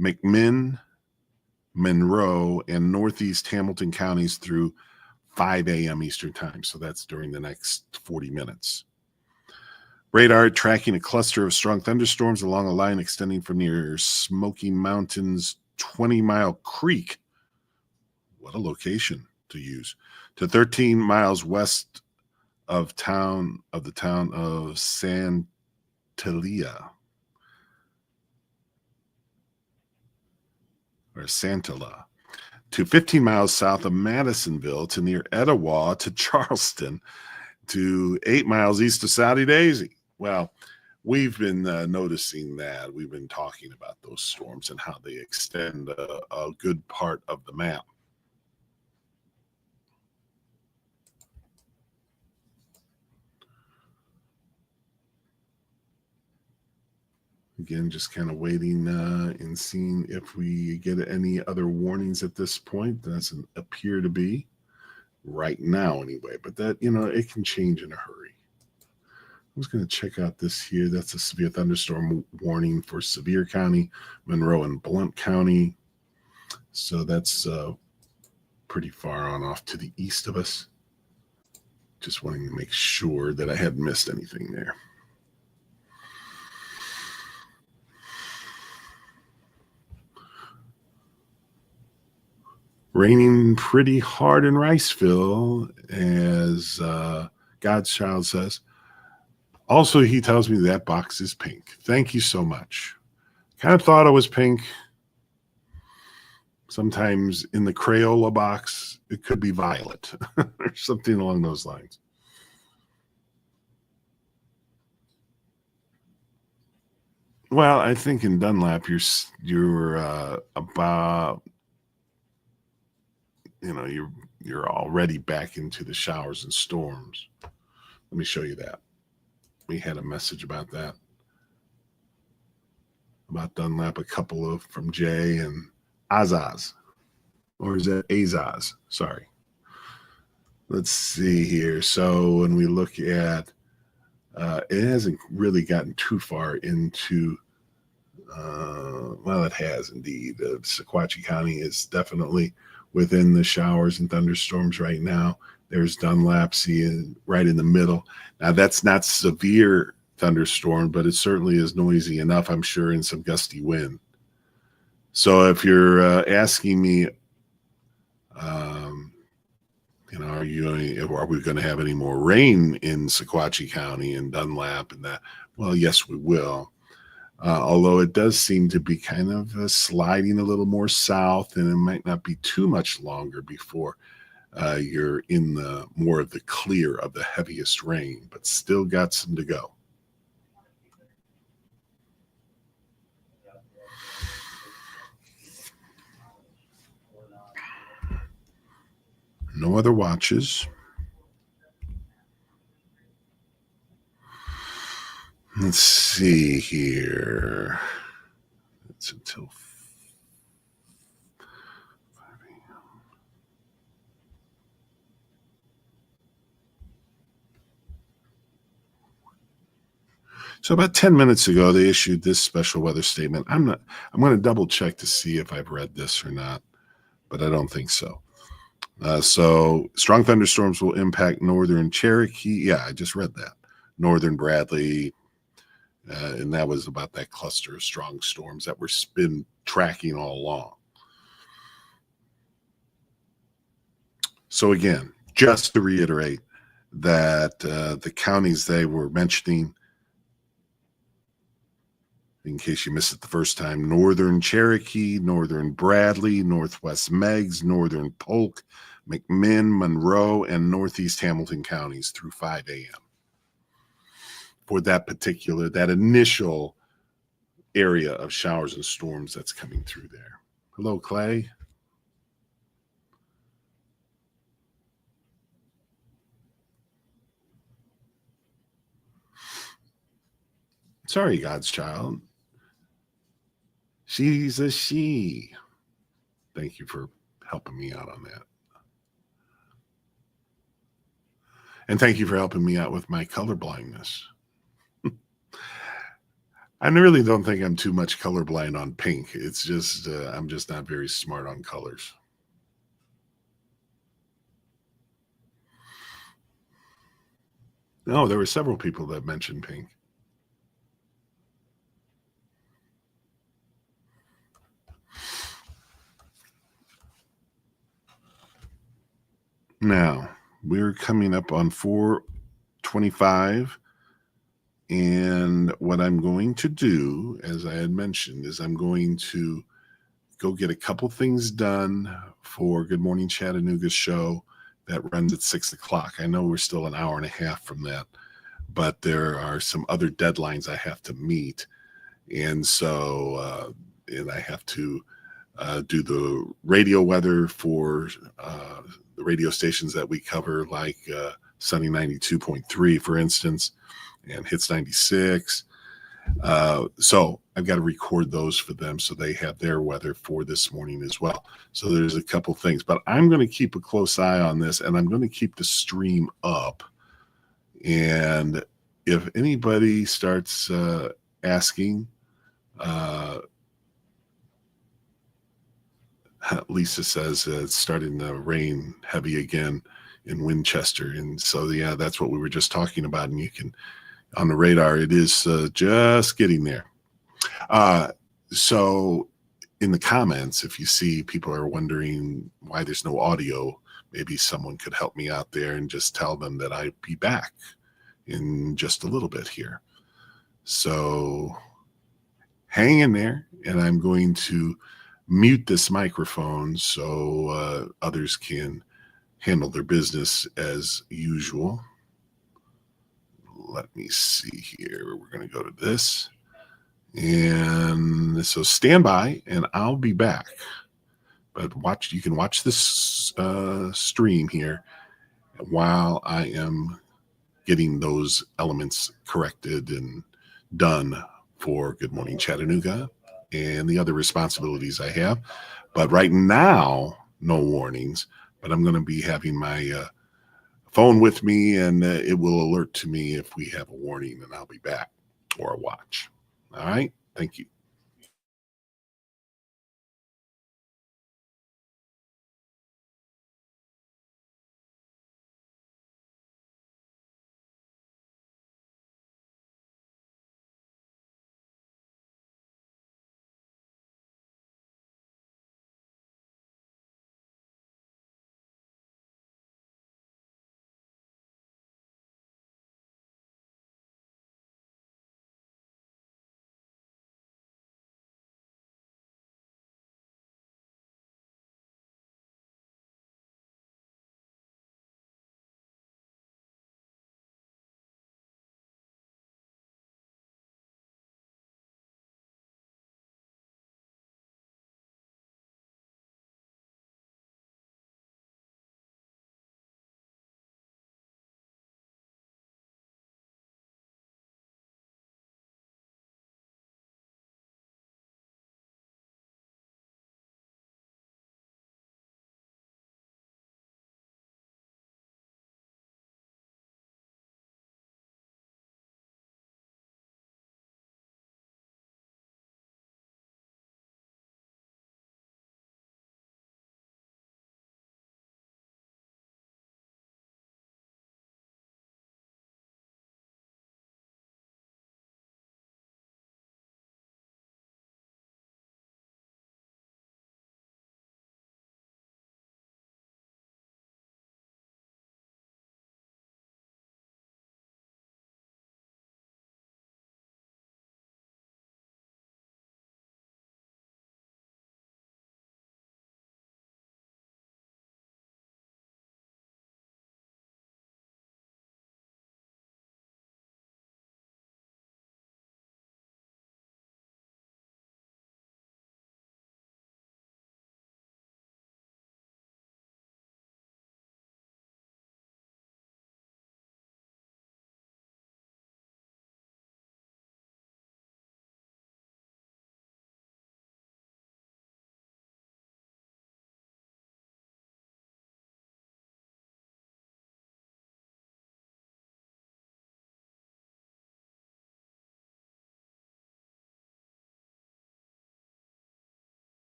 Speaker 2: McMinn, Monroe, and northeast Hamilton counties through 5 a.m. Eastern time. So that's during the next 40 minutes. Radar tracking a cluster of strong thunderstorms along a line extending from near Smoky Mountains 20-Mile Creek. What a location to use. To 13 miles west of the town of Santelia. Or Santala, to 15 miles south of Madisonville, to near Etowah, to Charleston, to 8 miles east of Saudi Daisy. Well, we've been noticing that. We've been talking about those storms and how they extend a good part of the map. Again, just kind of waiting and seeing if we get any other warnings at this point. Doesn't appear to be right now anyway, but that, it can change in a hurry. I was going to check out this here. That's a severe thunderstorm warning for Sevier County, Monroe, and Blount County. So that's pretty far on off to the east of us. Just wanting to make sure that I hadn't missed anything there. Raining pretty hard in Riceville, as God's Child says. Also, he tells me that box is pink. Thank you so much. Kind of thought it was pink. Sometimes in the Crayola box, it could be violet or something along those lines. Well, I think in Dunlap, you're about... you're already back into the showers and storms. Let me show you that. We had a message about that. About Dunlap, a couple from Jay and Azaz. Or is that Azaz? Sorry. Let's see here. So when we look at, it hasn't really gotten too far into, well, it has indeed. Sequatchie County is definitely within the showers and thunderstorms right now. There's Dunlap right in the middle. Now, that's not severe thunderstorm, but it certainly is noisy enough, I'm sure, and some gusty wind. So if you're asking me, are we going to have any more rain in Sequatchie County and Dunlap and that? Well, yes, we will. Although it does seem to be kind of sliding a little more south, and it might not be too much longer before you're in the more of the clear of the heaviest rain, but still got some to go. No other watches. Let's see here. It's until 5 a.m. So about 10 minutes ago, they issued this special weather statement. I'm going to double check to see if I've read this or not, but I don't think so. So strong thunderstorms will impact northern Cherokee. Yeah, I just read that. Northern Bradley, and that was about that cluster of strong storms that we're been tracking all along. So again, just to reiterate that the counties they were mentioning, in case you missed it the first time: northern Cherokee, northern Bradley, northwest Meigs, northern Polk, McMinn, Monroe, and northeast Hamilton counties through 5 a.m. for that initial area of showers and storms that's coming through there. Hello, Clay. Sorry, God's child. She's a she. Thank you for helping me out on that. And thank you for helping me out with my color blindness. I really don't think I'm too much colorblind on pink. It's just, I'm just not very smart on colors. No, there were several people that mentioned pink. Now, we're coming up on 4:25. And what I'm going to do, as I had mentioned, is I'm going to go get a couple things done for Good Morning Chattanooga show that runs at 6 o'clock. I know we're still an hour and a half from that, but there are some other deadlines I have to meet. And so, and I have to do the radio weather for the radio stations that we cover, like Sunny 92.3, for instance, and Hits 96. So I've got to record those for them so they have their weather for this morning as well. So there's a couple things, but I'm going to keep a close eye on this, and I'm going to keep the stream up. And if anybody starts asking, Lisa says it's starting to rain heavy again in Winchester. And so, yeah, that's what we were just talking about. And you can, on the radar, it is just getting there. So in the comments, if you see people are wondering why there's no audio, maybe someone could help me out there and just tell them that I'd be back in just a little bit here. So hang in there, and I'm going to mute this microphone so others can handle their business as usual. Let me see here. We're going to go to this. And so stand by, and I'll be back. But you can watch this stream here while I am getting those elements corrected and done for Good Morning Chattanooga and the other responsibilities I have. But right now, no warnings, but I'm going to be having my phone with me, and it will alert to me if we have a warning, and I'll be back, or a watch. All right. Thank you.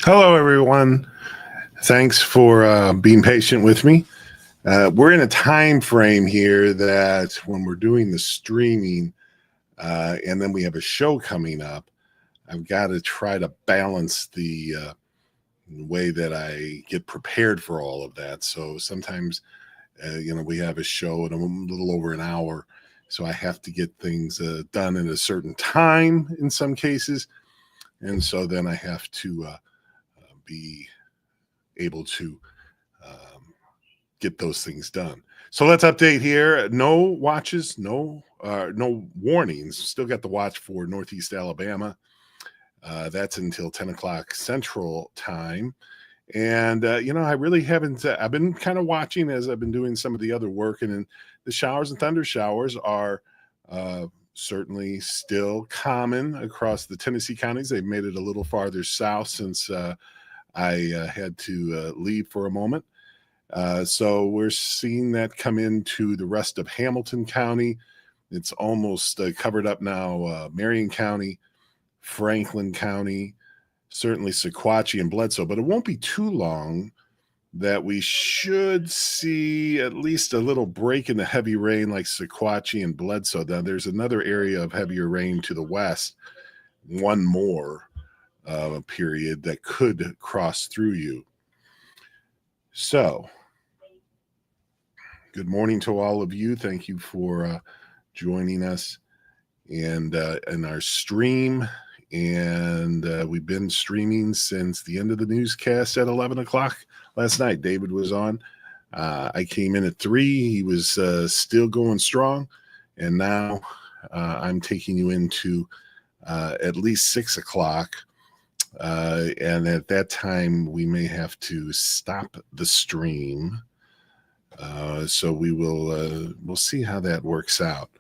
Speaker 2: Hello, everyone. Thanks for being patient with me. We're in a time frame here that when we're doing the streaming and then we have a show coming up, I've got to try to balance the way that I get prepared for all of that. So sometimes, we have a show in a little over an hour. So I have to get things done in a certain time in some cases. And so then I have to be able to get those things done. So let's update here. No watches, no warnings. Still got the watch for Northeast Alabama. That's until 10 o'clock Central Time. And, I really haven't, I've been kind of watching as I've been doing some of the other work. And then the showers and thunder showers are certainly still common across the Tennessee counties. They've made it a little farther south since I had to leave for a moment. So we're seeing that come into the rest of Hamilton County. It's almost covered up now. Marion County, Franklin County, certainly Sequatchie and Bledsoe, but it won't be too long that we should see at least a little break in the heavy rain like Sequatchie and Bledsoe. Now there's another area of heavier rain to the west, one more period that could cross through you. So good morning to all of you. Thank you for joining us and in our stream. And we've been streaming since the end of the newscast at 11 o'clock last night. David was on. I came in at 3. He was still going strong. And now I'm taking you into at least 6 o'clock. And at that time, we may have to stop the stream. So we will we'll see how that works out.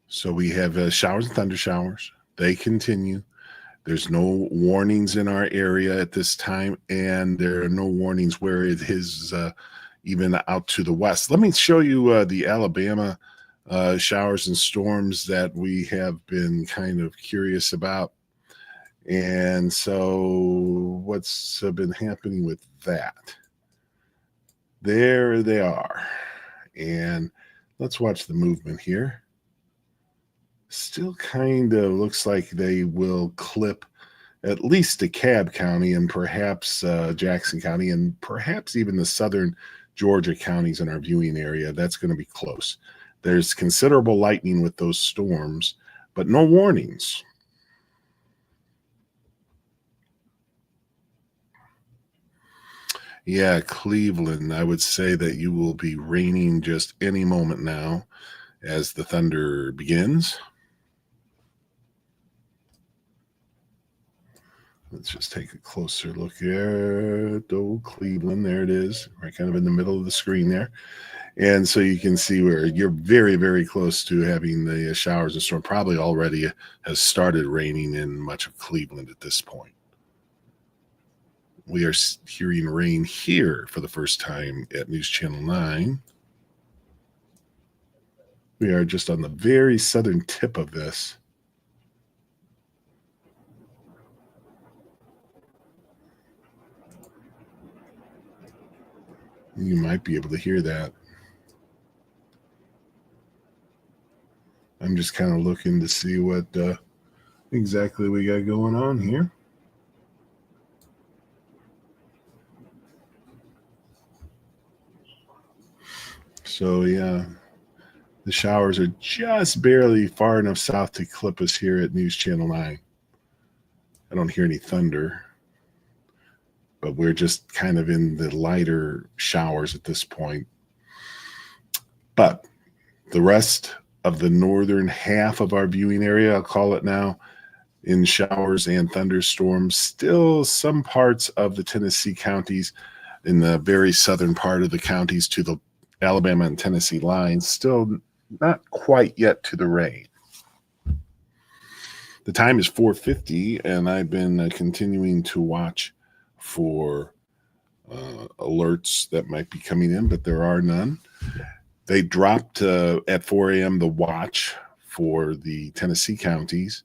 Speaker 2: So we have showers and thunder showers. They continue. There's no warnings in our area at this time, and there are no warnings where it is even out to the west. Let me show you the Alabama showers and storms that we have been kind of curious about. And so what's been happening with that? There they are. And let's watch the movement here. Still kind of looks like they will clip at least DeKalb County and perhaps Jackson County and perhaps even the southern Georgia counties in our viewing area. That's going to be close. There's considerable lightning with those storms, but no warnings. Yeah, Cleveland, I would say that you will be raining just any moment now as the thunder begins. Let's just take a closer look at old Cleveland. There it is, right kind of in the middle of the screen there. And so you can see where you're very, very close to having the showers and storm. Probably already has started raining in much of Cleveland at this point. We are hearing rain here for the first time at News Channel 9. We are just on the very southern tip of this. You might be able to hear that. I'm just kind of looking to see what exactly we got going on here. So, yeah, the showers are just barely far enough south to clip us here at News Channel 9. I don't hear any thunder, but we're just kind of in the lighter showers at this point. But the rest of the northern half of our viewing area, I'll call it now, in showers and thunderstorms, still some parts of the Tennessee counties in the very southern part of the counties to the Alabama and Tennessee lines, still not quite yet to the rain. The time is 4:50, and I've been continuing to watch for alerts that might be coming in, but there are none. They dropped at 4 a.m. the watch for the Tennessee counties.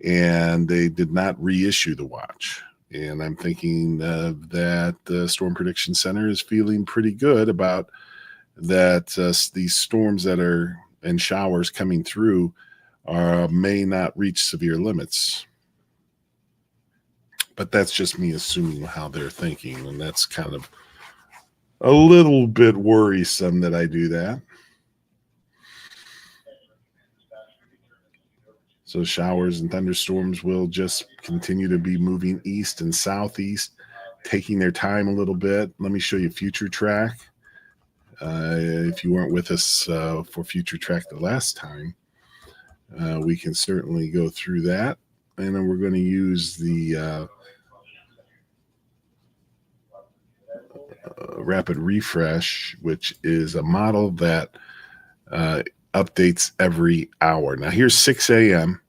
Speaker 2: and they did not reissue the watch. And I'm thinking that the Storm Prediction Center is feeling pretty good about that. These storms that are and showers coming through may not reach severe limits. But that's just me assuming how they're thinking, and that's kind of a little bit worrisome that I do that. So showers and thunderstorms will just continue to be moving east and southeast, taking their time a little bit. Let me show you Future Track. If you weren't with us for Future Track the last time, we can certainly go through that. And then we're going to use the Rapid Refresh, which is a model that updates every hour. Now here's 6 a.m.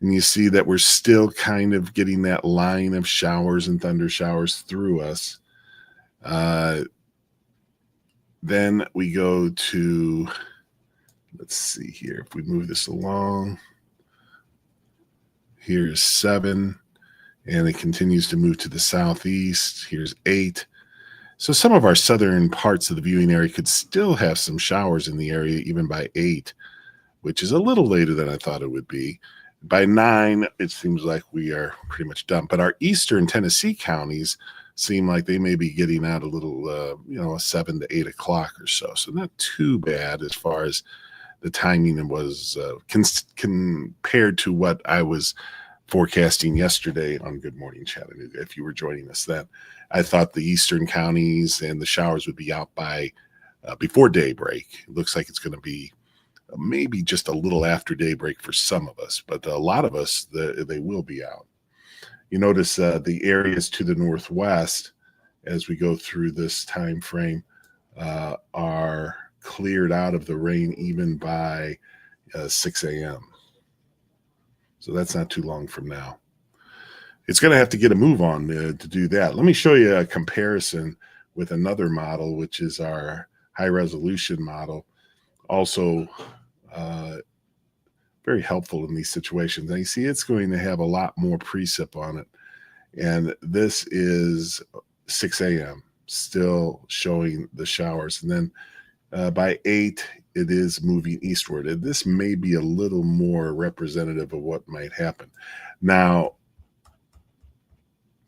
Speaker 2: and you see that we're still kind of getting that line of showers and thunder showers through us. Then we go to, let's see here, if we move this along, here's 7, and it continues to move to the southeast. Here's 8. So some of our southern parts of the viewing area could still have some showers in the area, even by 8, which is a little later than I thought it would be. By 9, it seems like we are pretty much done. But our eastern Tennessee counties seem like they may be getting out a little, 7 to 8 o'clock or so. So not too bad as far as the timing was compared to what I was forecasting yesterday on Good Morning Chattanooga. If you were joining us then, I thought the eastern counties and the showers would be out by before daybreak. It looks like it's going to be maybe just a little after daybreak for some of us, but a lot of us, they will be out. You notice the areas to the northwest as we go through this time frame are cleared out of the rain even by 6 a.m. So that's not too long from now. It's going to have to get a move on to do that. Let me show you a comparison with another model, which is our high resolution model. Also very helpful in these situations. Now you see it's going to have a lot more precip on it. And this is 6 a.m. still showing the showers. And then by 8, it is moving eastward. And this may be a little more representative of what might happen. Now,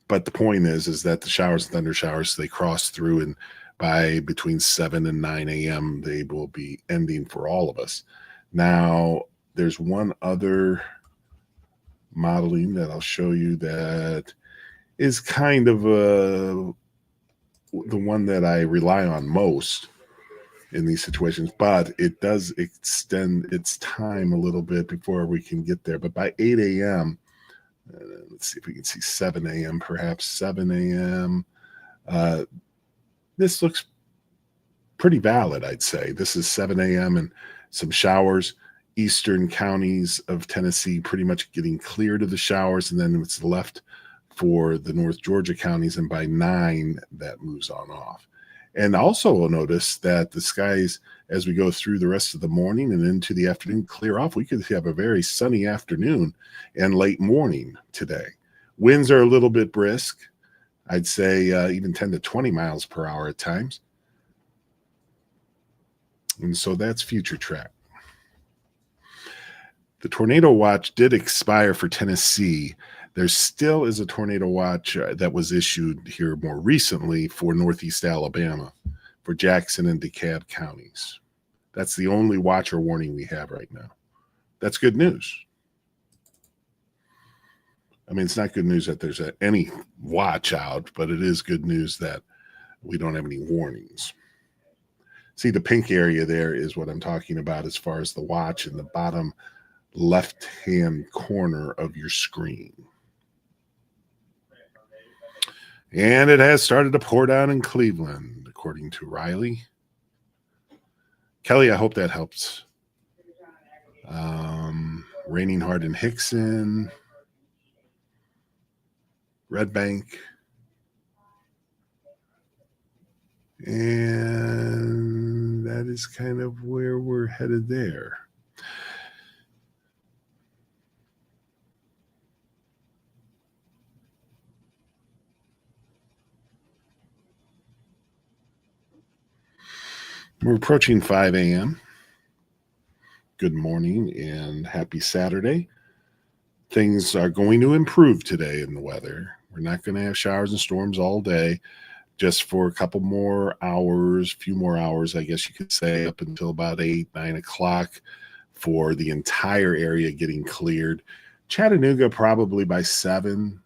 Speaker 2: but the point is that the showers and thunder showers, they cross through, and by between 7 and 9 a.m., they will be ending for all of us. Now, there's one other modeling that I'll show you that is kind of the one that I rely on most in these situations, but it does extend its time a little bit before we can get there. But by 8 a.m., let's see if we can see 7 a.m., perhaps 7 a.m. This looks pretty valid, I'd say. This is 7 a.m. and some showers. Eastern counties of Tennessee pretty much getting cleared of the showers, and then it's left for the North Georgia counties, and by 9, that moves on off. And also we'll notice that the skies, as we go through the rest of the morning and into the afternoon, clear off. We could have a very sunny afternoon and late morning today. Winds are a little bit brisk. I'd say even 10 to 20 miles per hour at times. And so that's Future Track. The tornado watch did expire for Tennessee. There still is a tornado watch that was issued here more recently for Northeast Alabama, for Jackson and DeKalb counties. That's the only watch or warning we have right now. That's good news. I mean, it's not good news that there's any watch out, but it is good news that we don't have any warnings. See, the pink area there is what I'm talking about as far as the watch in the bottom left-hand corner of your screen. And it has started to pour down in Cleveland, according to Riley. Kelly, I hope that helps. Raining hard in Hickson, Red Bank. And that is kind of where we're headed there. We're approaching 5 a.m. Good morning and happy Saturday. Things are going to improve today in the weather. We're not going to have showers and storms all day, just for a couple more hours, few more hours, I guess you could say, up until about 8, 9 o'clock for the entire area getting cleared. Chattanooga, probably by 7,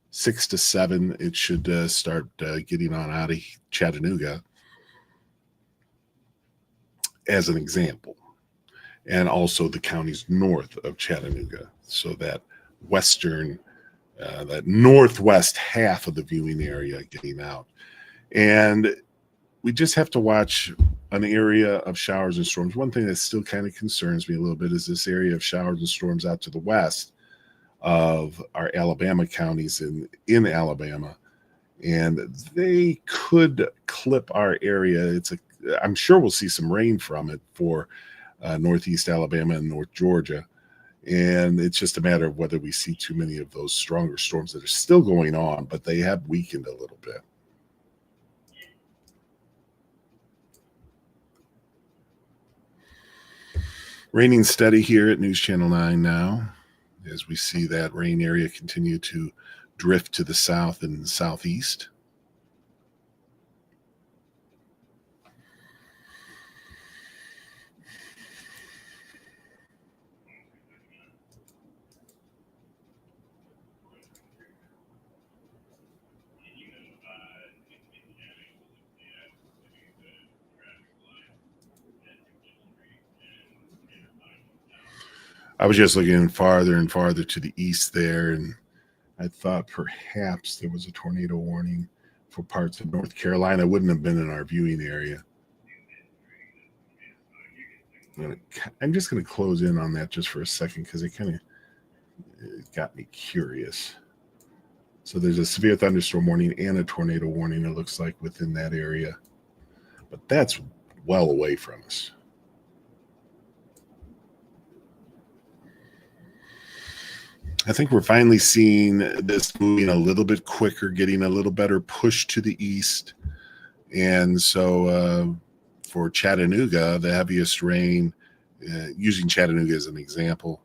Speaker 2: 6 to 7, it should start getting on out of Chattanooga, as an example. And also the counties north of Chattanooga. So that that northwest half of the viewing area getting out. And we just have to watch an area of showers and storms. One thing that still kind of concerns me a little bit is this area of showers and storms out to the west of our Alabama counties in Alabama. And they could clip our area. I'm sure we'll see some rain from it for northeast Alabama and North Georgia. And it's just a matter of whether we see too many of those stronger storms that are still going on, but they have weakened a little bit. Raining steady here at News Channel 9 now, as we see that rain area continue to drift to the south and southeast. I was just looking farther and farther to the east there, and I thought perhaps there was a tornado warning for parts of North Carolina. It wouldn't have been in our viewing area. I'm just going to close in on that just for a second because it kind of got me curious. So there's a severe thunderstorm warning and a tornado warning, it looks like, within that area. But that's well away from us. I think we're finally seeing this moving a little bit quicker, getting a little better push to the east. And so for Chattanooga, the heaviest rain, using Chattanooga as an example,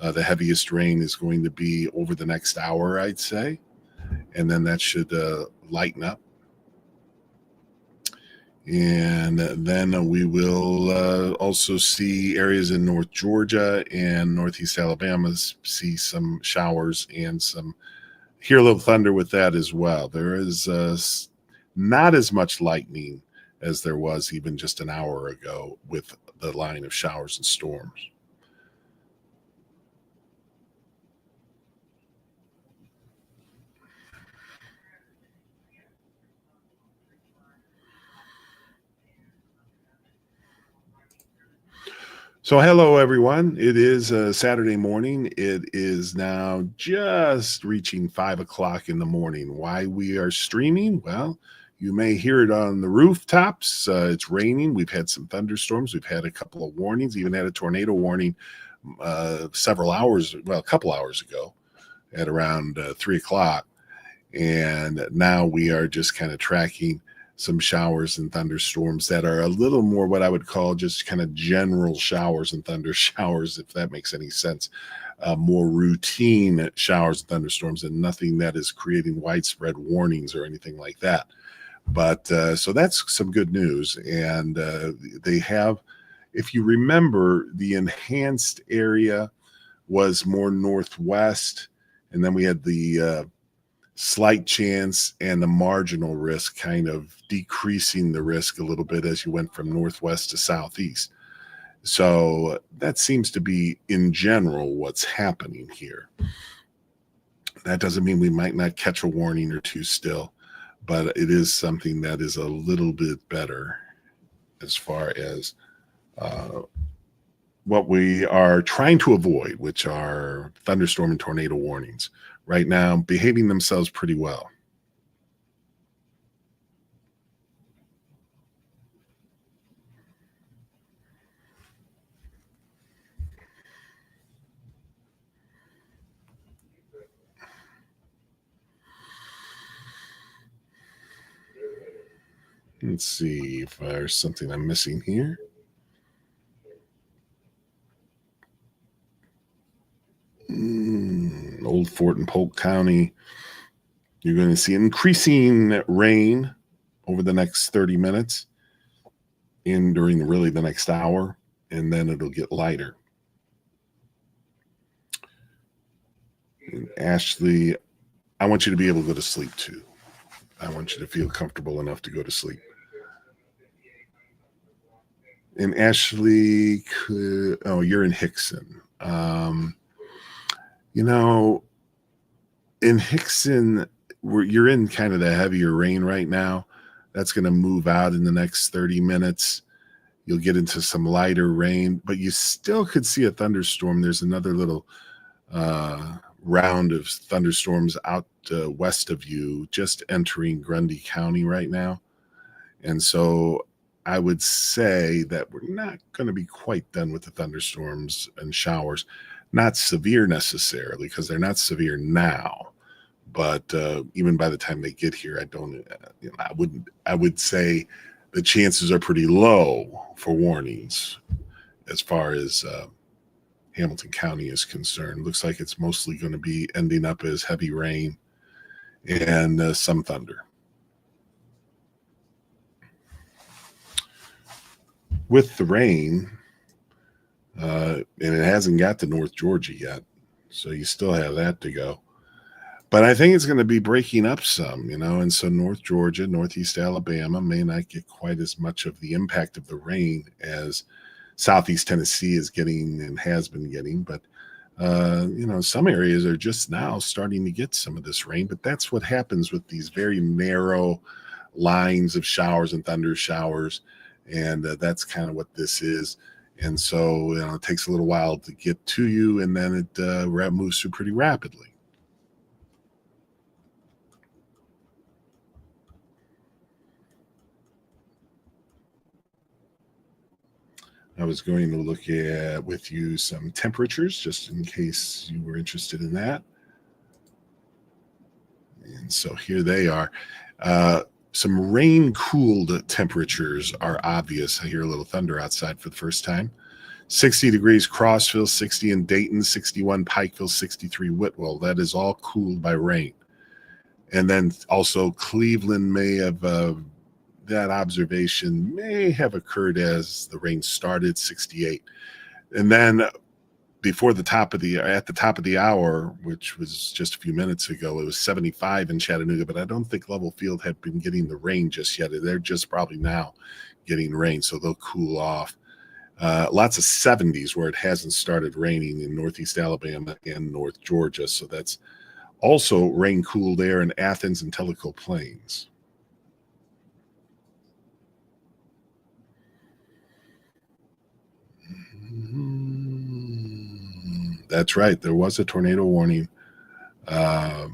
Speaker 2: the heaviest rain is going to be over the next hour, I'd say. And then that should lighten up. And then we will also see areas in North Georgia and Northeast Alabama see some showers and hear a little thunder with that as well. There is not as much lightning as there was even just an hour ago with the line of showers and storms. So hello, everyone. It is Saturday morning. It is now just reaching 5 o'clock in the morning. Why we are streaming? Well, you may hear it on the rooftops. It's raining. We've had some thunderstorms. We've had a couple of warnings, even had a tornado warning a couple hours ago at around 3 o'clock. And now we are just kind of tracking some showers and thunderstorms that are a little more what I would call just kind of general showers and thunder showers, if that makes any sense. More routine showers and thunderstorms, and nothing that is creating widespread warnings or anything like that. But so that's some good news. And they have, if you remember, the enhanced area was more northwest, and then we had the slight chance and the marginal risk, kind of decreasing the risk a little bit as you went from northwest to southeast. So that seems to be in general what's happening here. That doesn't mean we might not catch a warning or two still, but it is something that is a little bit better as far as what we are trying to avoid, which are thunderstorm and tornado warnings. Right now, behaving themselves pretty well. Let's see if there's something I'm missing here. Old Fort and Polk County, you're going to see increasing rain over the next 30 minutes in during really the next hour, and then it'll get lighter. And Ashley, I want you to be able to go to sleep too. I want you to feel comfortable enough to go to sleep. And Ashley, you're in Hickson. In Hickson, you're in kind of the heavier rain right now. That's going to move out in the next 30 minutes. You'll get into some lighter rain, but you still could see a thunderstorm. There's another little round of thunderstorms out west of you, just entering Grundy County right now. And so I would say that we're not going to be quite done with the thunderstorms and showers. Not severe necessarily, because they're not severe now. But even by the time they get here, I would say the chances are pretty low for warnings as far as Hamilton County is concerned. Looks like it's mostly going to be ending up as heavy rain and some thunder. With the rain, and it hasn't got to North Georgia yet, so you still have that to go. But I think it's going to be breaking up some, and so North Georgia, Northeast Alabama may not get quite as much of the impact of the rain as Southeast Tennessee is getting and has been getting. But, some areas are just now starting to get some of this rain. But that's what happens with these very narrow lines of showers and thunder showers. And that's kind of what this is. And so it takes a little while to get to you, and then it moves through pretty rapidly. I was going to look at with you some temperatures just in case you were interested in that. And so here they are. Some rain-cooled temperatures are obvious. I hear a little thunder outside for the first time. 60 degrees Crossville, 60 in Dayton, 61 Pikeville, 63 Whitwell. That is all cooled by rain. And then also Cleveland may have, that observation may have occurred as the rain started, 68. And then at the top of the hour, which was just a few minutes ago, it was 75 in Chattanooga, but I don't think Level Field had been getting the rain just yet. They're just probably now getting rain, so they'll cool off. Lots of 70s where it hasn't started raining in Northeast Alabama and North Georgia, so that's also rain cooled air in Athens and Tellico Plains. That's right. There was a tornado warning. I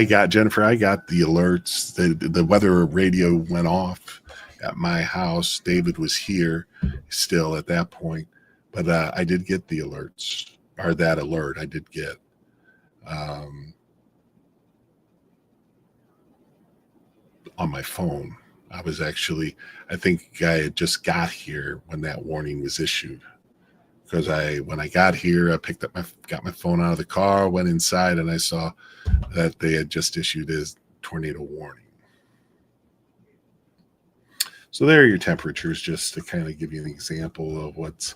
Speaker 2: got the alerts. The weather radio went off at my house. David was here still at that point, but I did get the alerts, or that alert I did get. On my phone. I think I had just got here when that warning was issued. Because when I got here, I got my phone out of the car, went inside, and I saw that they had just issued a tornado warning. So there are your temperatures, just to kind of give you an example of what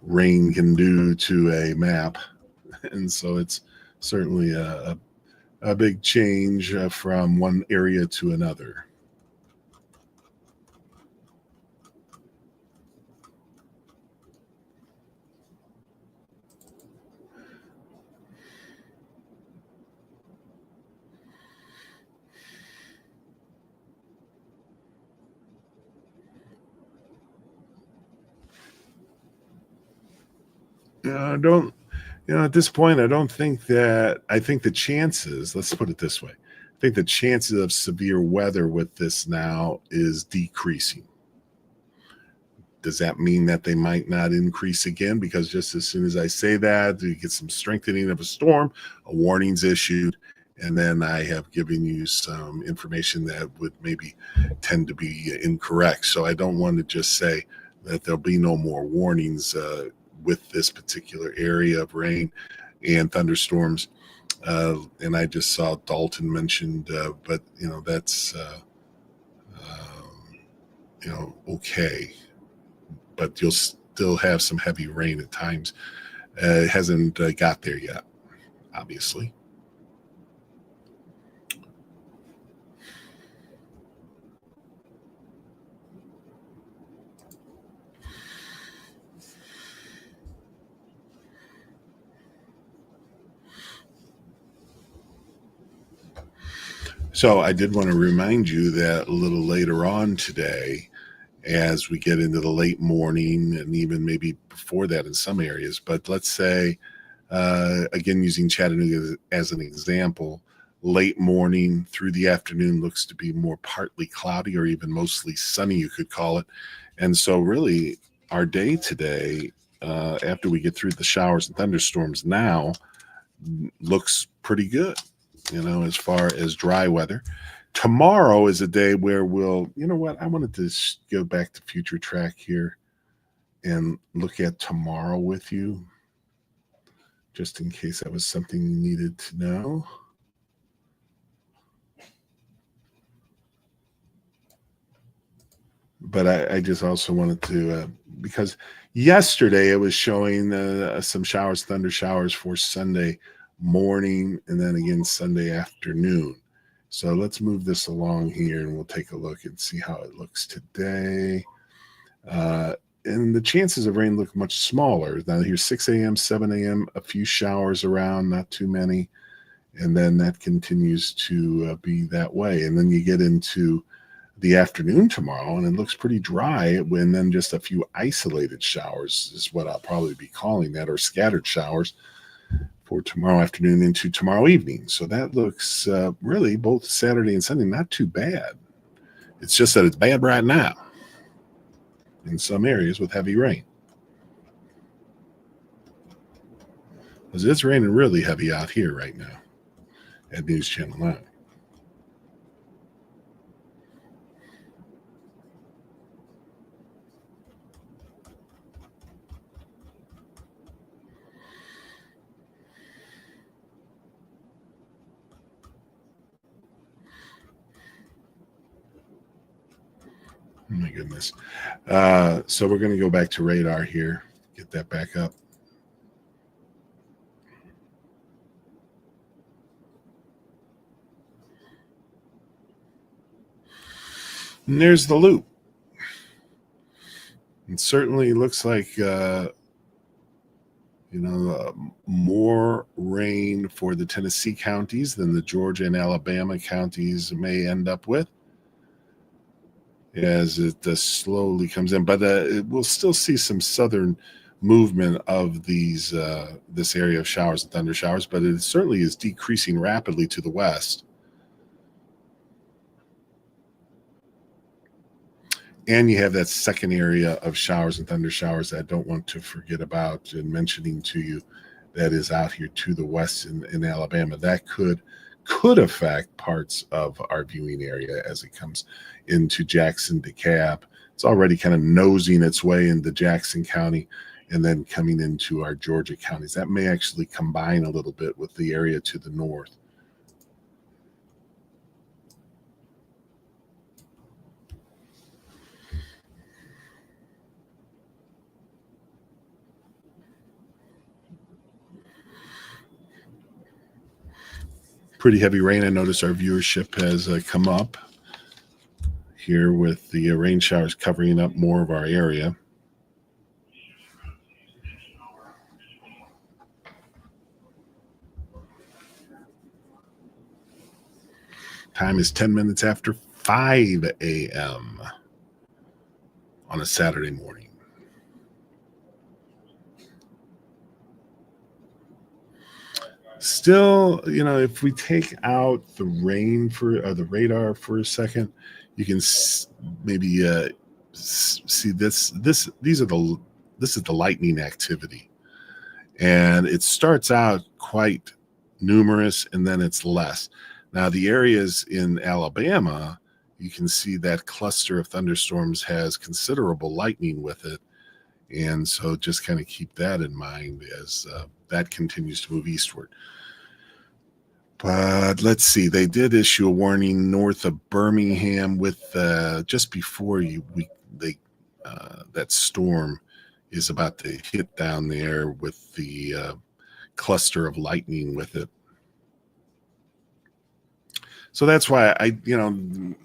Speaker 2: rain can do to a map. And so it's certainly a big change from one area to another. At this point, I think the chances, let's put it this way. I think the chances of severe weather with this now is decreasing. Does that mean that they might not increase again? Because just as soon as I say that, you get some strengthening of a storm, a warning's issued, And then I have given you some information that would maybe tend to be incorrect. So I don't want to just say that there'll be no more warnings with this particular area of rain and thunderstorms. And I just saw Dalton mentioned, but that's okay. But you'll still have some heavy rain at times. It hasn't got there yet, obviously. So I did want to remind you that a little later on today, as we get into the late morning and even maybe before that in some areas, but let's say, again, using Chattanooga as an example, late morning through the afternoon looks to be more partly cloudy or even mostly sunny, you could call it. And so really our day today, after we get through the showers and thunderstorms now, looks pretty good, as far as dry weather. Tomorrow is a day where I wanted to go back to Future Track here and look at tomorrow with you, just in case that was something you needed to know. But I just also wanted to, because yesterday it was showing some showers, thunder showers for Sunday morning and then again Sunday afternoon. So let's move this along here and we'll take a look and see how it looks today. And the chances of rain look much smaller. Now here's 6 a.m., 7 a.m., a few showers around, not too many. And then that continues to be that way. And then you get into the afternoon tomorrow and it looks pretty dry, and then just a few isolated showers is what I'll probably be calling that, or scattered showers for tomorrow afternoon into tomorrow evening. So that looks really, both Saturday and Sunday, not too bad. It's just that it's bad right now in some areas with heavy rain. Because it's raining really heavy out here right now at News Channel 9. Oh my goodness. So we're going to go back to radar here, get that back up. And there's the loop. It certainly looks like, more rain for the Tennessee counties than the Georgia and Alabama counties may end up with, as it slowly comes in. But we'll still see some southern movement of these this area of showers and thunder showers, but it certainly is decreasing rapidly to the west. And you have that second area of showers and thunder showers that I don't want to forget about and mentioning to you, that is out here to the west in Alabama. That could affect parts of our viewing area as it comes into Jackson, DeKalb. It's already kind of nosing its way into Jackson County and then coming into our Georgia counties. That may actually combine a little bit with the area to the north. Pretty heavy rain. I notice our viewership has come up here with the rain showers covering up more of our area. Time is 10 minutes after 5 a.m. on a Saturday morning. Still, if we take out the rain for the radar for a second, you can maybe see this. This is the lightning activity, and it starts out quite numerous, and then it's less. Now, the areas in Alabama, you can see that cluster of thunderstorms has considerable lightning with it. And so just kind of keep that in mind as that continues to move eastward. But let's see, they did issue a warning north of Birmingham with just before that storm is about to hit down there with the cluster of lightning with it. So that's why I don't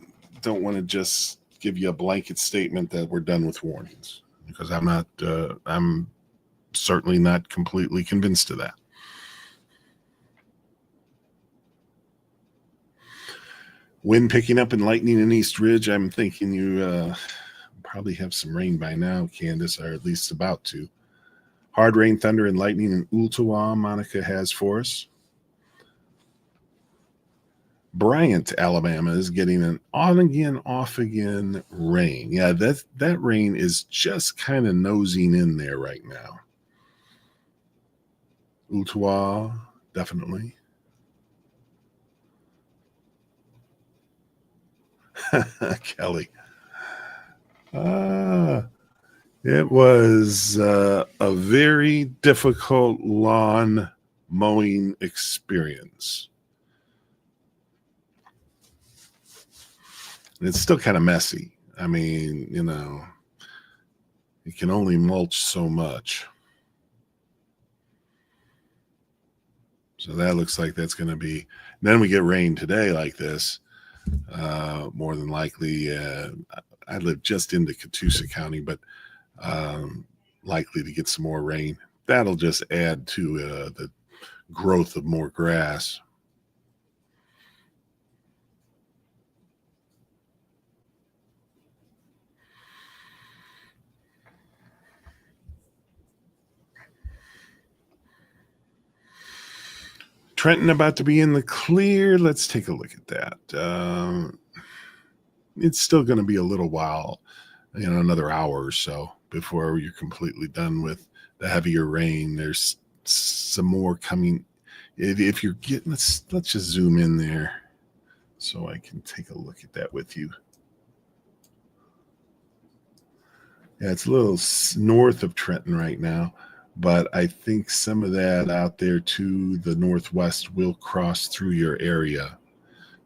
Speaker 2: want to just give you a blanket statement that we're done with warnings, because I'm certainly not completely convinced of that. Wind picking up and lightning in East Ridge. I'm thinking you probably have some rain by now, Candace, or at least about to. Hard rain, thunder, and lightning in Ooltewah, Monica has for us. Bryant, Alabama is getting an on-again, off-again rain. Yeah, that rain is just kind of nosing in there right now. Ooltewah, definitely. Kelly. It was a very difficult lawn mowing experience. It's still kind of messy. I mean, you can only mulch so much. So that looks like that's going to be. Then we get rain today like this. More than likely, I live just into Catoosa County, but likely to get some more rain. That'll just add to the growth of more grass. Trenton about to be in the clear. Let's take a look at that. It's still going to be a little while, another hour or so before you're completely done with the heavier rain. There's some more coming. If you're getting, let's just zoom in there so I can take a look at that with you. Yeah, it's a little north of Trenton right now, but I think some of that out there to the northwest will cross through your area.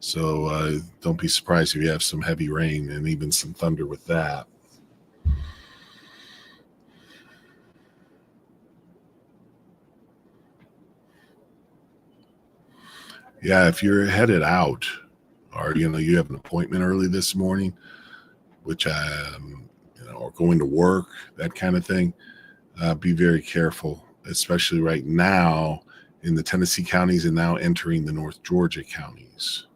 Speaker 2: So don't be surprised if you have some heavy rain and even some thunder with that. Yeah, if you're headed out or, you have an appointment early this morning, which or going to work, that kind of thing, be very careful, especially right now in the Tennessee counties and now entering the North Georgia counties.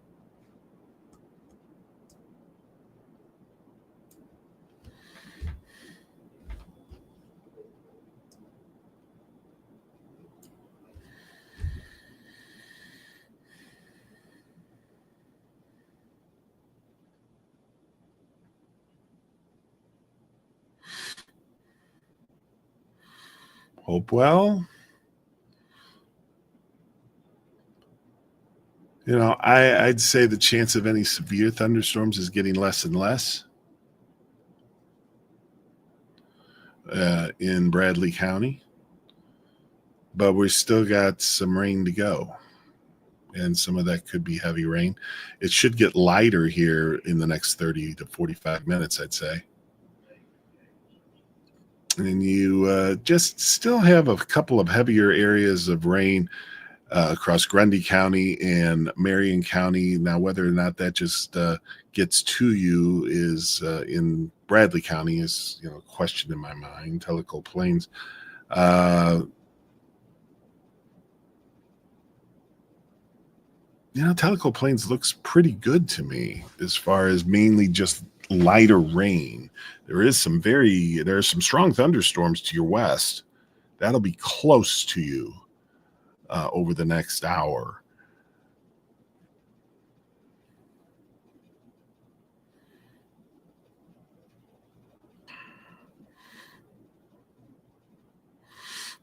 Speaker 2: Hopewell. I'd say the chance of any severe thunderstorms is getting less and less in Bradley County, but we still got some rain to go, and some of that could be heavy rain. It should get lighter here in the next 30 to 45 minutes, I'd say. And you just still have a couple of heavier areas of rain across Grundy County and Marion County. Now, whether or not that just gets to you is in Bradley County is a question in my mind. Tellico Plains. Tellico Plains looks pretty good to me as far as mainly just lighter rain. There are some strong thunderstorms to your west. That'll be close to you over the next hour.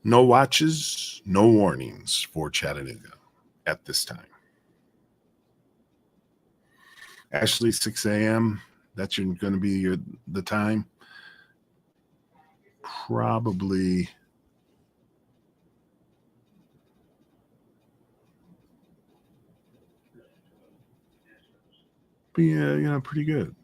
Speaker 2: No watches, no warnings for Chattanooga. at this time. Ashley, 6 a.m. That's going to be the time. Probably. Be pretty good.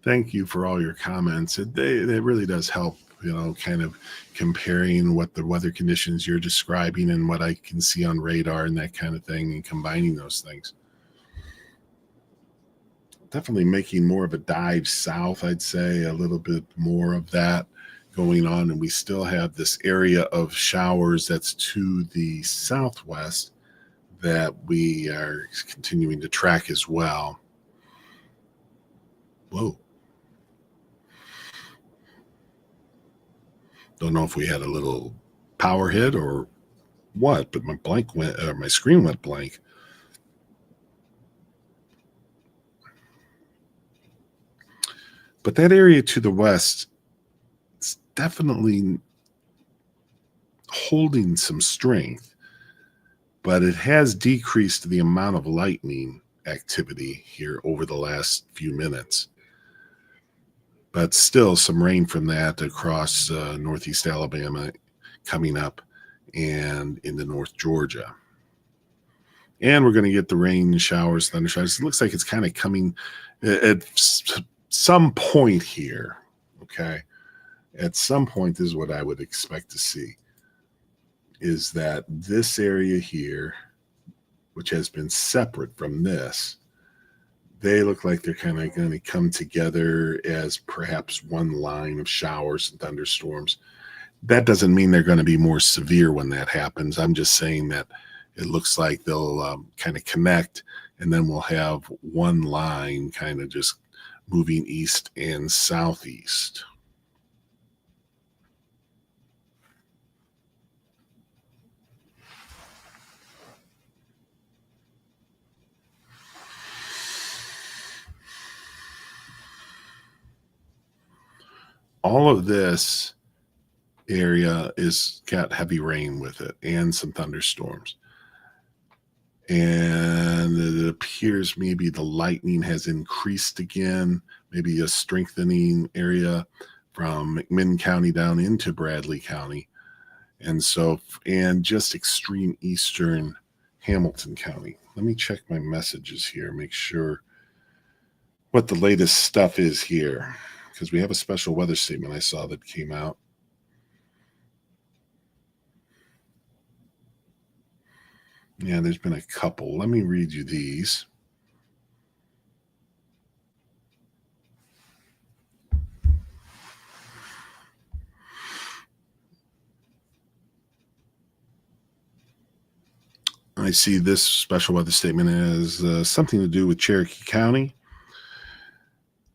Speaker 2: Thank you for all your comments. It really does help, kind of comparing what the weather conditions you're describing and what I can see on radar and that kind of thing, and combining those things. Definitely making more of a dive south, I'd say, a little bit more of that going on. And we still have this area of showers that's to the southwest that we are continuing to track as well. Whoa. Don't know if we had a little power hit or what, but my screen went blank. But that area to the west is definitely holding some strength, but it has decreased the amount of lightning activity here over the last few minutes. But still some rain from that across northeast Alabama coming up and into North Georgia. And we're going to get the rain showers, thunder showers. It looks like it's kind of coming at some point here, okay? At some point, this is what I would expect to see, is that this area here, which has been separate from this, they look like they're kind of going to come together as perhaps one line of showers and thunderstorms. That doesn't mean they're going to be more severe when that happens. I'm just saying that it looks like they'll kind of connect, and then we'll have one line kind of just moving east and southeast. All of this area is got heavy rain with it and some thunderstorms. And it appears maybe the lightning has increased again, maybe a strengthening area from McMinn County down into Bradley County. And just extreme eastern Hamilton County. Let me check my messages here, make sure what the latest stuff is here, because we have a special weather statement I saw that came out. Yeah, there's been a couple. Let me read you these. I see this special weather statement has something to do with Cherokee County.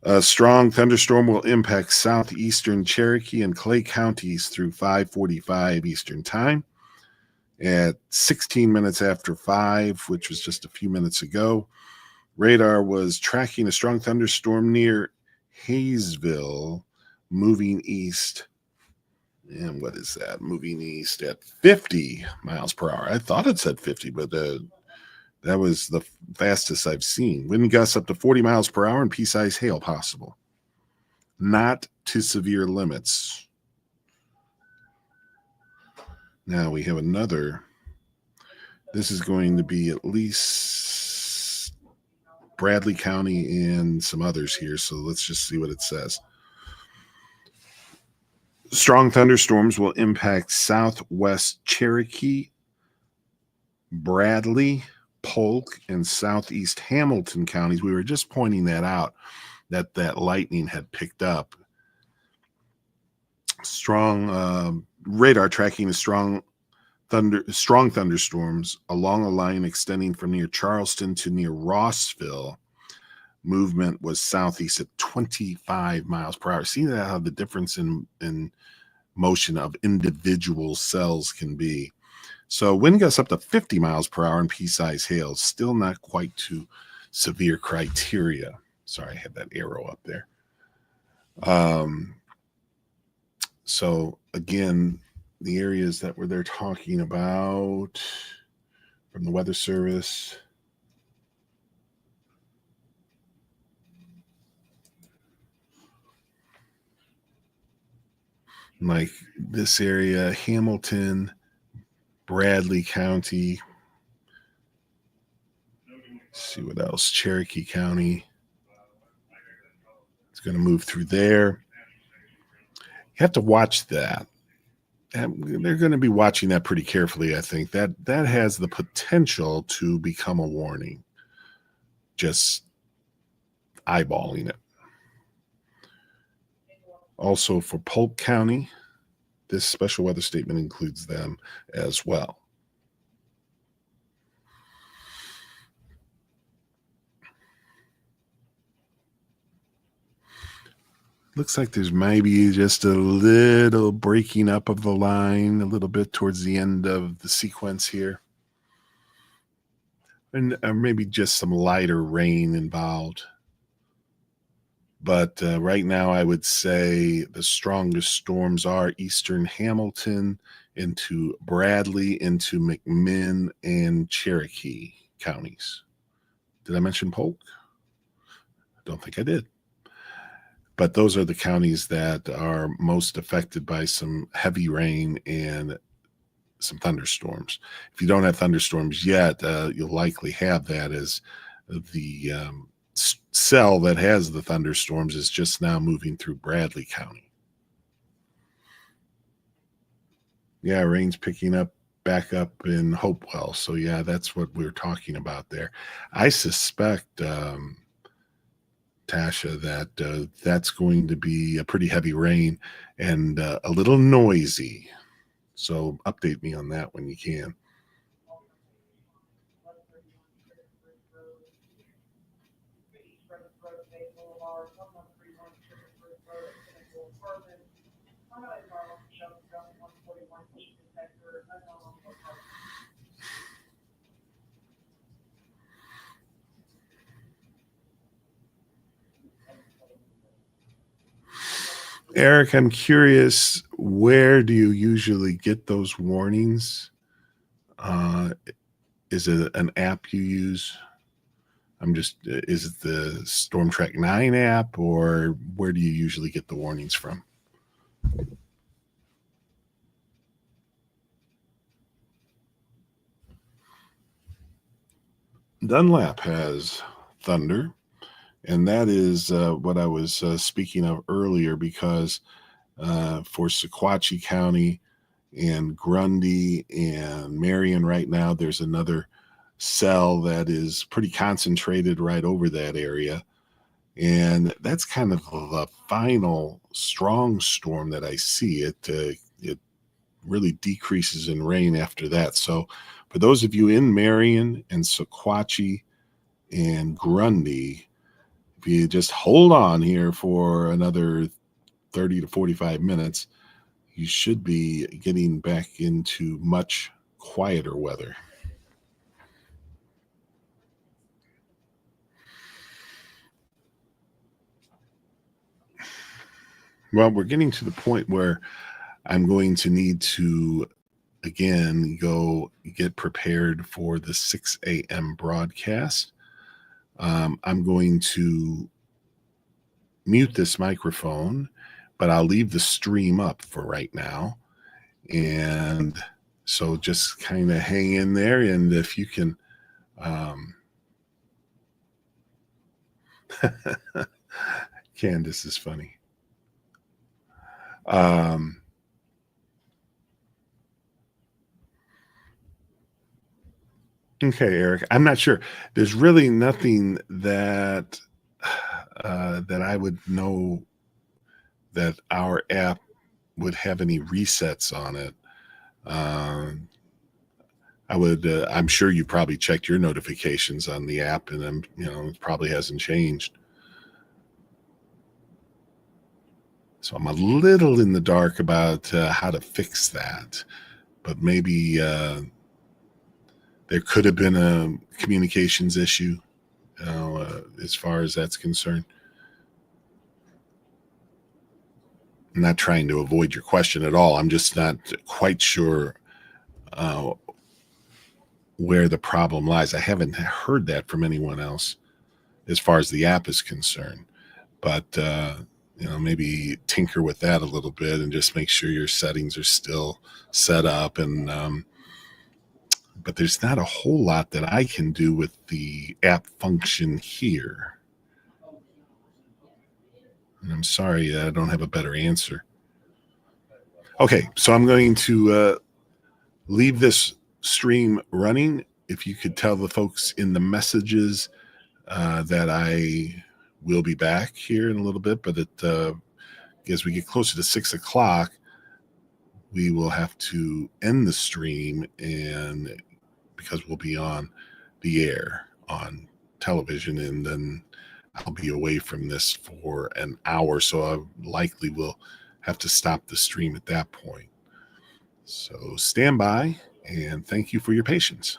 Speaker 2: A strong thunderstorm will impact southeastern Cherokee and Clay counties through 5:45 Eastern Time. At 16 minutes after 5, which was just a few minutes ago, radar was tracking a strong thunderstorm near Hayesville, moving east. And what is that? Moving east at 50 miles per hour. I thought it said 50, but that was the fastest I've seen. Wind gusts up to 40 miles per hour and pea-sized hail possible. Not to severe limits. Now we have another. This is going to be at least Bradley County and some others here. So let's just see what it says. Strong thunderstorms will impact southwest Cherokee, Bradley, Polk, and southeast Hamilton counties. We were just pointing that out, that lightning had picked up. Strong radar tracking strong thunderstorms along a line extending from near Charleston to near Rossville. Movement was southeast at 25 miles per hour. See that how the difference in motion of individual cells can be. So wind gusts up to 50 miles per hour and pea-sized hail, still not quite to severe criteria. Sorry, I had that arrow up there. So again, the areas that they're talking about from the Weather Service. Like this area, Hamilton, Bradley County. Let's see what else. Cherokee County. It's going to move through there. You have to watch that. And they're going to be watching that pretty carefully, I think. That has the potential to become a warning. Just eyeballing it. Also for Polk County, this special weather statement includes them as well. Looks like there's maybe just a little breaking up of the line a little bit towards the end of the sequence here. And maybe just some lighter rain involved. But right now, I would say the strongest storms are eastern Hamilton into Bradley, into McMinn and Cherokee counties. Did I mention Polk? I don't think I did. But those are the counties that are most affected by some heavy rain and some thunderstorms. If you don't have thunderstorms yet, you'll likely have that, as the cell that has the thunderstorms is just now moving through Bradley County. Yeah, rain's picking up back up in Hopewell. So yeah, that's what we're talking about there. I suspect, Tasha, that that's going to be a pretty heavy rain and a little noisy. So update me on that when you can. Eric, I'm curious, where do you usually get those warnings? Is it an app you use? Is it the Storm Track 9 app, or where do you usually get the warnings from? Dunlap has thunder, and that is what I was speaking of earlier, because for Sequatchie County and Grundy and Marion right now, there's another cell that is pretty concentrated right over that area. And that's kind of the final strong storm that I see. It really decreases in rain after that. So for those of you in Marion and Sequatchie and Grundy, if you just hold on here for another 30 to 45 minutes, you should be getting back into much quieter weather. Well, we're getting to the point where I'm going to need to, again, go get prepared for the 6 a.m. broadcast. I'm going to mute this microphone, but I'll leave the stream up for right now. And so just kind of hang in there. And if you can, Candace is funny. Okay, Eric, I'm not sure. There's really nothing that that I would know that our app would have any resets on it. I'm sure you probably checked your notifications on the app, and then, it probably hasn't changed. So I'm a little in the dark about how to fix that, but maybe there could have been a communications issue, as far as that's concerned? I'm not trying to avoid your question at all. I'm just not quite sure uh, where the problem lies. I haven't heard that from anyone else as far as the app is concerned. But maybe tinker with that a little bit and just make sure your settings are still set up. And but there's not a whole lot that I can do with the app function here. And I'm sorry that I don't have a better answer. Okay, so I'm going to leave this stream running. If you could tell the folks in the messages that I will be back here in a little bit, but as we get closer to 6 o'clock, we will have to end the stream, and because we'll be on the air on television, and then I'll be away from this for an hour, so I likely will have to stop the stream at that point. So stand by, and thank you for your patience.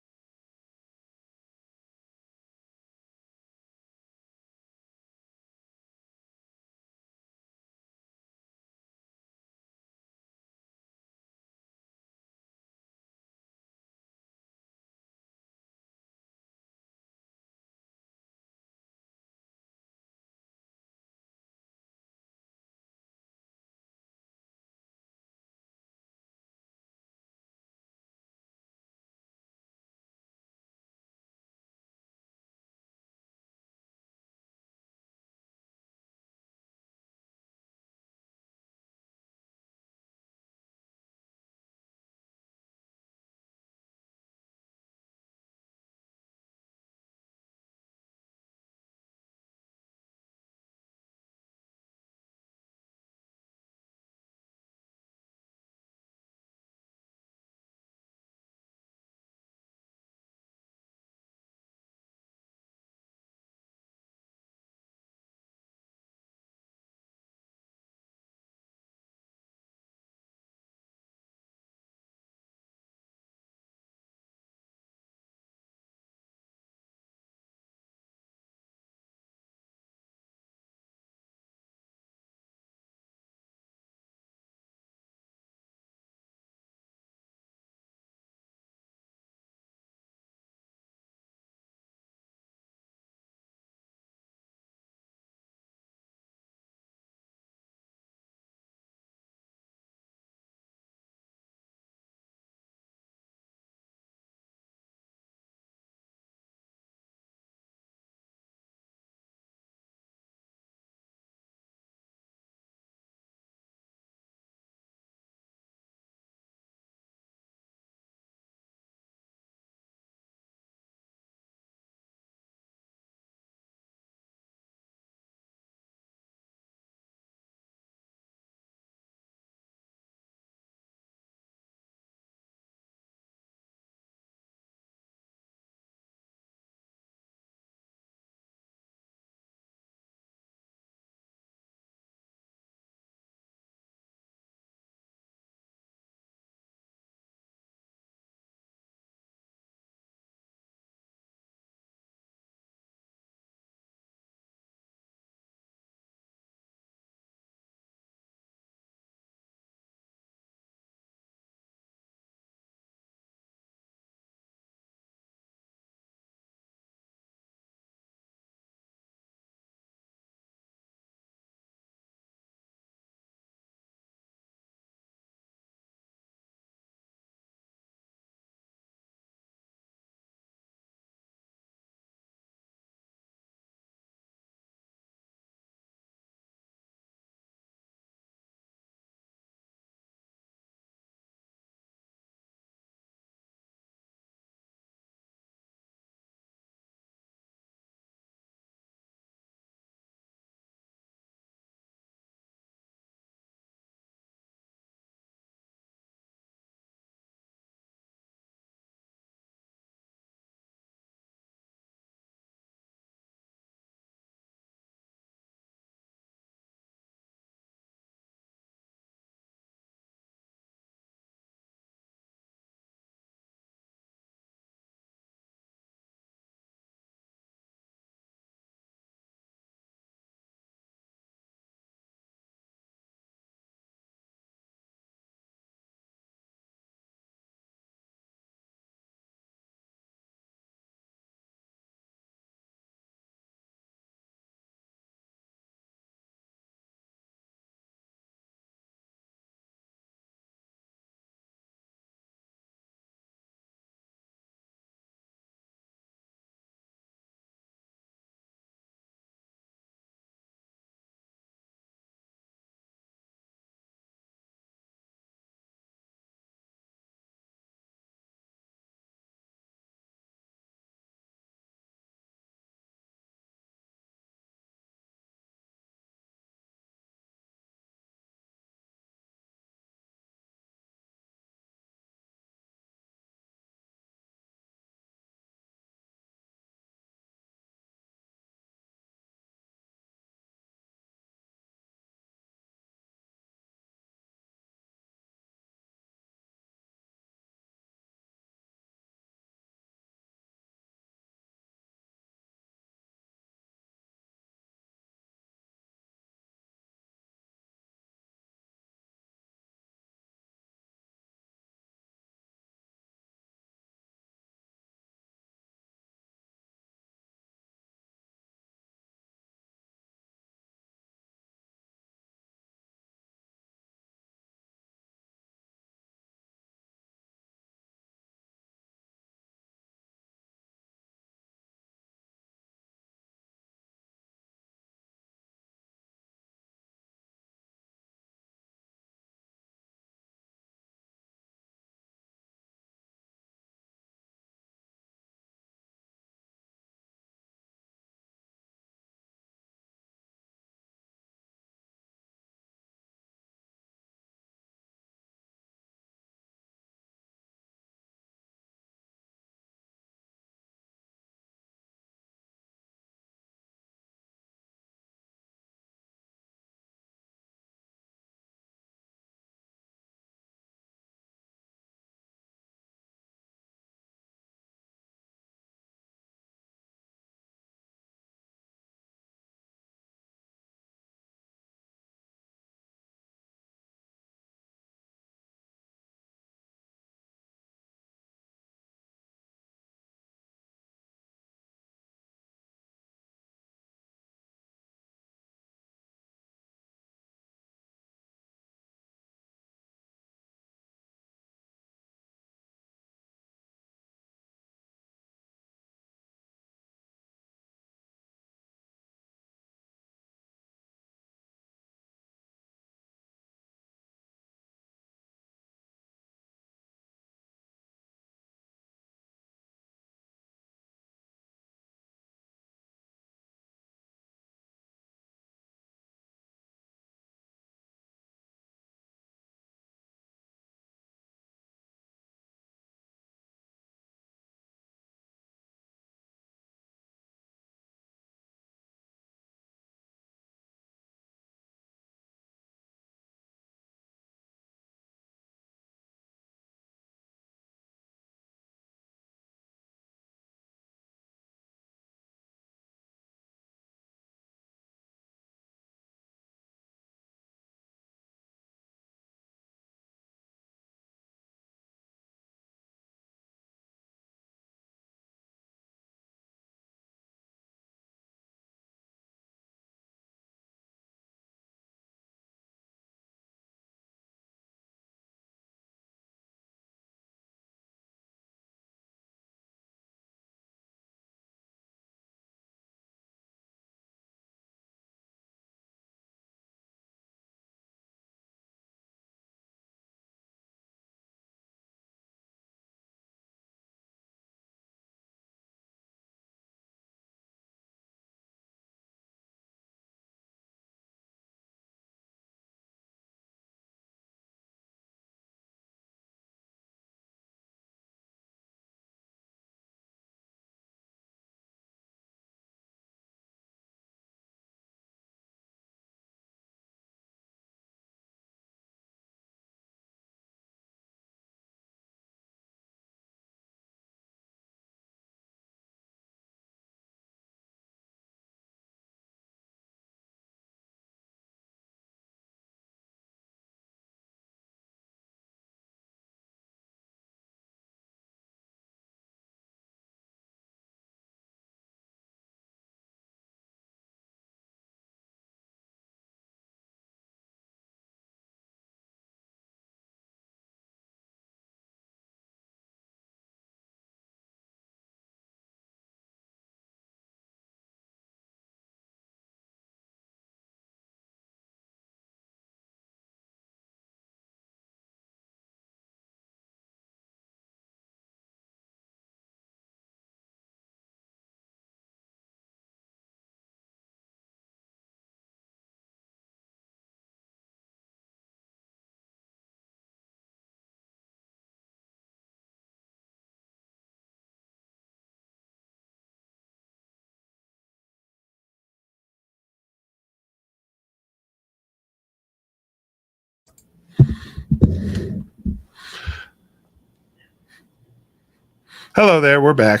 Speaker 2: Hello there, we're back,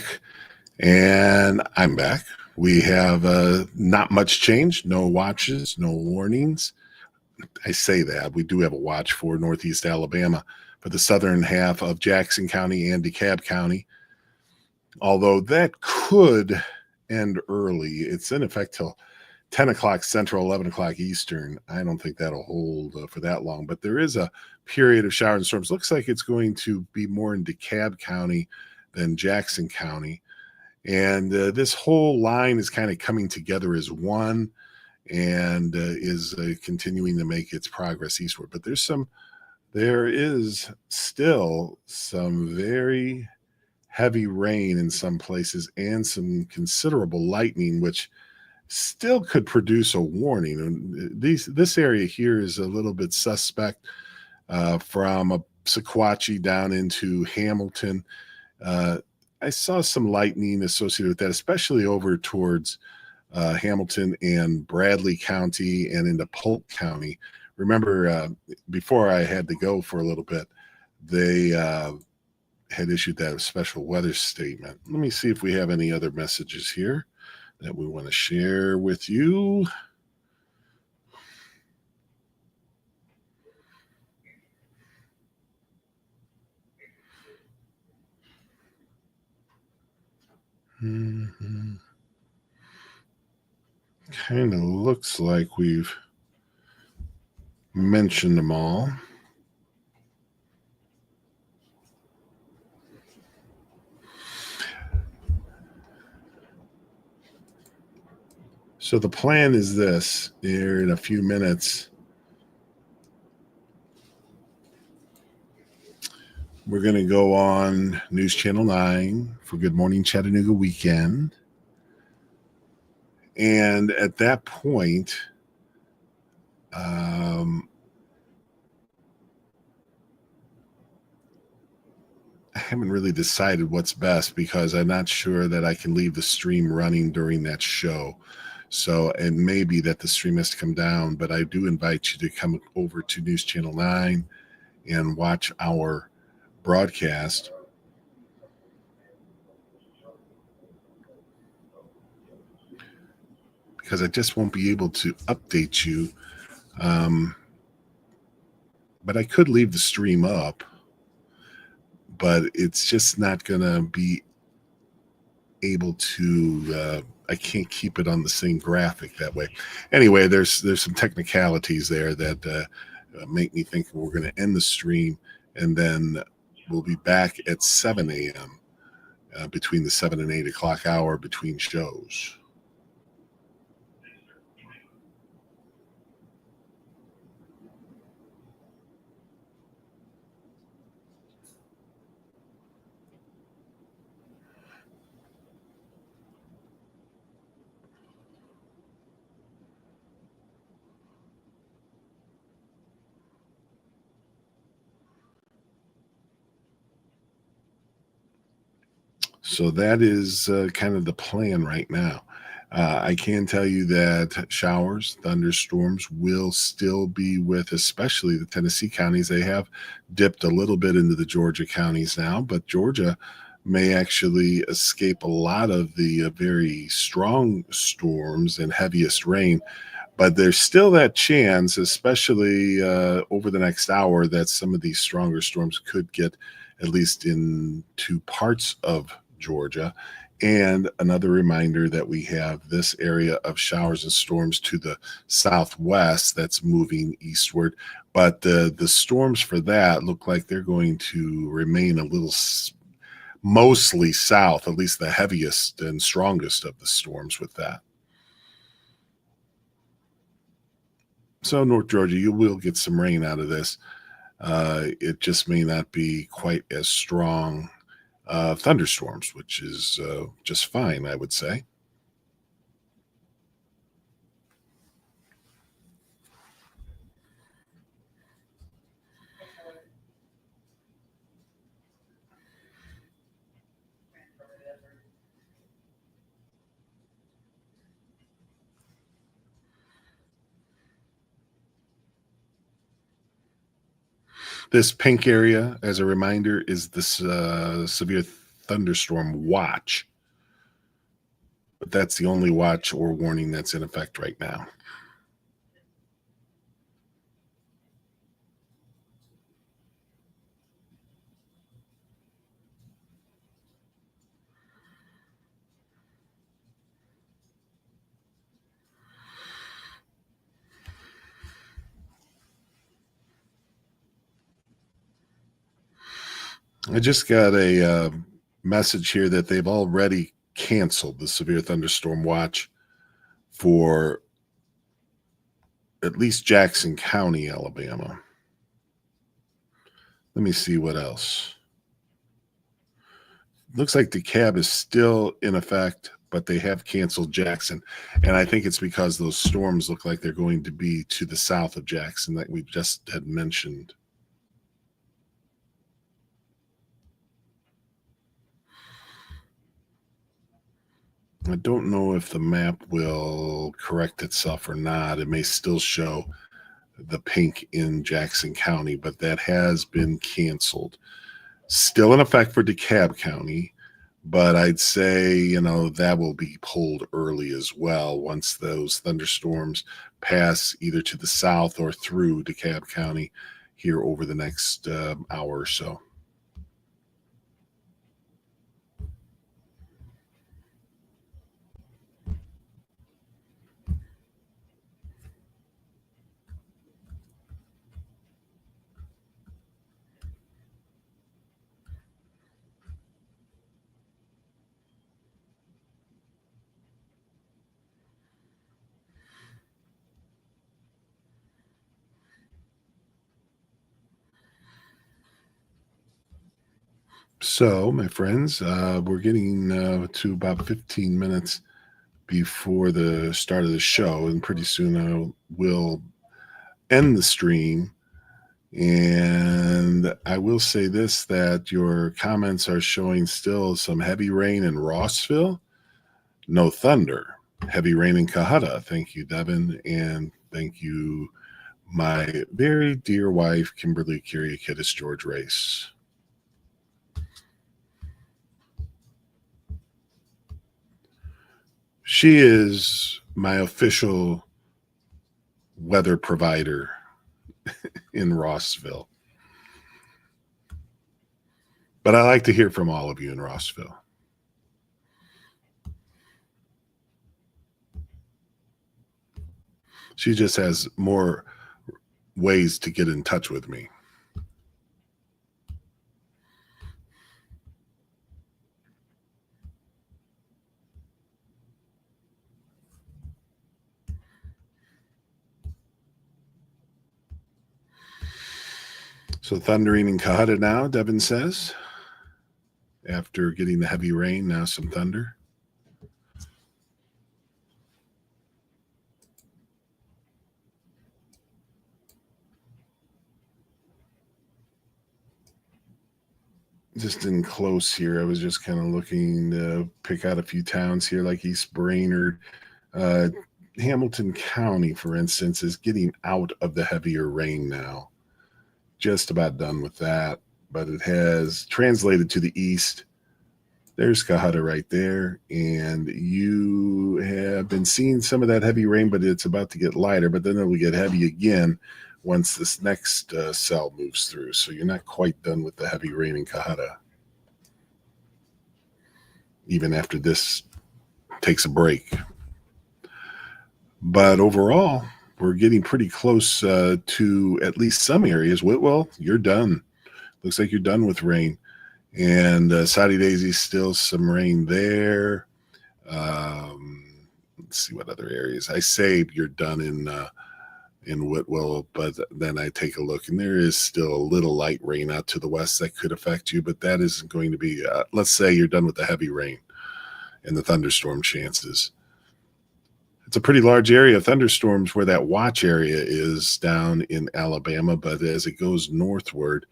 Speaker 2: and I'm back. We have not much change, no watches, no warnings. I say that. We do have a watch for Northeast Alabama for the southern half of Jackson County and DeKalb County, although that could end early. It's in effect till 10 o'clock Central, 11 o'clock Eastern. I don't think that'll hold for that long, but there is a period of showers and storms. Looks like it's going to be more in DeKalb County than Jackson County. And this whole line is kind of coming together as one and is continuing to make its progress eastward. But there is still some very heavy rain in some places and some considerable lightning, which still could produce a warning. And this area here is a little bit suspect from Sequatchie down into Hamilton. I saw some lightning associated with that, especially over towards Hamilton and Bradley County and into Polk County. Remember, before I had to go for a little bit, they had issued that special weather statement. Let me see if we have any other messages here that we want to share with you. Mm-hmm. Kind of looks like we've mentioned them all. So the plan is this: here in a few minutes, we're going to go on News Channel 9 for Good Morning Chattanooga Weekend. And at that point, I haven't really decided what's best because I'm not sure that I can leave the stream running during that show. So, and maybe that the stream has to come down, but I do invite you to come over to News Channel 9 and watch our broadcast. Because I just won't be able to update you. But I could leave the stream up, but it's just not going to be able to, I can't keep it on the same graphic that way. Anyway, there's some technicalities there that make me think we're going to end the stream, and then we'll be back at 7 a.m. Between the 7 and 8 o'clock hour between shows. So that is kind of the plan right now. I can tell you that showers, thunderstorms will still be with, especially the Tennessee counties. They have dipped a little bit into the Georgia counties now, but Georgia may actually escape a lot of the very strong storms and heaviest rain. But there's still that chance, especially over the next hour, that some of these stronger storms could get at least into parts of Georgia. And another reminder that we have this area of showers and storms to the southwest that's moving eastward. But the storms for that look like they're going to remain a little mostly south, at least the heaviest and strongest of the storms with that. So North Georgia, you will get some rain out of this. It just may not be quite as strong thunderstorms, which is just fine, I would say. This pink area, as a reminder, is this severe thunderstorm watch. But that's the only watch or warning that's in effect right now. I just got a message here that they've already canceled the severe thunderstorm watch for at least Jackson County, Alabama. Let me see what else. Looks like DeKalb is still in effect, but they have canceled Jackson. And I think it's because those storms look like they're going to be to the south of Jackson that we just had mentioned. I don't know if the map will correct itself or not. It may still show the pink in Jackson County, but that has been canceled. Still in effect for DeKalb County, but I'd say, that will be pulled early as well once those thunderstorms pass either to the south or through DeKalb County here over the next hour or so. So, my friends, we're getting to about 15 minutes before the start of the show, and pretty soon I will end the stream. And I will say this, that your comments are showing still some heavy rain in Rossville, no thunder, heavy rain in Cohutta. Thank you, Devin, and thank you, my very dear wife, Kimberly Kyriakidis George Race. She is my official weather provider in Rossville. But I like to hear from all of you in Rossville. She just has more ways to get in touch with me. So thundering in Cohutta now, Devin says. After getting the heavy rain, now some thunder. Just in close here, I was just kind of looking to pick out a few towns here like East Brainerd. Hamilton County, for instance, is getting out of the heavier rain now. Just about done with that, but it has translated to the east. There's Cohutta right there, and you have been seeing some of that heavy rain, but it's about to get lighter, but then it will get heavy again once this next cell moves through. So you're not quite done with the heavy rain in Cohutta, even after this takes a break. But overall, we're getting pretty close to at least some areas. Whitwell, you're done. Looks like you're done with rain. And Soddy Daisy, still some rain there. Let's see what other areas. I say you're done in Whitwell, but then I take a look, and there is still a little light rain out to the west that could affect you, but that isn't going to be, let's say you're done with the heavy rain and the thunderstorm chances. It's a pretty large area of thunderstorms where that watch area is down in Alabama, but as it goes northward,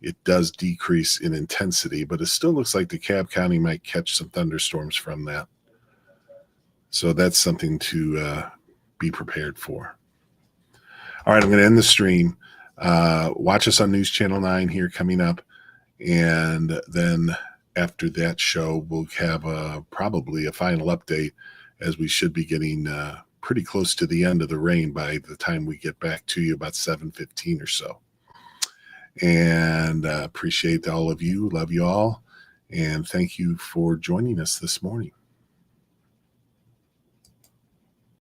Speaker 2: it does decrease in intensity, but it still looks like DeKalb County might catch some thunderstorms from that. So that's something to be prepared for. All right, I'm going to end the stream. Watch us on News Channel 9 here coming up. And then after that show, we'll have probably a final update, as we should be getting pretty close to the end of the rain by the time we get back to you, about 7:15 or so. And appreciate all of you. Love you all. And thank you for joining us this morning.